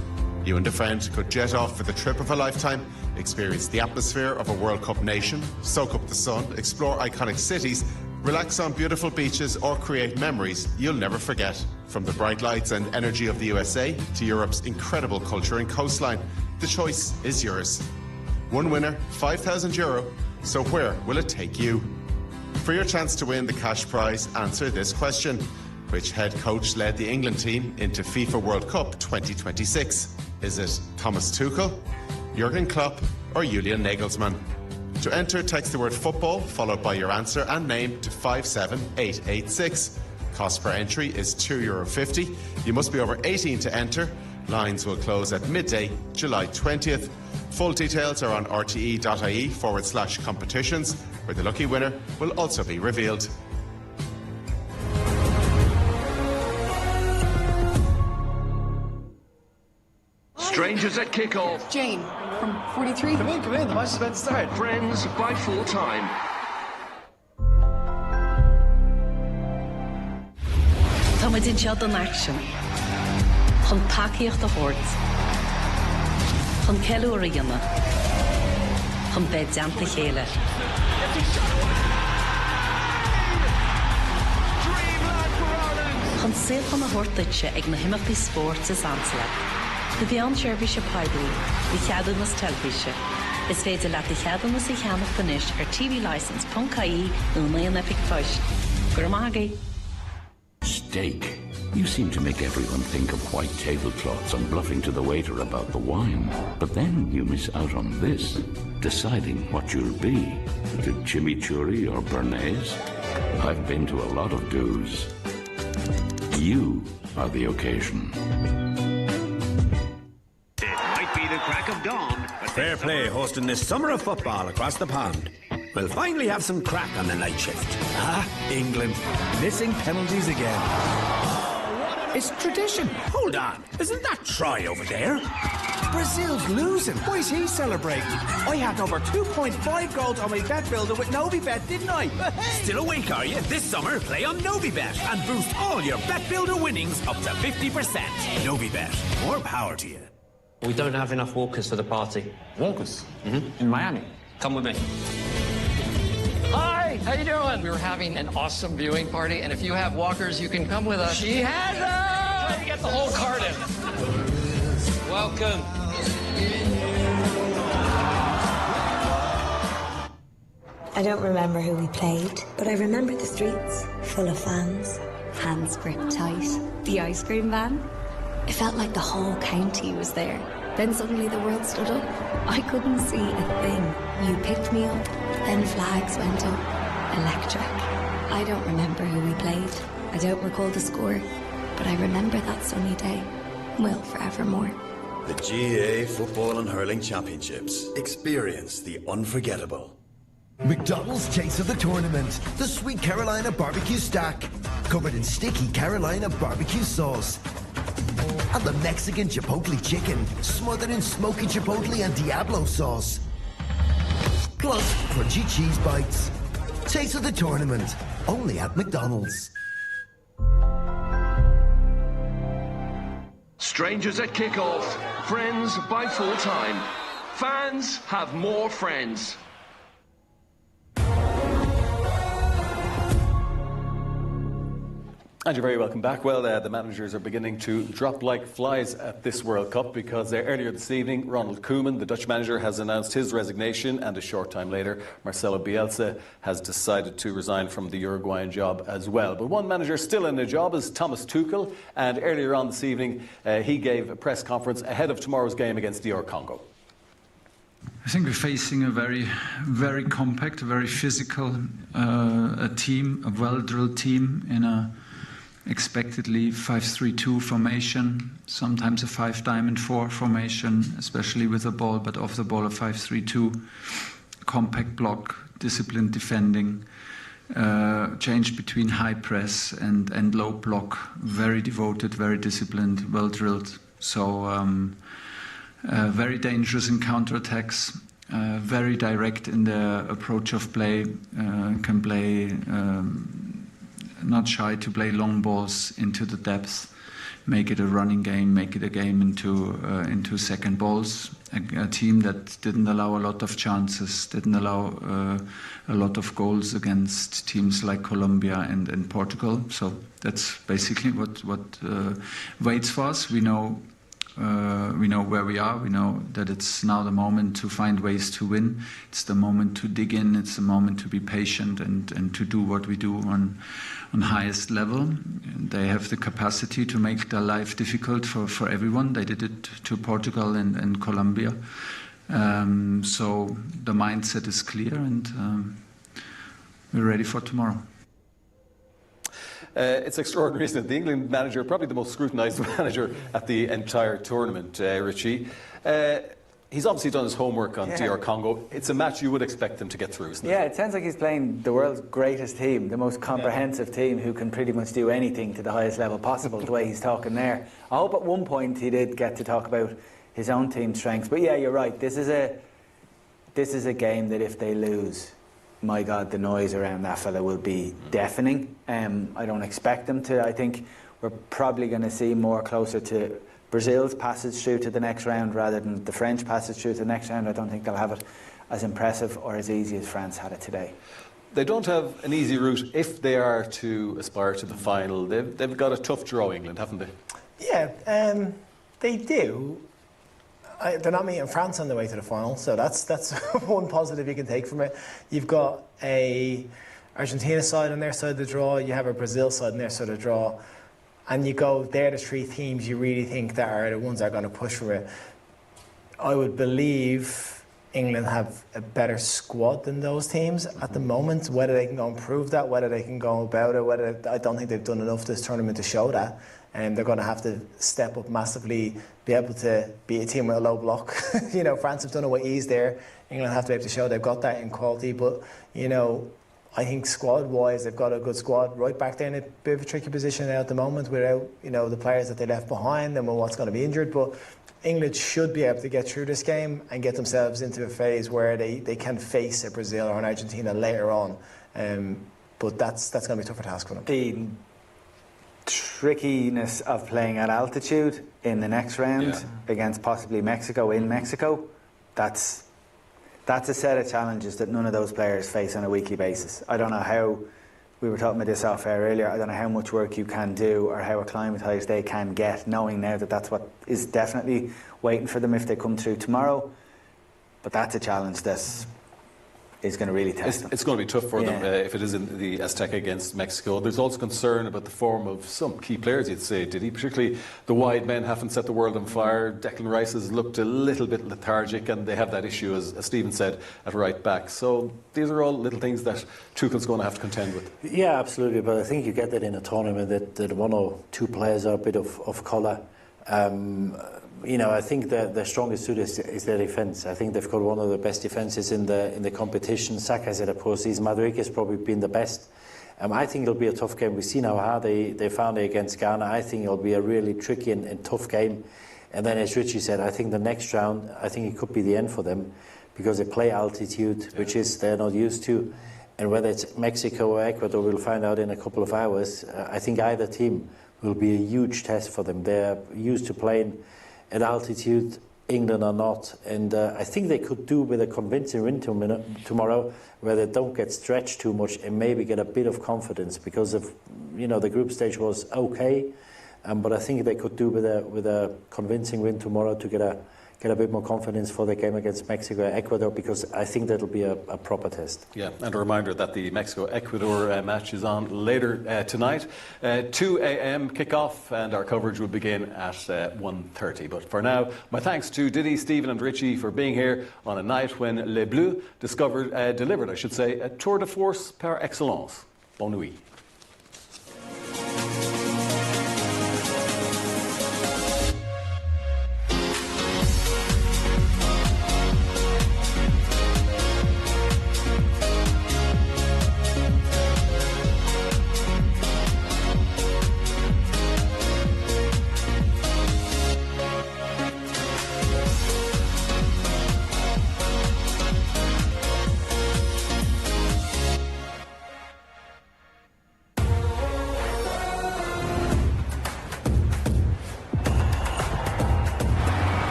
You and a friend could jet off for the trip of a lifetime, experience the atmosphere of a World Cup nation, soak up the sun, explore iconic cities, relax on beautiful beaches, or create memories you'll never forget. From the bright lights and energy of the USA to Europe's incredible culture and coastline, the choice is yours. One winner, €5,000. So where will it take you? For your chance to win the cash prize, answer this question. Which head coach led the England team into FIFA World Cup 2026? Is it Thomas Tuchel, Jurgen Klopp, or Julian Nagelsmann. To enter, text the word football followed by your answer and name to 57886. Cost per entry is €2.50. You must be over 18 to enter. Lines will close at midday, July 20th. Full details are on rte.ie/competitions, where the lucky winner will also be revealed. Strangers at kickoff. Jane from 43. Come in, the match is about to start. Friends by full time. Táid in sead an action. Chun takeíocht a chóirt. Chun ceúir a dhéanamh. Chun bed deanta chéile. Chun saoil na hórtaitse ag na himachtaí sport is ansla. Na bhí an seirbhís Paiblí, bhí cheadan nas telebíse. Is féidir leat i cheadan nas i cheannach danis ar tvlicense.ie nó naon epic foish. Gur mágaí. Steak. You seem to make everyone think of white tablecloths and bluffing to the waiter about the wine. But then you miss out on this, deciding what you'll be. To chimichurri or béarnaise? I've been to a lot of do's. You are the occasion. It might be the crack of dawn, but fair play hosting this summer of football across the pond. We'll finally have some crack on the night shift. Ah, England, missing penalties again. It's tradition. Hold on, isn't that Troy over there? Brazil's losing. Why's he celebrating? I had over 2.5 goals on my bet builder with Novibet, didn't I? Still awake, are you? This summer, play on Novibet and boost all your bet builder winnings up to 50%. Novibet, more power to you. We don't have enough walkers for the party. Walkers? In Miami. Come with me. Hi, how you doing? We're having an awesome viewing party, and if you have walkers, you can come with us. She has them! Try to get the whole cart in. Welcome. I don't remember who we played, but I remember the streets full of fans. Hands gripped tight. The ice cream van. It felt like the whole county was there. Then suddenly the world stood up. I couldn't see a thing. You picked me up, then flags went up. Electric. I don't remember who we played. I don't recall the score, but I remember that sunny day. Will forevermore. The GAA Football and Hurling Championships. Experience the unforgettable. McDonald's Taste of the Tournament. The Sweet Carolina Barbecue Stack. Covered in sticky Carolina barbecue sauce. And the Mexican Chipotle Chicken. Smothered in smoky Chipotle and Diablo sauce. Plus crunchy cheese bites. Taste of the Tournament. Only at McDonald's. Strangers at kickoff. Friends by full time. Fans have more friends. And you're very welcome back. Well, the managers are beginning to drop like flies at this World Cup because earlier this evening, Ronald Koeman, the Dutch manager, has announced his resignation, and a short time later, Marcelo Bielsa has decided to resign from the Uruguayan job as well. But one manager still in the job is Thomas Tuchel, and earlier on this evening, he gave a press conference ahead of tomorrow's game against DR Congo. I think we're facing a very, very compact, very physical a team, a well-drilled team in a expectedly 5-3-2 formation, sometimes a 5-diamond-4 formation, especially with the ball, but off the ball a 5-3-2, compact block, disciplined defending, change between high press and low block, very devoted, very disciplined, well drilled. So very dangerous in counterattacks, very direct in their approach of play, can play not shy to play long balls into the depth, make it a running game, make it a game into second balls. A team that didn't allow a lot of chances, didn't allow a lot of goals against teams like Colombia and Portugal. So that's basically what waits for us. We know where we are. We know that it's now the moment to find ways to win. It's the moment to dig in. It's the moment to be patient and to do what we do on highest level. They have the capacity to make their life difficult for everyone. They did it to Portugal and Colombia. So the mindset is clear, and we're ready for tomorrow. It's extraordinary, isn't it? The England manager, probably the most scrutinised manager at the entire tournament, Richie. He's obviously done his homework on DR Congo. It's a match you would expect him to get through, isn't it? Yeah, it sounds like he's playing the world's greatest team, the most comprehensive team who can pretty much do anything to the highest level possible, the way he's talking there. I hope at one point he did get to talk about his own team strengths. But yeah, you're right. This is a game that if they lose, my God, the noise around that fella will be deafening. I don't expect them to. I think we're probably going to see more closer to Brazil's passage through to the next round rather than the French passage through to the next round. I don't think they'll have it as impressive or as easy as France had it today. They don't have an easy route if they are to aspire to the final. They've got a tough draw, England, haven't they? Yeah, they do. They're not meeting France on the way to the final, so that's one positive you can take from it. You've got a Argentina side on their side of the draw, you have a Brazil side on their side of the draw, and you go, they're the three teams you really think that are the ones that are going to push for it. I would believe England have a better squad than those teams at the moment. Whether they can go and prove that, whether they can go about it, I don't think they've done enough this tournament to show that. And they're going to have to step up massively, be able to beat a team with a low block. You know, France have done it with ease there. England have to be able to show they've got that in quality. But, you know, I think squad-wise, they've got a good squad right back there in a bit of a tricky position now at the moment without, you know, the players that they left behind and what's going to be injured. But England should be able to get through this game and get themselves into a phase where they can face a Brazil or an Argentina later on. But that's going to be a tougher task for them. The trickiness of playing at altitude in the next round against possibly Mexico in Mexico, that's a set of challenges that none of those players face on a weekly basis. I don't know how, we were talking about this off air earlier, I don't know how much work you can do or how acclimatised they can get, knowing now that that's what is definitely waiting for them if they come through tomorrow. But that's a challenge that is going to really test them. It's going to be tough for them if it is in the Azteca against Mexico. There's also concern about the form of some key players, you'd say, Diddy. Particularly the wide men haven't set the world on fire. Declan Rice has looked a little bit lethargic, and they have that issue, as Stephen said, at right back. So these are all little things that Tuchel's going to have to contend with. Yeah, absolutely. But I think you get that in a tournament that one or two players are a bit of colour. You know, I think the strongest suit is their defence. I think they've got one of the best defences in the competition. Saka's had a poor season. Madrid has probably been the best. I think it'll be a tough game. We've seen how hard they found it against Ghana. I think it'll be a really tricky and tough game. And then, as Richie said, I think the next round, I think it could be the end for them because they play altitude, which is they're not used to. And whether it's Mexico or Ecuador, we'll find out in a couple of hours. I think either team will be a huge test for them. They're used to playing at altitude, England are not, and I think they could do with a convincing win tomorrow, where they don't get stretched too much and maybe get a bit of confidence because of, you know, the group stage was okay, but I think they could do with a convincing win tomorrow to get a bit more confidence for the game against Mexico and Ecuador, because I think that'll be a proper test. Yeah, and a reminder that the Mexico-Ecuador match is on later tonight, 2 a.m. kickoff, and our coverage will begin at 1:30. But for now, my thanks to Didi, Stephen and Richie for being here on a night when Les Bleus delivered a tour de force par excellence. Bonne nuit.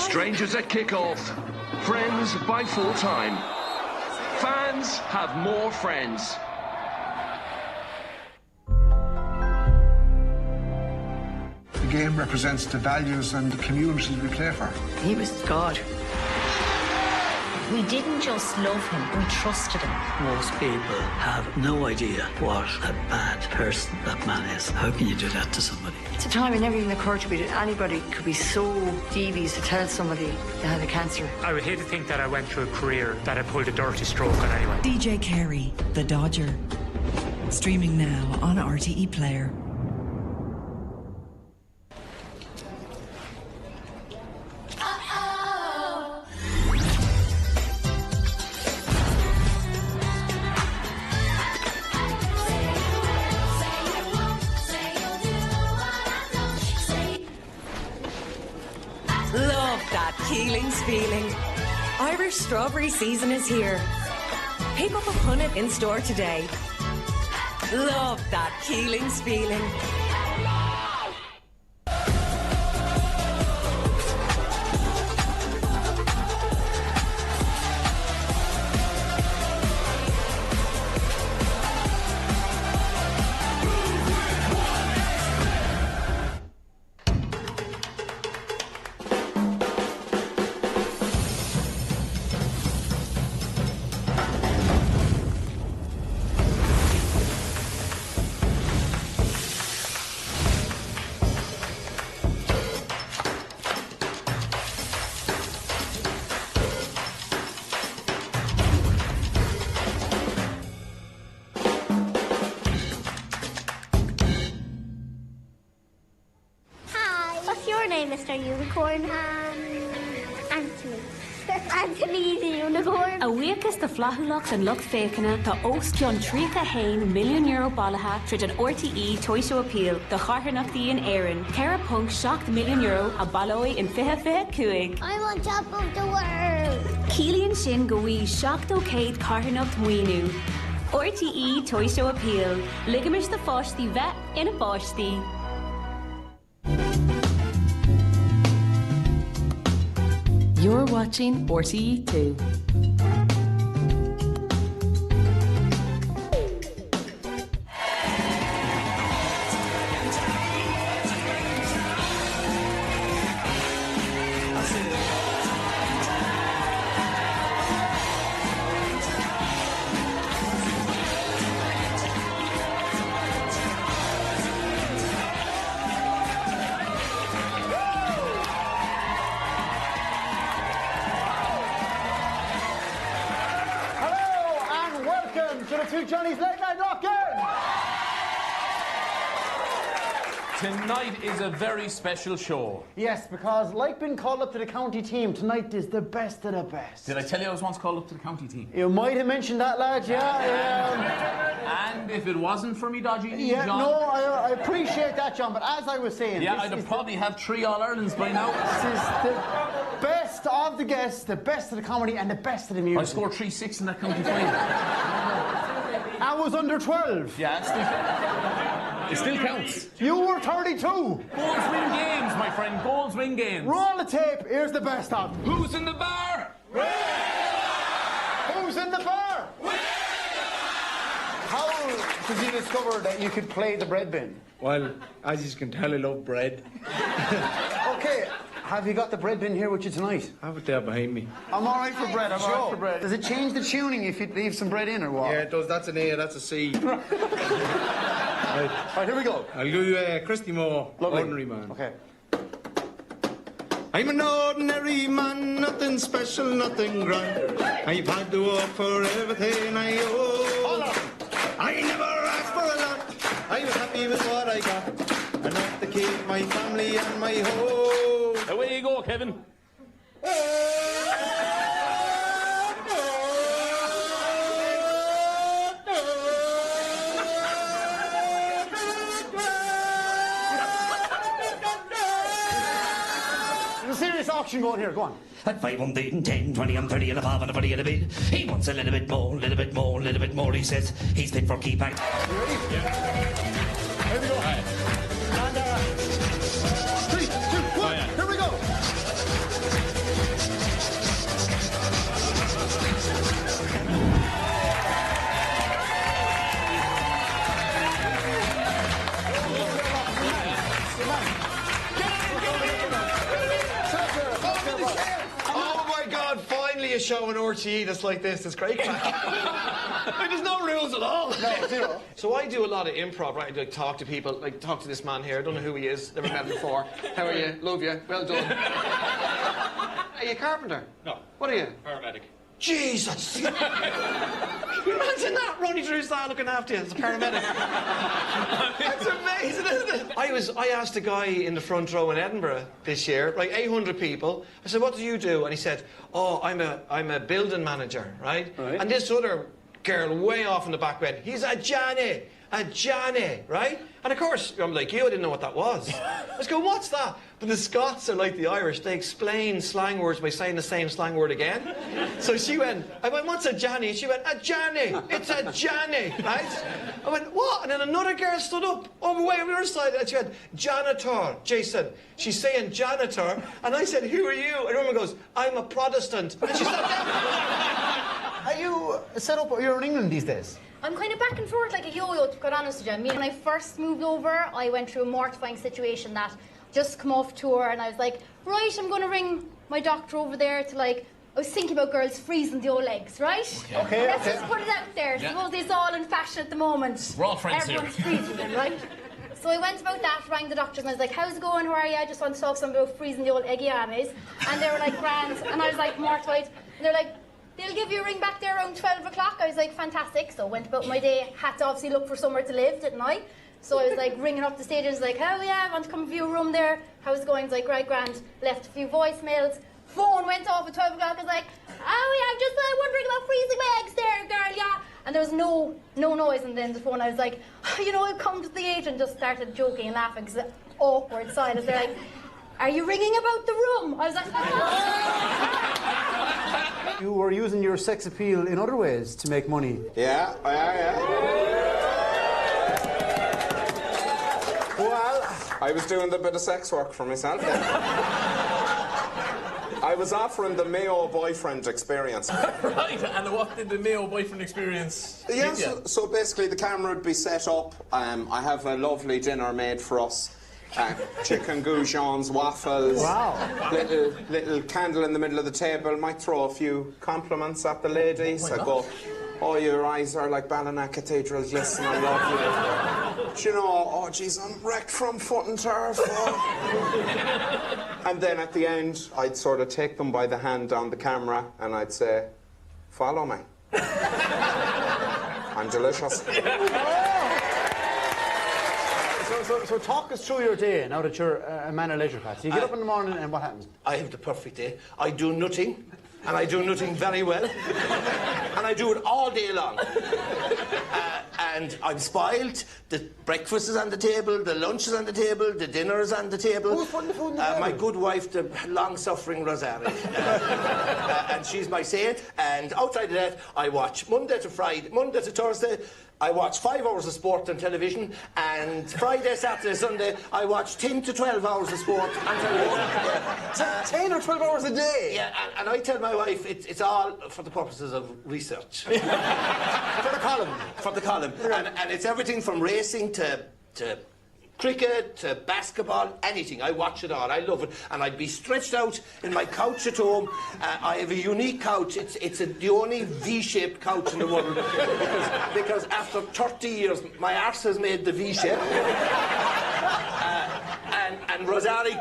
Strangers at kickoff. Friends by full time. Fans have more friends. The game represents the values and the communities we play for. He was God. We didn't just love him, we trusted him. Most people have no idea what a bad person that man is. How can you do that to somebody? It's a time it never even occurred to me that anybody could be so devious to tell somebody they had a cancer. I would hate to think that I went through a career that I pulled a dirty stroke on anyone. DJ Carey, The Dodger. Streaming now on RTE Player. Keeling's feeling. Irish strawberry season is here. Pick up a punnet in store today. Love that Keeling's feeling. Mr. Unicorn. Anthony. Anthony the Unicorn. Awakes the Flahulach and Luck Fakena, the Ostian Trika Hain €1,000,000 Balaha, Trid an RTE Toyshow Appeal, the Charhanachti in Aaron, Cara Punk shocked €1,000,000, a Baloi in Fiha Kuig. I'm on top of the world. Keelian Shin Gui shocked O'Kade Charhanacht Mwinu. RTE Toyshow Appeal, Ligamish the Foshti Vet in a Foshti. You're watching RTE2. Johnny's Late Night Lock-In! Tonight is a very special show. Yes, because like being called up to the county team, tonight is the best of the best. Did I tell you I was once called up to the county team? You might have mentioned that, lad, yeah. And if it wasn't for me dodgy knees, yeah, John... no, I appreciate that, John, but as I was saying... Yeah, I'd probably have 3 All-Irelands by now. This is the best of the guests, the best of the comedy, and the best of the music. I scored 3-6 in that county final. I was under 12. Yeah, it still counts. You were 32. Goals win games, my friend. Goals win games. Roll the tape. Here's the best of. Who's in the bar? Who's in the bar? How did you discover that you could play the bread bin? Well, as you can tell, I love bread. Okay. Have you got the bread bin here with you tonight? I have it there behind me. I'm all right for bread, I'm all right for bread. Does it change the tuning if you leave some bread in or what? Yeah, it does. That's an A, that's a C. Right, here we go. I'll do Christy Moore, Ordinary Man. Okay. I'm an ordinary man, nothing special, nothing grand. I've had to work for everything I own. I never asked for a lot. I was happy with what I got. Enough to keep my family and my home. Away you go, Kevin. There's a serious auction going here, go on. At 5 on 10, 20 on 30 and a 5 and a 40 and a bit. He wants a little bit more, little bit more, little bit more. He says he's fit for keeper. You ready? Yeah. Here we go. Right. And 3, 2, 1, here we go. finally a show on RTE that's like this. It's great crack. There's no rules at all. No, zero. So I do a lot of improv, right? I like talk to people, like talk to this man here. I don't know who he is. Never met him before. How are you? Love you. Well done. Are you a carpenter? No. What are you? Paramedic. Jesus! Can you imagine that? Running through style looking after you as a paramedic. That's amazing, isn't it? I asked a guy in the front row in Edinburgh this year, like 800 people. I said, what do you do? And he said, oh, I'm a building manager, right? And this other girl way off in the back went, he's a Johnny, right? And of course, I'm like you, I didn't know what that was. I was going, what's that? But the Scots are like the Irish, they explain slang words by saying the same slang word again. So I went, what's a Johnny? She went, a Johnny, it's a Johnny, right? I went, what? And then another girl stood up way on the other side and she went, janitor, Jason. She's saying janitor, and I said, who are you? And the woman goes, I'm a Protestant. And she sat down. Are you set up, you're in England these days? I'm kind of back and forth like a yo-yo, to be quite honest with you. I mean, when I first moved over, I went through a mortifying situation that just come off tour, and I was like, right, I'm going to ring my doctor over there to, like, I was thinking about girls freezing the old legs, right? Okay. Let's just put it out there. Yeah. Suppose it's all in fashion at the moment. We're all friends Everyone's here. freezing them, right? So I went about that, rang the doctors, and I was like, how's it going, how are you? I just want to talk to them about freezing the old eggy armies. And they were like, grand. And I was like, mortified. And they're like, they'll give you a ring back there around 12 o'clock. I was like, fantastic. So I went about my day, had to obviously look for somewhere to live, didn't I? So I was like ringing up the stage, and I was like, oh yeah, I want to come view a room there. How's it going? I was like, right, grand. Left a few voicemails. Phone went off at 12 o'clock. I was like, oh yeah, I'm just wondering about freezing my eggs there, girl, yeah. And there was no noise, and then the phone, I was like, oh, you know, I'll come to the agent, just started joking and laughing because it's awkward silence. They're like, are you ringing about the room? I was like, You were using your sex appeal in other ways to make money. Yeah. Well, I was doing a bit of sex work for myself. I was offering the Mayo boyfriend experience. Right, and what did the Mayo boyfriend experience Yeah, give you? so basically the camera would be set up. I have a lovely dinner made for us. Chicken goujons, waffles. Wow. Little candle in the middle of the table. Might throw a few compliments at the ladies. I go, oh, your eyes are like Ballina Cathedral, glisten, I love you. Do you know, oh, geez, I'm wrecked from foot and turf. Oh. And then at the end, I'd sort of take them by the hand down the camera and I'd say, follow me. I'm delicious. So talk us through your day now that you're a man of leisure, Pat. You get up in the morning and what happens? I have the perfect day. I do nothing, and I do nothing very well. And I do it all day long. And I'm spoiled. The breakfast is on the table, the lunch is on the table, the dinner is on the table. Who's putting the food on the table? My good wife, the long-suffering Rosario. And she's my saint. And outside of that, I watch Monday to Thursday, I watch 5 hours of sport on television, and Friday, Saturday, Sunday, I watch 10 to 12 hours of sport on television. 10 or 12 hours a day? Yeah, and I tell my wife it's all for the purposes of research. For the column. For the column. And it's everything from racing to cricket to basketball, anything. I watch it all. I love it. And I'd be stretched out in my couch at home. I have a unique couch. It's the only V-shaped couch in the world. because after 30 years, my arse has made the V-shape. And Rosalie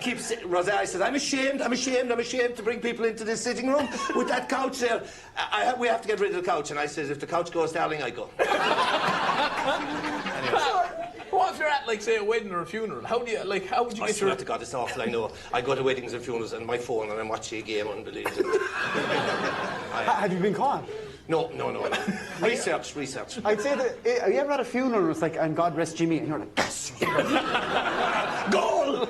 says, I'm ashamed to bring people into this sitting room with that couch there. We have to get rid of the couch. And I says, if the couch goes, darling, I go. What if you're at, like, say, a wedding or a funeral? How would you get your... I swear to God, it's awful, I know. I go to weddings and funerals and my phone and I'm watching a game, unbelievable. Have you been caught? No. Research. I'd say that, have you ever had a funeral and it's like, and God rest Jimmy, and you're like, yes! Goal!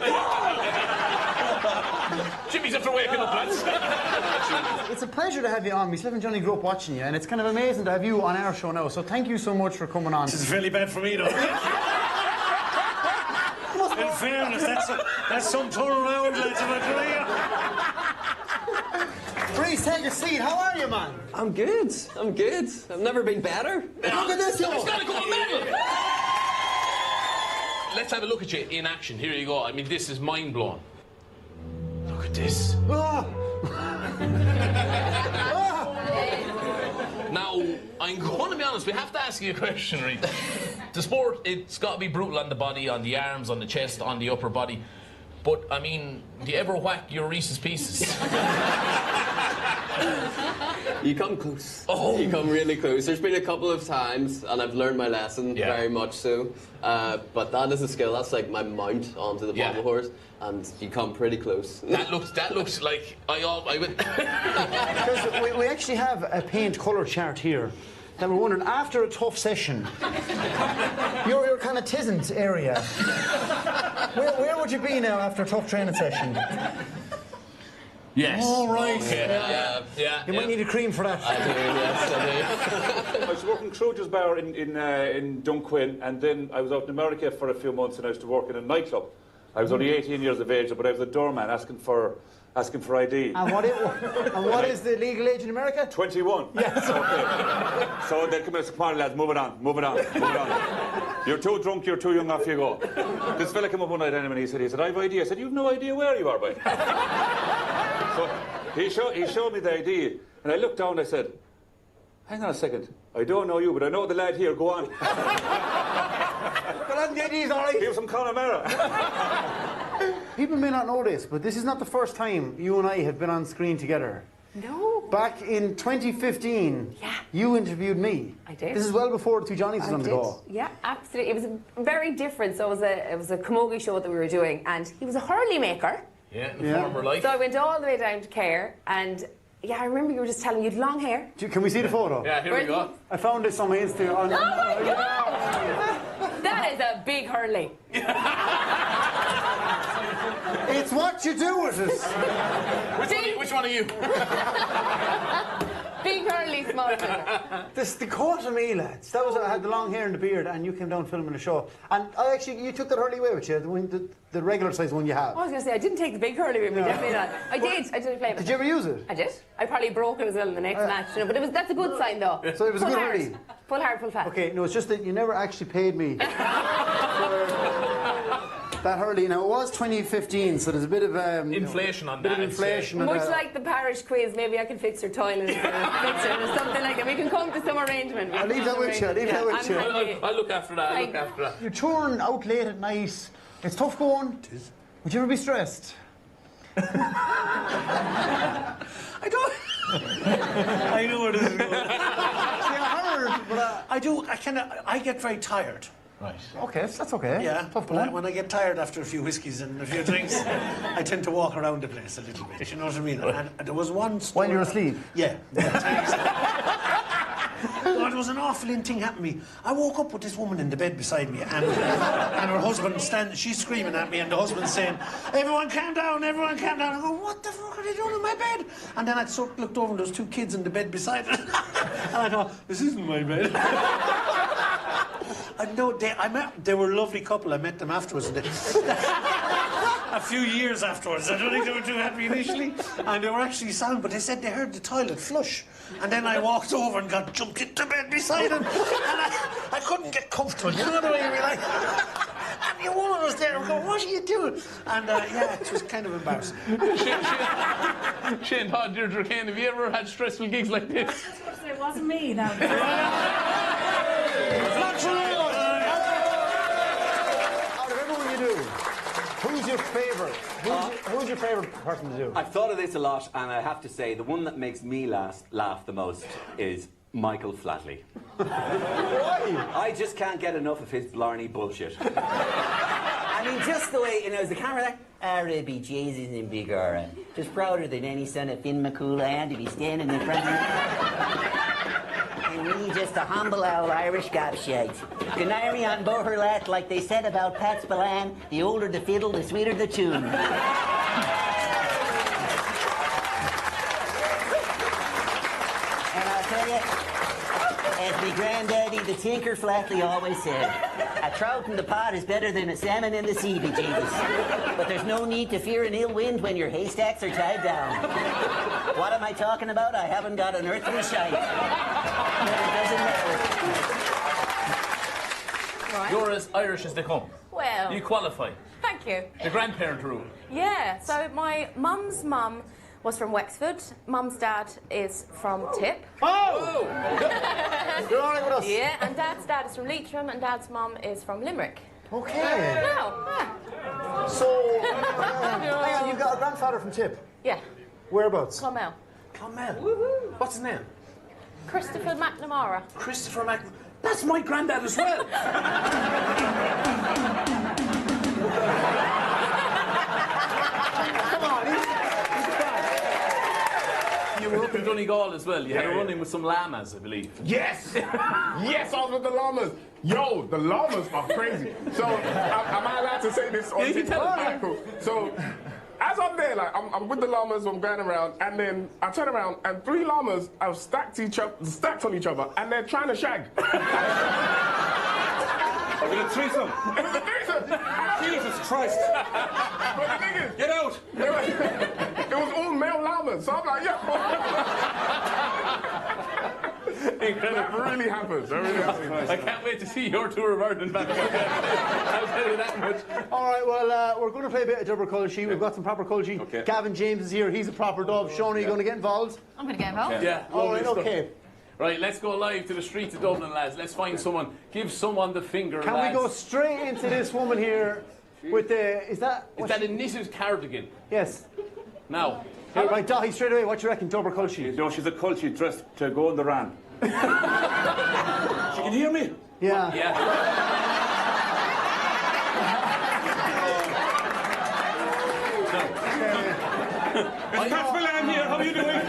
Jimmy's after waking up, lads. It's a pleasure to have you on. Myself and Johnny grew up watching you, and it's kind of amazing to have you on our show now. So thank you so much for coming on. This is really bad for me, though. In fairness, that's some turnaround, lads, am I telling you? Please take a seat. How are you, man? I'm good. I've never been better. Look at this, yo. It's got a gold medal. Let's have a look at you in action. Here you go. I mean, this is mind-blowing. Look at this. Oh. So, I'm going to be honest, we have to ask you a question, right? The sport, it's got to be brutal on the body, on the arms, on the chest, on the upper body. But, I mean, do you ever whack your Reese's Pieces? You come close. Oh. You come really close. There's been a couple of times, and I've learned my lesson, very much so. But that is a skill. That's like my mount onto the pommel horse, and you come pretty close. That looks like I would. Because we actually have a paint colour chart here. That we're wondering, after a tough session, your kind of tisn't area, where would you be now after a tough training session? Yes. All right. Yeah. You might need a cream for that. I do, yes, I do. I was working Troja's Bar in Dunquin, and then I was out in America for a few months, and I used to work in a nightclub. I was only 18 years of age, but I was a doorman asking for ID. And what is the legal age in America? 21. Yes. Okay. So they come in and say, come on, lads, move it on. You're too drunk, you're too young, off you go. This fella came up one night and he said, I have ID. I said, you've no idea where you are, boy. So he showed me the ID, and I looked down and I said, hang on a second, I don't know you, but I know the lad here, go on. But the ID's all right. He was from Connemara. People may not know this, but this is not the first time you and I have been on screen together. No. Back in 2015, you interviewed me. I did. This is well before the two Johnnies was on the go. Yeah, absolutely. It was very different. So it was a camogie show that we were doing, and he was a hurley maker. Yeah, former life. So I went all the way down to Care, and I remember you were just telling me you had long hair. Can we see the photo? Yeah, here we go. I found this on my Instagram. Oh my God! That is a big hurley. It's what you do with it. Which one are you? Big hurley, small fella. The quote of me, lads. That was I had the long hair and the beard, and you came down filming the show. And you took that hurley away with you, the regular size one you have. I was going to say, I didn't take the big hurley with me, definitely not. I did play with it. Did you ever use it? I did. I probably broke it as well in the next match, but that's a good sign though. So it was a good hurley. Full hard, full fat. Okay, no, it's just that you never actually paid me that hurley. Now, it was 2015, so there's a bit of inflation on that. Bit of inflation. Much like the parish quiz, maybe I can fix your toilet or something like that. We can come to some arrangement. I'll leave that with you. I'll look after that. You're touring out late at night. It's tough going. It is. Would you ever be stressed? I don't. I know where this is going. See, I heard, but I get very tired. Right. Okay, that's okay. Yeah, but when I get tired after a few whiskies and a few drinks, I tend to walk around the place a little bit. You know what I mean? And there was one story... While you're asleep? Yeah. God, there was an awful thing happened to me. I woke up with this woman in the bed beside me, and her husband she's screaming at me, and the husband's saying, everyone calm down, everyone calm down. I go, what the fuck are they doing in my bed? And then I sort of looked over, and there was two kids in the bed beside her. And I thought, this isn't my bed. And no, they were a lovely couple. I met them afterwards. A few years afterwards. I don't think they were too happy initially. And they were actually sound, but they said they heard the toilet flush. And then I walked over and jumped into bed beside him. And I couldn't get comfortable. You know the way you be like... And your woman was there. I'm going, what are you doing? And it was kind of embarrassing. Shane Todd, Deirdre Kane, have you ever had stressful gigs like this? It wasn't me, no. It's not true. Out of everyone you do, who's your favourite? Who's your favourite person to do? I've thought of this a lot, and I have to say the one that makes me laugh the most is Michael Flatley. Why? I just can't get enough of his blarney bullshit. I mean, just the way, as the camera there, R.A.B. Jesus in big aura. Just prouder than any son of Finn McCool to be standing in front of me. And me just a humble old Irish gobshite. Canary on Boherlat, like they said about Pat Spillane, the older the fiddle, the sweeter the tune. And I'll tell you, as me granddaddy, the tinker, Flatley always said, a trout in the pot is better than a salmon in the sea, bejesus. But there's no need to fear an ill wind when your haystacks are tied down. What am I talking about? I haven't got an earthly shite. But it doesn't matter. Right. You're as Irish as they come. Well... You qualify. Thank you. The grandparent rule. Yeah, so my mum's mum was from Wexford. Mum's dad is from Tip. Oh! You're all right with us? Yeah, and Dad's dad is from Leitrim, and Dad's mum is from Limerick. Okay. No. So, hang on, you've got a grandfather from Tip? Yeah. Whereabouts? Clonmel. Clonmel. What's his name? Christopher McNamara. Christopher McNamara. That's my granddad as well. Come on, You were up in Donegal as well. You had a run-in with some llamas, I believe. Yes! Yes, I was with the llamas. Yo, the llamas are crazy. So, am I allowed to say this on you can tell TV? us. Alright, cool. So, as I'm there, like, I'm with the llamas, I'm going around, and then I turn around, and 3 llamas are stacked on each other, and they're trying to shag. Are we a threesome? It was a threesome! Jesus Christ! But the thing is... Get out! It was all male llamas, so I'm like, yo... That really happens. That really happens. I can't wait to see your tour of Ireland back. I'll tell you that much. All right, well, we're going to play a bit of double culture. We've got some proper culture. Okay. Gavin James is here. He's a proper dove. Sean, are you going to get involved? I'm going to get involved. Yeah. All right, lovely stuff. okay. Right, let's go live to the streets of Dublin, lads. Let's find someone. Give someone the finger, Can lads. we go straight into this woman here with the... Is that a knitted cardigan? Yes. Now. All right, Dahi, straight away, what do you reckon, double culture? No, she's a culture dressed to go on the ran. She can hear me? Yeah. Yeah. It's Pat Milan here, how are you doing?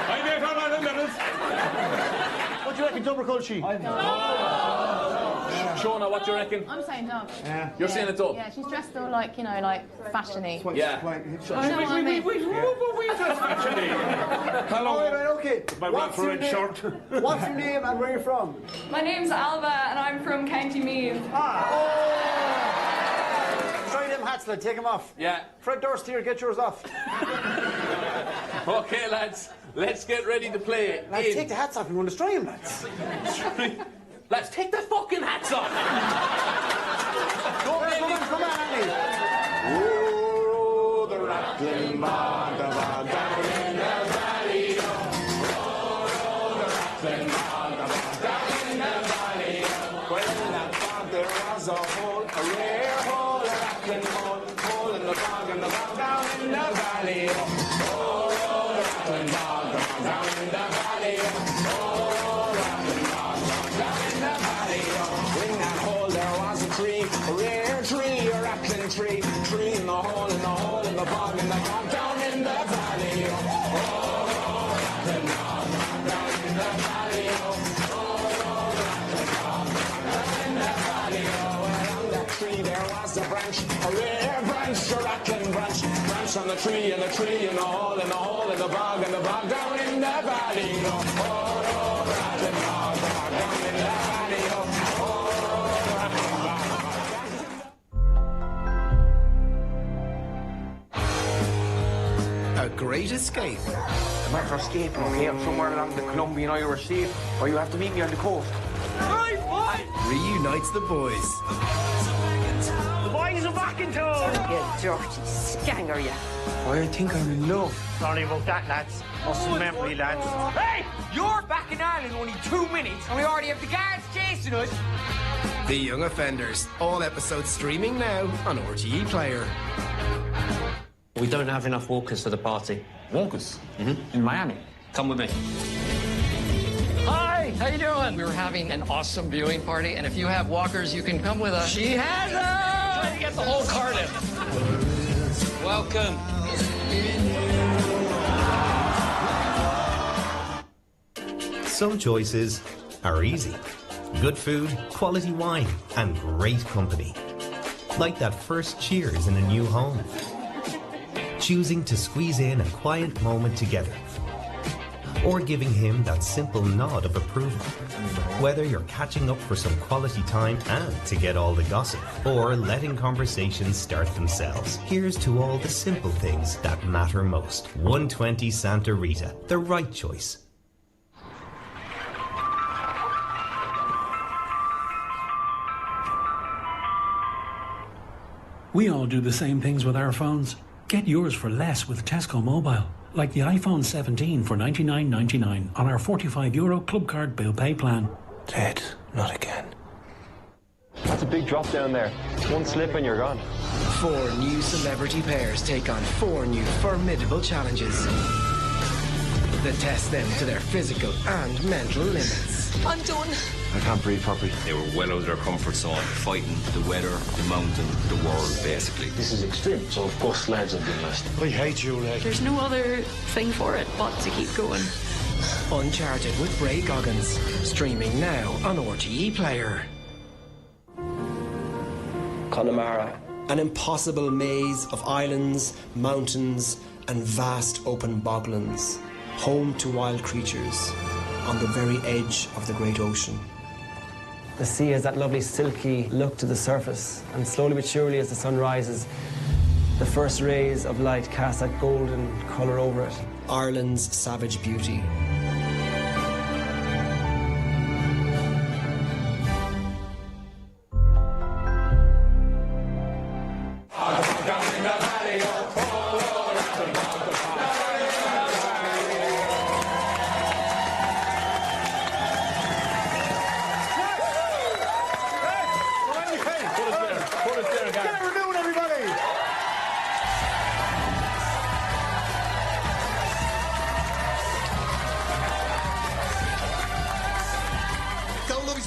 I'm here from Ireland, levels. What do you reckon, double culture? Shona, what do you reckon? I'm saying dove. Yeah. You're saying it's up? Yeah, she's dressed all like, you know, like fashion-y. Yeah. What we dressed fashion-y? Hello. All right, okay. My Ralph Lauren shirt. What's your name and where are you from? My name's Alba and I'm from County Meath. Try them hats, lad. Take them off. Yeah. Fred Durst here, get yours off. Okay, lads. Let's get ready to play. Lads, take the hats off. You want to destroy them, lads. Lads, take the fucking hats off. Come on, Andy. Oh, the rattling band of a down in the valley. Oh, the rattling band of a down in the valley. Well, in that band there was a hole, a rare hole, a rattling hole in the bog and the bog down in the valley. Oh, the rattling band down in the valley. Oh, the rattling band down in the valley. In that hole there was a tree, a rare tree, a rattling tree, tree in the hole, in the hole, in the bog, in the bog, down in the valley. Oh, rattling bog down in the valley. Oh, rattling bog down in the valley. Oh, around that tree there was a branch, a rare branch, a rattling branch, branch on the tree, in the tree, in the hole, in the hole, in the bog, down in the valley. Oh, rattling bog down in the valley. Oh, A Great Escape. The matter of escaping okay up somewhere along the Colombian Irish Sea, or you have to meet me on the coast. Right, boy! Reunites the boys. The boys are back in town! You dirty scanger, you. I think I'm in love. Sorry about that, lads. Muscle memory, lads. Hey! You're back in Ireland only 2 minutes, and we already have the guards chasing us. The Young Offenders. All episodes streaming now on RTE Player. We don't have enough walkers for the party. Walkers? In Miami. Come with me. Hi, how you doing? We're having an awesome viewing party, and if you have walkers, you can come with us. She has them! Trying to get the whole cart in. Welcome. Some choices are easy. Good food, quality wine, and great company. Like that first cheers in a new home. Choosing to squeeze in a quiet moment together. Or giving him that simple nod of approval. Whether you're catching up for some quality time and to get all the gossip, or letting conversations start themselves. Here's to all the simple things that matter most. 120 Santa Rita, the right choice. We all do the same things with our phones. Get yours for less with Tesco Mobile. Like the iPhone 17 for €99.99 on our €45 Club Card Bill Pay plan. Ted, not again. That's a big drop down there. One slip and you're gone. 4 new celebrity pairs take on 4 new formidable challenges that test them to their physical and mental limits. I'm done. I can't breathe properly. They were well out of their comfort zone, fighting the weather, the mountain, the world, basically. This is extreme, so of course lads have been lost. I hate you, lad. There's no other thing for it but to keep going. Uncharted with Bray Goggins. Streaming now on RTE Player. Connemara. An impossible maze of islands, mountains, and vast open boglands. Home to wild creatures on the very edge of the great ocean. The sea has that lovely silky look to the surface, and slowly but surely as the sun rises, the first rays of light cast that golden colour over it. Ireland's savage beauty.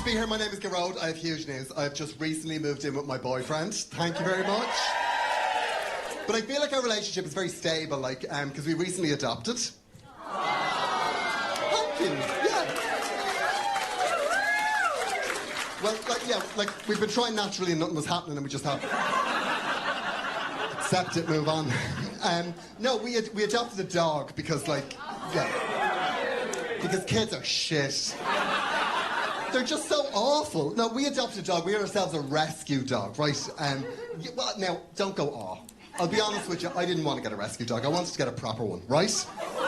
Here, my name is Gerard. I have huge news. I've just recently moved in with my boyfriend. Thank you very much. But I feel like our relationship is very stable, like, because we recently adopted. Thank you. Yeah. Well, like we've been trying naturally and nothing was happening, and we just have accept it, move on. No, we adopted a dog because, like, because kids are shit. They're just so awful. No, we adopted a dog. We had ourselves a rescue dog, right? Well, now, don't go aw. I'll be honest with you, I didn't want to get a rescue dog. I wanted to get a proper one, right? No.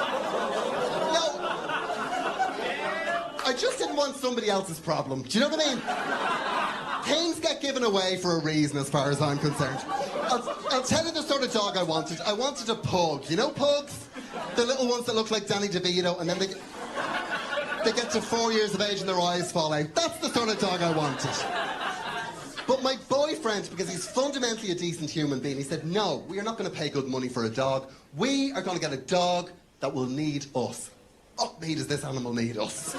I just didn't want somebody else's problem. Do you know what I mean? Things get given away for a reason, as far as I'm concerned. I'll tell you the sort of dog I wanted. I wanted a pug. You know pugs? The little ones that look like Danny DeVito, and then they get to 4 years of age and their eyes fall out. That's the sort of dog I wanted. But my boyfriend, because he's fundamentally a decent human being, he said, no, we are not going to pay good money for a dog. We are going to get a dog that will need us. What me does this animal need us?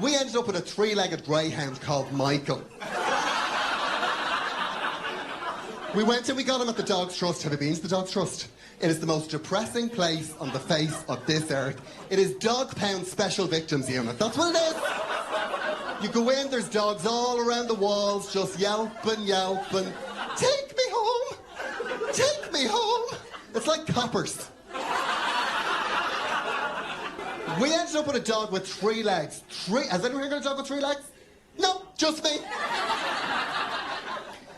We ended up with a 3-legged greyhound called Michael. We went and we got him at the Dogs Trust. Have you been to the Dogs Trust? It is the most depressing place on the face of this earth. It is Dog Pound Special Victims Unit. That's what it is. You go in, there's dogs all around the walls, just yelping. Take me home! Take me home! It's like coppers. We ended up with a dog with 3 legs. Has anyone here got a dog with 3 legs? No, just me.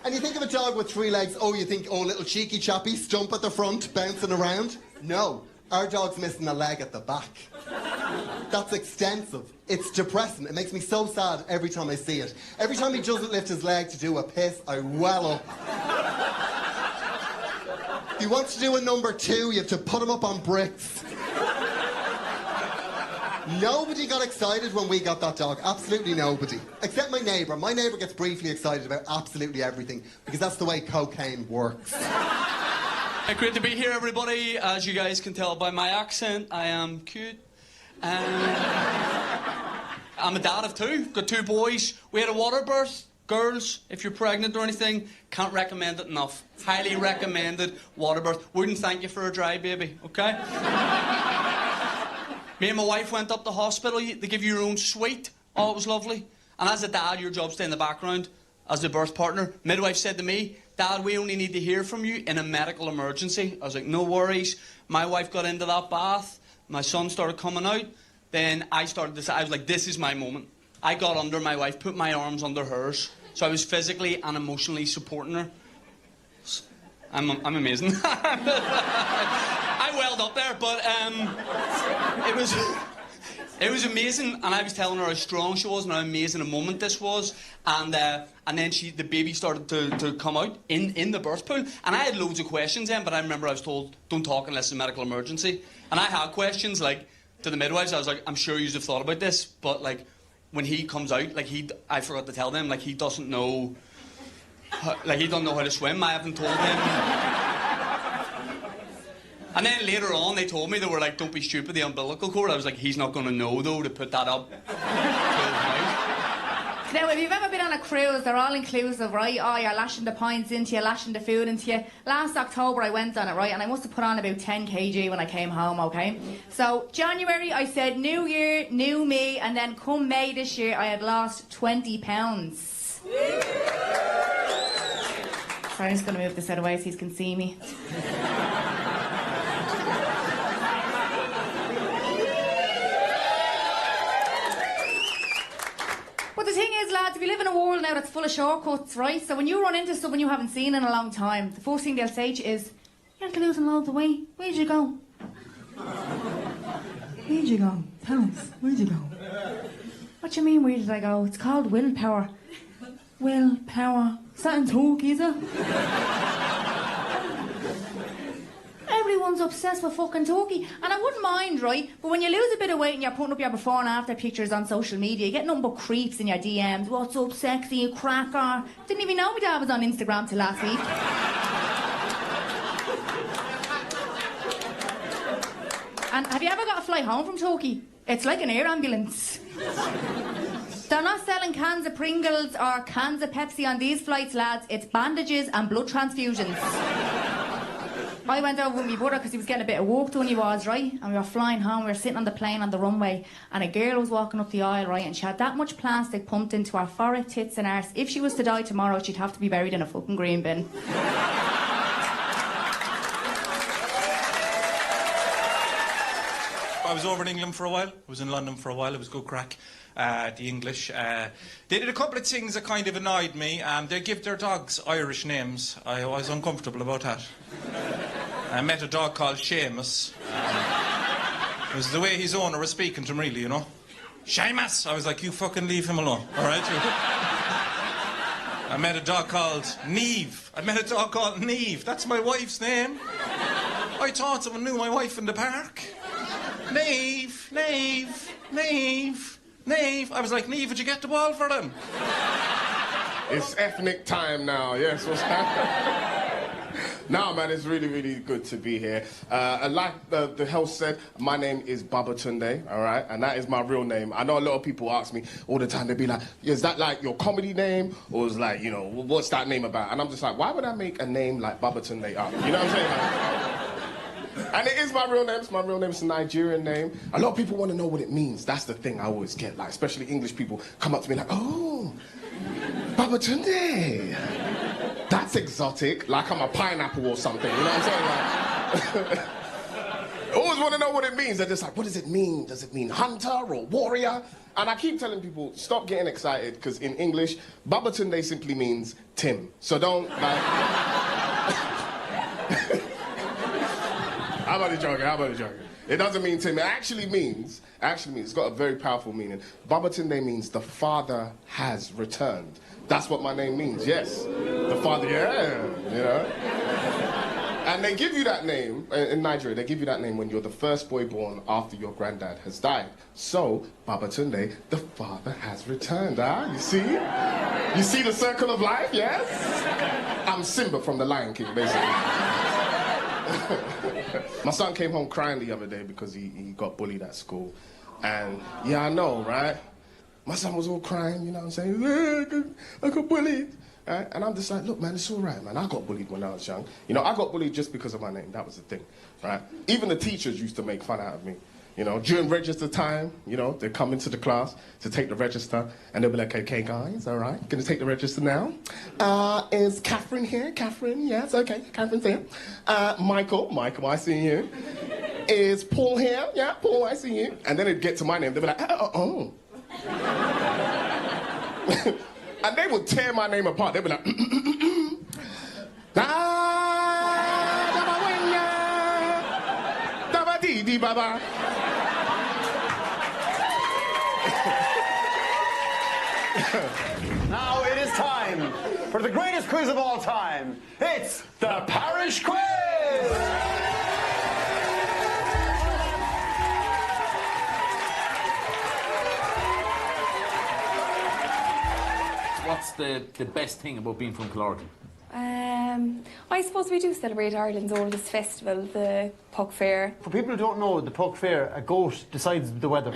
And you think of a dog with 3 legs, you think, little cheeky chappy, stump at the front, bouncing around. No, our dog's missing a leg at the back. That's extensive. It's depressing. It makes me so sad every time I see it. Every time he doesn't lift his leg to do a piss, I well up. If he wants to do a number 2, you have to put him up on bricks. Nobody got excited when we got that dog. Absolutely nobody. Except my neighbour. My neighbour gets briefly excited about absolutely everything because that's the way cocaine works. Great to be here, everybody. As you guys can tell by my accent, I am cute. I'm a dad of 2. Got 2 boys. We had a water birth. Girls, if you're pregnant or anything, can't recommend it enough. Highly recommended water birth. Wouldn't thank you for a dry baby, okay? Me and my wife went up to the hospital. They give you your own suite. Oh, it was lovely. And as a dad, your job's to stay in the background as a birth partner. Midwife said to me, Dad, we only need to hear from you in a medical emergency. I was like, no worries. My wife got into that bath. My son started coming out. Then I started to say, I was like, this is my moment. I got under my wife, put my arms under hers. So I was physically and emotionally supporting her. I'm amazing. I welled up there, but It was amazing, and I was telling her how strong she was and how amazing a moment this was. And then the baby started to come out in the birth pool. And I had loads of questions then, but I remember I was told, don't talk unless it's a medical emergency. And I had questions, like, to the midwives. I was like, I'm sure you have thought about this, but, like, when he comes out, like, I forgot to tell them, like, he doesn't know, like, he doesn't know how to swim. I haven't told him. And then later on, they told me, they were like, don't be stupid, the umbilical cord. I was like, he's not going to know, though, to put that up. Now, if you've ever been on a cruise, they're all inclusive, right? Oh, you're lashing the pints into you, lashing the food into you. Last October, I went on it, right? And I must have put on about 10 kg when I came home, okay? So, January, I said, new year, new me. And then come May this year, I had lost 20 pounds. Sorry, I'm just going to move this out of the way so you can see me. But the thing is, lads, we live in a world now that's full of shortcuts, right? So when you run into someone you haven't seen in a long time, the first thing they'll say to you is, you're after losing loads of weight. Where'd you go? Where'd you go? Tell us. Where'd you go? What do you mean, where did I go? It's called willpower. Willpower. Is that in Turkey, is it? Everyone's obsessed with fucking turkey. And I wouldn't mind, right? But when you lose a bit of weight and you're putting up your before and after pictures on social media, you get nothing but creeps in your DMs. What's up, sexy, you cracker? Didn't even know my dad was on Instagram till last week. And have you ever got a flight home from Turkey? It's like an air ambulance. They're not selling cans of Pringles or cans of Pepsi on these flights, lads. It's bandages and blood transfusions. I went over with my brother because he was getting a bit of work done, he was, right? And we were flying home, we were sitting on the plane on the runway, and a girl was walking up the aisle, right? And she had that much plastic pumped into her forehead, tits and arse. If she was to die tomorrow, she'd have to be buried in a fucking green bin. I was over in England for a while. I was in London for a while. It was good crack. The English. They did a couple of things that kind of annoyed me. They give their dogs Irish names. I was uncomfortable about that. I met a dog called Seamus. It was the way his owner was speaking to him, really, you know. Seamus! I was like, you fucking leave him alone, all right? I met a dog called Niamh. That's my wife's name. I thought someone knew my wife in the park. Niamh. I was like, Niamh, did you get the ball for them? It's ethnic time now, yes. What's happening? No, man, it's really, really good to be here. Like the host said, my name is Babatunde, all right? And that is my real name. I know a lot of people ask me all the time, they'd be like, is that like your comedy name? Or is like, you know, what's that name about? And I'm just like, why would I make a name like Babatunde up? You know what I'm saying? Like, and it is my real name. It's my real name. It's a Nigerian name. A lot of people want to know what it means. That's the thing I always get. Like, especially English people come up to me like, oh, Babatunde. That's exotic. Like I'm a pineapple or something. You know what I'm saying? Like, I always want to know what it means. They're just like, what does it mean? Does it mean hunter or warrior? And I keep telling people, stop getting excited, because in English, Babatunde simply means Tim. So don't, like... How about the joking? It doesn't mean Tim. It actually means, it's got a very powerful meaning. Babatunde means the father has returned. That's what my name means, yes. The father, yeah, you know. And they give you that name, in Nigeria, they give you that name when you're the first boy born after your granddad has died. So, Babatunde, the father has returned, You see? You see the circle of life, yes? I'm Simba from The Lion King, basically. My son came home crying the other day because he got bullied at school. And, yeah, I know, right? My son was all crying, you know what I'm saying? I got bullied. Right? And I'm just like, look, man, it's all right, man. I got bullied when I was young. You know, I got bullied just because of my name. That was the thing, right? Even the teachers used to make fun out of me. You know, during register time, you know, they'd come into the class to take the register, and they'll be like, okay, guys, all right, gonna take the register now. Is Catherine here? Catherine, yes, okay, Catherine's here. Michael, I see you. Is Paul here? Yeah, Paul, I see you. And then it'd get to my name, they'd be like, oh. And they would tear my name apart. They'd be like, Now it is time for the greatest quiz of all time. It's the Parish Quiz! What's the best thing about being from Killarty? I suppose we do celebrate Ireland's oldest festival, the Puck Fair. For people who don't know, the Puck Fair, a goat decides the weather.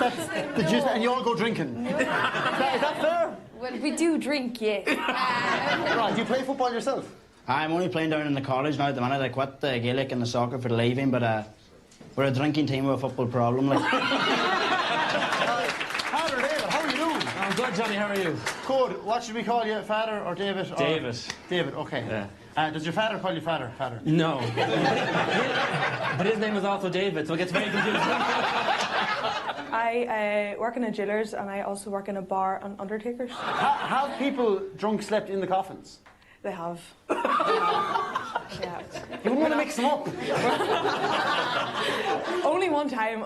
that's the gist, and you all go drinking. Is that fair? Well, we do drink, yes. Right, do you play football yourself? I'm only playing down in the college now at the minute. I quit the Gaelic and the soccer for the leaving, but we're a drinking team with a football problem. Like. Father David, how are you doing? I'm good, Johnny, how are you? Good. What should we call you, Father or David? Or... David. David, okay. Yeah. Does your father call you Father? Father? No. But his name is also David, so it gets very confusing. I work in a jeweller's and I also work in a bar on Undertakers. Have people drunk slept in the coffins? They have. Yeah. You wouldn't want to mix them up. Only one time.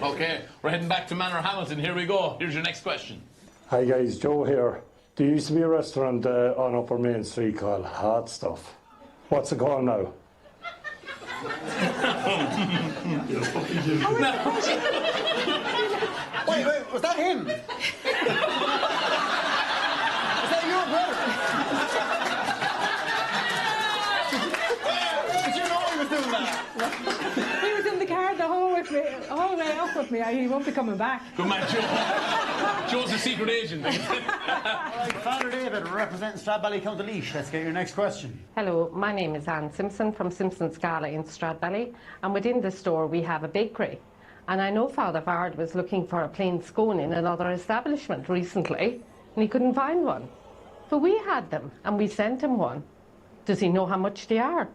Okay, we're heading back to Manor Hamilton. Here we go. Here's your next question. Hi guys, Joe here. There used to be a restaurant on Upper Main Street called Hot Stuff. What's it called now? Wait, was that him? Is that your brother? Did you know he was doing that? He was in the car the whole way up with me. He won't be coming back. Good man, Joe. Joe's a secret agent. All right, Father David, representing Stradbally County Laois. Let's get your next question. Hello, my name is Anne Simpson from Simpson's Gala in Stradbally, and within the store we have a bakery. And I know Father Vard was looking for a plain scone in another establishment recently, and he couldn't find one. So we had them, and we sent him one. Does he know how much they are?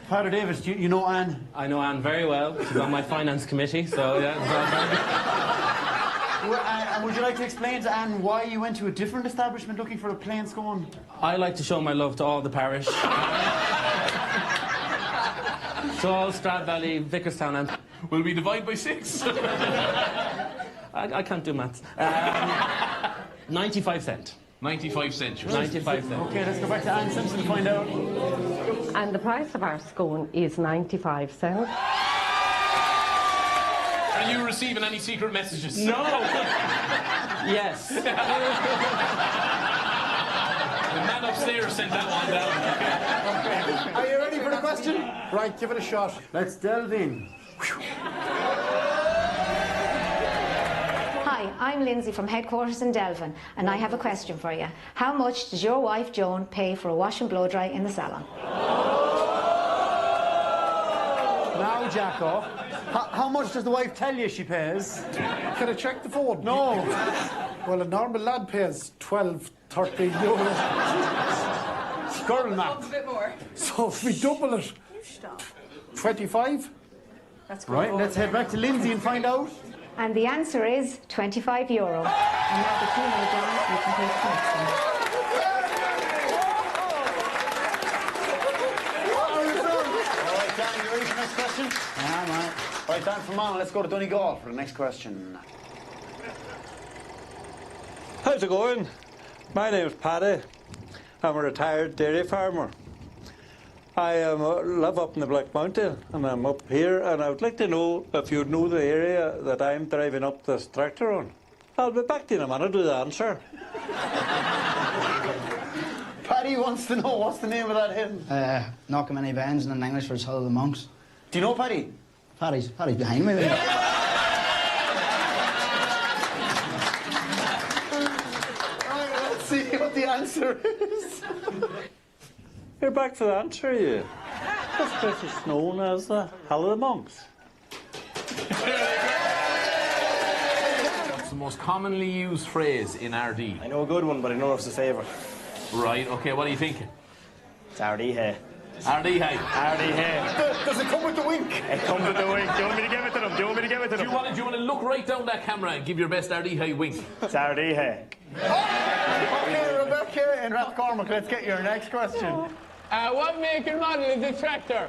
Father David, you know Anne? I know Anne very well. She's on my finance committee, so yeah. Would you like to explain to Anne why you went to a different establishment looking for a plain scone? I like to show my love to all the parish. So all Stradbally, Vickerstown and... Will we divide by 6? I can't do maths. 95 cents. 95 cents. 95 cents. Okay, let's go back to Anne Simpson to find out. And the price of our scone is 95 cents. Are you receiving any secret messages? No! Yes. The man upstairs sent that one down. Okay. Are you ready for the question? Right, give it a shot. Let's delve in. Hi, I'm Lindsay from headquarters in Delvin, and I have a question for you. How much does your wife Joan pay for a wash and blow dry in the salon? Now, Jacko, how much does the wife tell you she pays? Can I check the phone? No. Well, a normal lad pays 12, 13 euros. Girl math. A bit more. So if we double it, 25? That's good. Right, let's head back to Lindsay and find out. And the answer is €25. And now the Q&A down, you can take the next one. Alright, Dan, you ready for the next question? Yeah, right. Right, Dan from Monaghan, let's go to Donegal for the next question. How's it going? My name's Paddy. I'm a retired dairy farmer. I live up in the Black Mountain, and I'm up here, and I would like to know if you know the area that I'm driving up this tractor on. I'll be back to you in a minute with the answer. Paddy wants to know what's the name of that hymn. Knock 'em any bands, and in English for Hell of the Monks. Do you know Paddy? Paddy's behind me. Alright, let's see what the answer is. You're back for the answer, you. This place is known as the Hell of the Monks. What's the most commonly used phrase in RD? I know a good one, but I know it's a favourite. Right, okay, what are you thinking? It's RD hey. RD hey. RD hey. Does it come with the wink? It comes with the wink. Do you want me to give it to them? Do you want me to give it to them? Do you want to look right down that camera and give your best RD hey wink? It's RD hey. Okay, Rebecca and Rathcormac, let's get your next question. What make and model is the tractor?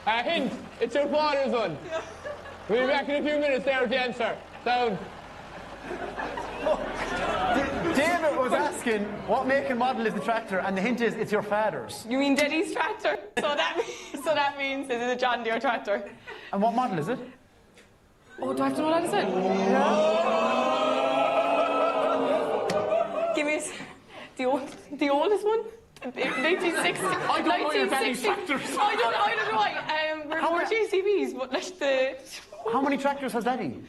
Hint, it's your father's one. We'll be back in a few minutes there with the answer. Sound. David was asking what make and model is the tractor, and the hint is it's your father's. You mean Daddy's tractor? So that means it is a John Deere tractor. And what model is it? Oh, do I have to know what that is? Give me the oldest one. 1960. I don't know your daddy's tractors. I don't know. We're more JCBs, but like the. How many tractors has Daddy?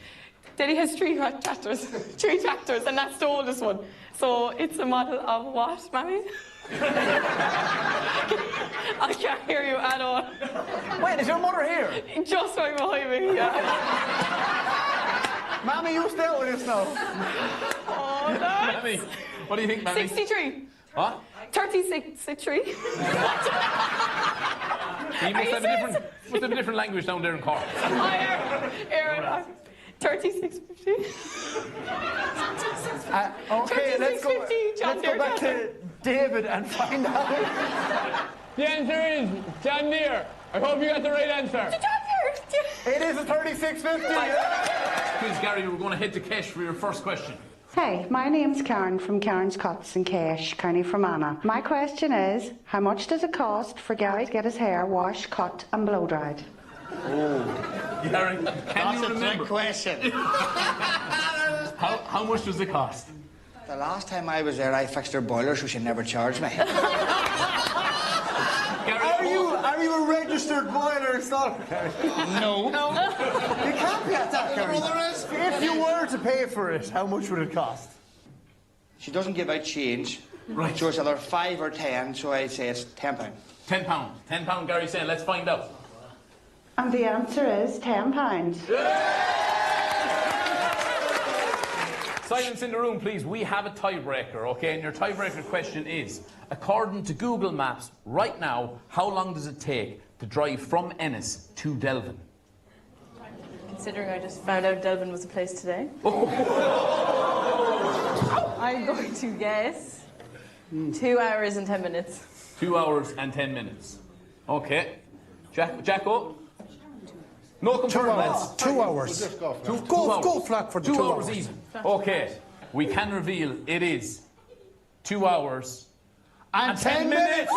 Daddy has 3 tractors. 3 tractors, and that's the oldest one. So it's a model of what, Mammy? I can't hear you at all. Wait, is your mother here? Just right behind me, yeah. Mammy, you stay with us now. Oh, that's... Mammy, what do you think, Mammy? 63. What? 33. You must have a different language down there in Cork. Aaron, 3650. Okay, let's go back to David and find out. The answer is John Deere. I hope you got the right answer. It is a 3650. Please, Gary, we're going to head to Kesh for your first question. Hey, my name's Karen from Karen's Cuts in Kesh, County Fermanagh. My question is, how much does it cost for Gary to get his hair washed, cut and blow dried? Oh, Gary, can you remember? That's a trick question. How much does it cost? The last time I was there, I fixed her boiler, so she never charged me. Are you a registered boiler installer? No. You can't be at that, Gary. If you were to pay for it, how much would it cost? She doesn't give out change. Right. So it's either 5 or 10, so I'd say it's £10. £10. £10, Gary's saying. Let's find out. And the answer is £10. Silence in the room, please. We have a tiebreaker, okay? And your tiebreaker question is, according to Google Maps, right now, how long does it take to drive from Ennis to Delvin? Considering I just found out Delvin was a place today. I'm going to guess 2 hours and 10 minutes. 2 hours and 10 minutes. Okay. Jacko? No confirmation. 2 hours. Go flat for the 2 hours. Even. Okay. We can reveal it is 2 hours and 10 minutes.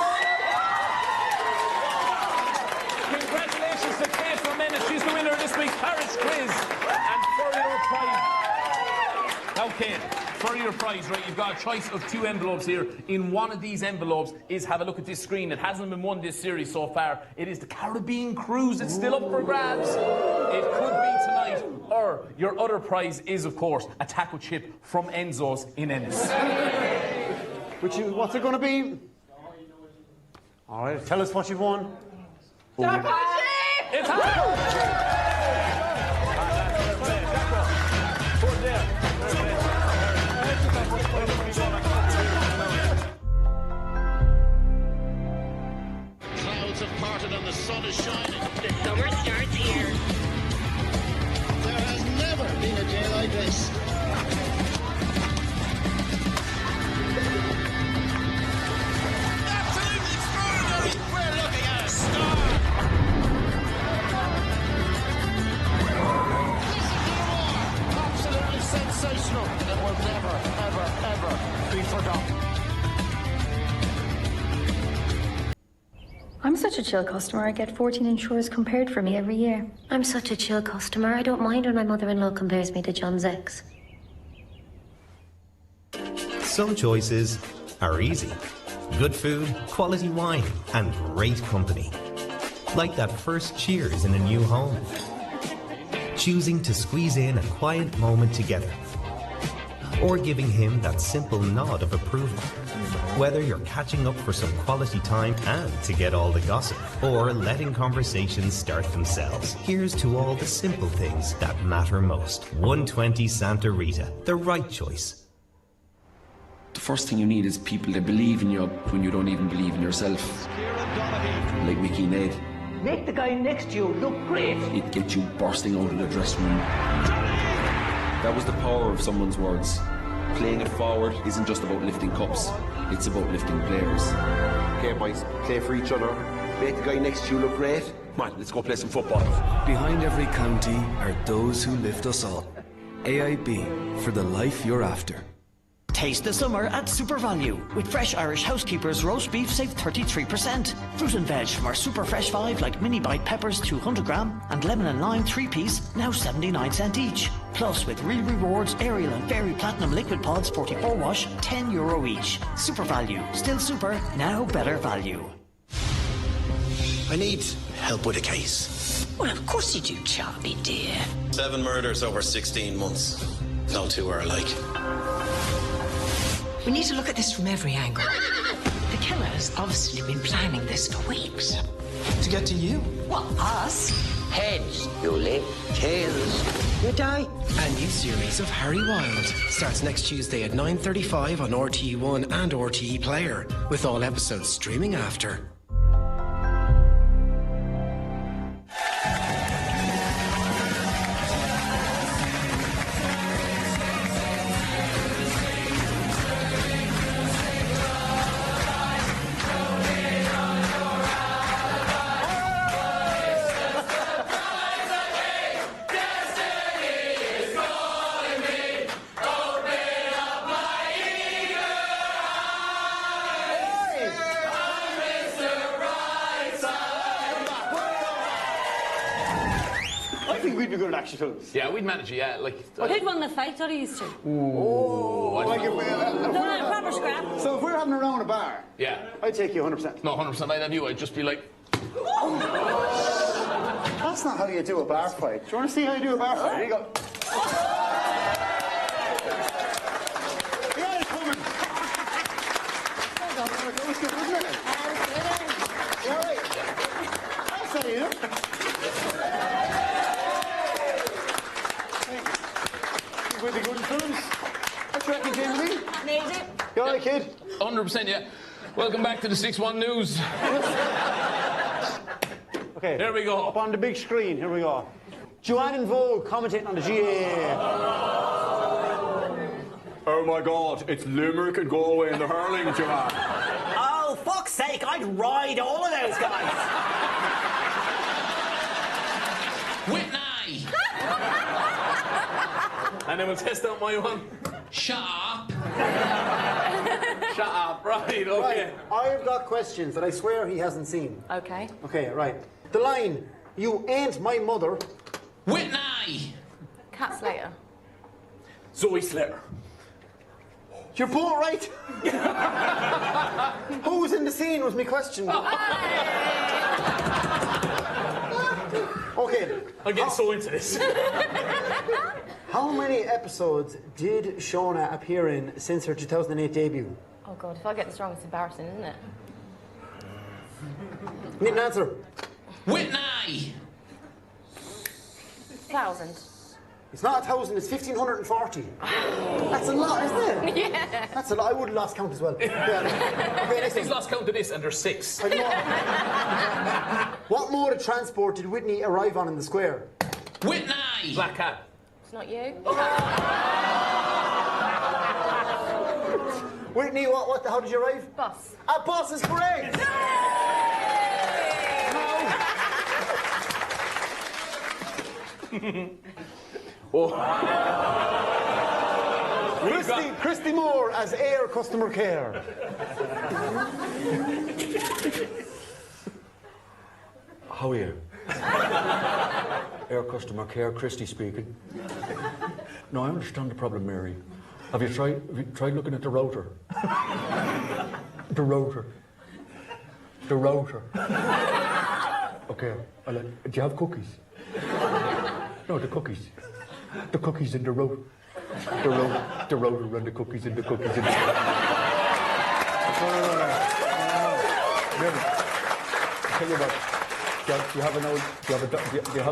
Congratulations to Kate from Ennis. She's the winner of this week's Parish Quiz. And for your prize. Now, Kate, for your prize, right, you've got a choice of 2 envelopes here. In one of these envelopes is, have a look at this screen. It hasn't been won this series so far. It is the Caribbean Cruise. It's still up for grabs. It could be tonight. Or your other prize is, of course, a taco chip from Enzo's in Ennis. What's it going to be? All right, tell us what you've won. Taco chip! It's taco chip! Clouds have parted and the sun is shining. The summer starts here. There has never been a day like this. Absolutely extraordinary. We're looking at a star. This is the war. Absolutely sensational. It will never, ever, ever be forgotten. I'm such a chill customer. I get 14 insurers compared for me every year. I'm such a chill customer. I don't mind when my mother-in-law compares me to John's ex. Some choices are easy. Good food, quality wine, and great company. Like that first cheers in a new home. Choosing to squeeze in a quiet moment together. Or giving him that simple nod of approval. Whether you're catching up for some quality time and to get all the gossip, or letting conversations start themselves, here's to all the simple things that matter most. 120 Santa Rita, the right choice. The first thing you need is people that believe in you when you don't even believe in yourself. Like Mickey Ned. Make the guy next to you look great. It gets you bursting out of the dressing room. That was the power of someone's words. Playing it forward isn't just about lifting cups, it's about lifting players. Okay, boys, play for each other. Make the guy next to you look great. Come on, let's go play some football. Behind every county are those who lift us all. AIB, for the life you're after. Taste the summer at Super Value. With fresh Irish Housekeepers roast beef, save 33%. Fruit and veg from our Super Fresh 5 like mini bite peppers 200 gram and lemon and lime 3-piece, now 79 cents each. Plus with Real Rewards, Ariel and Fairy Platinum Liquid Pods 44 wash, €10 each. Super Value. Still super, now better value. I need help with a case. Well, of course you do, Charlie, dear. 7 murders over 16 months. No two are alike. We need to look at this from every angle. The killer's obviously been planning this for weeks. To get to you? Well, us. Heads, you live. Tails, you die. A new series of Harry Wild starts next Tuesday at 9:35 on RTE1 and RTE Player, with all episodes streaming after. Yeah, we'd manage it, yeah. Like, Who'd won the fight? What are you used to? Proper scrap. So if we're having a round a bar, yeah, I'd take you 100%. No, 100% I'd have you. I'd just be like... That's not how you do a bar fight. Do you want to see how you do a bar fight? Here you go. Yeah, it's coming. That was good, wasn't it? You all right? That's how you do. We'll be good in films. What you reckon, Jamie? Made it. You all right, kid? 100%, yeah. Welcome back to the 6-1 News. Okay. Here we go. Up on the big screen, here we go. Joanne and Vogue commentating on the GAA. Oh my God, it's Limerick and Galway in the hurling, Joanne. Oh, fuck's sake, I'd ride all of those guys. Whitney! And then we'll test out my one. Shut up. Shut up, right, okay. Right, I've got questions that I swear he hasn't seen. Okay. Okay, right. The line, you ain't my mother. Whitney! Cat Slater. Zoe Slater. You're both right. Who was in the scene was my question. Okay. I'm getting so into this. How many episodes did Shona appear in since her 2008 debut? Oh God, if I get this wrong, it's embarrassing, isn't it? Need an answer. Whitney! 1,000. It's not 1,000, it's 1,540. That's a lot, isn't it? Yeah. That's a lot. I would have lost count as well. Yeah. Okay, next He's one. lost count to this, and there's 6. What mode of transport did Whitney arrive on in the square? Whitney! Black Cat. It's not you. Whitney, how did you arrive? Bus. A bus is correct! Christy Moore as Air Customer Care. How are you? Air Customer Care, Christy speaking. No, I understand the problem, Mary. Have you tried looking at the router? The router. The router. Okay, do you have cookies? No, the cookies. The cookies in the router. The router and the cookies in the cookies in the... No. Mary, I'll tell you what. Do you have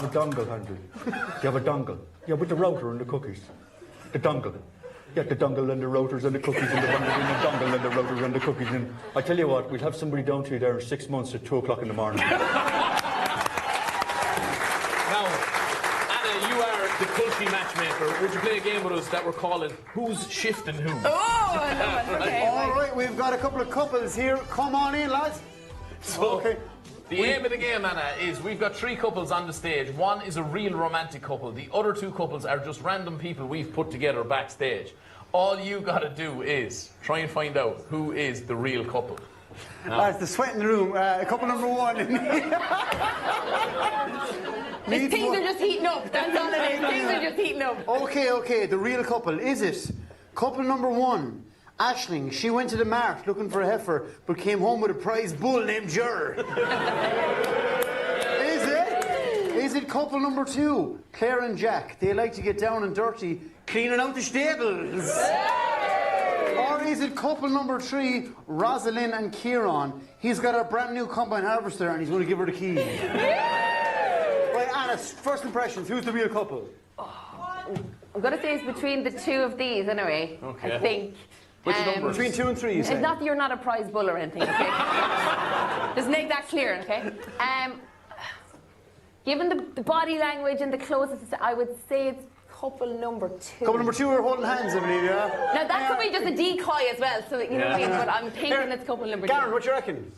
a dongle handle? Do you have a dongle? Yeah, with the router and the cookies. The dongle. Yeah, the dongle and the routers and the cookies and the dongle and the router and the cookies. And I tell you what, we'll have somebody down to you there in 6 months at 2 o'clock in the morning. Now, Anna, you are the culty matchmaker. Would you play a game with us that we're calling Who's Shifting Who? Oh, I know it. Okay. All right, we've got a couple of couples here. Come on in, lads. So, okay. The aim of the game, Anna, is we've got 3 couples on the stage. One is a real romantic couple. The other 2 couples are just random people we've put together backstage. All you got to do is try and find out who is the real couple. It's the sweat in the room. Couple number 1. Things are just heating up. That's all it is. Things are just heating up. Okay. The real couple. Is it couple number 1? Aisling, she went to the mart looking for a heifer, but came home with a prize bull named Jur. Is it couple number 2? Claire and Jack, they like to get down and dirty, cleaning out the stables. Or is it couple number 3, Rosalind and Kieran? He's got a brand new combine harvester and he's going to give her the keys. Right, Anna, first impressions, who's the real couple? I'm going to say it's between the 2 of these, anyway. Okay. I think. Which numbers? Between 2 and 3, you say? It's not that you're not a prize bull or anything, okay? Just make that clear, okay? Given the body language and the clothes, I would say it's couple number 2. Couple number 2 are holding hands, I believe, yeah? Now, that could be just a decoy as well, so that, you know what I mean? But I'm thinking it's couple number 2. Garen, what do you reckon?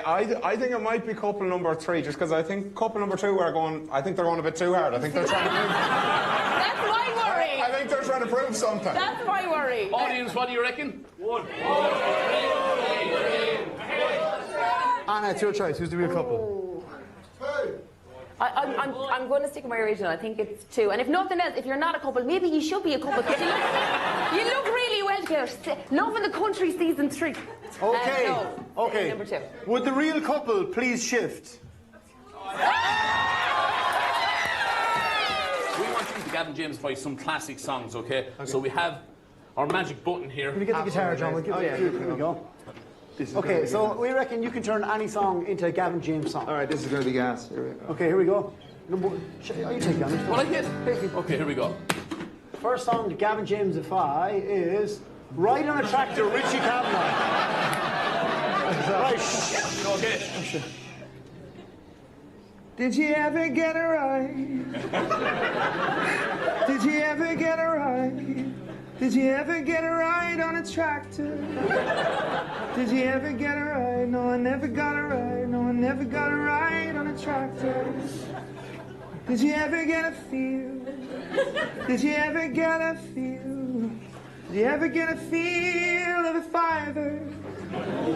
I think it might be couple number 3, just because I think couple number 2 are going. I think they're going a bit too hard. I think they're trying to prove. That's my worry. I think they're trying to prove something. That's my worry. Audience, what do you reckon? 1. Anna, it's your choice. Who's the real couple? I'm going to stick with my original. I think it's 2. And if nothing else, if you're not a couple, maybe you should be a couple. Because you look really well together. Love in the Country season 3. Okay. Okay. Number 2. Would the real couple please shift? We want you to Gavin James by some classic songs, okay? So we have our magic button here. Can we get the guitar, John? We'll give it here we go. Okay, so we reckon you can turn any song into a Gavin James song. All right, this is going to be gas. Here we go. Okay, here we go. You take that. Well, I did. Okay, here we go. First song to Gavin Jamesify is Ride on a Tractor, Richie Cavanaugh. Right. Okay. Did you ever get a ride? Did you ever get a ride? Did you ever get a ride on a tractor? Did you ever get a ride? No, I never got a ride. No, I never got a ride on a tractor. Did you ever get a feel? Did you ever get a feel? Did you ever get a feel of a fiver?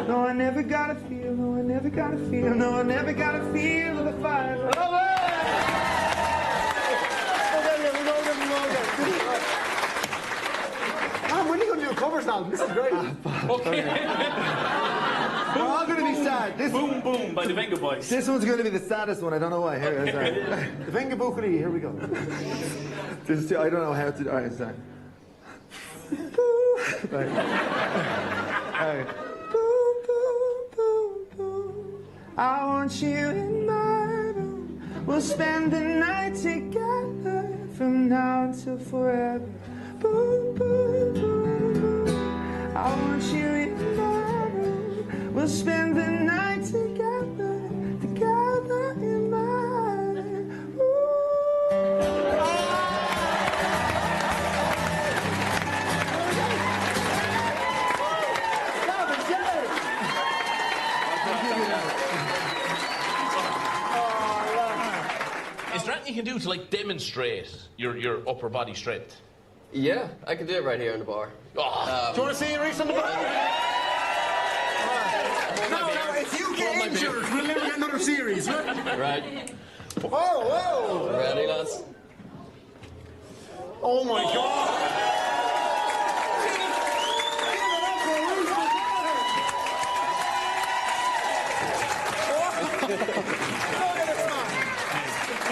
No, I never got a feel. No, I never got a feel. No, I never got a feel of a fiver. When are you going to do covers now? This is great. Okay. We're all going to be sad. Boom Boom by the Venga Boys. This one's going to be the saddest one. I don't know why. Here, The Venga Bukuri, here we go. I don't know how to. All right, sorry. Right. All right. Boom, boom, boom, boom. I want you in my room. We'll spend the night together from now until forever. Boom, boom, boom, boom. I want you in my room. We'll spend the night together, together in my room. Is there anything you can do to like demonstrate your upper body strength? Yeah, I can do it right here in the bar. Oh. Do you want to see you reach on the bar? No, if you get injured, we'll never get another series, right? Right. Whoa! Ready, lads? Oh my God!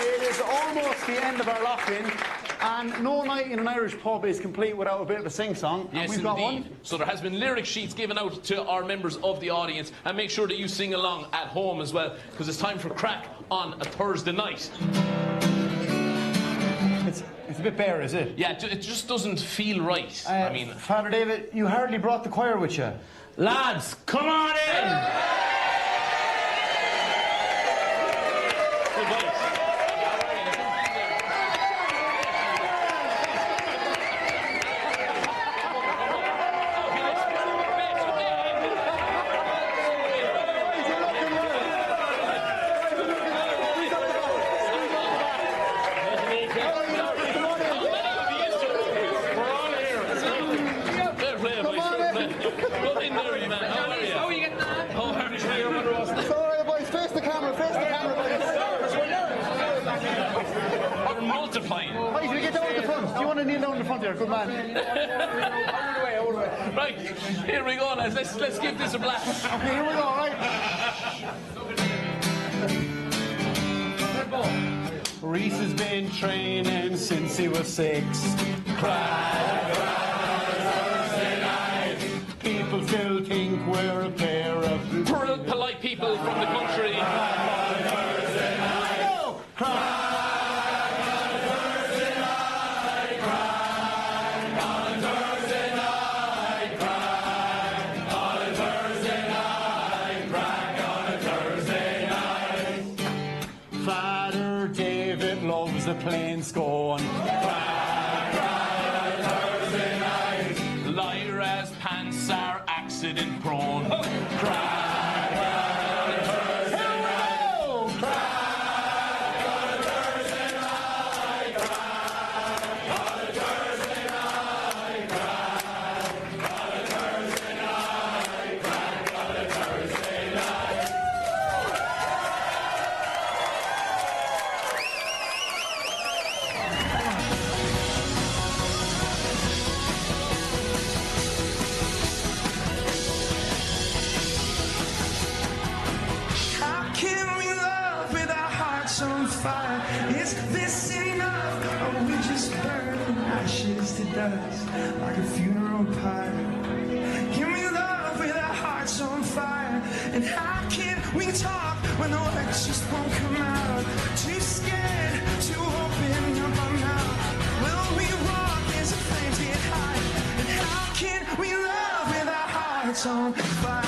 It is almost the end of our lock-in, and no night in an Irish pub is complete without a bit of a sing-song. Yes, and we've got indeed. one. So there has been lyric sheets given out to our members of the audience, and make sure that you sing along at home as well, because it's time for crack on a Thursday night. It's a bit bare, is it? Yeah, it just doesn't feel right. I mean, Father David, you hardly brought the choir with you. lads, come on in! We're multiplying. Right, we get down at the front. Do you want to kneel down in the front there? Good man. Right, here we go, lads. Let's give this a blast. Okay, here we go, right? Reese has been training since he was 6. People still think we're a pair of polite people from the country. Father David loves the plain scone. Lyra's pants are accident prone. How can we love with our hearts on fire? Is this enough? Or we just burn ashes to dust like a funeral pyre? Can we love with our hearts on fire? And how can we talk when the words just won't come out? Too scared to open up our mouth. Will we walk as the flames get high? And how can we love with our hearts on fire?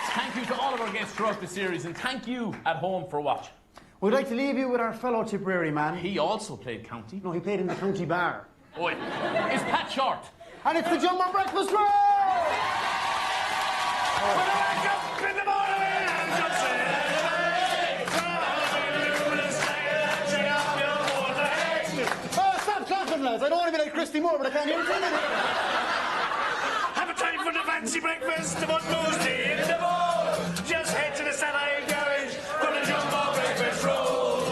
Thank you to all of our guests throughout the series, and thank you at home for watching. We'd like to leave you with our fellow Tipperary man. He also played county. No, he played in the county bar. Oh, yeah. It's Pat Short. And it's the Jumbo Breakfast Roll! Oh, stop clapping, lads. I don't want to be like Christy Moore, but I can't hear it. Have a time for the fancy breakfast, the one Tuesday in the ball. Just head to the satellite garage for the Jumbo Breakfast Roll.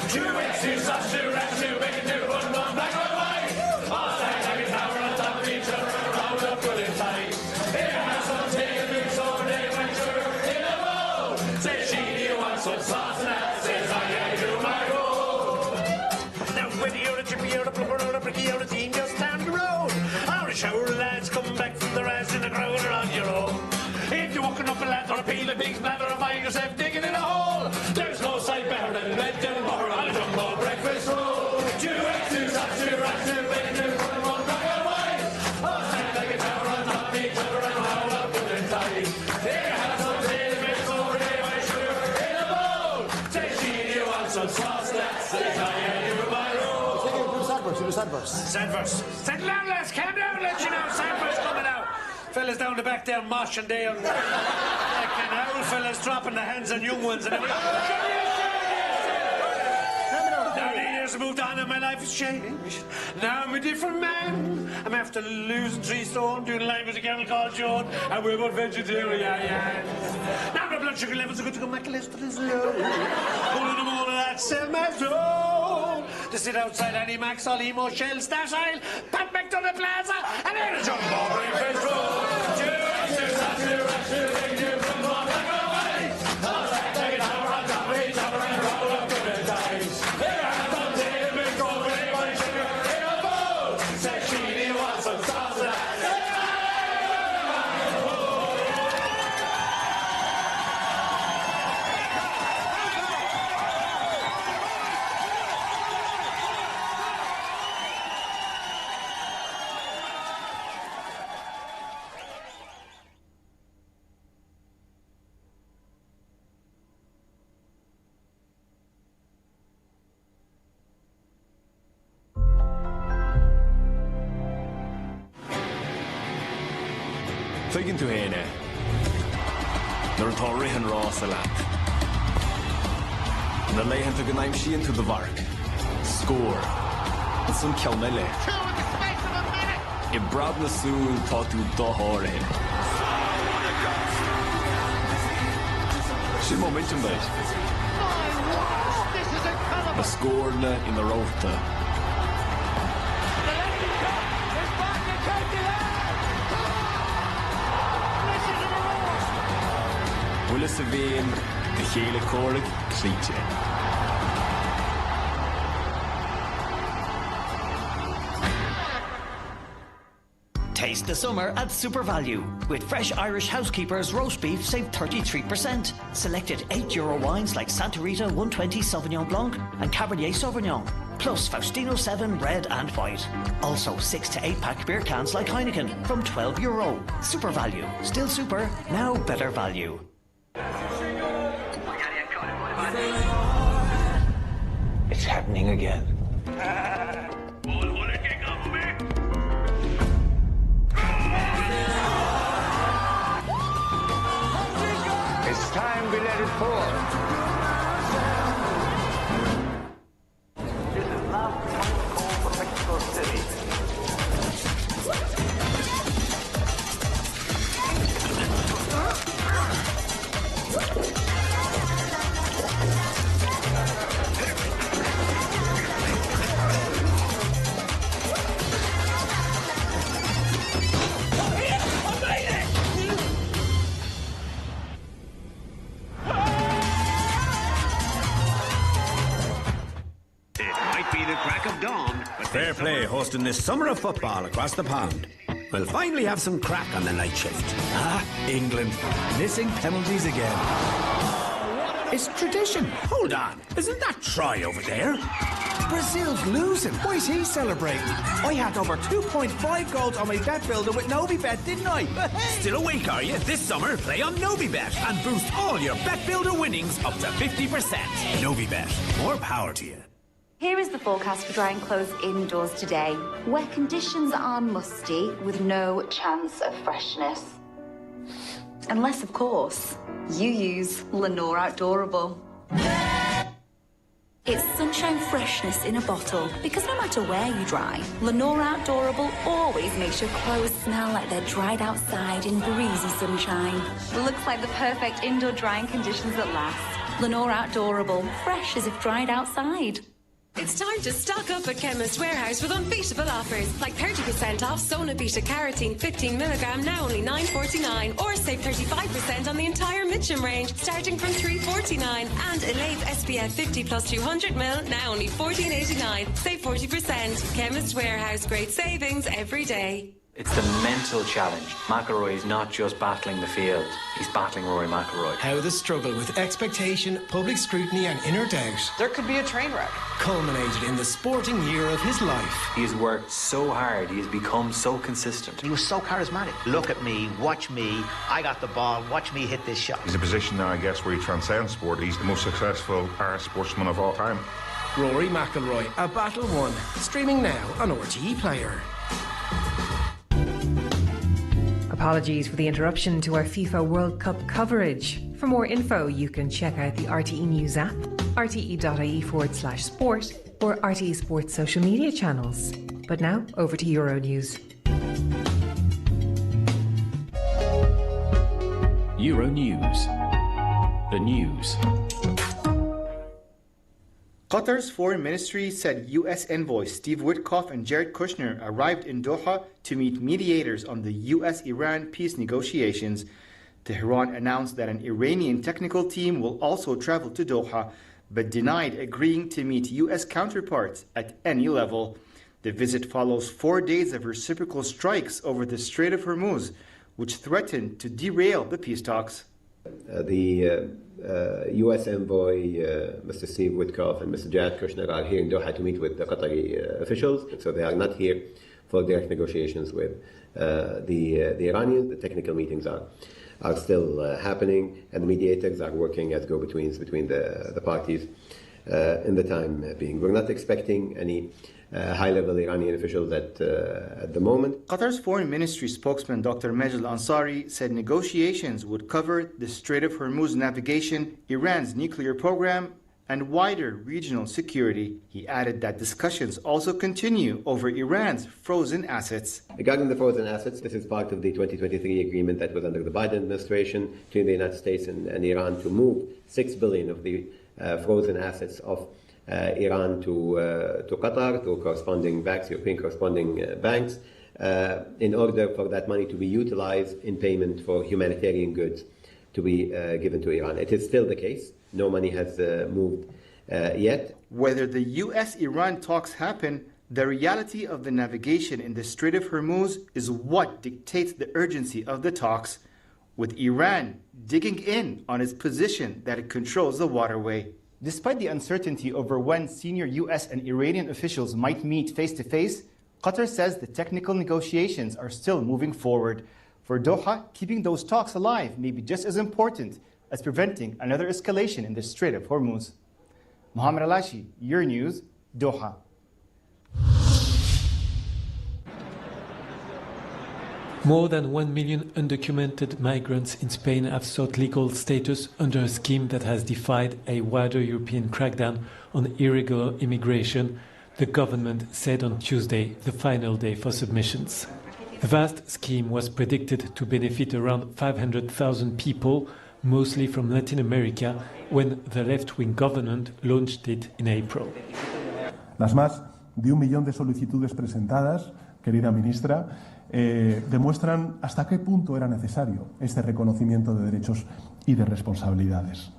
2 eggs, 2 sauce, 2 wraps, 2 bacon, 2 bun, 1 black or white. All stacked like a tower on top of each other, round up good and tight. Here, have some tea and mix over there, my sugar in a bowl. Says she, do you want some sauce? And that says I do my roll. Now, whether you're a chippy or a plumber or a bricky or a teen, just down the road. Or a shower of lads come back from the rest in the crowd or on your own. If you're walking up a ladder or a peel of pig's bladder or find yourself digging in a hole, there's no sight better than red and butter on a Jumbo Breakfast Roll. 2 eggs, 2 sauce, 2 wraps, 2 bacon, 2 bun, 1 black and white. All stacked like a tower on top of each other and round up good and tight. Here, have some tea, mix over there, my sugar in a bowl. Say she, do you want some sauce? That says I do my roll. Do the Sadverse. Sadverse. Settle down, lads. Calm down, let you know. Sadverse coming out. Fellas down the back there moshing there. Like an old fellas dropping the hands on young ones and everything. Now the years have moved on and my life has changed. Now I'm a different man. I'm after losing 3 stone, doing line with a girl called Joan, and we're both vegetarians. Now my blood sugar levels are good to go, my cholesterol is low. Pulling them all of that sell my soul. To sit outside Annie Max, all emo shell, Stash Isle, Pat McDonough Plaza, and then a Jumbo Breakfast Roll. 2 eggs, 2 sauce, 2 wraps, 2 bacon, 2 from 1 black or white. All stacked like a tower on top of each other and roll up good and tight. Here, have some tea and mix over there, my sugar in a bowl. Say she, do you want some sauce? Figgin tú héine. Nuair atá rihan rás a leat. Na leihann tú gnaim síon tú do bharc. Scór. San ceann le. I brad na súil tá tú dá háirithe. Sin momentum beit. A scór-na ina róta. Bhuaile sa bhéin de chéile córaigh clíte. Taste the summer at Super Value. With fresh Irish Housekeepers roast beef, save 33%. Selected €8 wines like Santa Rita 120 Sauvignon Blanc and Cabernet Sauvignon. Plus Faustino 7 red and white. Also 6 to 8 pack beer cans like Heineken from €12. Super Value. Still super, now better value. It's happening again. It's time we let it pour. This is not one call for Mexico City. Fair play hosting this summer of football across the pond. We'll finally have some crack on the night shift. Ah, England. Missing penalties again. It's tradition. Hold on. Isn't that Troy over there? Brazil's losing. Why's he celebrating? I had over 2.5 goals on my bet builder with Novibet, didn't I? Still awake, are you? This summer, play on Novibet and boost all your bet builder winnings up to 50%. Novibet. More power to you. Here is the forecast for drying clothes indoors today. Wet conditions are musty with no chance of freshness. Unless, of course, you use Lenore Outdoorable. It's sunshine freshness in a bottle, because no matter where you dry, Lenore Outdoorable always makes your clothes smell like they're dried outside in breezy sunshine. Looks like the perfect indoor drying conditions at last. Lenore Outdoorable, fresh as if dried outside. It's time to stock up at Chemist Warehouse with unbeatable offers, like 30% off Sona Beta Carotene 15mg, now only $9.49, or save 35% on the entire Mitchum range, starting from $3.49, and Elave SPF 50 plus 200ml, now only $14.89, save 40%. Chemist Warehouse, great savings every day. It's the mental challenge. McIlroy is not just battling the field, he's battling Rory McIlroy. How the struggle with expectation, public scrutiny and inner doubt. There could be a train wreck. Culminated in the sporting year of his life. He has worked so hard, he has become so consistent. He was so charismatic. Look at me, watch me, I got the ball, watch me hit this shot. He's in a position now, I guess, where he transcends sport. He's the most successful para sportsman of all time. Rory McIlroy, a battle won. Streaming now on RTE Player. Apologies for the interruption to our FIFA World Cup coverage. For more info, you can check out the RTE News app, rte.ie/sport, or RTE Sports social media channels. But now, over to Euronews. Euronews. The news. Qatar's foreign ministry said U.S. envoy Steve Witkoff and Jared Kushner arrived in Doha to meet mediators on the U.S.-Iran peace negotiations. Tehran announced that an Iranian technical team will also travel to Doha, but denied agreeing to meet U.S. counterparts at any level. The visit follows 4 days of reciprocal strikes over the Strait of Hormuz, which threatened to derail the peace talks. The U.S. envoy, Mr. Steve Witkoff and Mr. Jared Kushner are here in Doha to meet with the Qatari officials, so they are not here for direct negotiations with the Iranians. The technical meetings are still happening, and the mediators are working as go-betweens between the parties. in the time being. We're not expecting any high-level Iranian officials at the moment. Qatar's Foreign Ministry spokesman Dr. Majid Ansari said negotiations would cover the Strait of Hormuz navigation, Iran's nuclear program, and wider regional security. He added that discussions also continue over Iran's frozen assets. Regarding the frozen assets, this is part of the 2023 agreement that was under the Biden administration between the United States and Iran to move $6 billion of the frozen assets of Iran to Qatar, to corresponding banks, European corresponding banks, in order for that money to be utilized in payment for humanitarian goods to be given to Iran. It is still the case. No money has moved yet. Whether the U.S.-Iran talks happen, the reality of the navigation in the Strait of Hormuz is what dictates the urgency of the talks, with Iran digging in on its position that it controls the waterway. Despite the uncertainty over when senior U.S. and Iranian officials might meet face-to-face, Qatar says the technical negotiations are still moving forward. For Doha, keeping those talks alive may be just as important as preventing another escalation in the Strait of Hormuz. Mohammed Alashi, Your News, Doha. More than 1 million undocumented migrants in Spain have sought legal status under a scheme that has defied a wider European crackdown on irregular immigration, the government said on Tuesday, the final day for submissions. The vast scheme was predicted to benefit around 500,000 people, mostly from Latin America, when the left-wing government launched it in April. Las más de 1 millón de solicitudes presentadas, querida ministra, demuestran hasta qué punto era necesario este reconocimiento de derechos y de responsabilidades.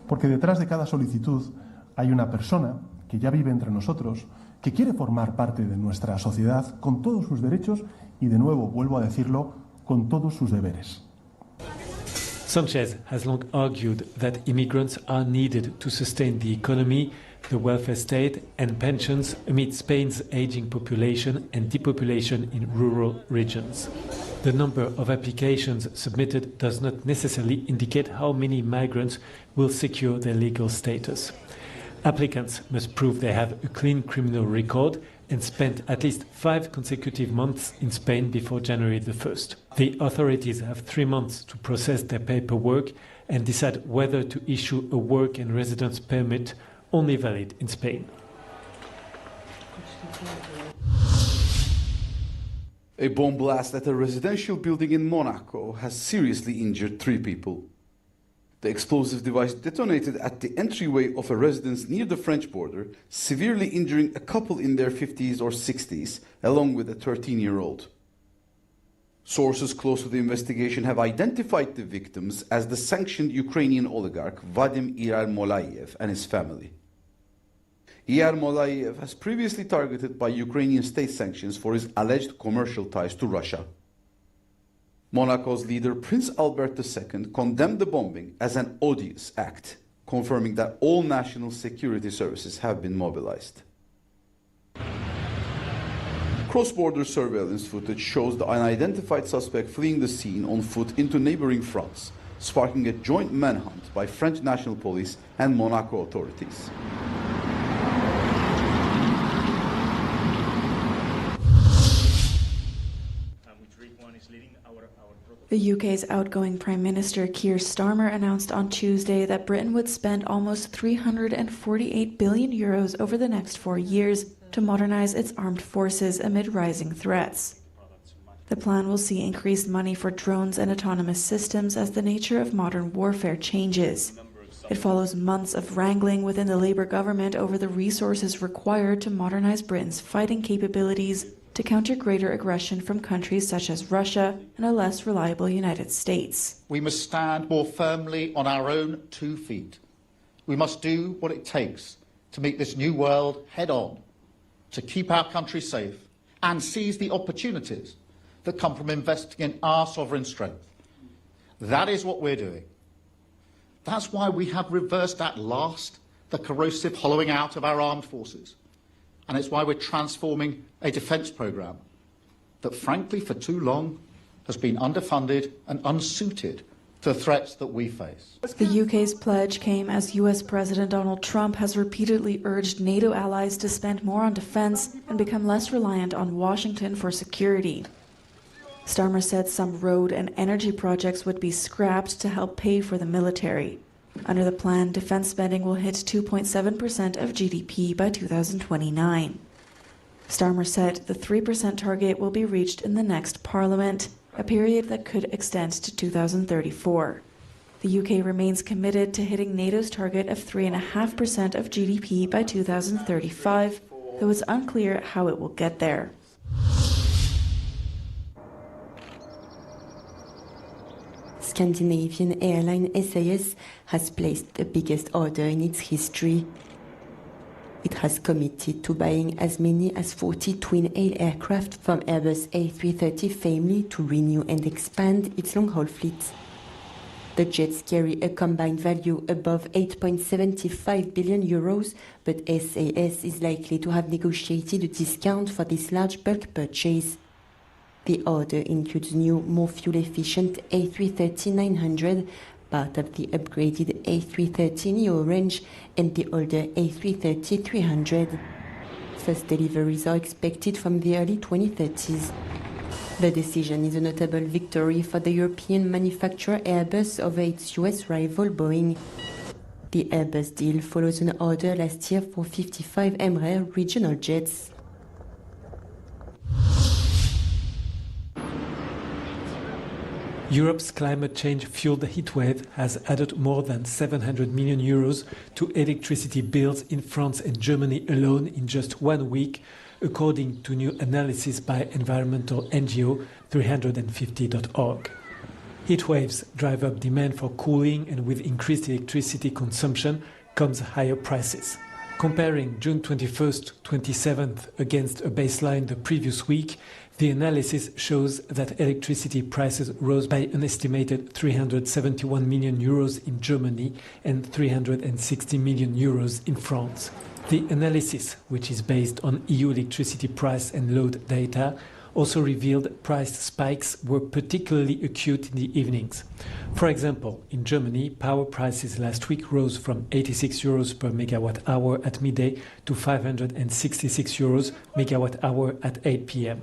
Porque detrás de cada solicitud hay una persona que ya vive entre nosotros, que quiere formar parte de nuestra sociedad con todos sus derechos y, de nuevo, vuelvo a decirlo, con todos sus deberes. Sanchez has long argued that immigrants are needed to sustain the economy, the welfare state and pensions amid Spain's aging population and depopulation in rural regions. The number of applications submitted does not necessarily indicate how many migrants will secure their legal status. Applicants must prove they have a clean criminal record and spent at least 5 consecutive months in Spain before January the 1st. The authorities have 3 months to process their paperwork and decide whether to issue a work and residence permit only valid in Spain. A bomb blast at a residential building in Monaco has seriously injured 3 people. The explosive device detonated at the entryway of a residence near the French border, severely injuring a couple in their 50s or 60s, along with a 13-year-old. Sources close to the investigation have identified the victims as the sanctioned Ukrainian oligarch Vadim Ermolayev and his family. Ermolayev has previously targeted by Ukrainian state sanctions for his alleged commercial ties to Russia. Monaco's leader, Prince Albert II, condemned the bombing as an odious act, confirming that all national security services have been mobilized. Cross-border surveillance footage shows the unidentified suspect fleeing the scene on foot into neighboring France, sparking a joint manhunt by French National Police and Monaco authorities. The UK's outgoing Prime Minister Keir Starmer announced on Tuesday that Britain would spend almost €348 billion over the next 4 years to modernise its armed forces amid rising threats. The plan will see increased money for drones and autonomous systems as the nature of modern warfare changes. It follows months of wrangling within the Labour government over the resources required to modernise Britain's fighting capabilities to counter greater aggression from countries such as Russia and a less reliable United States. We must stand more firmly on our own 2 feet. We must do what it takes to meet this new world head-on, to keep our country safe and seize the opportunities that come from investing in our sovereign strength. That is what we're doing. That's why we have reversed at last the corrosive hollowing out of our armed forces. And it's why we're transforming a defence programme that, frankly, for too long has been underfunded and unsuited to threats that we face. The UK's pledge came as US President Donald Trump has repeatedly urged NATO allies to spend more on defense and become less reliant on Washington for security. Starmer said some road and energy projects would be scrapped to help pay for the military. Under the plan, defense spending will hit 2.7% of GDP by 2029. Starmer said the 3% target will be reached in the next parliament, a period that could extend to 2034. The UK remains committed to hitting NATO's target of 3.5% of GDP by 2035, though it's unclear how it will get there. Scandinavian airline SAS has placed the biggest order in its history. It has committed to buying as many as 40 twin-aisle aircraft from Airbus A330 family to renew and expand its long-haul fleet. The jets carry a combined value above 8.75 billion euros, but SAS is likely to have negotiated a discount for this large bulk purchase. The order includes new, more fuel-efficient A330-900, part of the upgraded A330neo range, and the older A330-300. First deliveries are expected from the early 2030s. The decision is a notable victory for the European manufacturer Airbus over its US rival Boeing. The Airbus deal follows an order last year for 55 Embraer regional jets. Europe's climate change-fueled heatwave has added more than 700 million euros to electricity bills in France and Germany alone in just 1 week, according to new analysis by environmental NGO 350.org. Heatwaves drive up demand for cooling, and with increased electricity consumption comes higher prices. Comparing June 21st, 27th against a baseline the previous week, the analysis shows that electricity prices rose by an estimated 371 million euros in Germany and 360 million euros in France. The analysis, which is based on EU electricity price and load data, also revealed price spikes were particularly acute in the evenings. For example, in Germany, power prices last week rose from 86 euros per megawatt hour at midday to 566 euros megawatt hour at 8 p.m.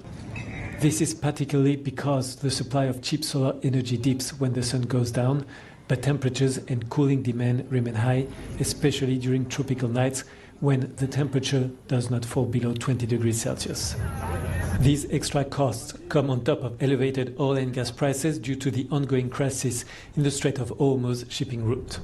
This is particularly because the supply of cheap solar energy dips when the sun goes down, but temperatures and cooling demand remain high, especially during tropical nights when the temperature does not fall below 20 degrees Celsius. These extra costs come on top of elevated oil and gas prices due to the ongoing crisis in the Strait of Hormuz shipping route.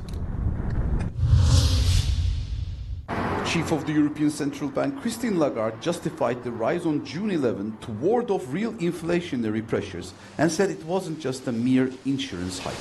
Chief of the European Central Bank, Christine Lagarde, justified the rise on June 11 to ward off real inflationary pressures and said it wasn't just a mere insurance hike.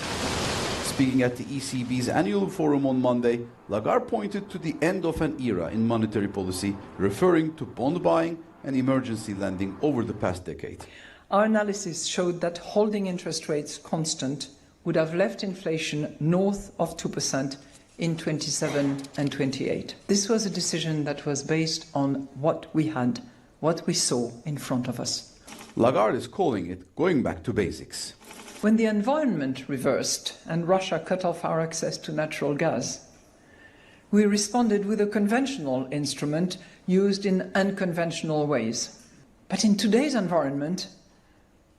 Speaking at the ECB's annual forum on Monday, Lagarde pointed to the end of an era in monetary policy, referring to bond buying and emergency lending over the past decade. Our analysis showed that holding interest rates constant would have left inflation north of 2% in 27 and 28. This was a decision that was based on what we had, what we saw in front of us. Lagarde is calling it going back to basics. When the environment reversed and Russia cut off our access to natural gas, we responded with a conventional instrument used in unconventional ways. But in today's environment,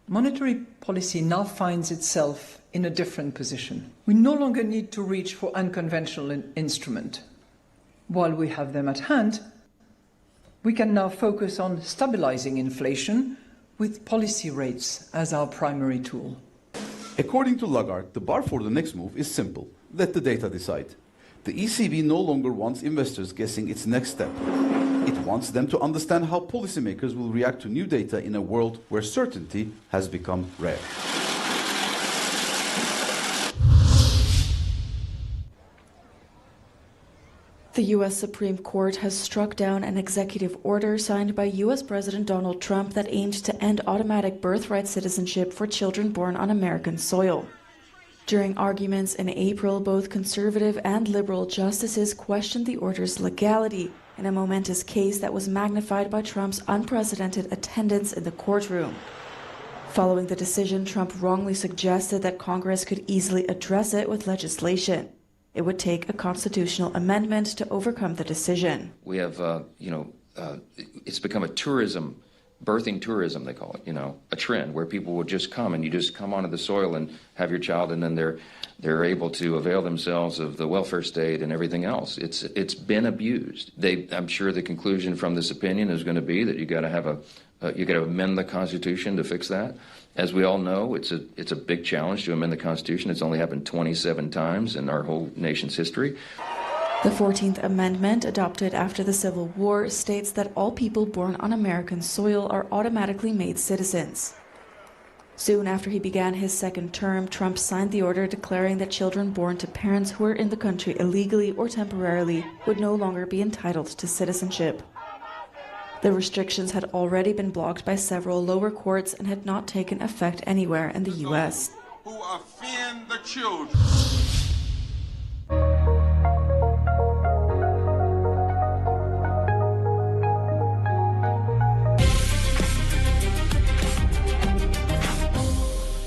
monetary policy now finds itself in a different position. We no longer need to reach for unconventional instruments. While we have them at hand, we can now focus on stabilizing inflation with policy rates as our primary tool. According to Lagarde, the bar for the next move is simple. Let the data decide. The ECB no longer wants investors guessing its next step. It wants them to understand how policymakers will react to new data in a world where certainty has become rare. The U.S. Supreme Court has struck down an executive order signed by U.S. President Donald Trump that aimed to end automatic birthright citizenship for children born on American soil. During arguments in April, both conservative and liberal justices questioned the order's legality in a momentous case that was magnified by Trump's unprecedented attendance in the courtroom. Following the decision, Trump wrongly suggested that Congress could easily address it with legislation. It would take a constitutional amendment to overcome the decision. We have, it's become a tourism, birthing tourism, they call it, a trend where people would just come and you just come onto the soil and have your child, and then they're able to avail themselves of the welfare state and everything else. It's been abused. I'm sure the conclusion from this opinion is going to be that you got to amend the Constitution to fix that. As we all know, it's a big challenge to amend the Constitution. It's only happened 27 times in our whole nation's history. The 14th Amendment, adopted after the Civil War, states that all people born on American soil are automatically made citizens. Soon after he began his second term, Trump signed the order declaring that children born to parents who were in the country illegally or temporarily would no longer be entitled to citizenship. The restrictions had already been blocked by several lower courts and had not taken effect anywhere in the U.S. Who offend the children.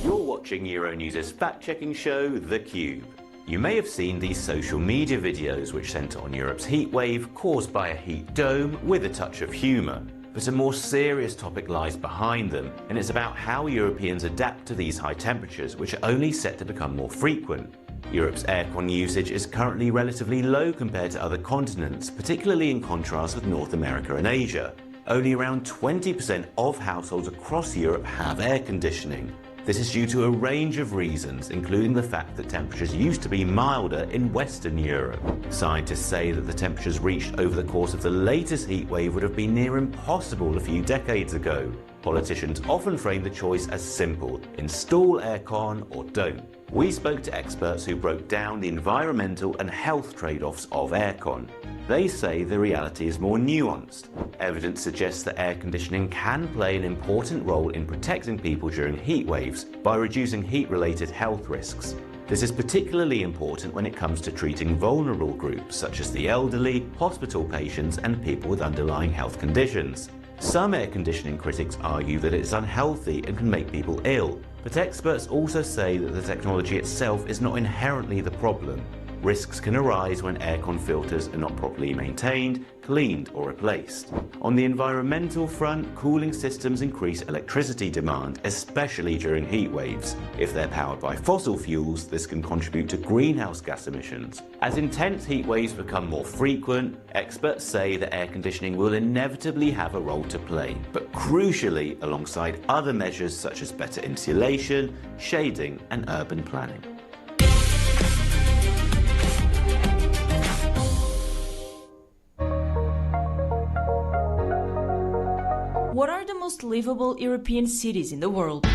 You're watching Euronews' fact-checking show, theCUBE. You may have seen these social media videos which centre on Europe's heatwave caused by a heat dome with a touch of humour. But a more serious topic lies behind them, and it's about how Europeans adapt to these high temperatures, which are only set to become more frequent. Europe's aircon usage is currently relatively low compared to other continents, particularly in contrast with North America and Asia. Only around 20% of households across Europe have air conditioning. This is due to a range of reasons, including the fact that temperatures used to be milder in Western Europe. Scientists say that the temperatures reached over the course of the latest heatwave would have been near impossible a few decades ago. Politicians often frame the choice as simple: install aircon or don't. We spoke to experts who broke down the environmental and health trade-offs of aircon. They say the reality is more nuanced. Evidence suggests that air conditioning can play an important role in protecting people during heat waves by reducing heat-related health risks. This is particularly important when it comes to treating vulnerable groups such as the elderly, hospital patients, and people with underlying health conditions. Some air conditioning critics argue that it's unhealthy and can make people ill, but experts also say that the technology itself is not inherently the problem. Risks can arise when aircon filters are not properly maintained, cleaned or replaced. On the environmental front, cooling systems increase electricity demand, especially during heat waves. If they're powered by fossil fuels, this can contribute to greenhouse gas emissions. As intense heat waves become more frequent, experts say that air conditioning will inevitably have a role to play, but crucially alongside other measures such as better insulation, shading and urban planning. What are the most livable European cities in the world?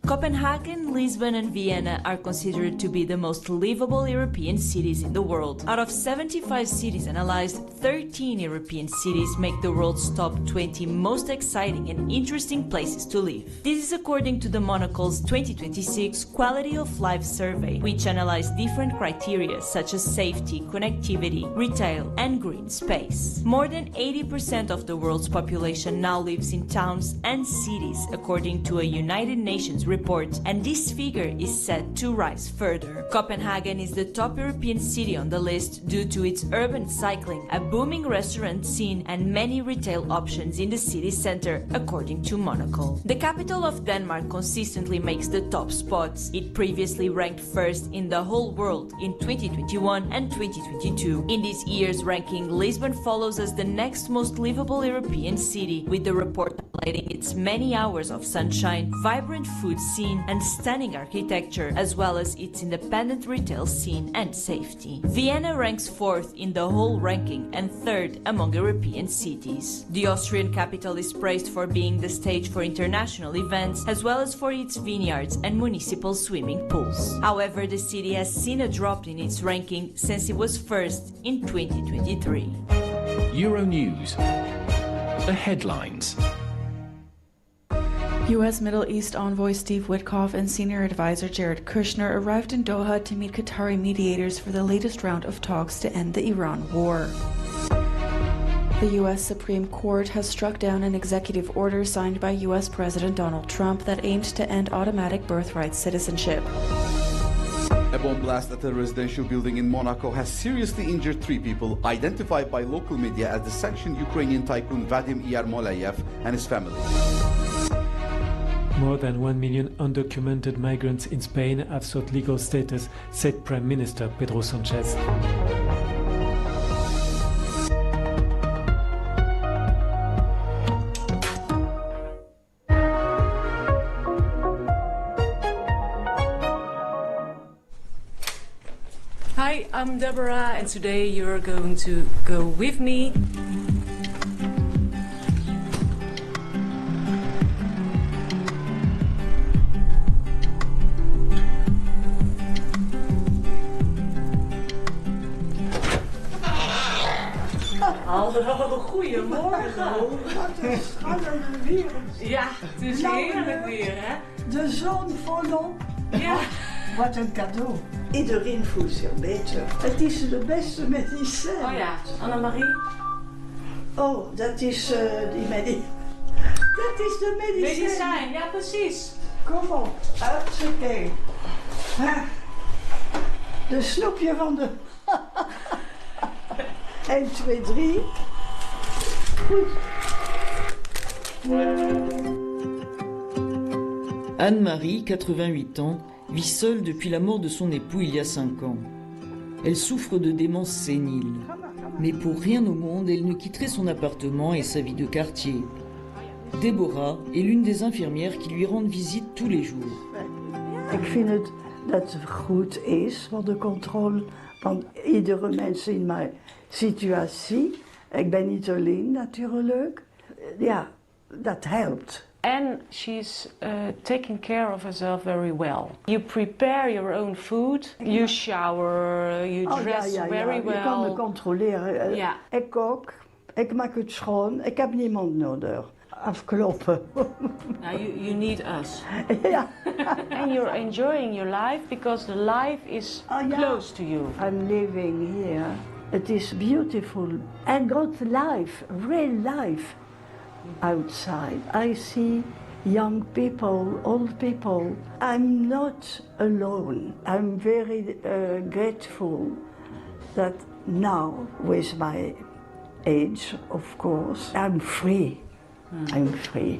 Copenhagen, Lisbon and Vienna are considered to be the most livable European cities in the world. Out of 75 cities analyzed, 13 European cities make the world's top 20 most exciting and interesting places to live. This is according to the Monocle's 2026 Quality of Life Survey, which analyzed different criteria such as safety, connectivity, retail and green space. More than 80% of the world's population now lives in towns and cities, according to a United Nations report, and this figure is set to rise further. Copenhagen is the top European city on the list due to its urban cycling, a booming restaurant scene and many retail options in the city center, according to Monocle. The capital of Denmark consistently makes the top spots. It previously ranked first in the whole world in 2021 and 2022. In this year's ranking, Lisbon follows as the next most livable European city, with the report highlighting its many hours of sunshine, vibrant food scene and stunning architecture, as well as its independent retail scene and safety. Vienna ranks 4th in the whole ranking and 3rd among European cities. The Austrian capital is praised for being the stage for international events, as well as for its vineyards and municipal swimming pools. However, the city has seen a drop in its ranking since it was first in 2023. Euronews. The headlines. U.S. Middle East envoy Steve Witkoff and senior advisor Jared Kushner arrived in Doha to meet Qatari mediators for the latest round of talks to end the Iran war. The U.S. Supreme Court has struck down an executive order signed by U.S. President Donald Trump that aimed to end automatic birthright citizenship. A bomb blast at a residential building in Monaco has seriously injured 3 people, identified by local media as the sanctioned Ukrainian tycoon Vadim Yarmolayev and his family. More than 1 million undocumented migrants in Spain have sought legal status, said Prime Minister Pedro Sanchez. Hi, I'm Deborah, and today you're going to go with me. Hallo, goedemorgen. Hallo, wat een schallende wereld. Ja, het is heerlijk weer, hè? De zon volop. Ja. Wat een cadeau. Iedereen voelt zich beter. Het is de beste medicijn. Oh ja, Annemarie? Oh, dat is die medicijn. Dat is de medicijn. Medicijn, ja precies. Kom op, hartstikke. De snoepje van de... 1, 2, 3. Goed. Anne-Marie, 88 ans, vit seule depuis la mort de son époux il y a 5 ans. Elle souffre de démence sénile. Mais pour rien au monde, elle ne quitterait son appartement et sa vie de quartier. Deborah est l'une des infirmières qui lui rendent visite tous les jours. Ik vind het dat het goed is voor de controle van iedere mens in mijn situatie. Ik ben niet alleen natuurlijk. Ja, dat helpt. And she's taking care of herself very well. You prepare your own food, you shower, you dress very well. Je kan me controleren. Ja. Ik kook, ik maak het schoon, ik heb niemand nodig. Afkloppen. Now you need us. Ja. And you're enjoying your life because the life is close to you. I'm living here. It is beautiful and got life, real life. Outside, I see young people, old people. I'm not alone. I'm very grateful that now, with my age, of course, I'm free. I'm free.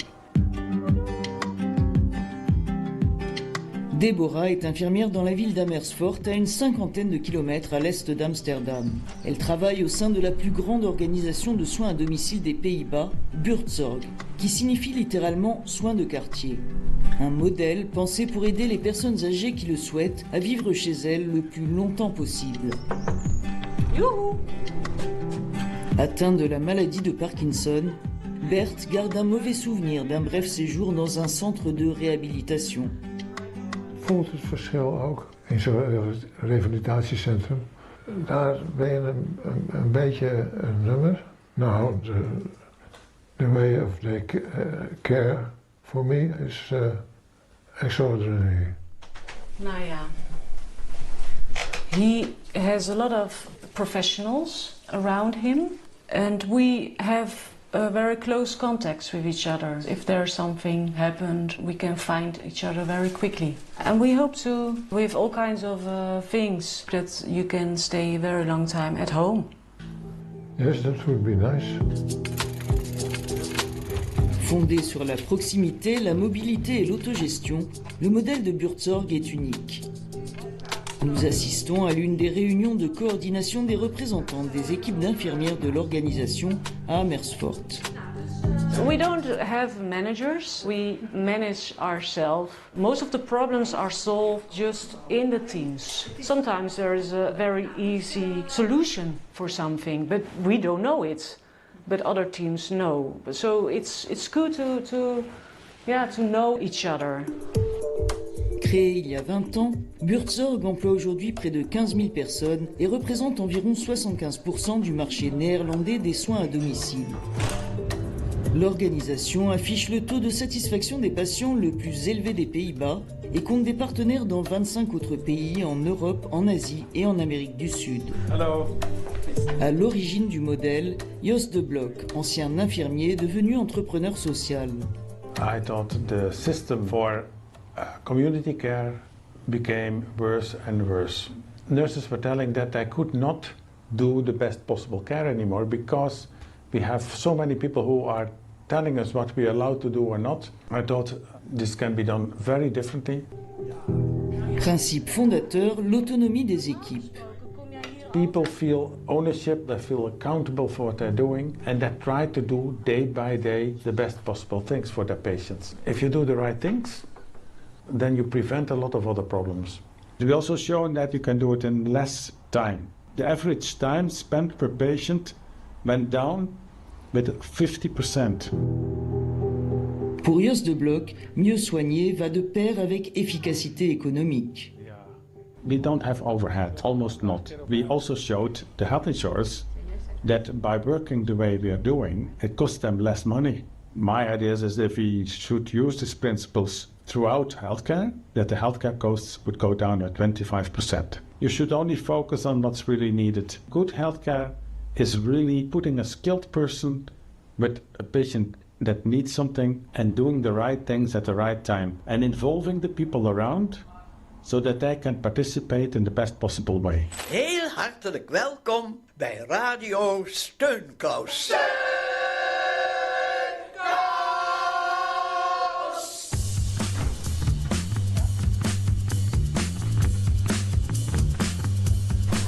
Deborah est infirmière dans la ville d'Amersfoort, à une 50aine de kilomètres à l'est d'Amsterdam. Elle travaille au sein de la plus grande organisation de soins à domicile des Pays-Bas, Buurtzorg, qui signifie littéralement soins de quartier. Un modèle pensé pour aider les personnes âgées qui le souhaitent à vivre chez elles le plus longtemps possible. Youhou! Atteint de la maladie de Parkinson, Bert garde un mauvais souvenir d'un bref séjour dans un centre de réhabilitation. Voelt het verschil ook in zo'n revalidatiecentrum. Daar ben je een beetje een nummer. Nou, the way of the care for me is extraordinary. Nou ja. He has a lot of professionals around him and we have very close contacts with each other. If there's something happened, we can find each other very quickly. And we hope to, with all kinds of things, that you can stay a very long time at home. Yes, that would be nice. Fondé sur la proximité, la mobilité et l'autogestion, le modèle de Buurtzorg est unique. Nous assistons à l'une des réunions de coordination des représentants des équipes d'infirmières de l'organisation à Amersfoort. We don't have managers, we manage ourselves. Most of the problems are solved just in the teams. Sometimes there is a very easy solution for something, but we don't know it. But other teams know. So it's good to know each other. Créé il y a 20 ans, Buurtzorg emploie aujourd'hui près de 15 000 personnes et représente environ 75% du marché néerlandais des soins à domicile. L'organisation affiche le taux de satisfaction des patients le plus élevé des Pays-Bas et compte des partenaires dans 25 autres pays en Europe, en Asie et en Amérique du Sud. Hello. À l'origine du modèle, Jos de Blok, ancien infirmier devenu entrepreneur social. I thought the system for community care became worse and worse. Nurses were telling that they could not do the best possible care anymore because we have so many people who are telling us what we are allowed to do or not. I thought this can be done very differently. Principe fondateur, l'autonomie des équipes. People feel ownership, they feel accountable for what they're doing, and they try to do day by day the best possible things for their patients. If you do the right things, then you prevent a lot of other problems. We also shown that you can do it in less time. The average time spent per patient went down with 50%. Pour Jos de Blok, mieux soigner va de pair avec efficacité économique. We don't have overhead, almost not. We also showed the health insurers that by working the way we are doing, it costs them less money. My idea is if we should use these principles throughout healthcare, that the healthcare costs would go down by 25%. You should only focus on what's really needed. Good healthcare is really putting a skilled person with a patient that needs something and doing the right things at the right time and involving the people around so that they can participate in the best possible way. Heel hartelijk welkom bij Radio Steunkous.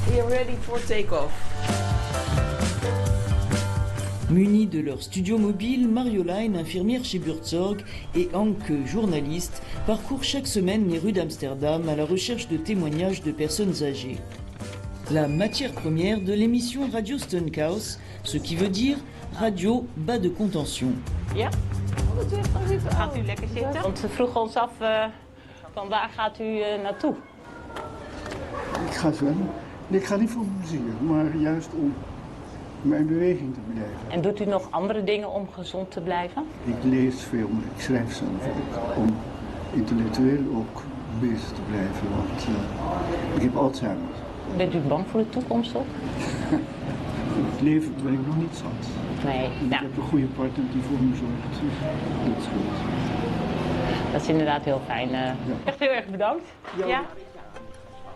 We are ready for takeoff. Munis de leur studio mobile, Marjolein, infirmière chez Buurtzorg, et Anke, journaliste, parcourent chaque semaine les rues d'Amsterdam à la recherche de témoignages de personnes âgées. La matière première de l'émission Radio Steunkous, ce qui veut dire radio bas de contention. Ja, gaat u lekker zitten? Want ze vroegen ons af van waar gaat u naartoe? Ik ga zwemmen. Ik ga niet voor plezier, maar juist om mijn beweging te blijven. En doet u nog andere dingen om gezond te blijven? Ik lees veel, maar ik schrijf zelf ook. Om intellectueel ook bezig te blijven, want ik heb Alzheimer. Bent u bang voor de toekomst ook? Het leven ben ik nog niet zat. Nee. Ik heb een goede partner die voor me zorgt. Dat is goed. Dat is inderdaad heel fijn. Echt heel erg bedankt. Ja.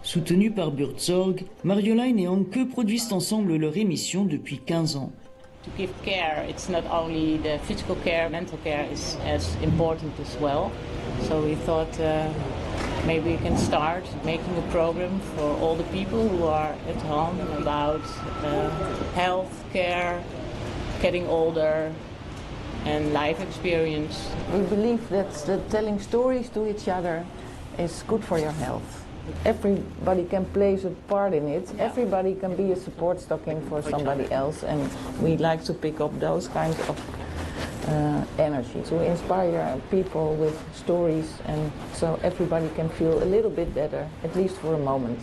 Soutenus par Buurtzorg, Marjolein et Anke produisent ensemble leur émission depuis 15 ans. To give care, it's not only the physical care, mental care is as important as well. So we thought maybe we can start making a program for all the people who are at home about health care, getting older, and life experience. We believe that telling stories to each other is good for your health. Everybody can play a part in it. Everybody can be a support stocking for somebody else, and we like to pick up those kinds of energy to inspire people with stories, and so everybody can feel a little bit better, at least for a moment.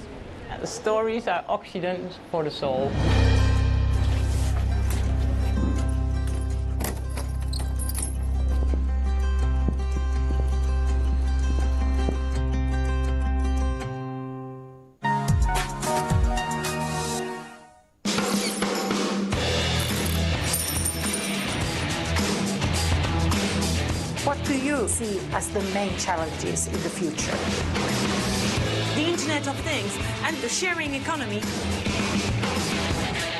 The stories are oxygen for the soul. See as the main challenges in the future. The Internet of Things and the sharing economy.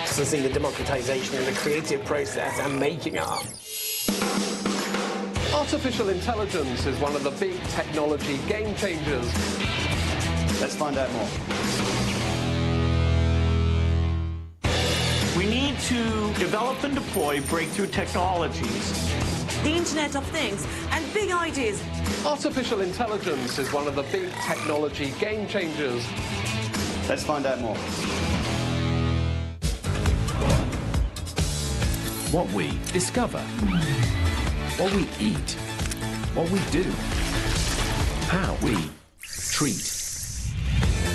To see the democratization and the creative process and making art. Artificial intelligence is one of the big technology game changers. Let's find out more. We need to develop and deploy breakthrough technologies. The Internet of Things and big ideas. Artificial intelligence is one of the big technology game changers. Let's find out more. What we discover. What we eat. What we do. How we treat.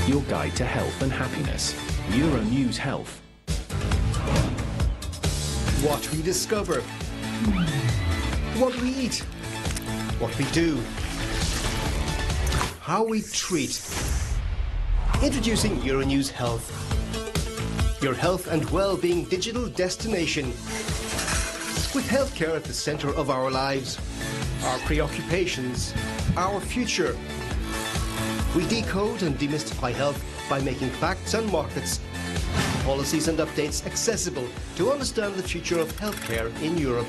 Your guide to health and happiness. Euronews Health. What we discover. What we eat, what we do, how we treat. Introducing Euronews Health. your health and well-being digital destination. With healthcare at the center of our lives, our preoccupations, our future. We decode and demystify health by making facts and markets, policies and updates accessible to understand the future of healthcare in Europe.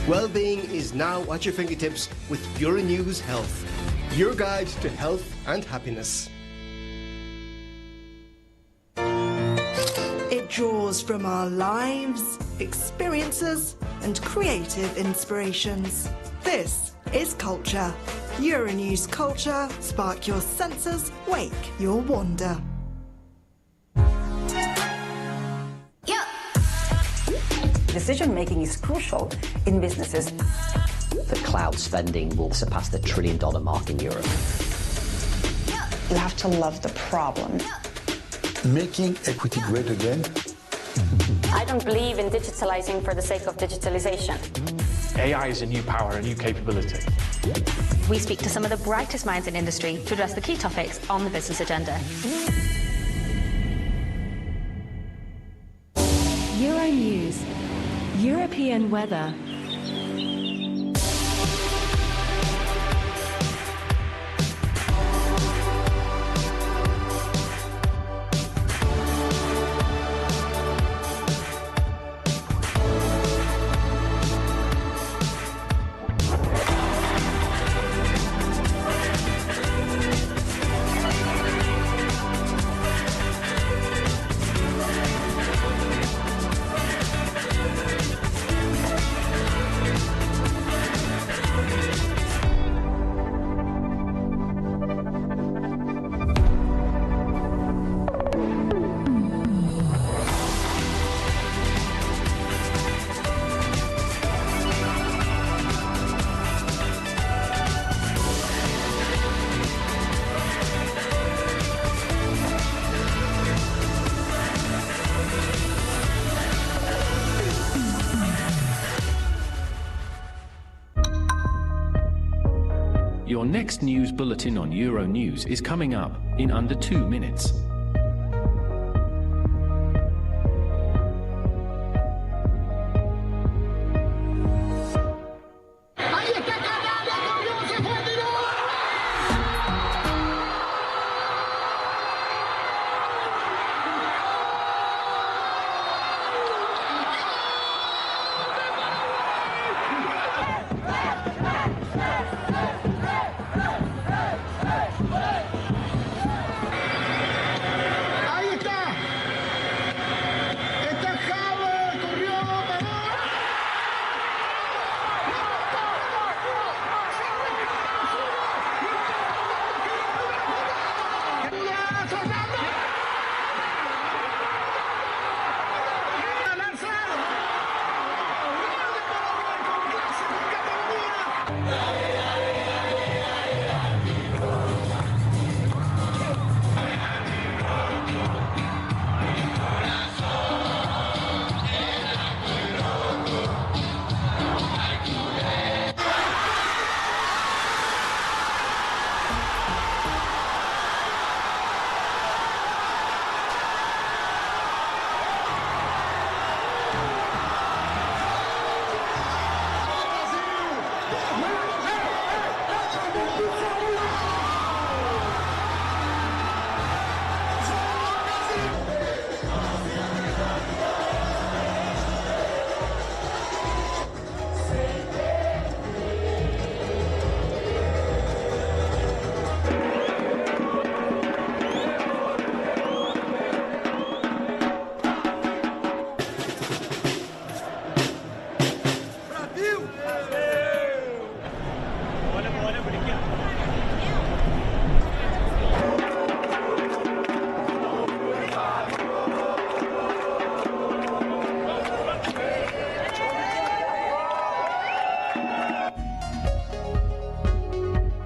Well-being is now at your fingertips with Euronews Health, your guide to health and happiness. It draws from our lives, experiences, and creative inspirations. This is Culture. Euronews Culture. Spark your senses, wake your wonder. Decision making is crucial in businesses. The cloud spending will surpass the $1 trillion mark in Europe. You have to love the problem. Making equity great again. I don't believe in digitalizing for the sake of digitalization. AI is a new power, a new capability. We speak to some of the brightest minds in industry to address the key topics on the business agenda. Euronews. European weather. Your next news bulletin on Euronews is coming up in under 2 minutes.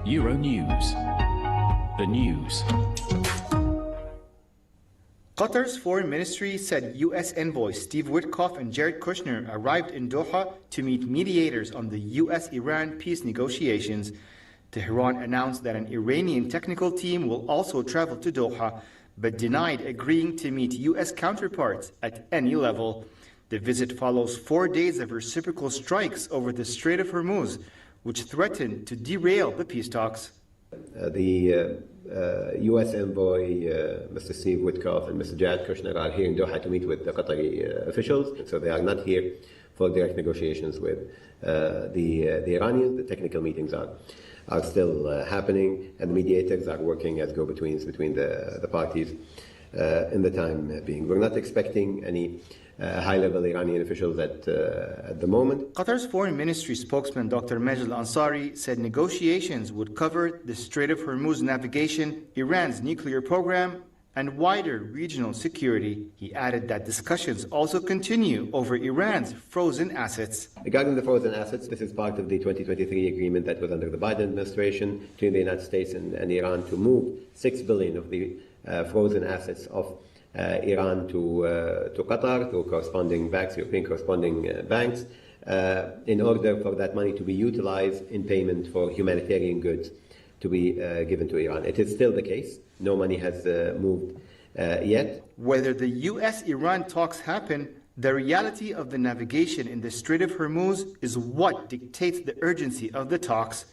Euronews. The news. Qatar's foreign ministry said U.S. envoys Steve Witkoff and Jared Kushner arrived in Doha to meet mediators on the U.S.-Iran peace negotiations. Tehran announced that an Iranian technical team will also travel to Doha, but denied agreeing to meet U.S. counterparts at any level. The visit follows 4 days of reciprocal strikes over the Strait of Hormuz, which threatened to derail the peace talks. The U.S. envoy, Mr. Steve Witkoff and Mr. Jared Kushner, are here in Doha to meet with the Qatari officials, and so they are not here for direct negotiations with the Iranians. The technical meetings are still happening, and the mediators are working as go-betweens between the parties in the time being. We're not expecting any high-level Iranian officials at the moment. Qatar's foreign ministry spokesman Dr. Majid Ansari said negotiations would cover the Strait of Hormuz navigation, Iran's nuclear program, and wider regional security. He added that discussions also continue over Iran's frozen assets. Regarding the frozen assets, this is part of the 2023 agreement that was under the Biden administration between the United States and Iran to move $6 billion of the frozen assets of Iran to Qatar, to corresponding banks, European corresponding banks, in order for that money to be utilized in payment for humanitarian goods to be given to Iran. It is still the case. No money has moved yet. Whether the U.S.-Iran talks happen, the reality of the navigation in the Strait of Hormuz is what dictates the urgency of the talks,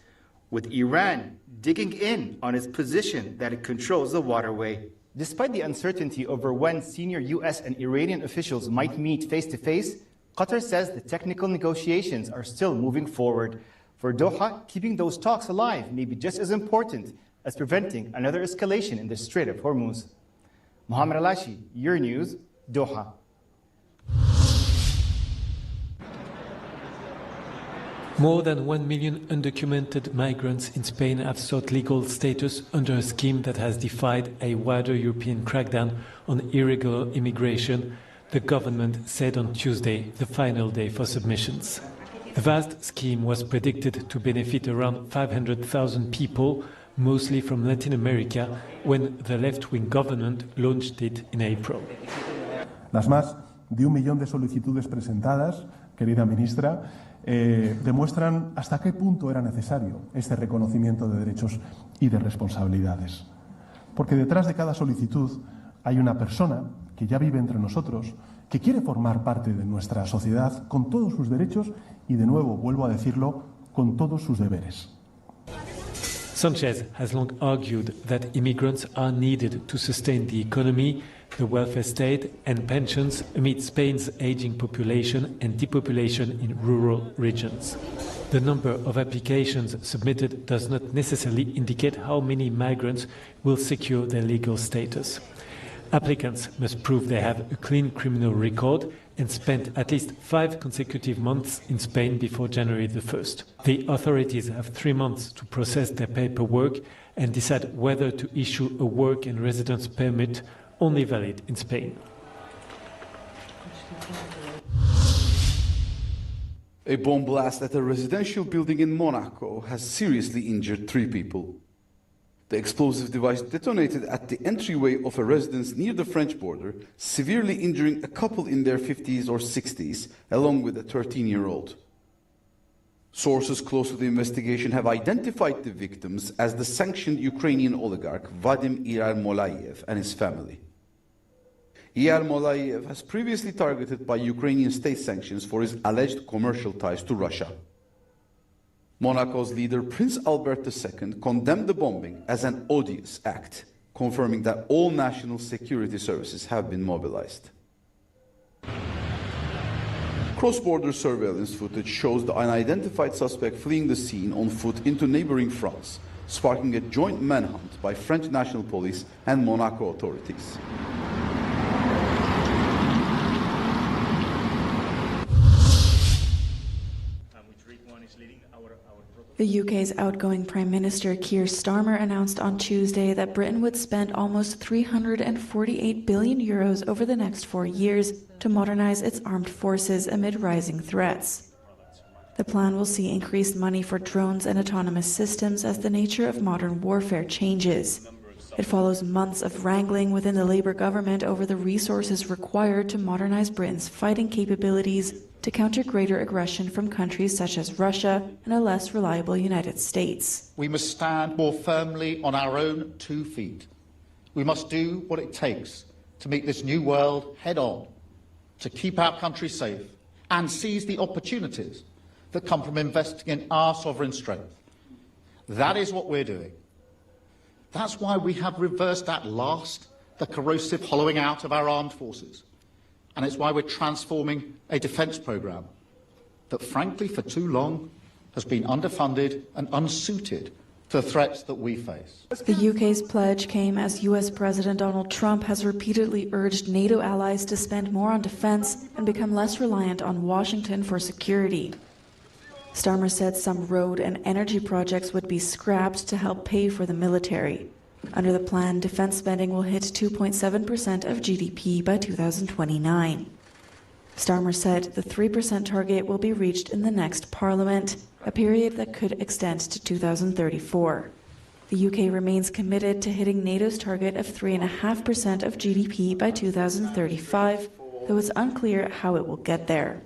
with Iran digging in on its position that it controls the waterway. Despite the uncertainty over when senior U.S. and Iranian officials might meet face-to-face, Qatar says the technical negotiations are still moving forward. For Doha, keeping those talks alive may be just as important as preventing another escalation in the Strait of Hormuz. Mohammed Alashi, Euronews, Doha. More than 1 million undocumented migrants in Spain have sought legal status under a scheme that has defied a wider European crackdown on irregular immigration, the government said on Tuesday, the final day for submissions. The vast scheme was predicted to benefit around 500,000 people, mostly from Latin America, when the left-wing government launched it in April. Las más de 1 millón de solicitudes presentadas, querida ministra, demuestran hasta qué punto era necesario este reconocimiento de derechos y de responsabilidades. Porque detrás de cada solicitud hay una persona que ya vive entre nosotros, que quiere formar parte de nuestra sociedad con todos sus derechos y, de nuevo, vuelvo a decirlo, con todos sus deberes. Sanchez has long argued that immigrants are needed to sustain the economy, the welfare state and pensions amid Spain's aging population and depopulation in rural regions. The number of applications submitted does not necessarily indicate how many migrants will secure their legal status. Applicants must prove they have a clean criminal record and spent at least 5 consecutive months in Spain before January the 1st. The authorities have 3 months to process their paperwork and decide whether to issue a work and residence permit only valid in Spain. A bomb blast at a residential building in Monaco has seriously injured 3 people. The explosive device detonated at the entryway of a residence near the French border, severely injuring a couple in their 50s or 60s, along with a 13-year-old. Sources close to the investigation have identified the victims as the sanctioned Ukrainian oligarch Vadim Yermolayev and his family. Yermolayev has previously targeted by Ukrainian state sanctions for his alleged commercial ties to Russia. Monaco's leader, Prince Albert II, condemned the bombing as an odious act, confirming that all national security services have been mobilized. Cross-border surveillance footage shows the unidentified suspect fleeing the scene on foot into neighboring France, sparking a joint manhunt by French National Police and Monaco authorities. The UK's outgoing Prime Minister Keir Starmer announced on Tuesday that Britain would spend almost €348 billion over the next 4 years to modernise its armed forces amid rising threats. The plan will see increased money for drones and autonomous systems as the nature of modern warfare changes. It follows months of wrangling within the Labour government over the resources required to modernise Britain's fighting capabilities to counter greater aggression from countries such as Russia and a less reliable United States. We must stand more firmly on our own 2 feet We must do what it takes to meet this new world head-on, to keep our country safe and seize the opportunities that come from investing in our sovereign strength. That is what we're doing. That's why we have reversed the corrosive hollowing out of our armed forces. And it's why we're transforming a defence programme that, frankly, for too long has been underfunded and unsuited to the threats that we face. The UK's pledge came as US President Donald Trump has repeatedly urged NATO allies to spend more on defence and become less reliant on Washington for security. Starmer said some road and energy projects would be scrapped to help pay for the military. Under the plan, defence spending will hit 2.7% of GDP by 2029. Starmer said the 3% target will be reached in the next Parliament, a period that could extend to 2034. The UK remains committed to hitting NATO's target of 3.5% of GDP by 2035, though it's unclear how it will get there.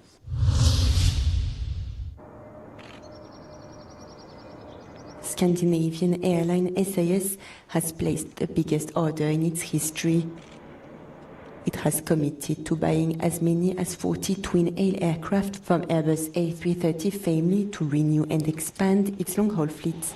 Scandinavian airline SAS has placed the biggest order in its history. It has committed to buying as many as 40 twin-aisle aircraft from Airbus A330 family to renew and expand its long-haul fleet.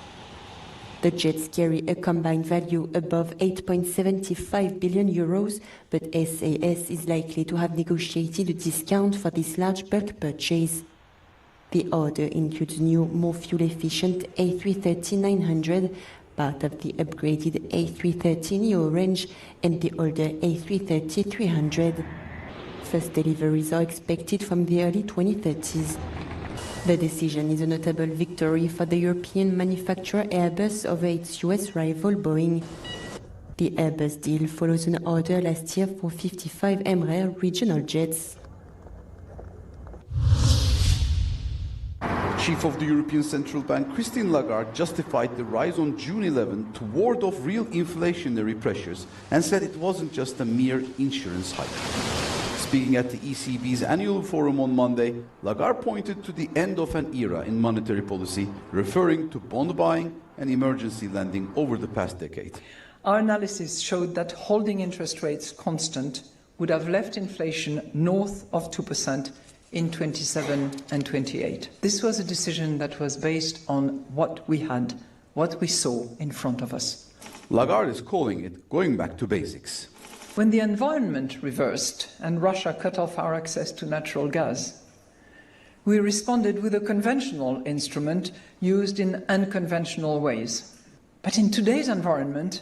The jets carry a combined value above 8.75 billion euros, but SAS is likely to have negotiated a discount for this large bulk purchase. The order includes new, more fuel-efficient A330-900, part of the upgraded A330neo range, and the older A330-300. First deliveries are expected from the early 2030s. The decision is a notable victory for the European manufacturer Airbus over its US rival Boeing. The Airbus deal follows an order last year for 55 Embraer regional jets. Chief of the European Central Bank, Christine Lagarde, justified the rise on June 11 to ward off real inflationary pressures and said it wasn't just a mere insurance hike. Speaking at the ECB's annual forum on Monday, Lagarde pointed to the end of an era in monetary policy, referring to bond buying and emergency lending over the past decade. Our analysis showed that holding interest rates constant would have left inflation north of 2% in 27 and 28. This was a decision that was based on what we had, what we saw in front of us. Lagarde is calling it going back to basics. When the environment reversed and Russia cut off our access to natural gas, we responded with a conventional instrument used in unconventional ways. But in today's environment,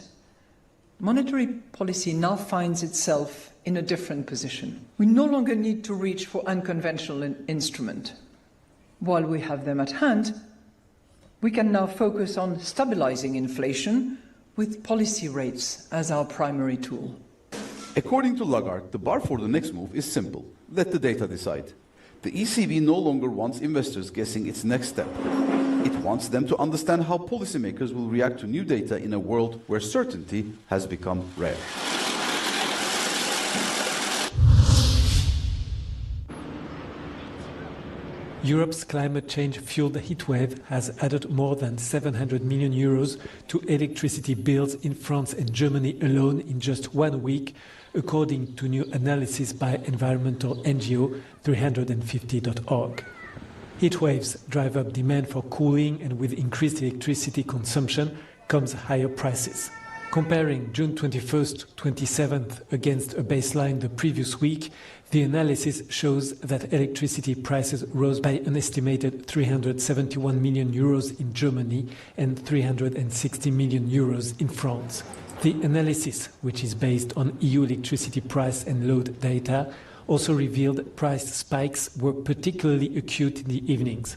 monetary policy now finds itself in a different position. We no longer need to reach for unconventional instruments. While we have them at hand, we can now focus on stabilizing inflation with policy rates as our primary tool. According to Lagarde, the bar for the next move is simple. Let the data decide. The ECB no longer wants investors guessing its next step. It wants them to understand how policymakers will react to new data in a world where certainty has become rare. Europe's climate change-fueled heatwave has added more than 700 million euros to electricity bills in France and Germany alone in just 1 week, according to new analysis by environmental NGO 350.org. Heatwaves drive up demand for cooling, and with increased electricity consumption comes higher prices. Comparing June 21st, 27th against a baseline the previous week, the analysis shows that electricity prices rose by an estimated 371 million euros in Germany and 360 million euros in France. The analysis, which is based on EU electricity price and load data, also revealed price spikes were particularly acute in the evenings.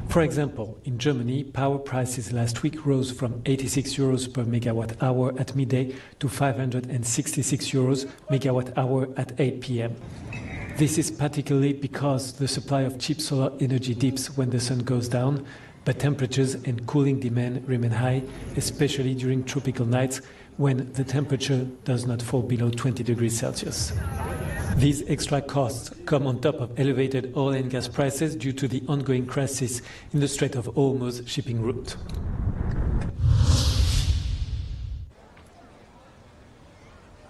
For example, in Germany, power prices last week rose from 86 euros per megawatt hour at midday to 566 euros megawatt hour at 8 p.m. This is particularly because the supply of cheap solar energy dips when the sun goes down, but temperatures and cooling demand remain high, especially during tropical nights when the temperature does not fall below 20 degrees Celsius. These extra costs come on top of elevated oil and gas prices due to the ongoing crisis in the Strait of Hormuz shipping route.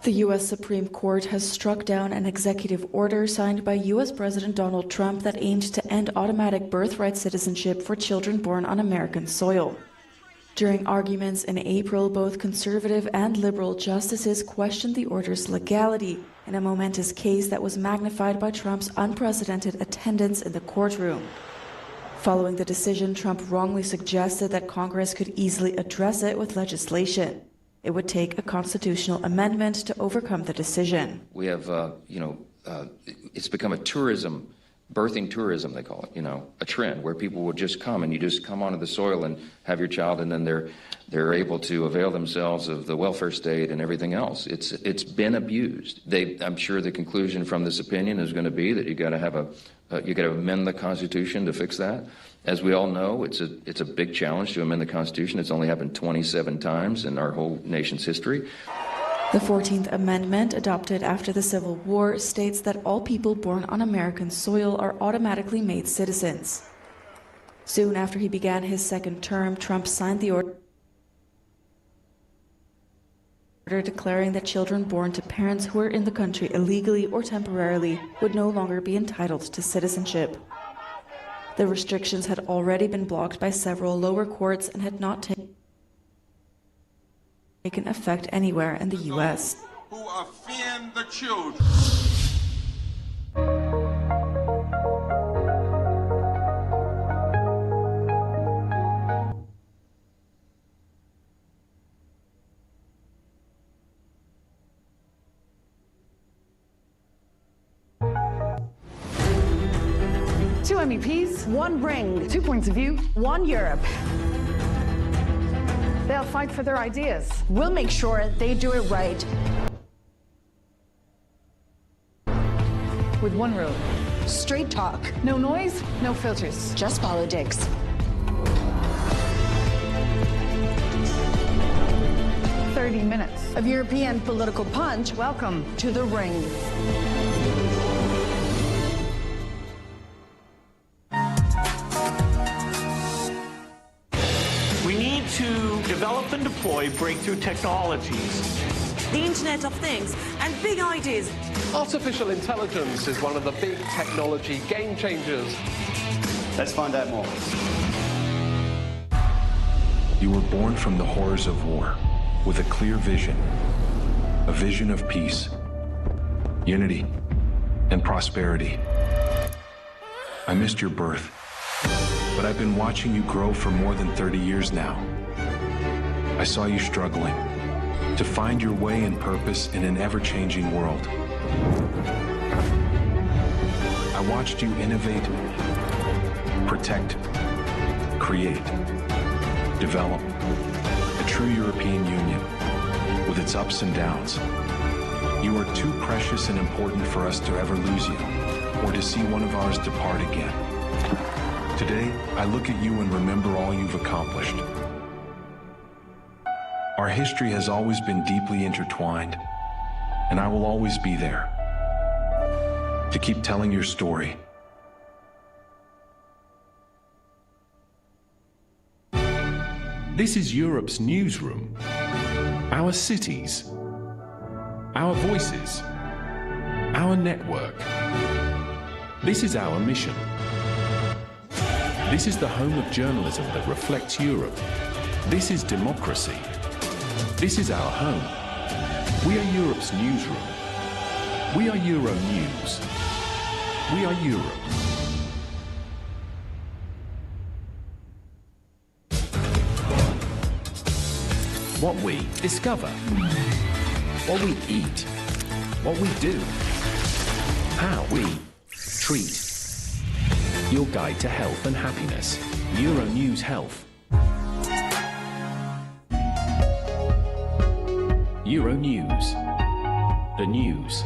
The U.S. Supreme Court has struck down an executive order signed by U.S. President Donald Trump that aimed to end automatic birthright citizenship for children born on American soil. During arguments in April, both conservative and liberal justices questioned the order's legality in a momentous case that was magnified by Trump's unprecedented attendance in the courtroom. Following the decision, Trump wrongly suggested that Congress could easily address it with legislation. It would take a constitutional amendment to overcome the decision. We have, it's become a tourism, birthing tourism, they call it, a trend where people would just come and you just come onto the soil and have your child, and then they're able to avail themselves of the welfare state and everything else. It's been abused. I'm sure the conclusion from this opinion is going to be that you got to amend the Constitution to fix that. As we all know, it's a big challenge to amend the Constitution. It's only happened 27 times in our whole nation's history. The 14th Amendment, adopted after the Civil War, states that all people born on American soil are automatically made citizens. Soon after he began his second term, Trump signed the order declaring that children born to parents who were in the country illegally or temporarily would no longer be entitled to citizenship. The restrictions had already been blocked by several lower courts and had not taken effect anywhere in the U.S. Who offend the children. Two MEPs, one ring, 2 points of view, one Europe. They'll fight for their ideas. We'll make sure they do it right. With one rule. Straight talk. No noise, no filters. Just politics. "30 minutes of European political punch. Welcome to the ring." To develop and deploy breakthrough technologies. The Internet of Things and big ideas. Artificial intelligence is one of the big technology game changers. Let's find out more. You were born from the horrors of war with a clear vision, a vision of peace, unity, and prosperity. I missed your birth, but I've been watching you grow for more than 30 years now. I saw you struggling to find your way and purpose in an ever-changing world. I watched you innovate, protect, create, develop a true European Union with its ups and downs. You are too precious and important for us to ever lose you or to see one of ours depart again. Today, I look at you and remember all you've accomplished. Our history has always been deeply intertwined, and I will always be there to keep telling your story. This is Europe's newsroom. Our cities, our voices, our network. This is our mission. This is the home of journalism that reflects Europe. This is democracy. This is our home. We are Europe's newsroom. We are Euro News. We are Europe. What we discover. What we eat. What we do. How we treat. Your guide to health and happiness. Euro News Health. Euro News. The news.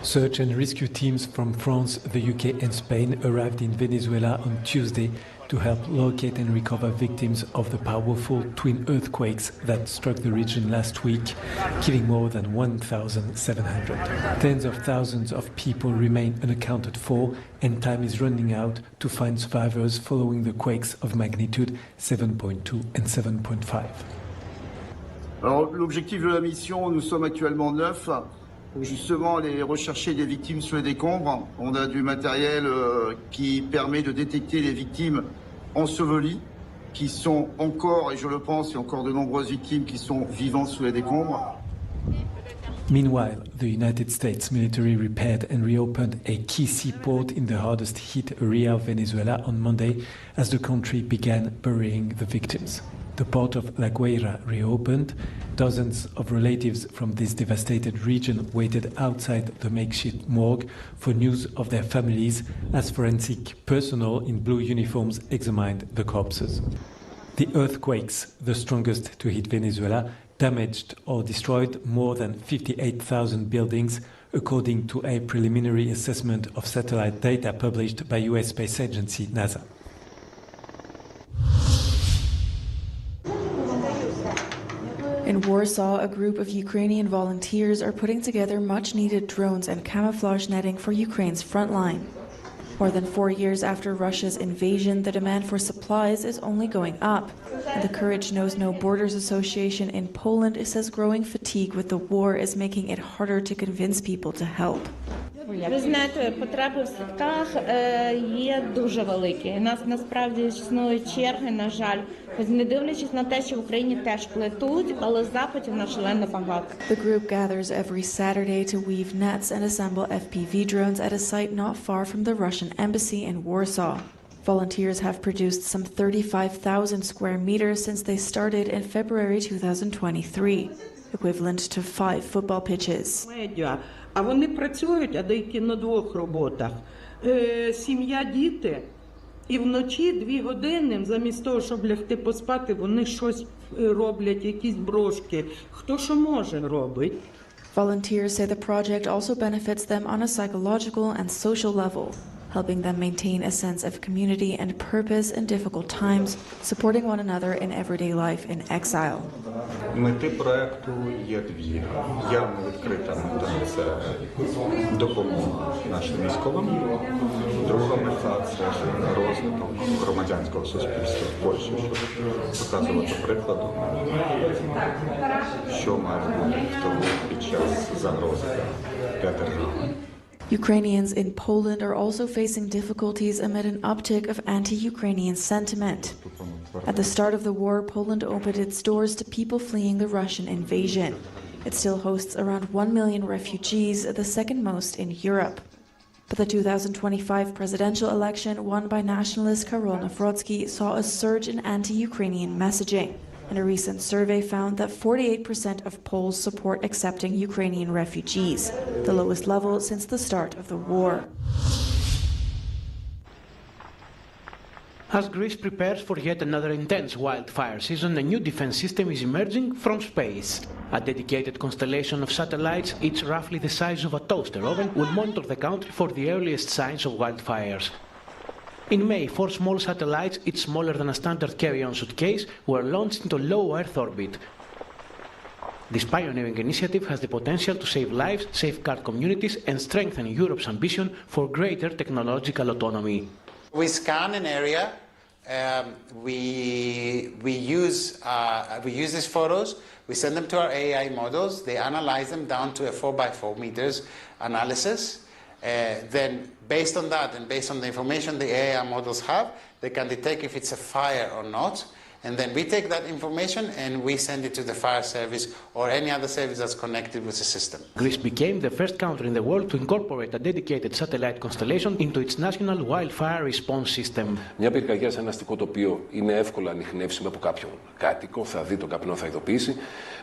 Search and rescue teams from France, the UK and Spain arrived in Venezuela on Tuesday to help locate and recover victims of the powerful twin earthquakes that struck the region last week, killing more than 1,700. Tens of thousands of people remain unaccounted for, and time is running out to find survivors following the quakes of magnitude 7.2 and 7.5. Alors, l'objectif de la mission, nous sommes actuellement 9, justement aller rechercher des victimes sous les décombres. On a du matériel qui permet de détecter les victimes ensevelies, qui sont encore, et je le pense, il y a encore de nombreuses victimes qui sont vivantes sous les décombres. Meanwhile, the United States military repaired and reopened a key seaport in the hardest hit area of Venezuela on Monday as the country began burying the victims. The port of La Guaira reopened. Dozens of relatives from this devastated region waited outside the makeshift morgue for news of their families as forensic personnel in blue uniforms examined the corpses. The earthquakes, the strongest to hit Venezuela, damaged or destroyed more than 58,000 buildings, according to a preliminary assessment of satellite data published by US space agency NASA. In Warsaw, a group of Ukrainian volunteers are putting together much-needed drones and camouflage netting for Ukraine's front line. More than 4 years after Russia's invasion, the demand for supplies is only going up. And the Courage Knows No Borders Association in Poland says growing fatigue with the war is making it harder to convince people to help. Ви знаєте, потреби в садках є дуже великі. У нас насправді існують черги, на жаль. Не дивлячись на те, що в Україні теж плетуть, але запитів на шалено багато. The group gathers every Saturday to weave nets and assemble FPV drones at a site not far from the Russian embassy in Warsaw. Volunteers have produced some 35,000 square meters since they started in February 2023, equivalent to 5 football pitches. А вони працюють, а деякі на 2 роботах. Сім'я, діти. І вночі 2 години, замість того, щоб лягти поспати, вони щось роблять, якісь брошки. Хто що може робить. Volunteers say the project also benefits them on a psychological and social level, helping them maintain a sense of community and purpose in difficult times, supporting one another in everyday life in exile. Мети проекту є 2. Явно відкрита мета – це допомога нашим військовим. Друга мета – це розвиток громадянського суспільства в Польщі, щоб показувати прикладом, що має бути під час загрози для держави. Ukrainians in Poland are also facing difficulties amid an uptick of anti-Ukrainian sentiment. At the start of the war, Poland opened its doors to people fleeing the Russian invasion. It still hosts around 1 million refugees, the second most in Europe. But the 2025 presidential election won by nationalist Karol Nawrocki saw a surge in anti-Ukrainian messaging. And a recent survey found that 48% of Poles support accepting Ukrainian refugees, the lowest level since the start of the war. As Greece prepares for yet another intense wildfire season, a new defense system is emerging from space. A dedicated constellation of satellites, each roughly the size of a toaster oven, will monitor the country for the earliest signs of wildfires. In May, 4 small satellites, each smaller than a standard carry-on suitcase, were launched into low Earth orbit. This pioneering initiative has the potential to save lives, safeguard communities, and strengthen Europe's ambition for greater technological autonomy. We scan an area, we use these photos, we send them to our AI models, they analyze them down to a 4x4 meters analysis. Then based on that and based on the information the AI models have, they can detect if it's a fire or not. And then we take that information and we send it to the fire service or any other service that's connected with the system. Greece became the first country in the world to incorporate a dedicated satellite constellation into its national wildfire response system. Μια πυρκαγιά σε ένα αστικό τοπίο είναι εύκολα ανιχνεύσιμη από κάποιον κάτοικο, θα δει το καπνό, θα ειδοποιήσει.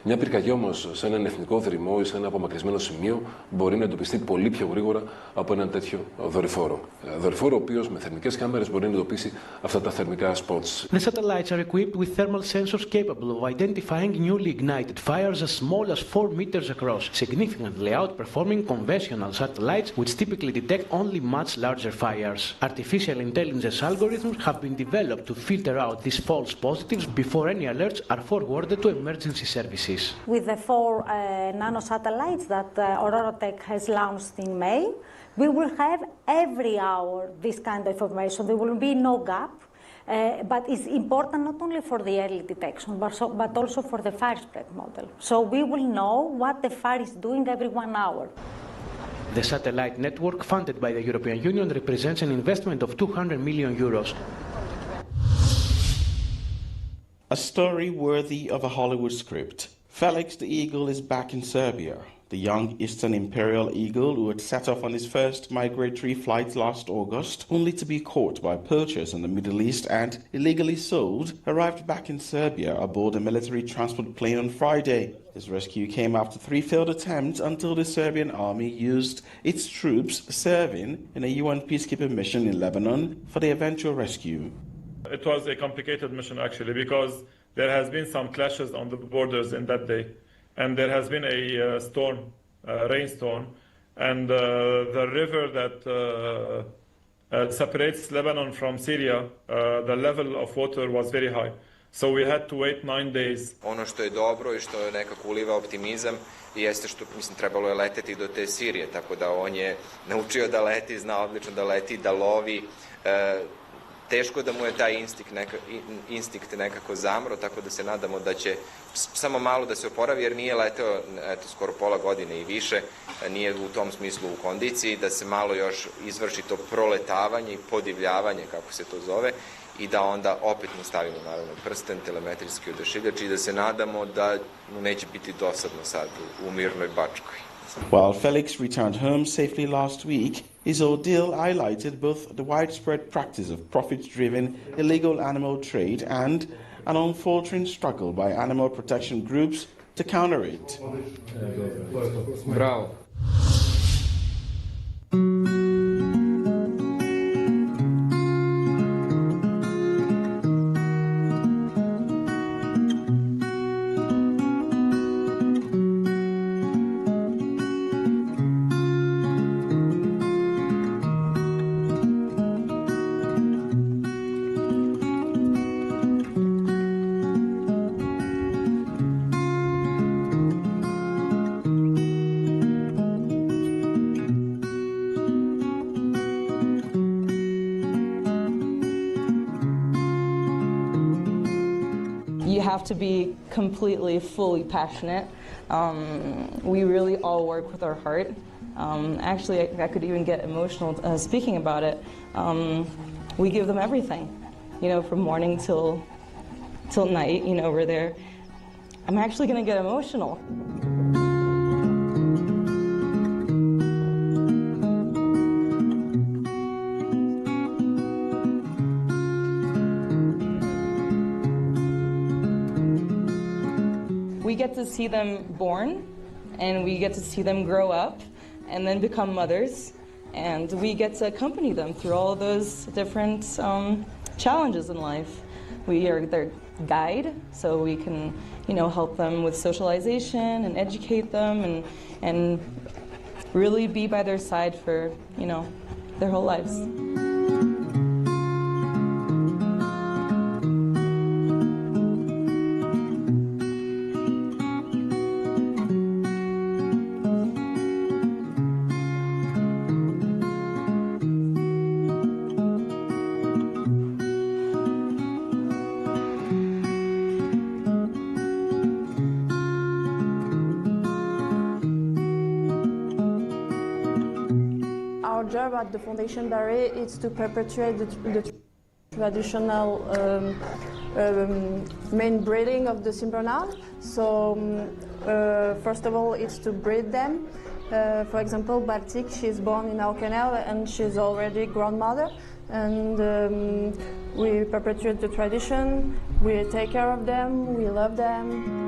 Μια πυρκαγιά όμως σε έναν εθνικό δρυμό ή σε ένα απομακρυσμένο σημείο μπορεί να εντοπιστεί πολύ πιο γρήγορα από έναν τέτοιο δορυφόρο. Δορυφόρο ο οποίος με θερμικές κάμερες μπορεί να εντοπίσει αυτά τα θερμικά spots. The satellites are equipped with thermal sensors capable of identifying newly ignited fires as small as 4 meters across, significantly outperforming conventional satellites which typically detect only much larger fires. Artificial intelligence algorithms have been developed to filter out these false positives before any alerts are forwarded to emergency services. With the 4 nanosatellites that OroraTech has launched in May, we will have every hour this kind of information. There will be no gap. But it's important not only for the early detection, but also for the fire spread model. So we will know what the fire is doing every 1 hour. The satellite network funded by the European Union represents an investment of 200 million euros. A story worthy of a Hollywood script. Felix the Eagle is back in Serbia. The young Eastern Imperial Eagle, who had set off on his first migratory flight last August, only to be caught by poachers in the Middle East and illegally sold, arrived back in Serbia aboard a military transport plane on Friday. His rescue came after 3 failed attempts until the Serbian army used its troops serving in a UN peacekeeping mission in Lebanon for the eventual rescue. It was a complicated mission, actually, because there has been some clashes on the borders in that day. And there has been a storm, rainstorm, and the river that separates Lebanon from Syria, the level of water was very high. So we had to wait 9 days. Ono što je dobro i što nekako uliva optimizam jeste što, mislim, trebalo je leteti do te Sirije, tako da on je naučio da leti, zna odlično da leti, da lovi. Teško da mu je taj instinkt nekako zamro, tako da se nadamo da će samo malo da se oporavi, jer nije leteo skoro pola godine i više, nije u tom smislu u kondiciji, da se malo još izvrši to proletavanje i podivljavanje, kako se to zove, i da onda opet mu stavimo naravno prsten, telemetrijski odašiljač i da se nadamo da mu neće biti dosadno sad u mirnoj Bačkoj. While Felix returned home safely last week, his ordeal highlighted both the widespread practice of profit-driven illegal animal trade and an unfaltering struggle by animal protection groups to counter it. Bravo. You have to be completely, fully passionate. We really all work with our heart. Actually, I could even get emotional speaking about it. We give them everything, you know, from morning till night. You know, we're there. I'm actually going to get emotional. We get to see them born, and we get to see them grow up, and then become mothers, and we get to accompany them through all of those different challenges in life. We are their guide, so we can, you know, help them with socialization and educate them, and really be by their side for, you know, their whole lives. Our job at the Foundation Barré is to perpetuate the traditional main breeding of the Saint Bernard. So first of all, it's to breed them. For example, Baltic, she's born in Auchenel and she's already grandmother. And we perpetuate the tradition, we take care of them, we love them.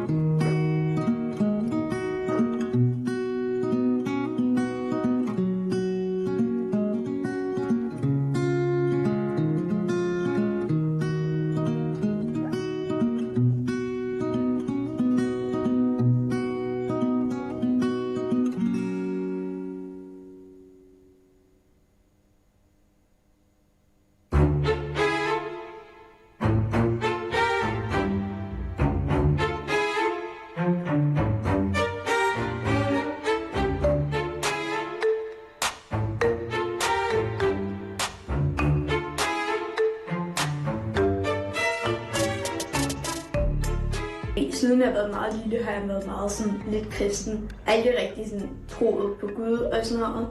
Siden jeg har været meget lille, har jeg været meget sådan lidt kristen. Aldrig rigtig sådan troet på Gud og sådan noget.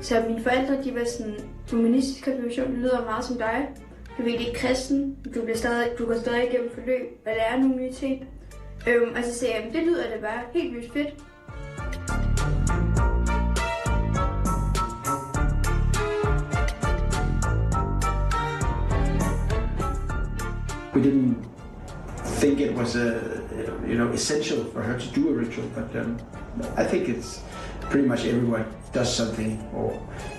Så mine forældre, de var sådan, humanistisk konfirmation lyder meget som dig. Du er ikke kristen, du går stadig igennem forløb og lærer nogle nye ting. Og så sagde jeg, det lyder da bare helt vildt fedt. We didn't think it was essential for her to do a ritual, but I think it's pretty much everyone does something or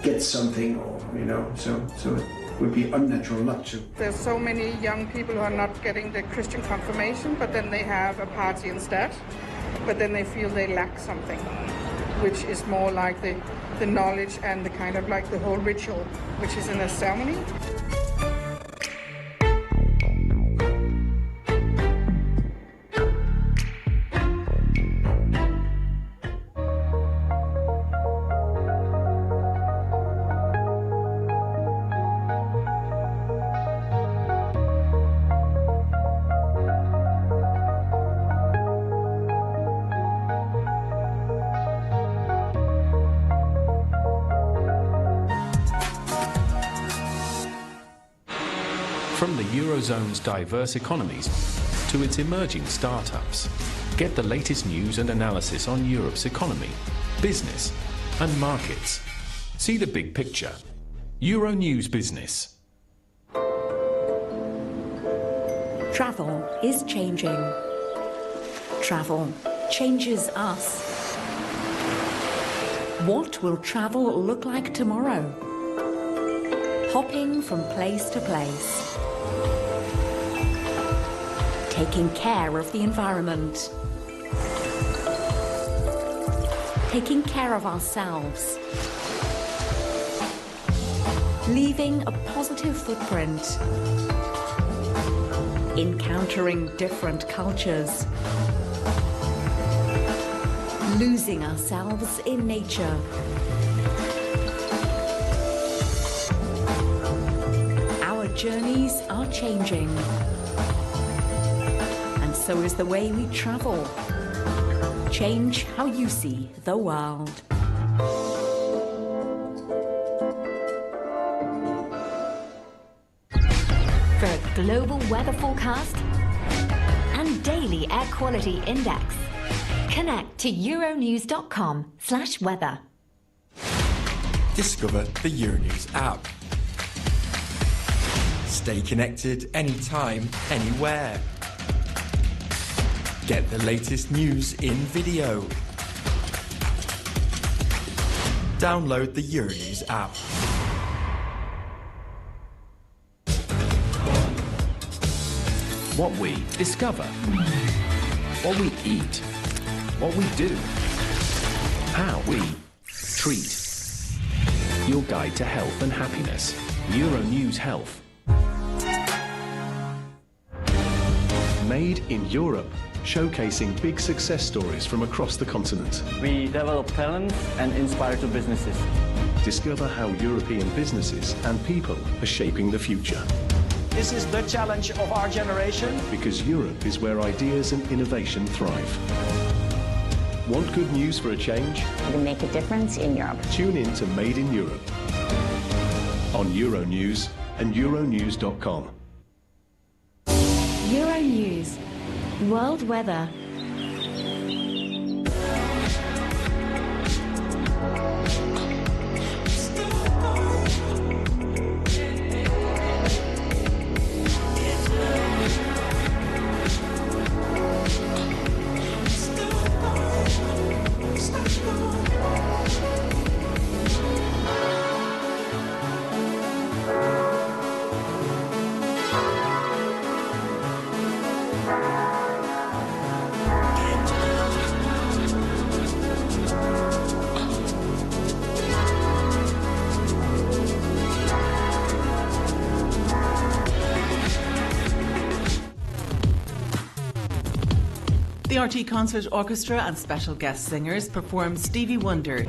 gets something, or so it would be unnatural not to. There's so many young people who are not getting the Christian confirmation, but then they have a party instead, but then they feel they lack something, which is more like the knowledge and the kind of like the whole ritual, which is in a ceremony. From the Eurozone's diverse economies to its emerging startups, get the latest news and analysis on Europe's economy, business and markets. See the big picture. Euronews Business. Travel is changing. Travel changes us. What will travel look like tomorrow? Hopping from place to place. Taking care of the environment. Taking care of ourselves. Leaving a positive footprint. Encountering different cultures. Losing ourselves in nature. Our journeys are changing. And so is the way we travel. Change how you see the world. For a global weather forecast and daily air quality index, connect to euronews.com/weather. Discover the Euronews app. Stay connected anytime, anywhere. Get the latest news in video. Download the Euronews app. What we discover, what we eat, what we do, how we treat. Your guide to health and happiness. Euronews Health. Made in Europe, showcasing big success stories from across the continent. We develop talent and inspire to businesses. Discover how European businesses and people are shaping the future. This is the challenge of our generation. Because Europe is where ideas and innovation thrive. Want good news for a change? To make a difference in Europe. Tune in to Made in Europe on Euronews and Euronews.com. Euronews. World weather. The RT Concert Orchestra and special guest singers perform Stevie Wonder.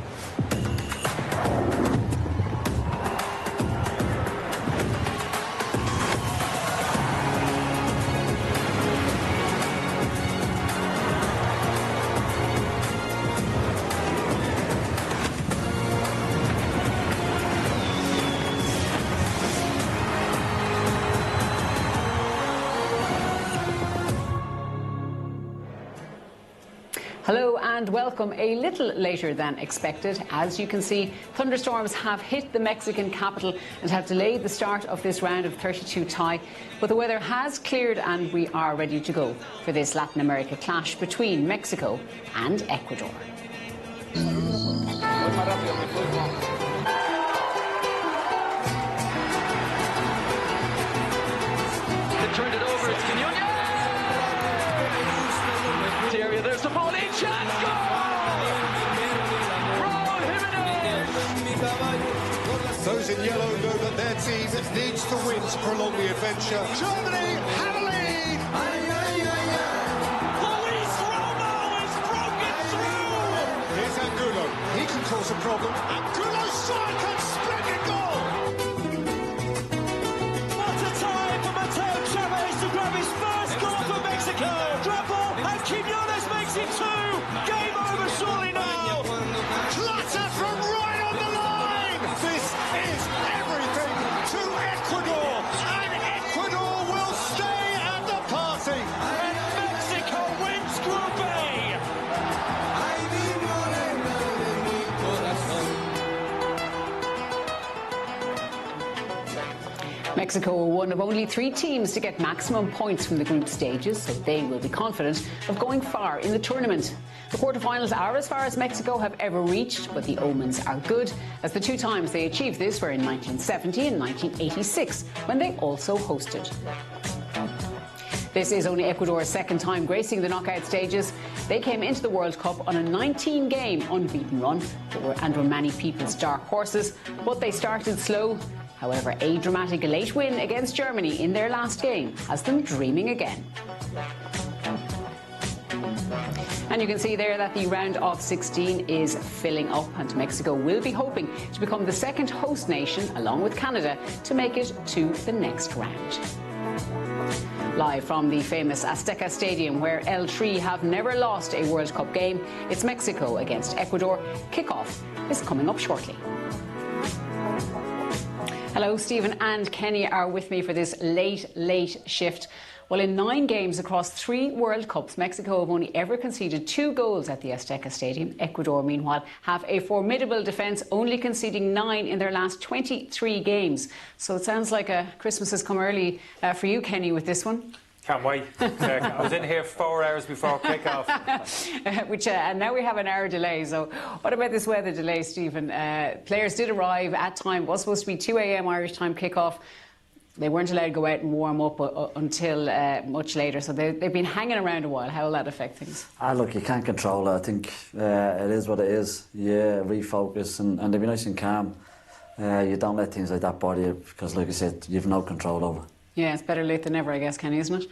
Hello and welcome. A little later than expected. As you can see, thunderstorms have hit the Mexican capital and have delayed the start of this round of 32 tie. But the weather has cleared and we are ready to go for this Latin America clash between Mexico and Ecuador. They turned it over, it's Quiñones! Area, there's the ball in, chance, goal! Raúl Jiménez! Those in yellow know that their team needs to win to prolong the adventure. Germany have a lead! Luis Romo is broken through! Here's Angulo, he can cause a problem. Angulo strike and splendid goal! What a time for Mateo Chavez to grab his first goal for Mexico! Dribble, and Quiñones makes it 2! Game over surely now! Clutter from right on the line! This is everything to Ecuador! And Ecuador will stay at the party! And Mexico wins Group A! Mexico were one of only 3 teams to get maximum points from the group stages, so they will be confident of going far in the tournament. The quarterfinals are as far as Mexico have ever reached, but the omens are good, as the 2 times they achieved this were in 1970 and 1986, when they also hosted. This is only Ecuador's second time gracing the knockout stages. They came into the World Cup on a 19-game unbeaten run and were many people's dark horses, but they started slow. However, a dramatic late win against Germany in their last game has them dreaming again. And you can see there that the round of 16 is filling up, and Mexico will be hoping to become the second host nation, along with Canada, to make it to the next round. Live from the famous Azteca Stadium, where El Tri have never lost a World Cup game, it's Mexico against Ecuador. Kickoff is coming up shortly. Hello, Stephen and Kenny are with me for this late shift. Well, in 9 games across 3 World Cups, Mexico have only ever conceded 2 goals at the Azteca Stadium. Ecuador, meanwhile, have a formidable defence, only conceding 9 in their last 23 games. So it sounds like Christmas has come early for you, Kenny, with this one. Can't wait. I was in here 4 hours before kick-off. And now we have an hour delay. So what about this weather delay, Stephen? Players did arrive at time. Was supposed to be 2 a.m. Irish time kick-off. They weren't allowed to go out and warm up until much later. So they've been hanging around a while. How will that affect things? Look, you can't control it. I think it is what it is. Yeah, refocus and they'll be nice and calm. You don't let things like that bother you because, like I said, you've no control over it. Yeah, it's better late than never, I guess, Kenny, isn't it?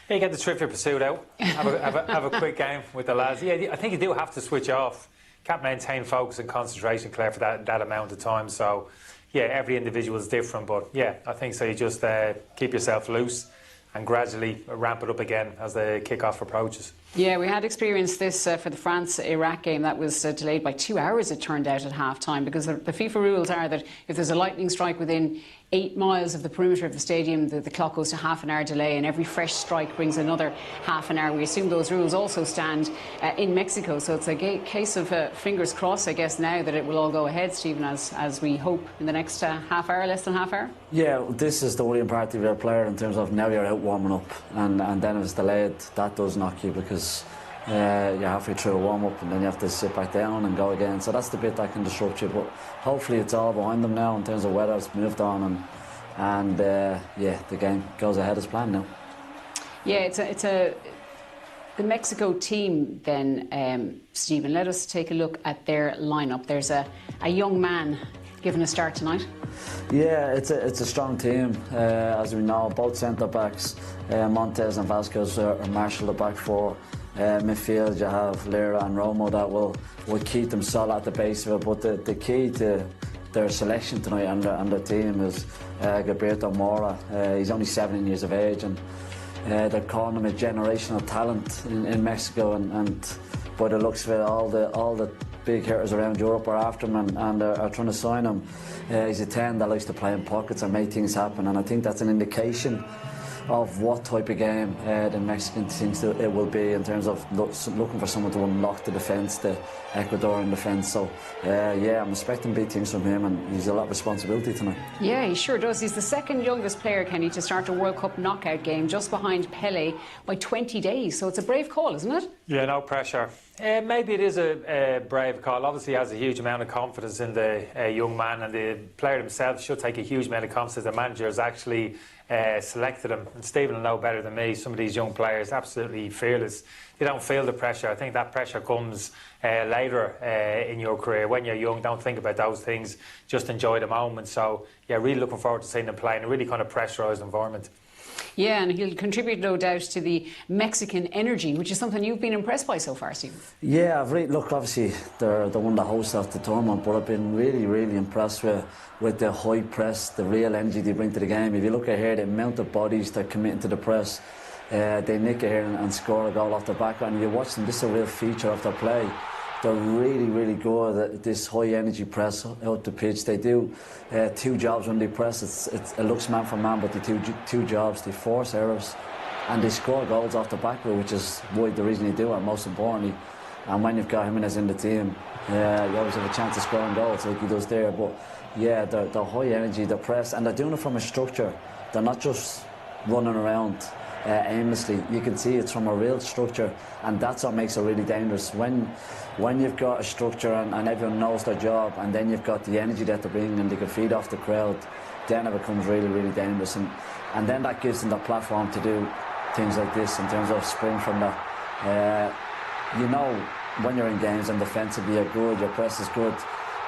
Yeah, you get the Trivial Pursuit out, have a quick game with the lads. Yeah, I think you do have to switch off. Can't maintain focus and concentration, Claire, for that amount of time. So, yeah, every individual is different, but yeah, I think so. You just keep yourself loose and gradually ramp it up again as the kick-off approaches. Yeah, we had experienced this for the France-Iraq game. That was delayed by 2 hours, it turned out, at half-time, because the FIFA rules are that if there's a lightning strike within 8 miles of the perimeter of the stadium, the clock goes to half an hour delay, and every fresh strike brings another half an hour. We assume those rules also stand in Mexico, so it's a case of fingers crossed, I guess, now that it will all go ahead, Stephen, as we hope in the next half hour, less than half hour. Yeah, this is the worrying part of your player in terms of now you're out warming up, and then if it's delayed, that does knock you because you're halfway through a warm-up and then you have to sit back down and go again. So that's the bit that can disrupt you, but hopefully it's all behind them now in terms of weather. It's moved on and yeah, the game goes ahead as planned now. Yeah, the Mexico team then, Stephen, let us take a look at their lineup. There's a young man given a start tonight. Yeah, it's a strong team, as we know. Both centre-backs, Montes and Vasquez are marshalled the back four. Midfield, you have Lira and Romo that will keep them solid at the base of it, but the key to their selection tonight and their team is Gilberto Mora. He's only 17 years of age, and they're calling him a generational talent in Mexico, and by the looks of it, all the big hitters around Europe are after him and are trying to sign him. He's a 10 that likes to play in pockets and make things happen, and I think that's an indication of what type of game the Mexican thinks that it will be in terms of looking for someone to unlock the defence, the Ecuadorian defence. So, yeah, I'm expecting big things from him, and he's a lot of responsibility tonight. Yeah, he sure does. He's the second youngest player, Kenny, to start a World Cup knockout game, just behind Pele by 20 days. So it's a brave call, isn't it? Yeah, no pressure. Maybe it is a brave call. Obviously, he has a huge amount of confidence in the young man, and the player himself should take a huge amount of confidence. The manager has actually selected him, and Stephen will know better than me. Some of these young players, absolutely fearless. They don't feel the pressure. I think that pressure comes later in your career. When you're young, don't think about those things. Just enjoy the moment. So, yeah, really looking forward to seeing him play in a really kind of pressurised environment. Yeah, and he'll contribute, no doubt, to the Mexican energy, which is something you've been impressed by so far, Stephen. Yeah, look, obviously they're the one that hosts of the tournament, but I've been really, really impressed with the high press, the real energy they bring to the game. If you look at here, the amount of bodies they're committing to the press, they nick it here and score a goal off the back, and you watch them. This is a real feature of their play. They're really, really good at this high energy press out the pitch. They do 2 jobs when they press. It looks man for man, but they do 2 jobs. They force errors and they score goals off the back, which is the reason they do it, most importantly. And when you've got Jimenez in the team, you always have a chance of scoring goals like he does there. But yeah, they're high energy, they're press, and they're doing it from a structure. They're not just running around aimlessly. You can see it's from a real structure, and that's what makes it really dangerous. When you've got a structure and everyone knows their job, and then you've got the energy that they bring and they can feed off the crowd, then it becomes really, really dangerous. And then that gives them the platform to do things like this in terms of spring from that. You know, when you're in games and defensively you're good, your press is good,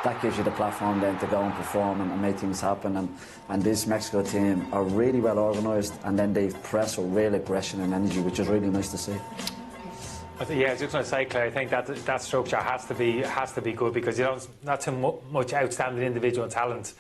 that gives you the platform then to go and perform and make things happen. And this Mexico team are really well organised, and then they press with real aggression and energy, which is really nice to see. I was just going to say, Claire, I think that structure has to be good, because you don't not too much outstanding individual talent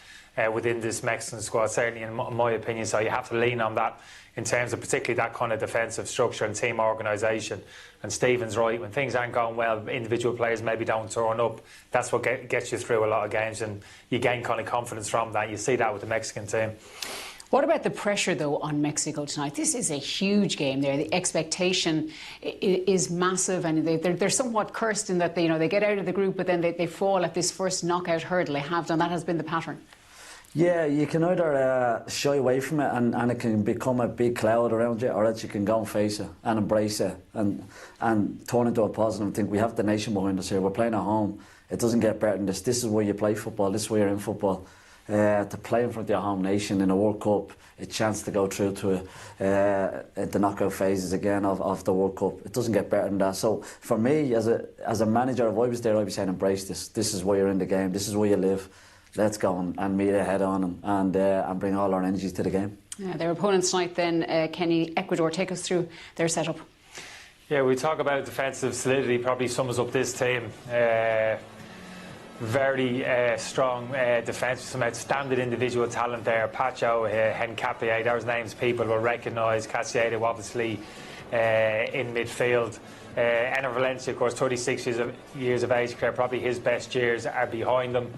within this Mexican squad, certainly in my opinion. So you have to lean on that in terms of particularly that kind of defensive structure and team organisation. And Stephen's right, when things aren't going well, individual players maybe don't turn up. That's what gets you through a lot of games, and you gain kind of confidence from that. You see that with the Mexican team. What about the pressure, though, on Mexico tonight? This is a huge game there. The expectation is massive, and they're somewhat cursed in that they get out of the group, but then they fall at this first knockout hurdle they have done. That has been the pattern. Yeah, you can either shy away from it and it can become a big cloud around you, or else you can go and face it and embrace it and turn into a positive and think, we have the nation behind us here. We're playing at home. It doesn't get better than this. This is where you play football. This is where you're in football. To play in front of your home nation in a World Cup, a chance to go through to the knockout phases again of the World Cup. It doesn't get better than that. So for me, as a manager, if I was there, I'd be saying, embrace this. This is where you're in the game. This is where you live. Let's go and meet it head on and bring all our energies to the game. Their opponents tonight then, Kenny, Ecuador. Take us through their setup. Yeah, we talk about defensive solidity, probably sums up this team. Very strong defence, some outstanding individual talent there. Pacho, Hincapié, those names people will recognise. Casiero, obviously, in midfield. Enner Valencia, of course, 36 years of age, probably his best years are behind them.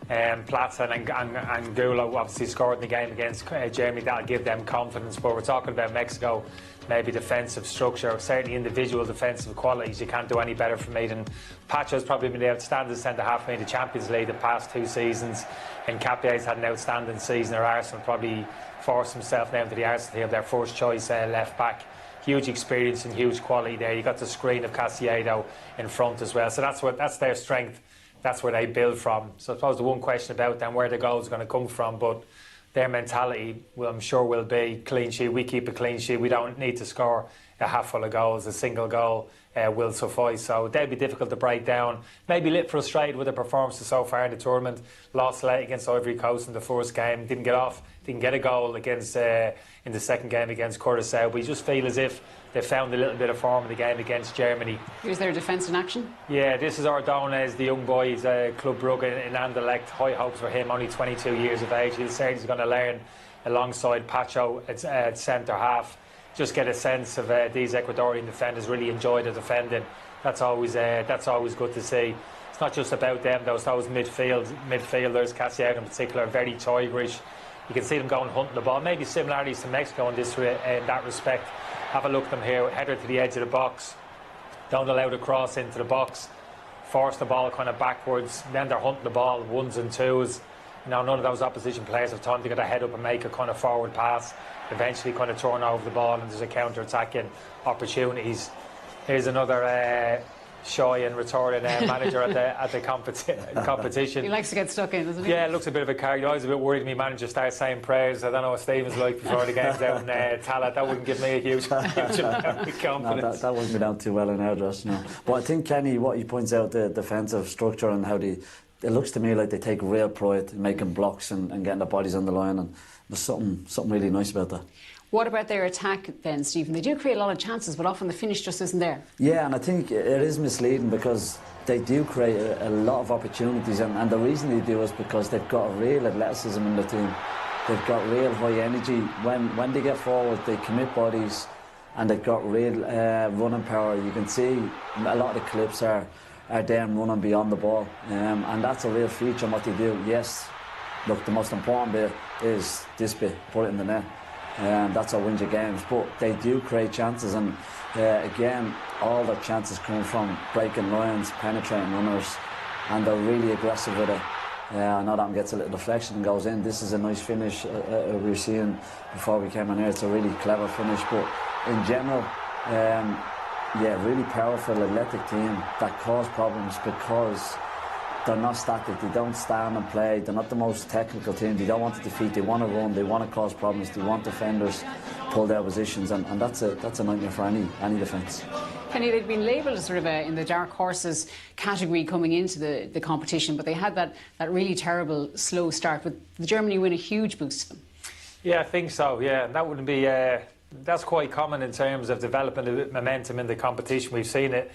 Plata and Angulo obviously scored in the game against Germany. That'll give them confidence. But we're talking about Mexico, maybe defensive structure, certainly individual defensive qualities. You can't do any better for me than Pacho's probably been the outstanding centre-half in the Champions League the past 2 seasons. And Capié's had an outstanding season. Or Arsenal probably forced himself now into the Arsenal team, their first choice left-back. Huge experience and huge quality there. You got the screen of Casiero in front as well. So that's their strength. That's where they build from. So I suppose the one question about them, where the goals are going to come from, but their mentality, well, I'm sure, will be clean sheet. We keep a clean sheet. We don't need to score a half full of goals. A single goal will suffice. So they'll be difficult to break down. Maybe a little frustrated with the performances so far in the tournament. Lost late against Ivory Coast in the first game. Didn't get a goal against in the second game against Curaçao. We just feel as if they found a little bit of form in the game against Germany. Here's their defence in action. Yeah, this is Ordonez, the young boy. He's Club Brugge in Anderlecht. High hopes for him, only 22 years of age. He's going to learn alongside Pacho at centre-half. Just get a sense of these Ecuadorian defenders really enjoy the defending. That's always good to see. It's not just about them, those midfielders, Casiero in particular, very tigerish. You can see them going hunting the ball. Maybe similarities to Mexico in that respect. Have a look at them here. Header to the edge of the box. Don't allow the cross into the box. Force the ball kind of backwards. Then they're hunting the ball, ones and twos. None of those opposition players have time to get a head up and make a kind of forward pass. Eventually kind of turn over the ball and there's a counter-attacking opportunities. Here's another shy and retorted manager at the competition. He likes to get stuck in, doesn't he? Yeah, it looks a bit of a character. I was a bit worried when my manager starts saying prayers. I don't know what Stephen's like before the game's out in Tallaght. That wouldn't give me a huge amount of confidence. No, that wouldn't be down too well in our dress, no. But I think Kenny, what he points out, the defensive structure and how it looks to me like they take real pride in making blocks and getting their bodies on the line, and there's something really nice about that. What about their attack then, Stephen? They do create a lot of chances, but often the finish just isn't there. Yeah, and I think it is misleading because they do create a lot of opportunities, and the reason they do is because they've got real athleticism in the team. They've got real high energy. When they get forward, they commit bodies, and they've got real running power. You can see a lot of the clips are them running beyond the ball, and that's a real feature in what they do. Yes, look, the most important bit is this bit, put it in the net. That's how wins your games, but they do create chances, and again, all their chances come from breaking lines, penetrating runners, and they're really aggressive with it. I know that one gets a little deflection and goes in. This is a nice finish we were seeing before we came in here. It's a really clever finish, but in general, yeah, really powerful, athletic team that cause problems because they're not static. They don't stand and play. They're not the most technical team. They don't want to defeat. They want to run. They want to cause problems. They want defenders pull their positions, and that's a nightmare for any defence. Kenny, they'd been labelled as sort of in the dark horses category coming into the competition, but they had that really terrible slow start. But the Germany win a huge boost to them. Yeah, I think so. Yeah, and that wouldn't be. That's quite common in terms of developing the momentum in the competition. We've seen it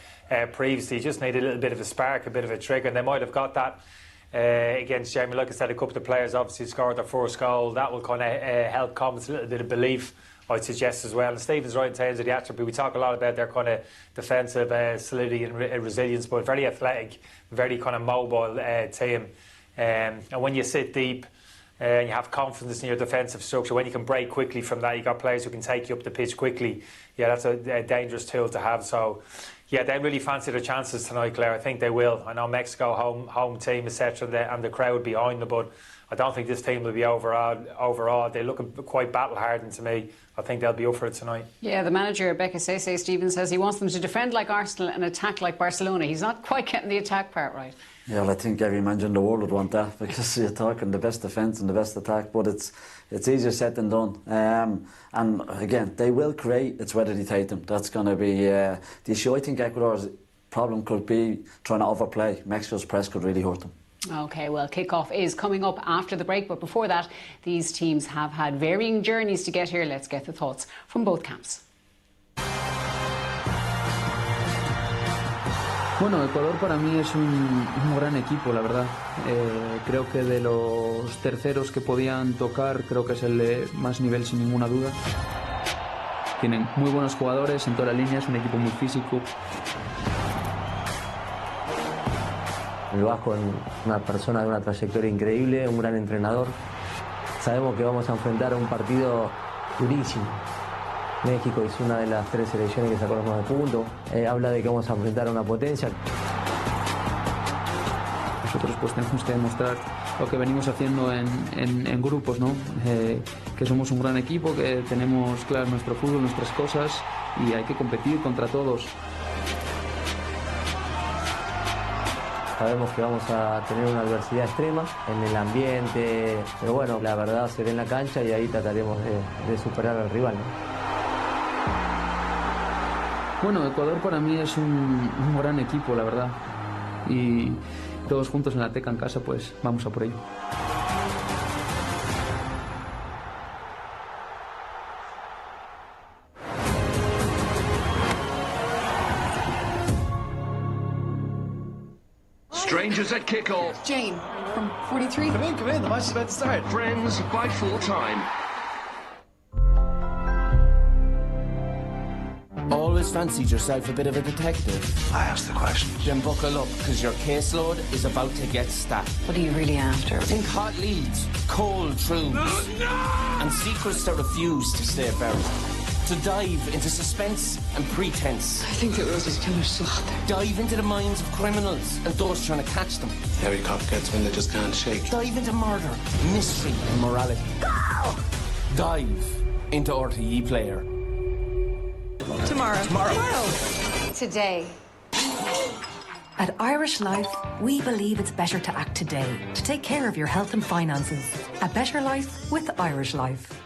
previously. You just need a little bit of a spark, a bit of a trigger, and they might have got that against Germany. Like I said, a couple of players obviously scored their first goal. That will kind of help combat a little bit of belief, I'd suggest, as well. And Stephen's right in terms of the attribute. We talk a lot about their kind of defensive solidity and resilience, but very athletic, very kind of mobile team. And when you sit deep, and you have confidence in your defensive structure, when you can break quickly from that, you've got players who can take you up the pitch quickly. Yeah, that's a dangerous tool to have. So, yeah, they really fancy their chances tonight, Claire. I think they will. I know Mexico, home team, etc., and the crowd behind them, but I don't think this team will be overall. They look quite battle-hardened to me. I think they'll be up for it tonight. Yeah, the manager, Becasese, Stephen, says he wants them to defend like Arsenal and attack like Barcelona. He's not quite getting the attack part right. Yeah, well, I think every manager in the world would want that because you're talking the best defence and the best attack, but it's easier said than done. And again, they will create, it's whether they take them. That's going to be the issue. I think Ecuador's problem could be trying to overplay. Mexico's press could really hurt them. OK, well, kick-off is coming up after the break, but before that, these teams have had varying journeys to get here. Let's get the thoughts from both camps. Bueno, Ecuador para mí es un gran equipo, la verdad. Creo que de los terceros que podían tocar, creo que es el de más nivel sin ninguna duda. Tienen muy buenos jugadores en toda la línea, es un equipo muy físico. El Vasco es una persona de una trayectoria increíble, un gran entrenador. Sabemos que vamos a enfrentar un partido durísimo. México es una de las 3 selecciones que sacó los 9 puntos. Habla de que vamos a enfrentar a una potencia. Nosotros pues tenemos que demostrar lo que venimos haciendo en grupos, ¿no? Que somos un gran equipo, que tenemos claro nuestro fútbol, nuestras cosas y hay que competir contra todos. Sabemos que vamos a tener una adversidad extrema en el ambiente, pero bueno, la verdad se ve en la cancha y ahí trataremos de superar al rival, ¿no? Bueno, Ecuador para mí es un gran equipo, la verdad. Y todos juntos en la Teca en casa, pues vamos a por ello. Strangers at kickoff. Jane, from 43. Come in, the match is about to start. Friends by full time. Always Just fancied yourself a bit of a detective? I asked the question. Then buckle up, because your caseload is about to get stacked. What are you really after? Think hot leads, cold truths, and secrets that refuse to stay buried. To dive into suspense and pretense. I think that Rosie's killer's still out there. Dive into the minds of criminals and those trying to catch them. Every cop gets when they just can't shake. Dive into murder, mystery, and morality. Go! Dive into RTE Player. Tomorrow. Today. At Irish Life, we believe it's better to act today to take care of your health and finances. A better life with Irish Life.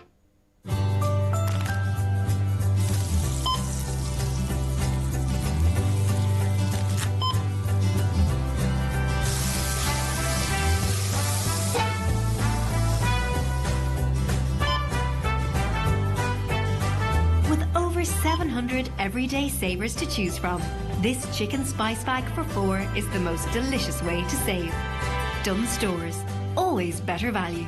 With over 700 everyday savers to choose from, this chicken spice bag for 4 is the most delicious way to save. Dunnes Stores, always better value.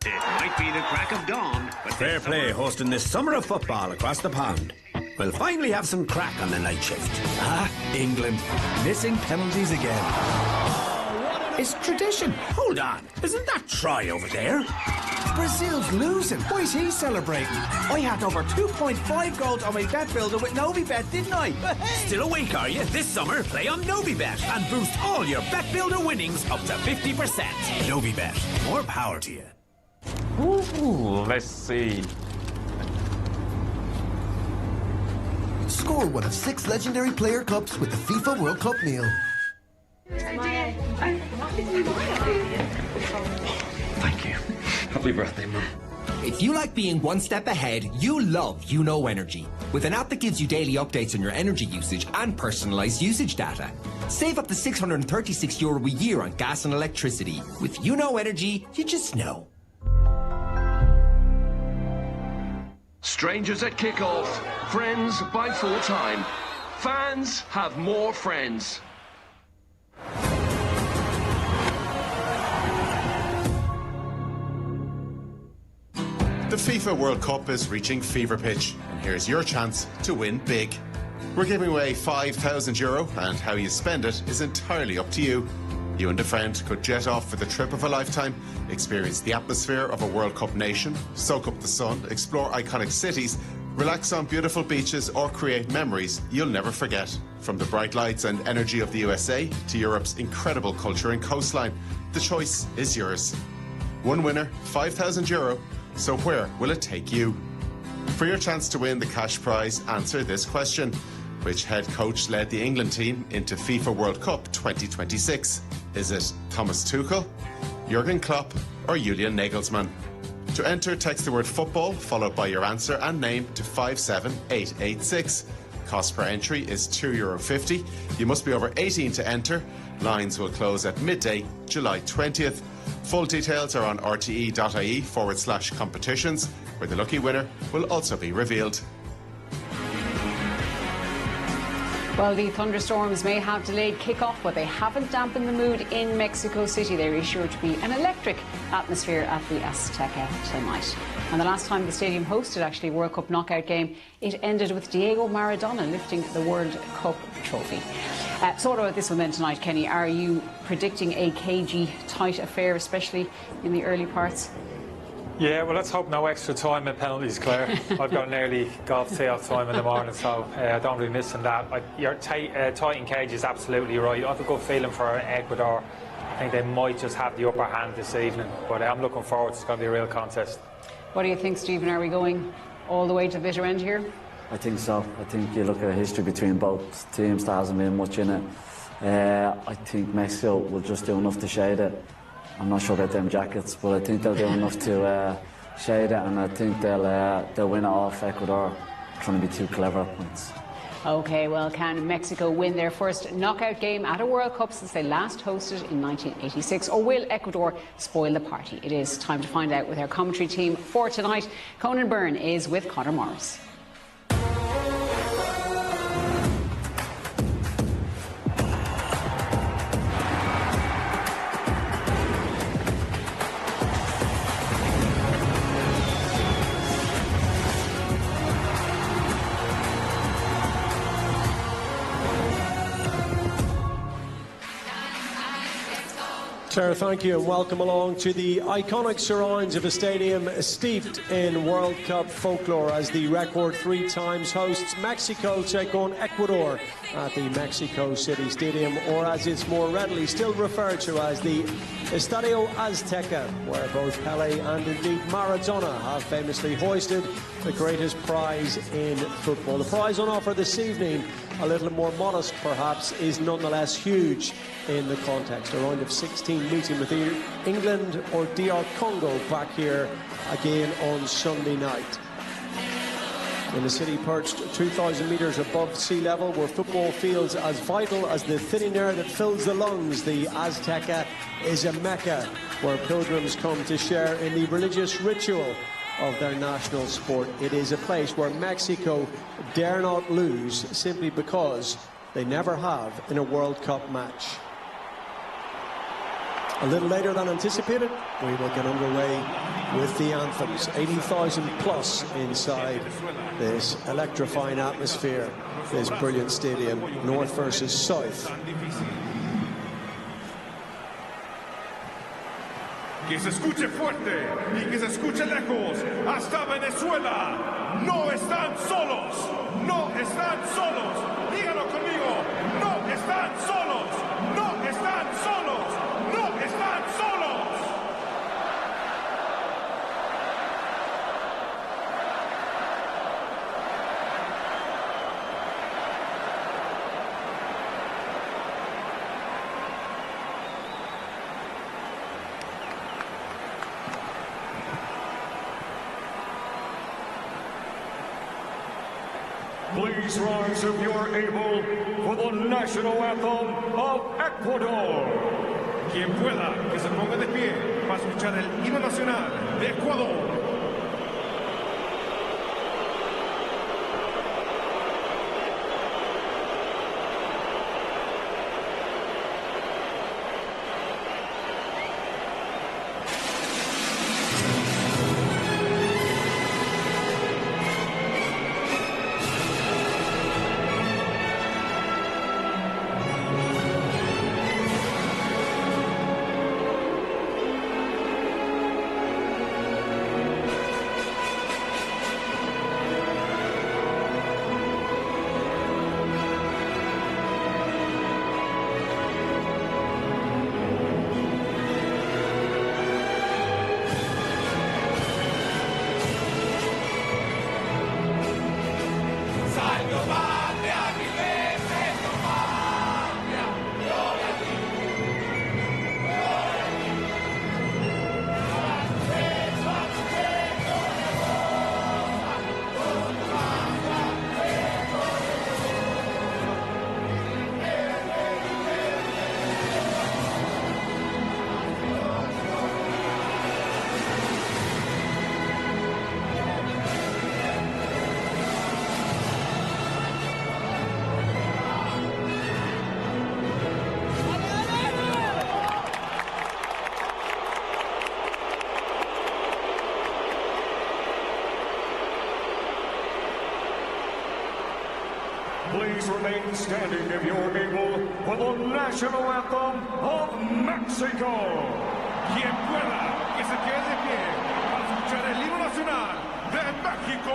It might be the crack of dawn, but fair play hosting this summer of football across the pond. We'll finally have some crack on the night shift. England, missing penalties again. It's tradition. Hold on, isn't that Troy over there? Brazil's losing. Why is he celebrating? I had over 2.5 goals on my bet builder with Novibet, didn't I? Still awake, are you? This summer, play on Novibet and boost all your bet builder winnings up to 50%. Novibet, more power to you. Ooh, let's see. Score one of 6 legendary player cups with the FIFA World Cup meal. Thank you. Happy birthday, Mum. If you like being one step ahead, you love YouKnow Energy. With an app that gives you daily updates on your energy usage and personalised usage data. Save up to €636 a year on gas and electricity. With YouKnow Energy, you just know. Strangers at kickoff, friends by full time. Fans have more friends. The FIFA World Cup is reaching fever pitch, and here's your chance to win big. We're giving away €5,000, and how you spend it is entirely up to you. You and a friend could jet off for the trip of a lifetime, experience the atmosphere of a World Cup nation, soak up the sun, explore iconic cities, relax on beautiful beaches, or create memories you'll never forget. From the bright lights and energy of the USA to Europe's incredible culture and coastline, the choice is yours. One winner, €5,000. So where will it take you? For your chance to win the cash prize, answer this question. Which head coach led the England team into FIFA World Cup 2026? Is it Thomas Tuchel, Jurgen Klopp, or Julian Nagelsmann? To enter, text the word football followed by your answer and name to 57886. Cost per entry is €2.50. You must be over 18 to enter. Lines will close at midday, July 20th. Full details are on rte.ie/competitions, where the lucky winner will also be revealed. Well, the thunderstorms may have delayed kick-off, but they haven't dampened the mood in Mexico City. There is sure to be an electric atmosphere at the Azteca tonight. And the last time the stadium hosted actually a World Cup knockout game, it ended with Diego Maradona lifting the World Cup trophy. So what about this one then tonight, Kenny? Are you predicting a cagey, tight affair, especially in the early parts? Yeah, well, let's hope no extra time and penalties, Claire. I've got an early golf tee-off time in the morning, so I don't be missing that. Your tight and cage is absolutely right. I have a good feeling for Ecuador. I think they might just have the upper hand this evening, but I'm looking forward. It's going to be a real contest. What do you think, Stephen? Are we going all the way to the bitter end here? I think so. I think you look at the history between both teams, there hasn't been much in it. I think Mexico will just do enough to shade it. I'm not sure about them jackets, but I think they'll do enough to shade it, and I think they'll win it off Ecuador, trying to be too clever at points. OK, well, can Mexico win their first knockout game at a World Cup since they last hosted in 1986? Or will Ecuador spoil the party? It is time to find out with our commentary team for tonight. Conan Byrne is with Conor Morris. Claire, thank you and welcome along to the iconic surrounds of a stadium steeped in World Cup folklore as the record 3 times hosts Mexico take on Ecuador at the Mexico City Stadium, or as it's more readily still referred to as the Estadio Azteca, where both Pelé and indeed Maradona have famously hoisted the greatest prize in football. The prize on offer this evening, a little more modest perhaps, is nonetheless huge in the context. A round of 16 meeting with England or DR Congo back here again on Sunday night. In a city perched 2,000 metres above sea level, where football feels as vital as the thinning air that fills the lungs, the Azteca is a mecca where pilgrims come to share in the religious ritual of their national sport. It is a place where Mexico dare not lose simply because they never have in a World Cup match. A little later than anticipated, we will get underway with the anthems. 80,000 plus inside this electrifying atmosphere, this brilliant stadium, north versus south. Que se escuche fuerte y que se escuche lejos, hasta Venezuela. No están solos, no están solos. Dígalo conmigo, no están solos, no están solos, no están solos. Please rise if you're able for the national anthem of Ecuador. Quien pueda, que se ponga de pie para escuchar el himno nacional de Ecuador. Please remain standing if you're able for the national anthem of Mexico. Quien pueda, que se quede de pie para escuchar el himno nacional de México.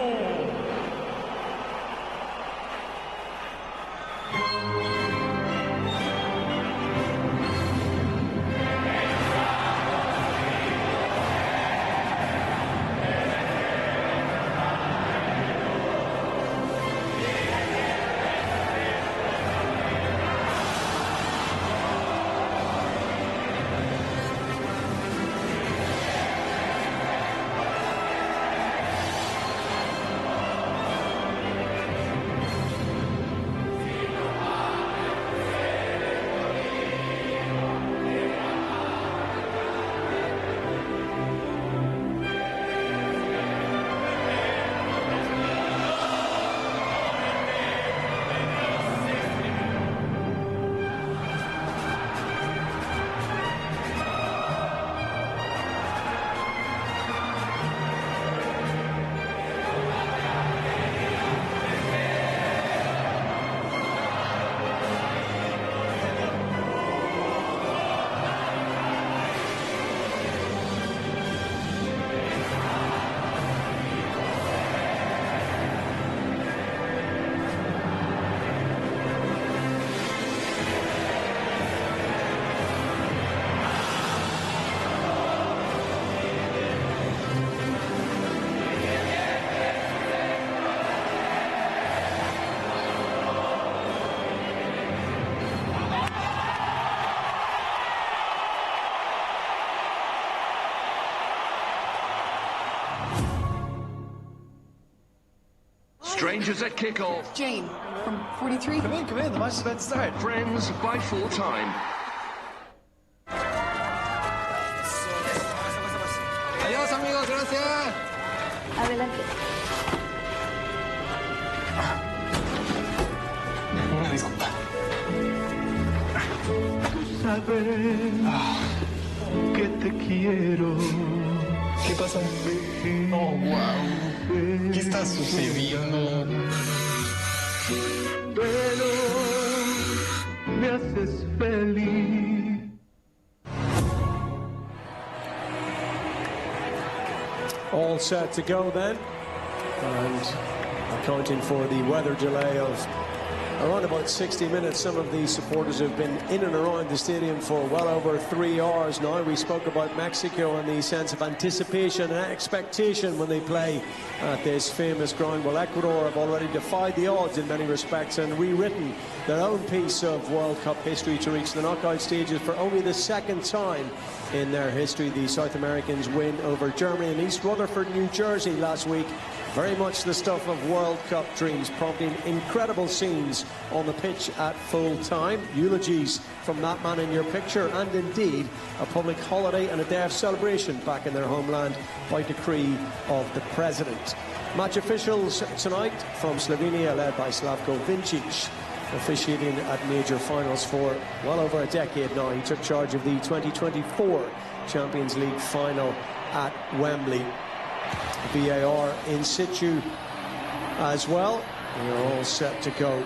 Rangers at kickoff. Jane from 43. Come in, the match is about to start. Friends by full time. Adiós, amigos, gracias. Adelante. Disculpa. Sabes que te quiero. ¿Qué pasa? Oh, wow. ¿Qué está sucediendo? Pero me haces feliz. All set to go then, and accounting for the weather delay of around about 60 minutes. Some of the supporters have been in and around the stadium for well over 3 hours now. We spoke about Mexico and the sense of anticipation and expectation when they play at this famous ground. Well, Ecuador have already defied the odds in many respects and rewritten their own piece of World Cup history to reach the knockout stages for only the second time in their history. The South Americans win over Germany in East Rutherford, New Jersey last week. Very much the stuff of World Cup dreams, prompting incredible scenes on the pitch at full time. Eulogies from that man in your picture, and indeed a public holiday and a day of celebration back in their homeland by decree of the president. Match officials tonight from Slovenia, led by Slavko Vincic, officiating at major finals for well over a decade now. He took charge of the 2024 Champions League final at Wembley. VAR in situ as well. We're all set to go.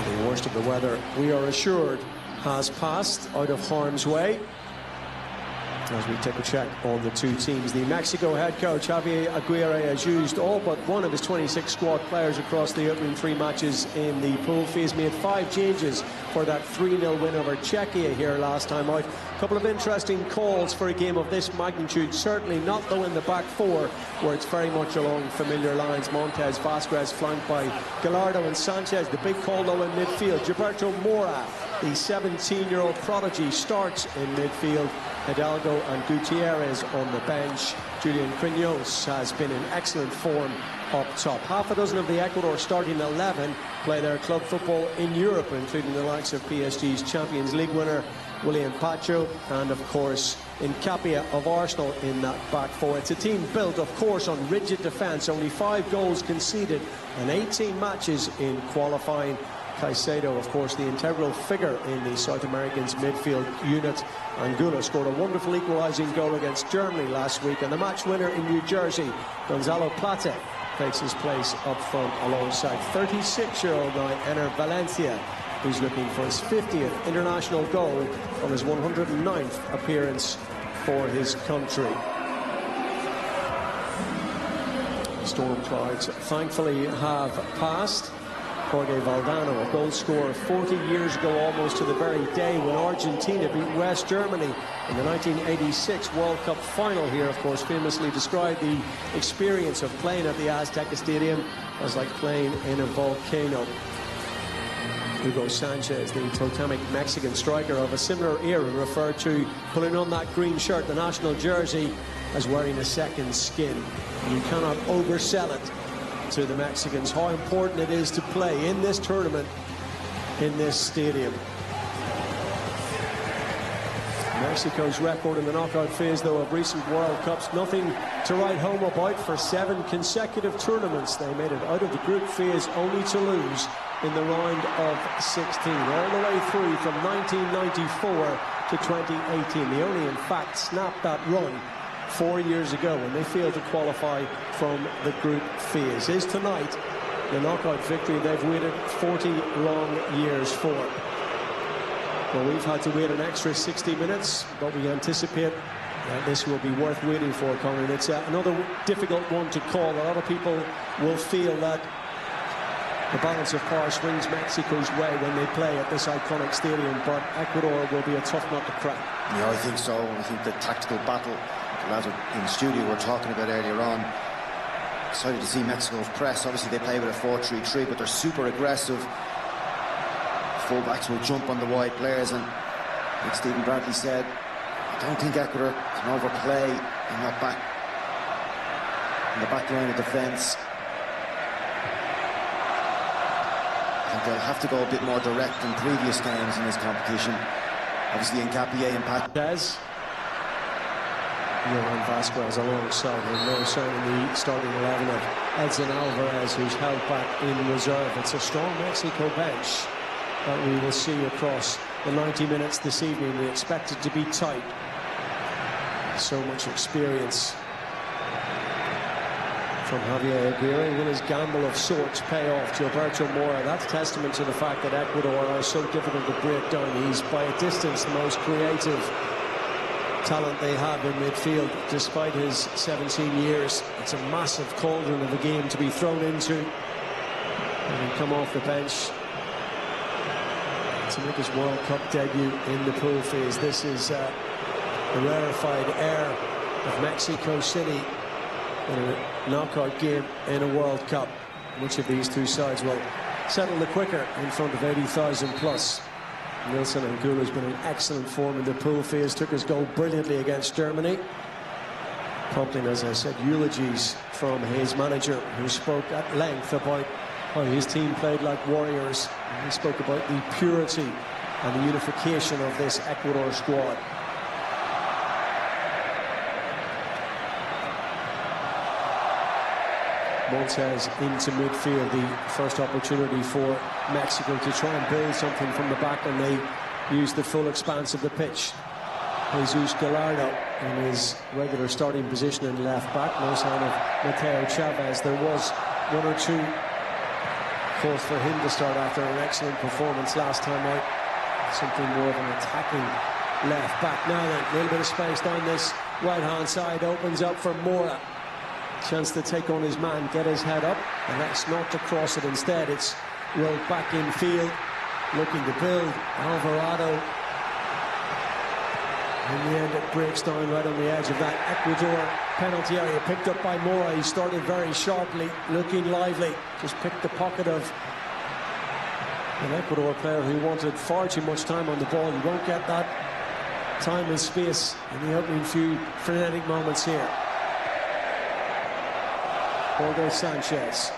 The worst of the weather, we are assured, has passed out of harm's way. As we take a check on the two teams, the Mexico head coach Javier Aguirre has used all but one of his 26 squad players across the opening 3 matches in the pool phase. Made 5 changes for that 3-0 win over Czechia here last time out. A couple of interesting calls for a game of this magnitude. Certainly not though in the back 4, where it's very much along familiar lines. Montez, Vasquez flanked by Gallardo and Sanchez. The big call though in midfield. Gilberto Mora, the 17-year-old prodigy, starts in midfield. Hidalgo and Gutierrez on the bench. Julian Quinones has been in excellent form up top. Half a dozen of the Ecuador starting 11 play their club football in Europe, including the likes of PSG's Champions League winner William Pacho, and of course Incapia of Arsenal in that back 4. It's a team built, of course, on rigid defence. Only 5 goals conceded and 18 matches in qualifying. Caicedo, of course, the integral figure in the South Americans' midfield unit. Angulo scored a wonderful equalising goal against Germany last week, and the match winner in New Jersey, Gonzalo Plata, takes his place up front alongside 36-year-old now Enner Valencia, who's looking for his 50th international goal on his 109th appearance for his country. Storm clouds thankfully have passed. Jorge Valdano, a goal scorer 40 years ago almost to the very day when Argentina beat West Germany in the 1986 World Cup final here, of course, famously described the experience of playing at the Azteca Stadium as like playing in a volcano. Hugo Sanchez, the totemic Mexican striker of a similar era, referred to putting on that green shirt, the national jersey, as wearing a second skin. You cannot oversell it to the Mexicans how important it is to play in this tournament, in this stadium. Mexico's record in the knockout phase, though, of recent World Cups, nothing to write home about. For 7 consecutive tournaments, they made it out of the group phase only to lose in the round of 16, all the way through from 1994 to 2018. They only, in fact, snapped that run 4 years ago when they failed to qualify from the group phase. Is tonight the knockout victory they've waited 40 long years for? Well, we've had to wait an extra 60 minutes, but we anticipate that this will be worth waiting for, Colin. It's another difficult one to call. A lot of people will feel that the balance of power swings Mexico's way when they play at this iconic stadium, but Ecuador will be a tough nut to crack. Yeah, I think so. I think the tactical battle the lads in the studio were talking about earlier on. Excited to see Mexico's press. Obviously they play with a 4-3-3, but they're super aggressive. Fullbacks will jump on the wide players, and like Stephen Bradley said, I don't think Ecuador can overplay in that back in the back line of defence. I think they'll have to go a bit more direct than previous games in this competition. Obviously, Nkapie and Paquetá. Johan Vasquez alongside him. No sign in the starting 11 of Edson Alvarez, who's held back in reserve. It's a strong Mexico bench that we will see across the 90 minutes this evening. We expect it to be tight. So much experience from Javier Aguirre. Will his gamble of sorts pay off? Gilberto Mora, that's testament to the fact that Ecuador are so difficult to break down. He's by a distance the most creative talent they have in midfield, despite his 17 years. It's a massive cauldron of a game to be thrown into. And he come off the bench to make his World Cup debut in the pool phase. This is the rarefied air of Mexico City in a knockout game in a World Cup. Which of these two sides will settle the quicker in front of 80,000 plus? Nilsson Angulo has been in excellent form in the pool phase, took his goal brilliantly against Germany, prompting, as I said, eulogies from his manager, who spoke at length about how his team played like warriors. And he spoke about the purity and the unification of this Ecuador squad. Montes into midfield, the first opportunity for Mexico to try and build something from the back, and they use the full expanse of the pitch. Jesus Gallardo in his regular starting position in left back. No sign of Mateo Chavez. There was one or two calls for him to start after an excellent performance last time out. Something more of an attacking left back. Now then, a little bit of space down this right-hand side, opens up for Mora. Chance to take on his man, get his head up, and that's not to cross it. Instead, it's rolled back in field, looking to build. Alvarado, in the end, it breaks down right on the edge of that Ecuador penalty area. Picked up by Mora. He started very sharply, looking lively. Just picked the pocket of an Ecuador player who wanted far too much time on the ball. You won't get that time and space in the opening few frenetic moments here. Jorge Sanchez.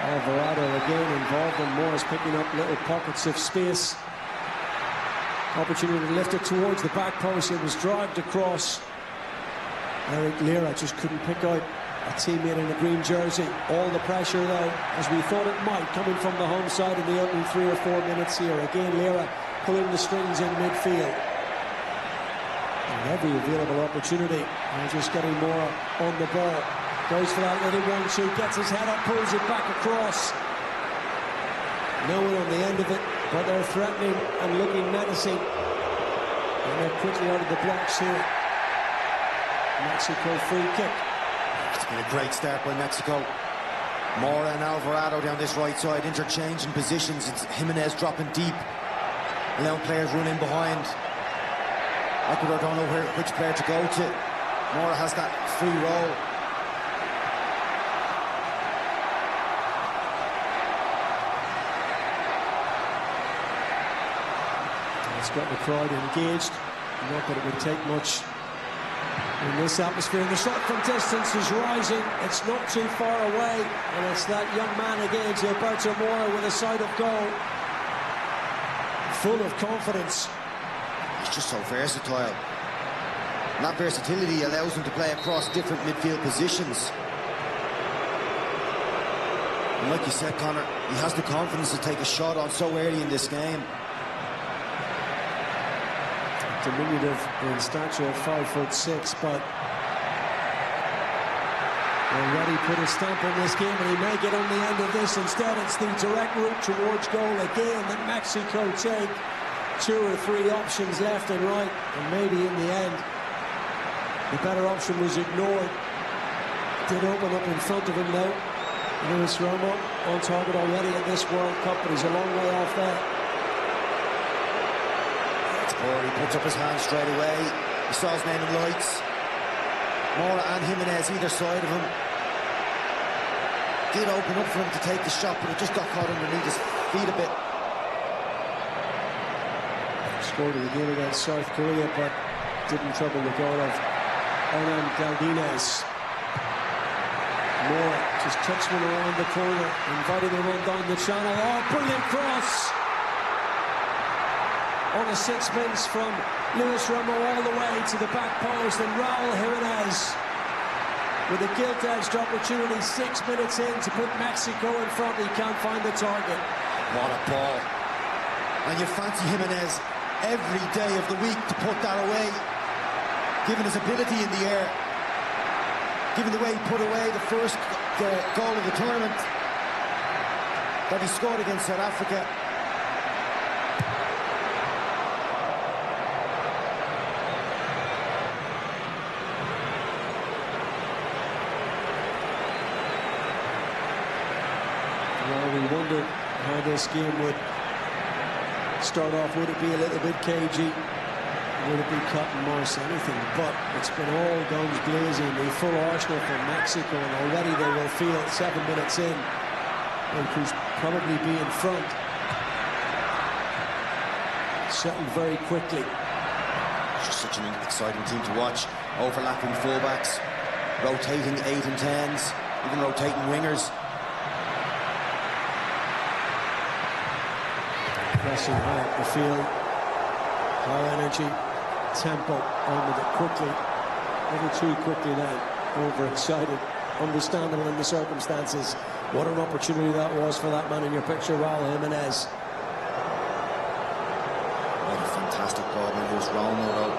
Alvarado again involved, and Mora's picking up little pockets of space. Opportunity to lift it towards the back post. It was dragged across. Eric Lira just couldn't pick out a teammate in the green jersey. All the pressure, though, as we thought it might, coming from the home side in the opening 3 or 4 minutes here. Again, Lira pulling the strings in midfield. And every available opportunity, and just getting Mora on the ball. Goes for that little 1-2, gets his head up, pulls it back across. No one on the end of it, but they're threatening and looking menacing. And they're quickly out of the blocks here. Mexico free kick. It's been a great start by Mexico. Mora and Alvarado down this right side, interchanging positions. It's Jimenez dropping deep, allowing players run in behind. Ecuador don't know which player to go to. Mora has that free roll. It's got the crowd engaged. Not that it would take much in this atmosphere. And the shot from distance is rising. It's not too far away. And it's that young man again, Gilberto Mora, with a sight of goal. Full of confidence. He's just so versatile. And that versatility allows him to play across different midfield positions. And like you said, Conor, he has the confidence to take a shot on so early in this game. Diminutive in stature, 5'6", but already put a stamp on this game, and he may get on the end of this. Instead, it's the direct route towards goal again that Mexico take. 2 or 3 options left and right, and maybe in the end the better option was ignored. Did open up in front of him though. Luis Romo on target already at this World Cup, but he's a long way off there. He puts up his hand straight away. He saw his name in lights. Mora and Jimenez either side of him. Did open up for him to take the shot, but it just got caught underneath his feet a bit. Scored in the game against South Korea, but didn't trouble the goal of Hernan Caldinez. Mora just touched one around the corner, inviting the run down the channel. Oh, brilliant cross! On a sixpence from Luis Romo all the way to the back post, and Raul Jimenez with a gilt-edged opportunity 6 minutes in to put Mexico in front. He can't find the target. What a ball. And you fancy Jimenez every day of the week to put that away, given his ability in the air, given the way he put away the first goal of the tournament that he scored against South Africa. Well, we wondered how this game would start off. Would it be a little bit cagey? Would it be cut and mouse? Anything but. It's been all guns blazing. The full arsenal from Mexico, and already they will feel 7 minutes in they could probably be in front. Settled very quickly. It's just such an exciting team to watch. Overlapping fullbacks, rotating 8 and 10s, even rotating wingers. Pressing high up the field, high energy, tempo, on with it quickly, a little too quickly now, overexcited, understandable in the circumstances. What an opportunity that was for that man in your picture, Raul Jimenez. What a fantastic ball by Luis Romo, though.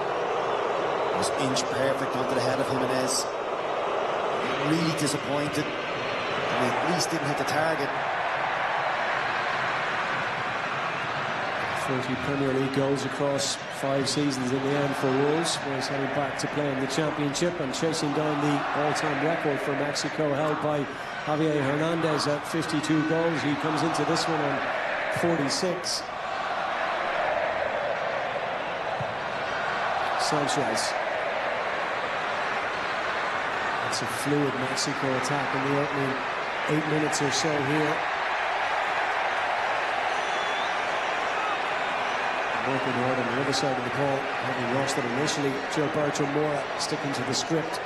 It was inch perfect onto the head of Jimenez. Really disappointed. He at least didn't hit the target. 40 Premier League goals across 5 seasons in the end for Wolves, where he's heading back to play in the Championship and chasing down the all-time record for Mexico, held by Javier Hernandez at 52 goals. He comes into this one on 46. Sanchez. It's a fluid Mexico attack in the opening 8 minutes or so here. Working hard on the other side of the ball, having lost it initially. Gilberto Mora sticking to the script.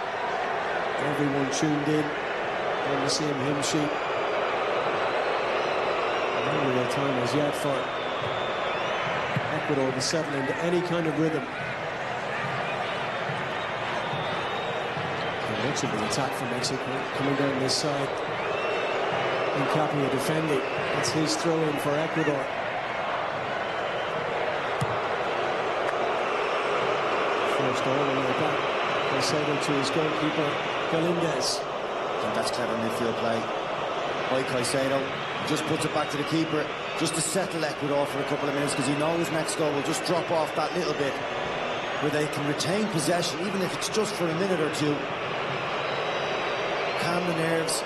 Everyone tuned in on the same hymn sheet. No real time as yet for Ecuador to settle into any kind of rhythm. And much of the attack for Mexico coming down this side. Hincapié defending. It's his throw-in for Ecuador. First all the way back. Caicedo to his goalkeeper, Galindez. I think that's clever midfield play by Caicedo. He just puts it back to the keeper, just to settle Ecuador for a couple of minutes, because he knows Mexico will just drop off that little bit, where they can retain possession, even if it's just for a minute or two. Calm the nerves.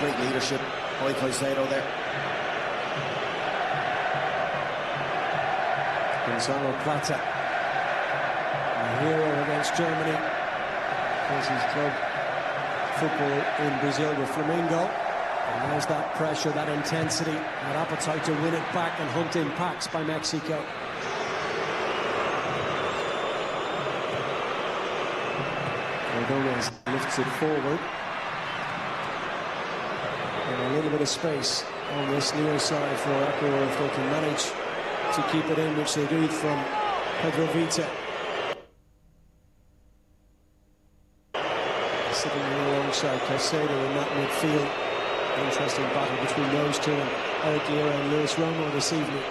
Great leadership by Caicedo there. Gonzalo Plata, a hero against Germany. Plays his club football in Brazil with Flamengo. And there's that pressure, that intensity, that appetite to win it back and hunt in packs by Mexico. Ordonez lifts it forward. And a little bit of space on this near side for Ecuador if they can manage to keep it in, which they do from Pedro Vita. Sitting alongside Caicedo in that midfield. Interesting battle between those two and Eric Lira and Luis Romo this evening.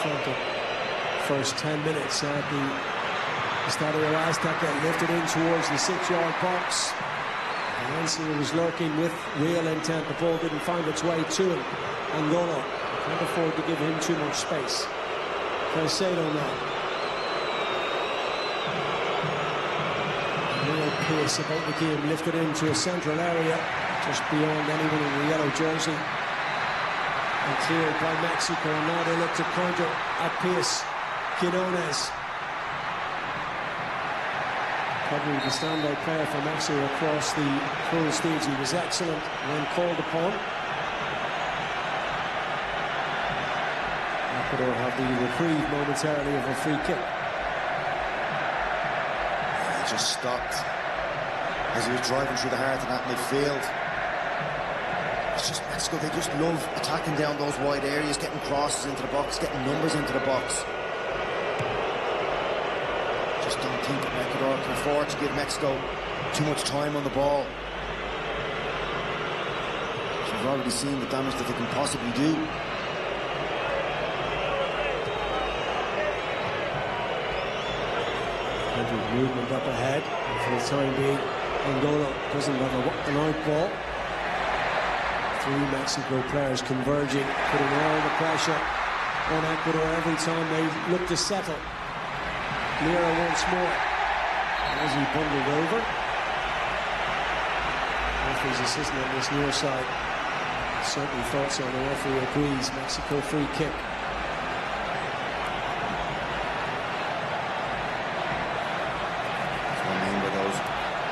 Franco, first 10 minutes at the Estadio Azteca, lifted in towards the 6-yard box. Valencia was lurking with real intent. The ball didn't find its way to him. Angola can't afford to give him too much space. Caicedo now. Real pace about the game, lifted into a central area, just beyond anyone in the yellow jersey. And cleared by Mexico, and now they look to counter at pace. Quinones. Probably the standout player for Mexico across the full stage. He was excellent when called upon. Ecuador have the reprieve momentarily of a free kick. just stopped as he was driving through the heart of that midfield. It's just Mexico, they just love attacking down those wide areas, getting crosses into the box, getting numbers into the box. Just don't think that Ecuador can afford to give Mexico too much time on the ball. We've already seen the damage that they can possibly do. Plenty of movement up ahead. And for the time being, Angola doesn't have an out ball. 3 Mexico players converging, putting all the pressure on Ecuador every time they look to settle. Lira once more as he bundled over. Referee's assistant on this near side certainly thought so. The referee agrees. Mexico free kick. Remember those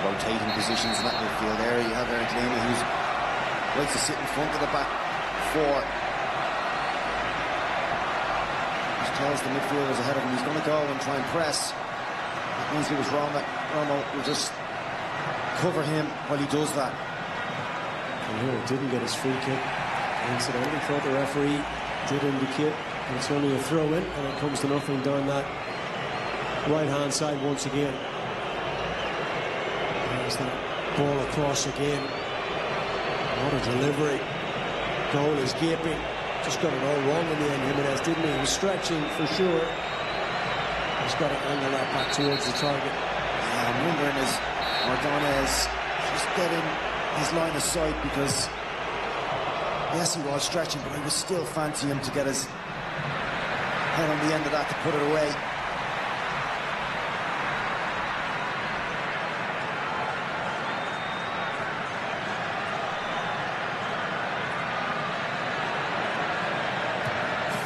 rotating positions in that midfield area. You have Eric Lamy, who's likes to sit in front of the back 4. Just tells the midfielders ahead of him he's going to go and try and press. It means it was Romo will just cover him while he does that. And here didn't get his free kick. Incidentally, thought the referee did indicate it's only a throw-in, and it comes to nothing down that right-hand side once again. There's that ball across again. What a delivery. Goal is gaping. Just got it all wrong in the end, Jimenez, didn't he? He was stretching for sure. He's got to angle that back towards the target. Yeah, I'm wondering is Ordonez just getting his line of sight, because yes, he was stretching, but I was still fancy him to get his head on the end of that to put it away.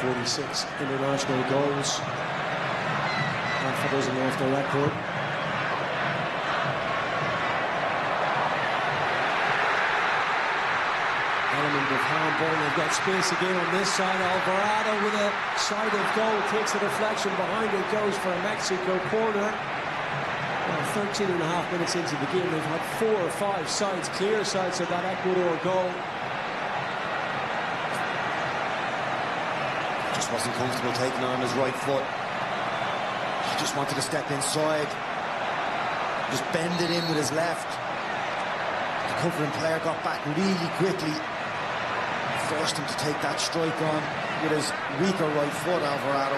.46 international goals. Half a dozen off the record. Element of handball. They've got space again on this side. Alvarado with a side of goal, takes a deflection behind it, goes for a Mexico corner. Well, 13 and a half minutes into the game, they've had 4 or 5 sides, clear sides of that Ecuador goal. Just wasn't comfortable taking on his right foot. He just wanted to step inside. Just bend it in with his left. The covering player got back really quickly. Forced him to take that strike on with his weaker right foot, Alvarado.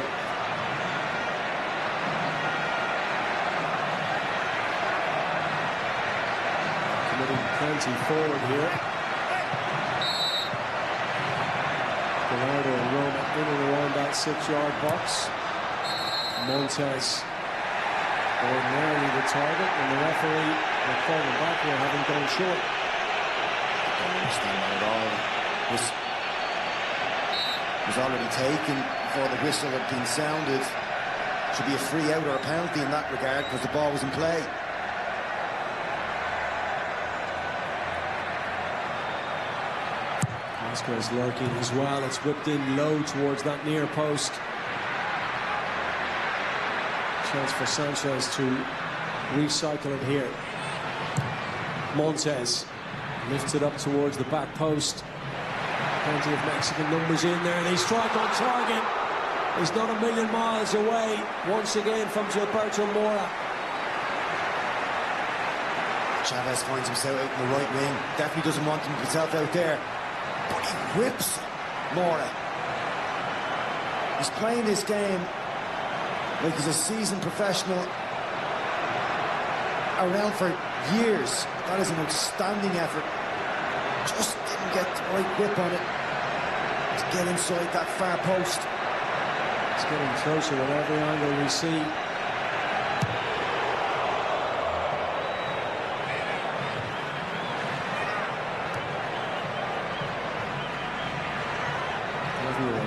Committing plenty forward here. Gallardo and Roma in and around that 6-yard box. Montes ordinarily the target, and the referee will call him back here, having gone short. I don't understand that at all. This was already taken before the whistle had been sounded. Should be a free out or a penalty in that regard, because the ball was in play. Vasquez lurking as well. It's whipped in low towards that near post. Chance for Sanchez to recycle it here. Montes lifts it up towards the back post. Plenty of Mexican numbers in there, and he strike on target. He's not a million miles away once again from Gilberto Mora. Chavez finds himself out in the right wing. Definitely doesn't want himself out there, but he whips Mora. He's playing this game like he's a seasoned professional, around for years. That is an outstanding effort. Just didn't get the right whip on it to get inside that far post. It's getting closer at every angle we see.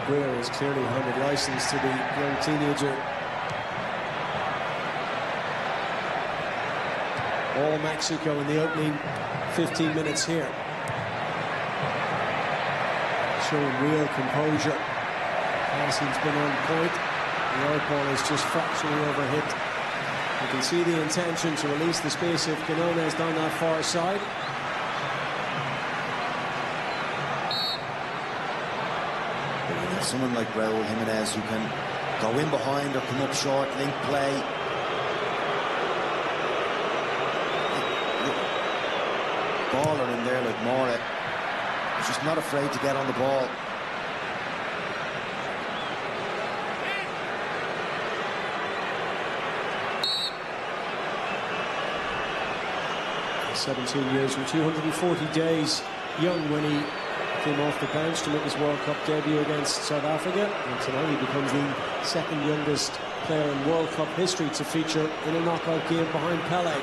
Aguirre has clearly handed license to the young teenager. All Mexico in the opening 15 minutes here. Showing real composure. Passing's been on point. The outball is just fractionally overhit. You can see the intention to release the space of Quinones down that far side. But you have someone like Raul Jimenez who can go in behind or come up short, link play. Baller in there like Mora. He's just not afraid to get on the ball. 17 years and 240 days young when he came off the bench to make his World Cup debut against South Africa, and tonight he becomes the second youngest player in World Cup history to feature in a knockout game behind Pelé.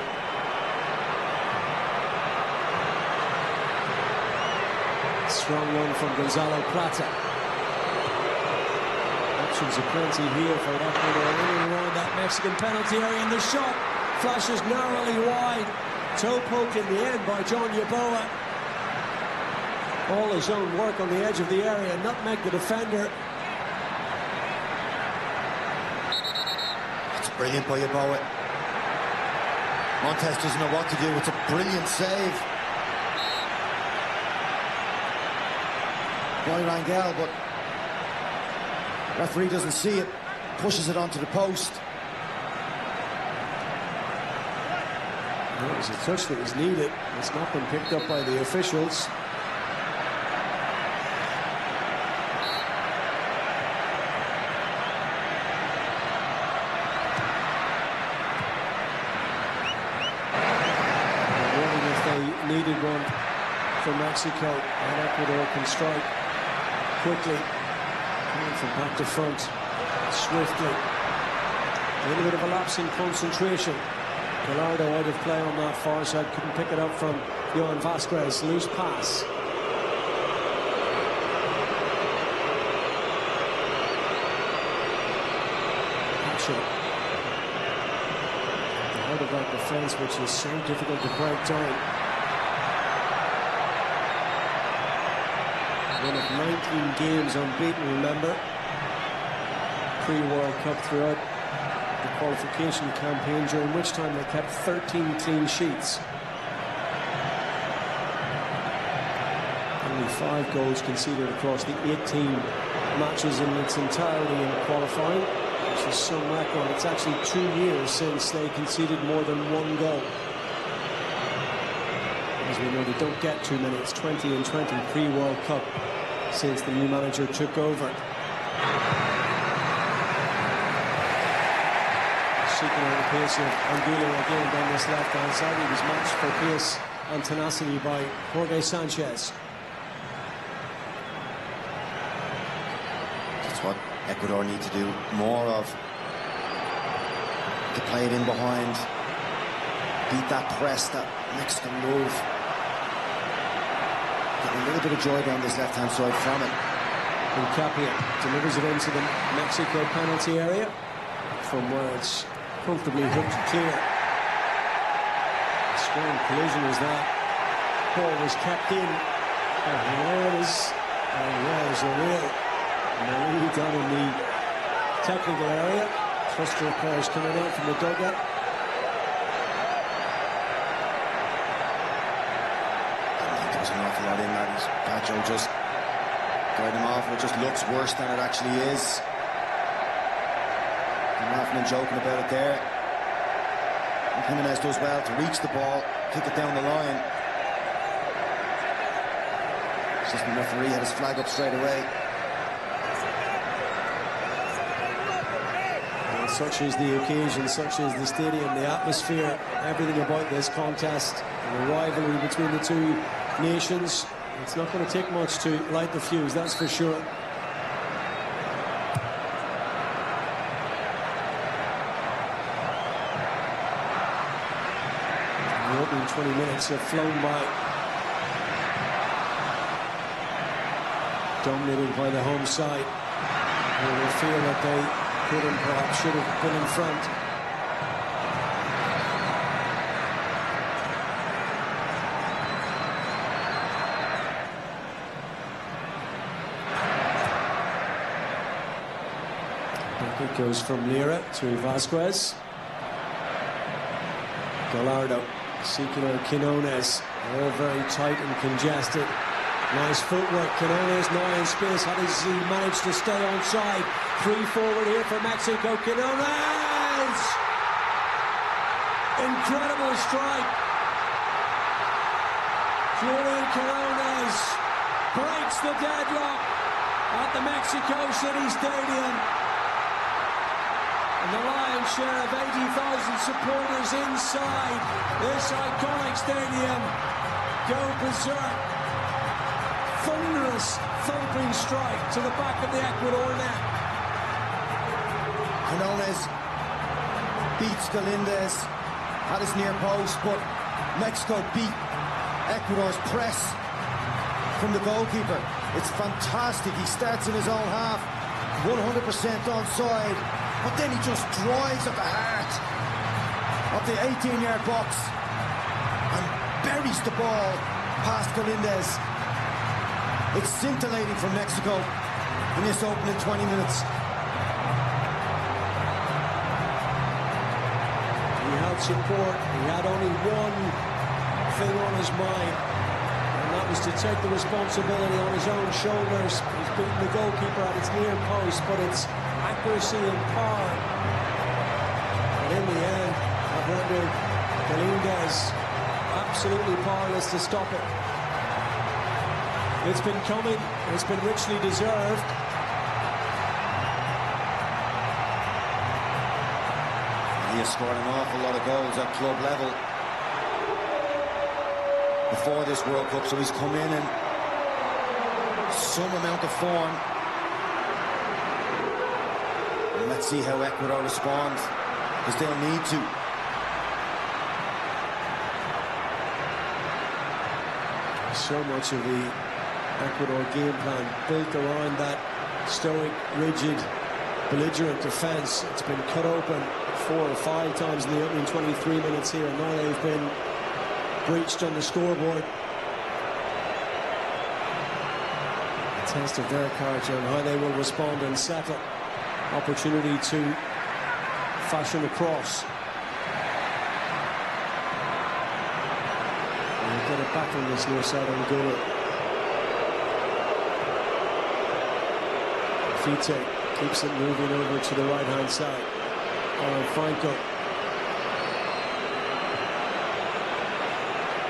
Strong one from Gonzalo Plata. Options aplenty here for Ecuador in and around that Mexican penalty area, and the shot flashes narrowly wide. Toe poke in the end by John Yeboah. All his own work on the edge of the area, nutmeg the defender. It's brilliant by Yeboah. Montes doesn't know what to do. It's a brilliant save by Rangel, but referee doesn't see it, pushes it onto the post. It was a touch that was needed. It's not been picked up by the officials. I'm wondering if they needed one for Mexico, and Ecuador can strike quickly, coming from back to front, swiftly. A little bit of a lapse in concentration. Gallardo out of play on that far side, couldn't pick it up from Johan Vasquez. Loose pass. Hatcher. The heart of that defence, which is so difficult to break down. One of 19 games unbeaten, remember. Pre-World Cup throughout the qualification campaign, during which time they kept 13 clean sheets. Only 5 goals conceded across the 18 matches in its entirety in qualifying, which is some record. It's actually 2 years since they conceded more than 1 goal. As we know, they don't get too many. It's 20 and 20 pre-World Cup since the new manager took over. Seeking out the pace of Angulo again down this left-hand side. He was matched for pace and tenacity by Jorge Sanchez. That's what Ecuador need to do more of. To play it in behind, beat that press, that Mexican move. Get a little bit of joy down this left-hand side from it. And Capia delivers it into the Mexico penalty area, from where it's comfortably hooked clear. Strong collision as that ball was kept in. And there it is. And there's a real lead down in the technical area. Cluster of players coming out from the dugout. I think there was an awful lot in that. Pacho just guiding him off. It just looks worse than it actually is. Laughing and joking about it there. And Jimenez does well to reach the ball, kick it down the line. Assistant referee had his flag up straight away. And such is the occasion, such is the stadium, the atmosphere, everything about this contest, and the rivalry between the two nations. It's not going to take much to light the fuse, that's for sure. The opening 20 minutes have flown by. Dominated by the home side. They will feel that they could and perhaps should have been in front. Back it goes from Lira to Vasquez. Gallardo, Ezequiel Quinones, all very tight and congested. Nice footwork. Quinones now in space. How does he manage to stay onside? 3 forward here for Mexico. Quinones! Incredible strike. Julian Quinones breaks the deadlock at the Mexico City Stadium. And the lion's share of 80,000 supporters inside this iconic stadium go berserk. Thunderous, thumping strike to the back of the Ecuador net. Quinones beats Galindez at his near post, but Mexico beat Ecuador's press from the goalkeeper. It's fantastic. He starts in his own half, 100% onside, but then he just drives at the heart of the 18-yard box and buries the ball past Galindez. It's scintillating for Mexico in this opening 20 minutes. He had support. He had only one thing on his mind, and that was to take the responsibility on his own shoulders. He's beaten the goalkeeper at its near post, but it's accuracy and power. And in the end, have rendered Galindez absolutely powerless to stop it. It's been coming, it's been richly deserved. He has scored an awful lot of goals at club level before this World Cup, so he's come in some amount of form. And let's see how Ecuador respond, because they'll need to. So much of the Ecuador game plan built around that stoic, rigid, belligerent defence. It's been cut open 4 or 5 times in the opening 23 minutes here, and now they've been breached on the scoreboard. A test of their character and how they will respond and settle. Opportunity to fashion a cross. And we'll get it back on this near side on goal. Fite keeps it moving over to the right-hand side. Franco.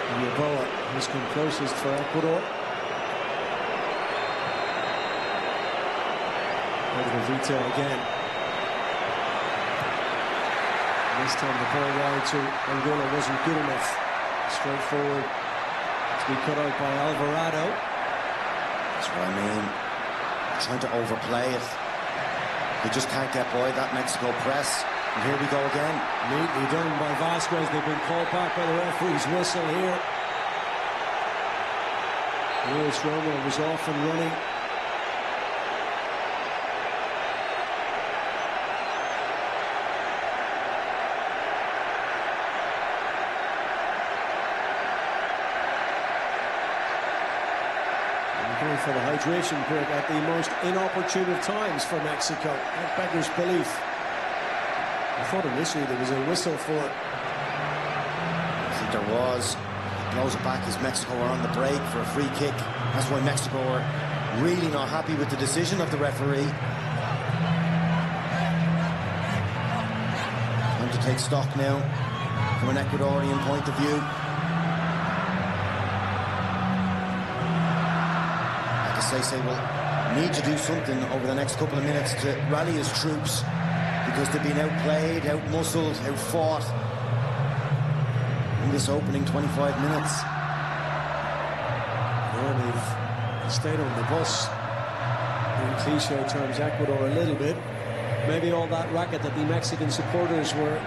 And Yeboah has come closest for Ecuador. Over to Vite again. And this time the ball wide to Angola wasn't good enough. Straightforward to be cut out by Alvarado. That's what I mean. Trying to overplay it. They just can't get by that Mexico press. And here we go again. Neatly done by Vasquez. They've been called back by the referee's whistle here. Luis Romo was off and running. Going for the hydration break at the most inopportune of times for Mexico. That beggars belief. I thought initially there was a whistle for it. I think there was. He blows it back as Mexico were on the break for a free kick. That's why Mexico were really not happy with the decision of the referee. Time to take stock now from an Ecuadorian point of view. They will need to do something over the next couple of minutes to rally his troops, because they've been outplayed, outmuscled, outfought in this opening 25 minutes. Well, they've stayed on the bus, in cliche terms, Ecuador a little bit. Maybe all that racket that the Mexican supporters were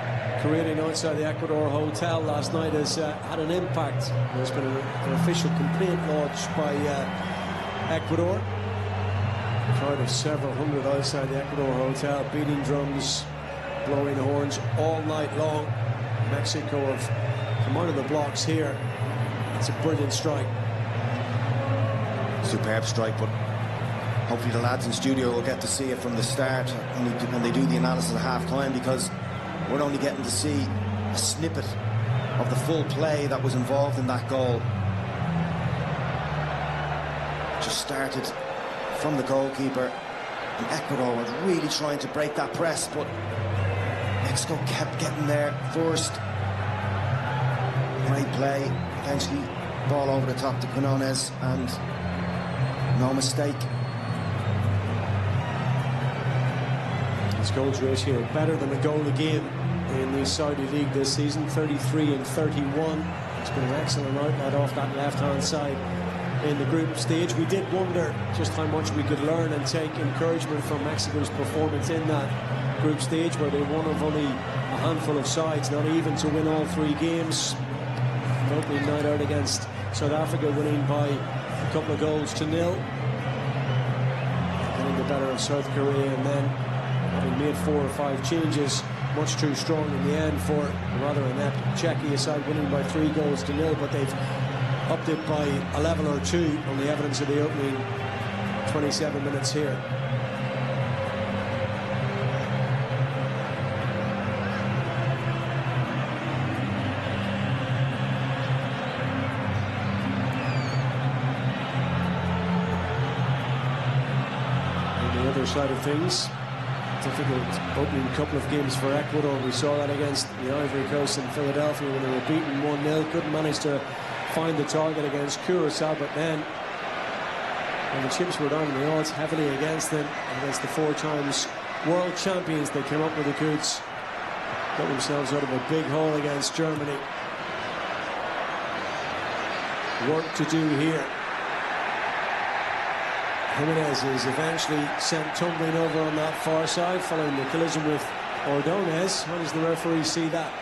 creating outside the Ecuador hotel last night has had an impact. There's been an official complaint lodged by Ecuador. A crowd of several hundred outside the Ecuador hotel, beating drums, blowing horns all night long. Mexico have come out of the blocks here. It's a brilliant strike. Superb strike, but hopefully the lads in studio will get to see it from the start when they do the analysis at half-time, because we're only getting to see a snippet of the full play that was involved in that goal. Just started from the goalkeeper, and Ecuador was really trying to break that press, but Mexico kept getting there first. Great play, eventually ball over the top to Quinones, and no mistake. His goals ratio better than a goal a game in the Saudi League this season, 33 and 31. It's been an excellent outlet off that left-hand side in the group stage. We did wonder just how much we could learn and take encouragement from Mexico's performance in that group stage, where they won of only a handful of sides, not even to win all 3 games. An opening night out against South Africa, winning by a couple of goals to 0. Getting the better of South Korea, and then having made 4 or 5 changes, much too strong in the end for a rather inept Czechia side, winning by 3 goals to 0, but they've upped it by a level or 2 on the evidence of the opening 27 minutes here. On the other side of things, difficult opening couple of games for Ecuador. We saw that against the Ivory Coast in Philadelphia when they were beaten 1-0. Couldn't manage to find the target against Curacao, but then when the chips were down and the odds heavily against them, against the 4 times world champions, they came up with the goods, got themselves out of a big hole against Germany. Work to do here. Jimenez is eventually sent tumbling over on that far side following the collision with Ordonez. How does the referee see that?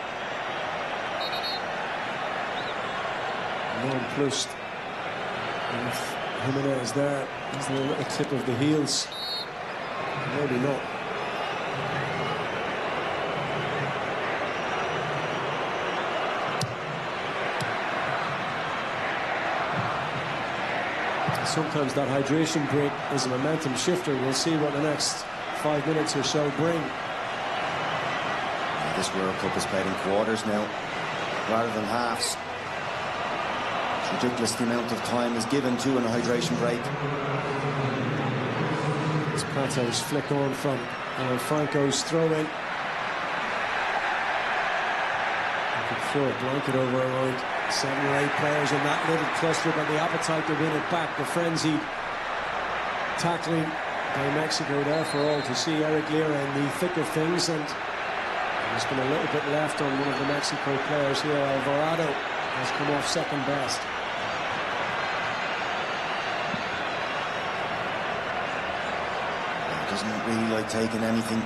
Nonplussed with Jimenez there. Is there a little tip of the heels? Maybe not. Sometimes that hydration break is a momentum shifter. We'll see what the next 5 minutes or so bring. This World Cup is played in quarters now, rather than halves. It's ridiculous the amount of time is given to an hydration break. It's Pato's flick on from Franco's throw-in. You could throw a blanket over around 7 or 8 players in that little cluster, but the appetite to win it back, the frenzied tackling by Mexico there for all to see. Eric Lira in the thick of things, and there's been a little bit left on one of the Mexico players here. Alvarado has come off second best. He doesn't really like taking anything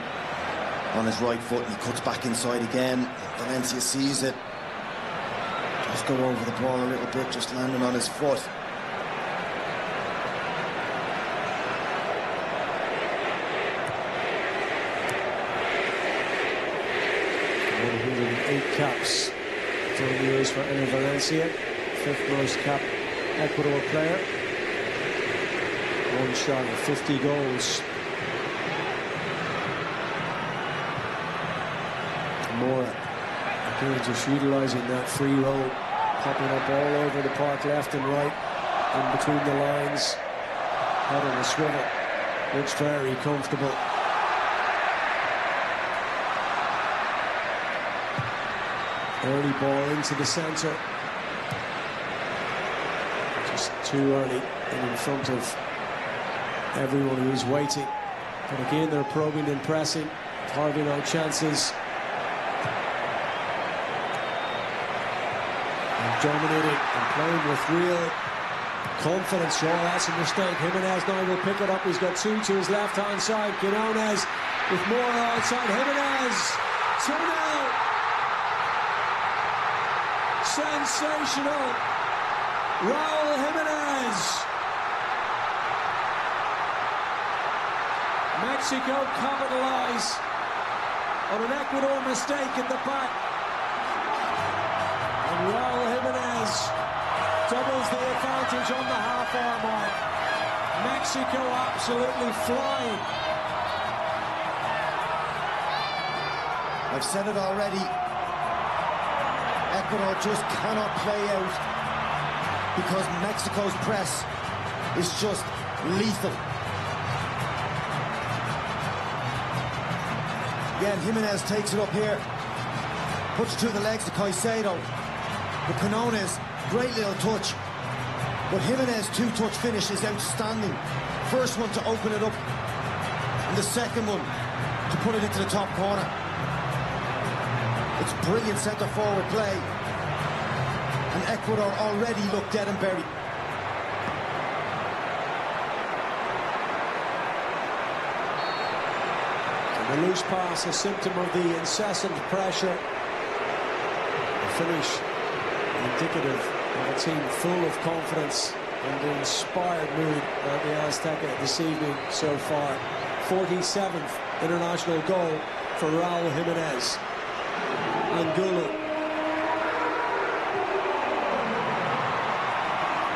on his right foot, and he cuts back inside again. Valencia sees it. Just go over the ball a little bit, just landing on his foot. Eight caps during the years for Enner Valencia, 5th most cap Ecuador player. One shot of 50 goals. Mora again just utilising that free roll, popping up all over the park, left and right, in between the lines, head on a swivel. Looks very comfortable. Early ball into the centre. Just too early and in front of everyone who's waiting. But again, they're probing and pressing, carving out chances. And dominating and playing with real confidence. Sure, that's a mistake. Jimenez now will pick it up. He's got 2 to his left-hand side. Quinones with more outside. Jimenez, 2-0. Sensational. Raul Jimenez. Mexico capitalize on an Ecuador mistake at the back. And Raul Jimenez doubles the advantage on the half-hour mark. Mexico absolutely flying. I've said it already. Ecuador just cannot play out because Mexico's press is just lethal. Again, Jimenez takes it up here, puts it through the legs to Caicedo. But Quinones, great little touch. But Jimenez' two-touch finish is outstanding. First one to open it up, and the second one to put it into the top corner. It's brilliant centre-forward play. And Ecuador already look dead and buried. And the loose pass, a symptom of the incessant pressure. The finish indicative of a team full of confidence and the inspired mood at the Azteca this evening so far. 47th international goal for Raul Jimenez. Angulo.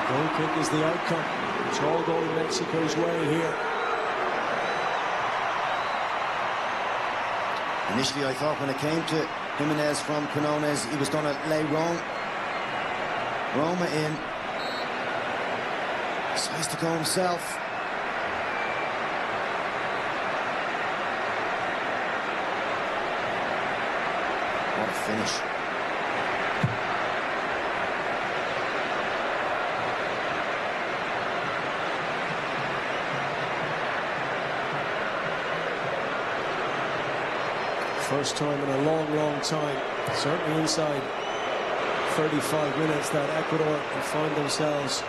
Goal kick is the outcome. It's all going Mexico's way here. Initially, I thought when it came to Jimenez from Quinones, he was going to lay Roma in. Decides to go himself. What a finish. First time in a long, long time, certainly inside 35 minutes, that Ecuador can find themselves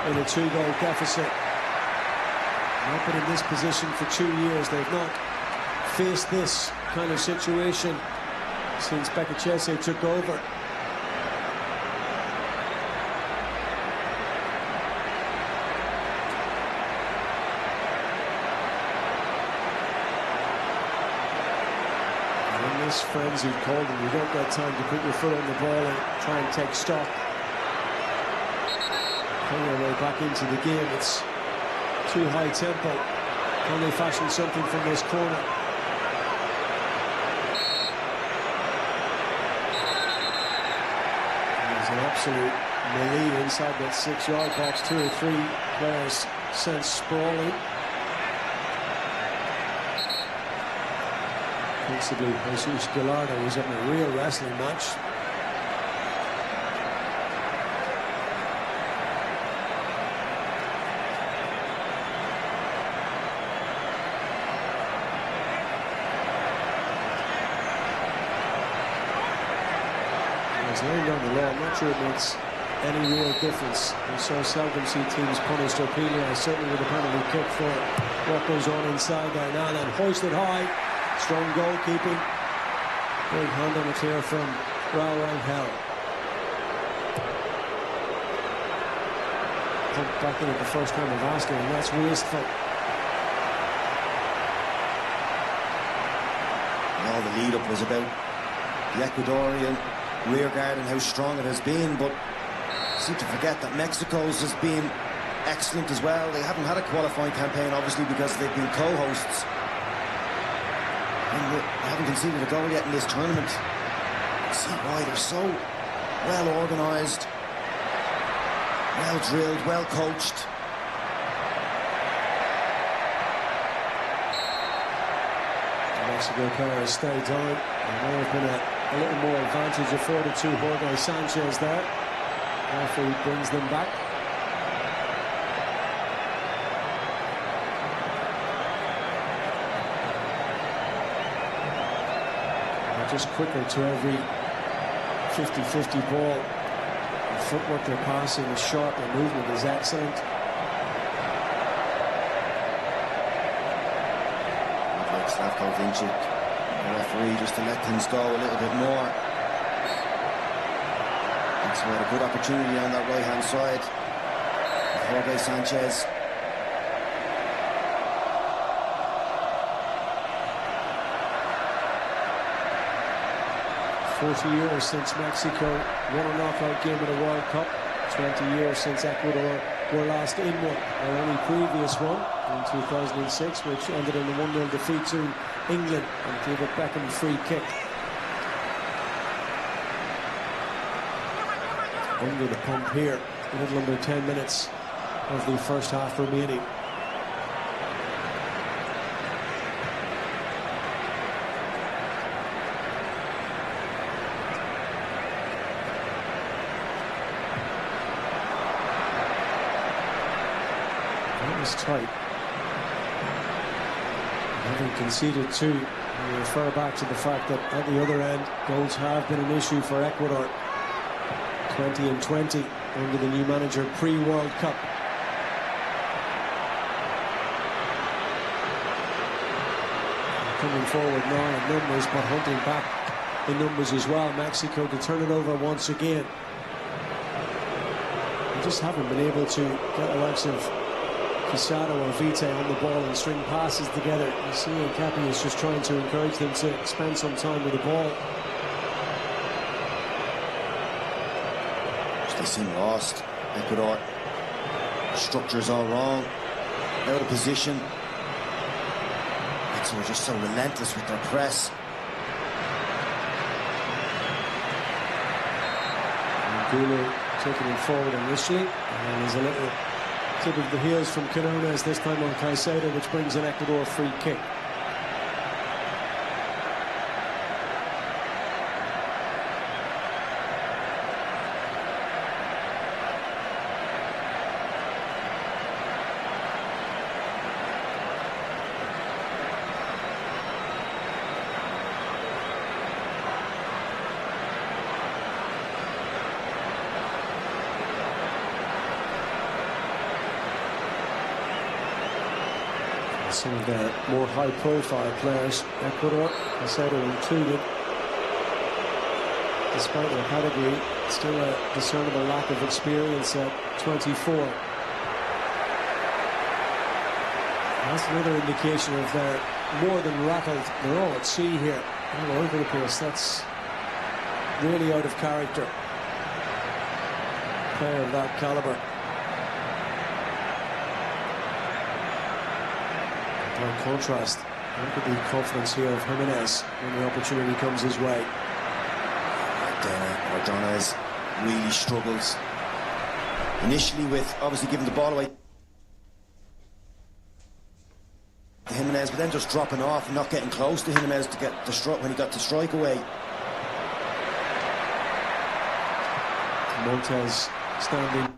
in a 2-goal deficit. Not been in this position for 2 years. They've not faced this kind of situation since Becachese took over. Frenzy called them. You don't get time to put your foot on the ball and try and take stock. Playing their way back into the game. It's too high tempo. Can they fashion something from this corner? There's an absolute melee inside that 6-yard box. 2 or 3 players sent sprawling. Principally, Jesus Gallardo was in a real wrestling match. He's laying down the law. I'm not sure it makes any real difference. We so seldom see teams punished or penalised, certainly with a penalty kick for what goes on inside there now. Then hoisted high. Strong goalkeeping. Big hand on it here from Raul Rangel. Pumped back in at the first time of asking, and that's wasteful. And all the lead-up was about the Ecuadorian rearguard and how strong it has been, but seem to forget that Mexico's has been excellent as well. They haven't had a qualifying campaign, obviously, because they've been co-hosts. And they haven't conceded a goal yet in this tournament. See why they're so well organised, well drilled, well coached. The Mexico players stay down. There may have been a little more advantage afforded to Jorge Sanchez there. After he brings them back. Just quicker to every 50-50 ball. The footwork they're passing is sharp, the movement is excellent. Like Slavko Vincic, the referee, just to let things go a little bit more. That's where a good opportunity on that right-hand side. Jorge Sanchez. 40 years since Mexico won a knockout game at a World Cup. 20 years since Ecuador were last in one. Their only previous one in 2006, which ended in a 1-0 defeat to England, and David Beckham free kick. under the pump here. A little under 10 minutes of the first half remaining. That was tight. Having conceded two, we refer back to the fact that at the other end, goals have been an issue for Ecuador. 20 and 20 under the new manager pre-World Cup. Coming forward now in numbers, but hunting back in numbers as well. Mexico to turn it over once again. They just haven't been able to get the likes of Quesada or Vite on the ball and string passes together. You see Capi is just trying to encourage them to spend some time with the ball. They seem lost. Ecuador. Structure's all wrong. Out of position. Mexico are just so relentless with their press. Angulo taking it forward initially, and there's a little tip of the heels from Quinones this time on Caicedo, which brings an Ecuador free kick. Some of the more high-profile players, Ecuador, Caicedo included, despite their pedigree, still a discernible lack of experience at 24. That's another indication of their more than rattled. They're all at sea here, all over the place. That's really out of character. Player of that caliber. By contrast, look at the confidence here of Jimenez when the opportunity comes his way. Ordonez really struggles. Initially with obviously giving the ball away to Jimenez, but then just dropping off and not getting close to Jimenez to get the strike when he got the strike away. Montes standing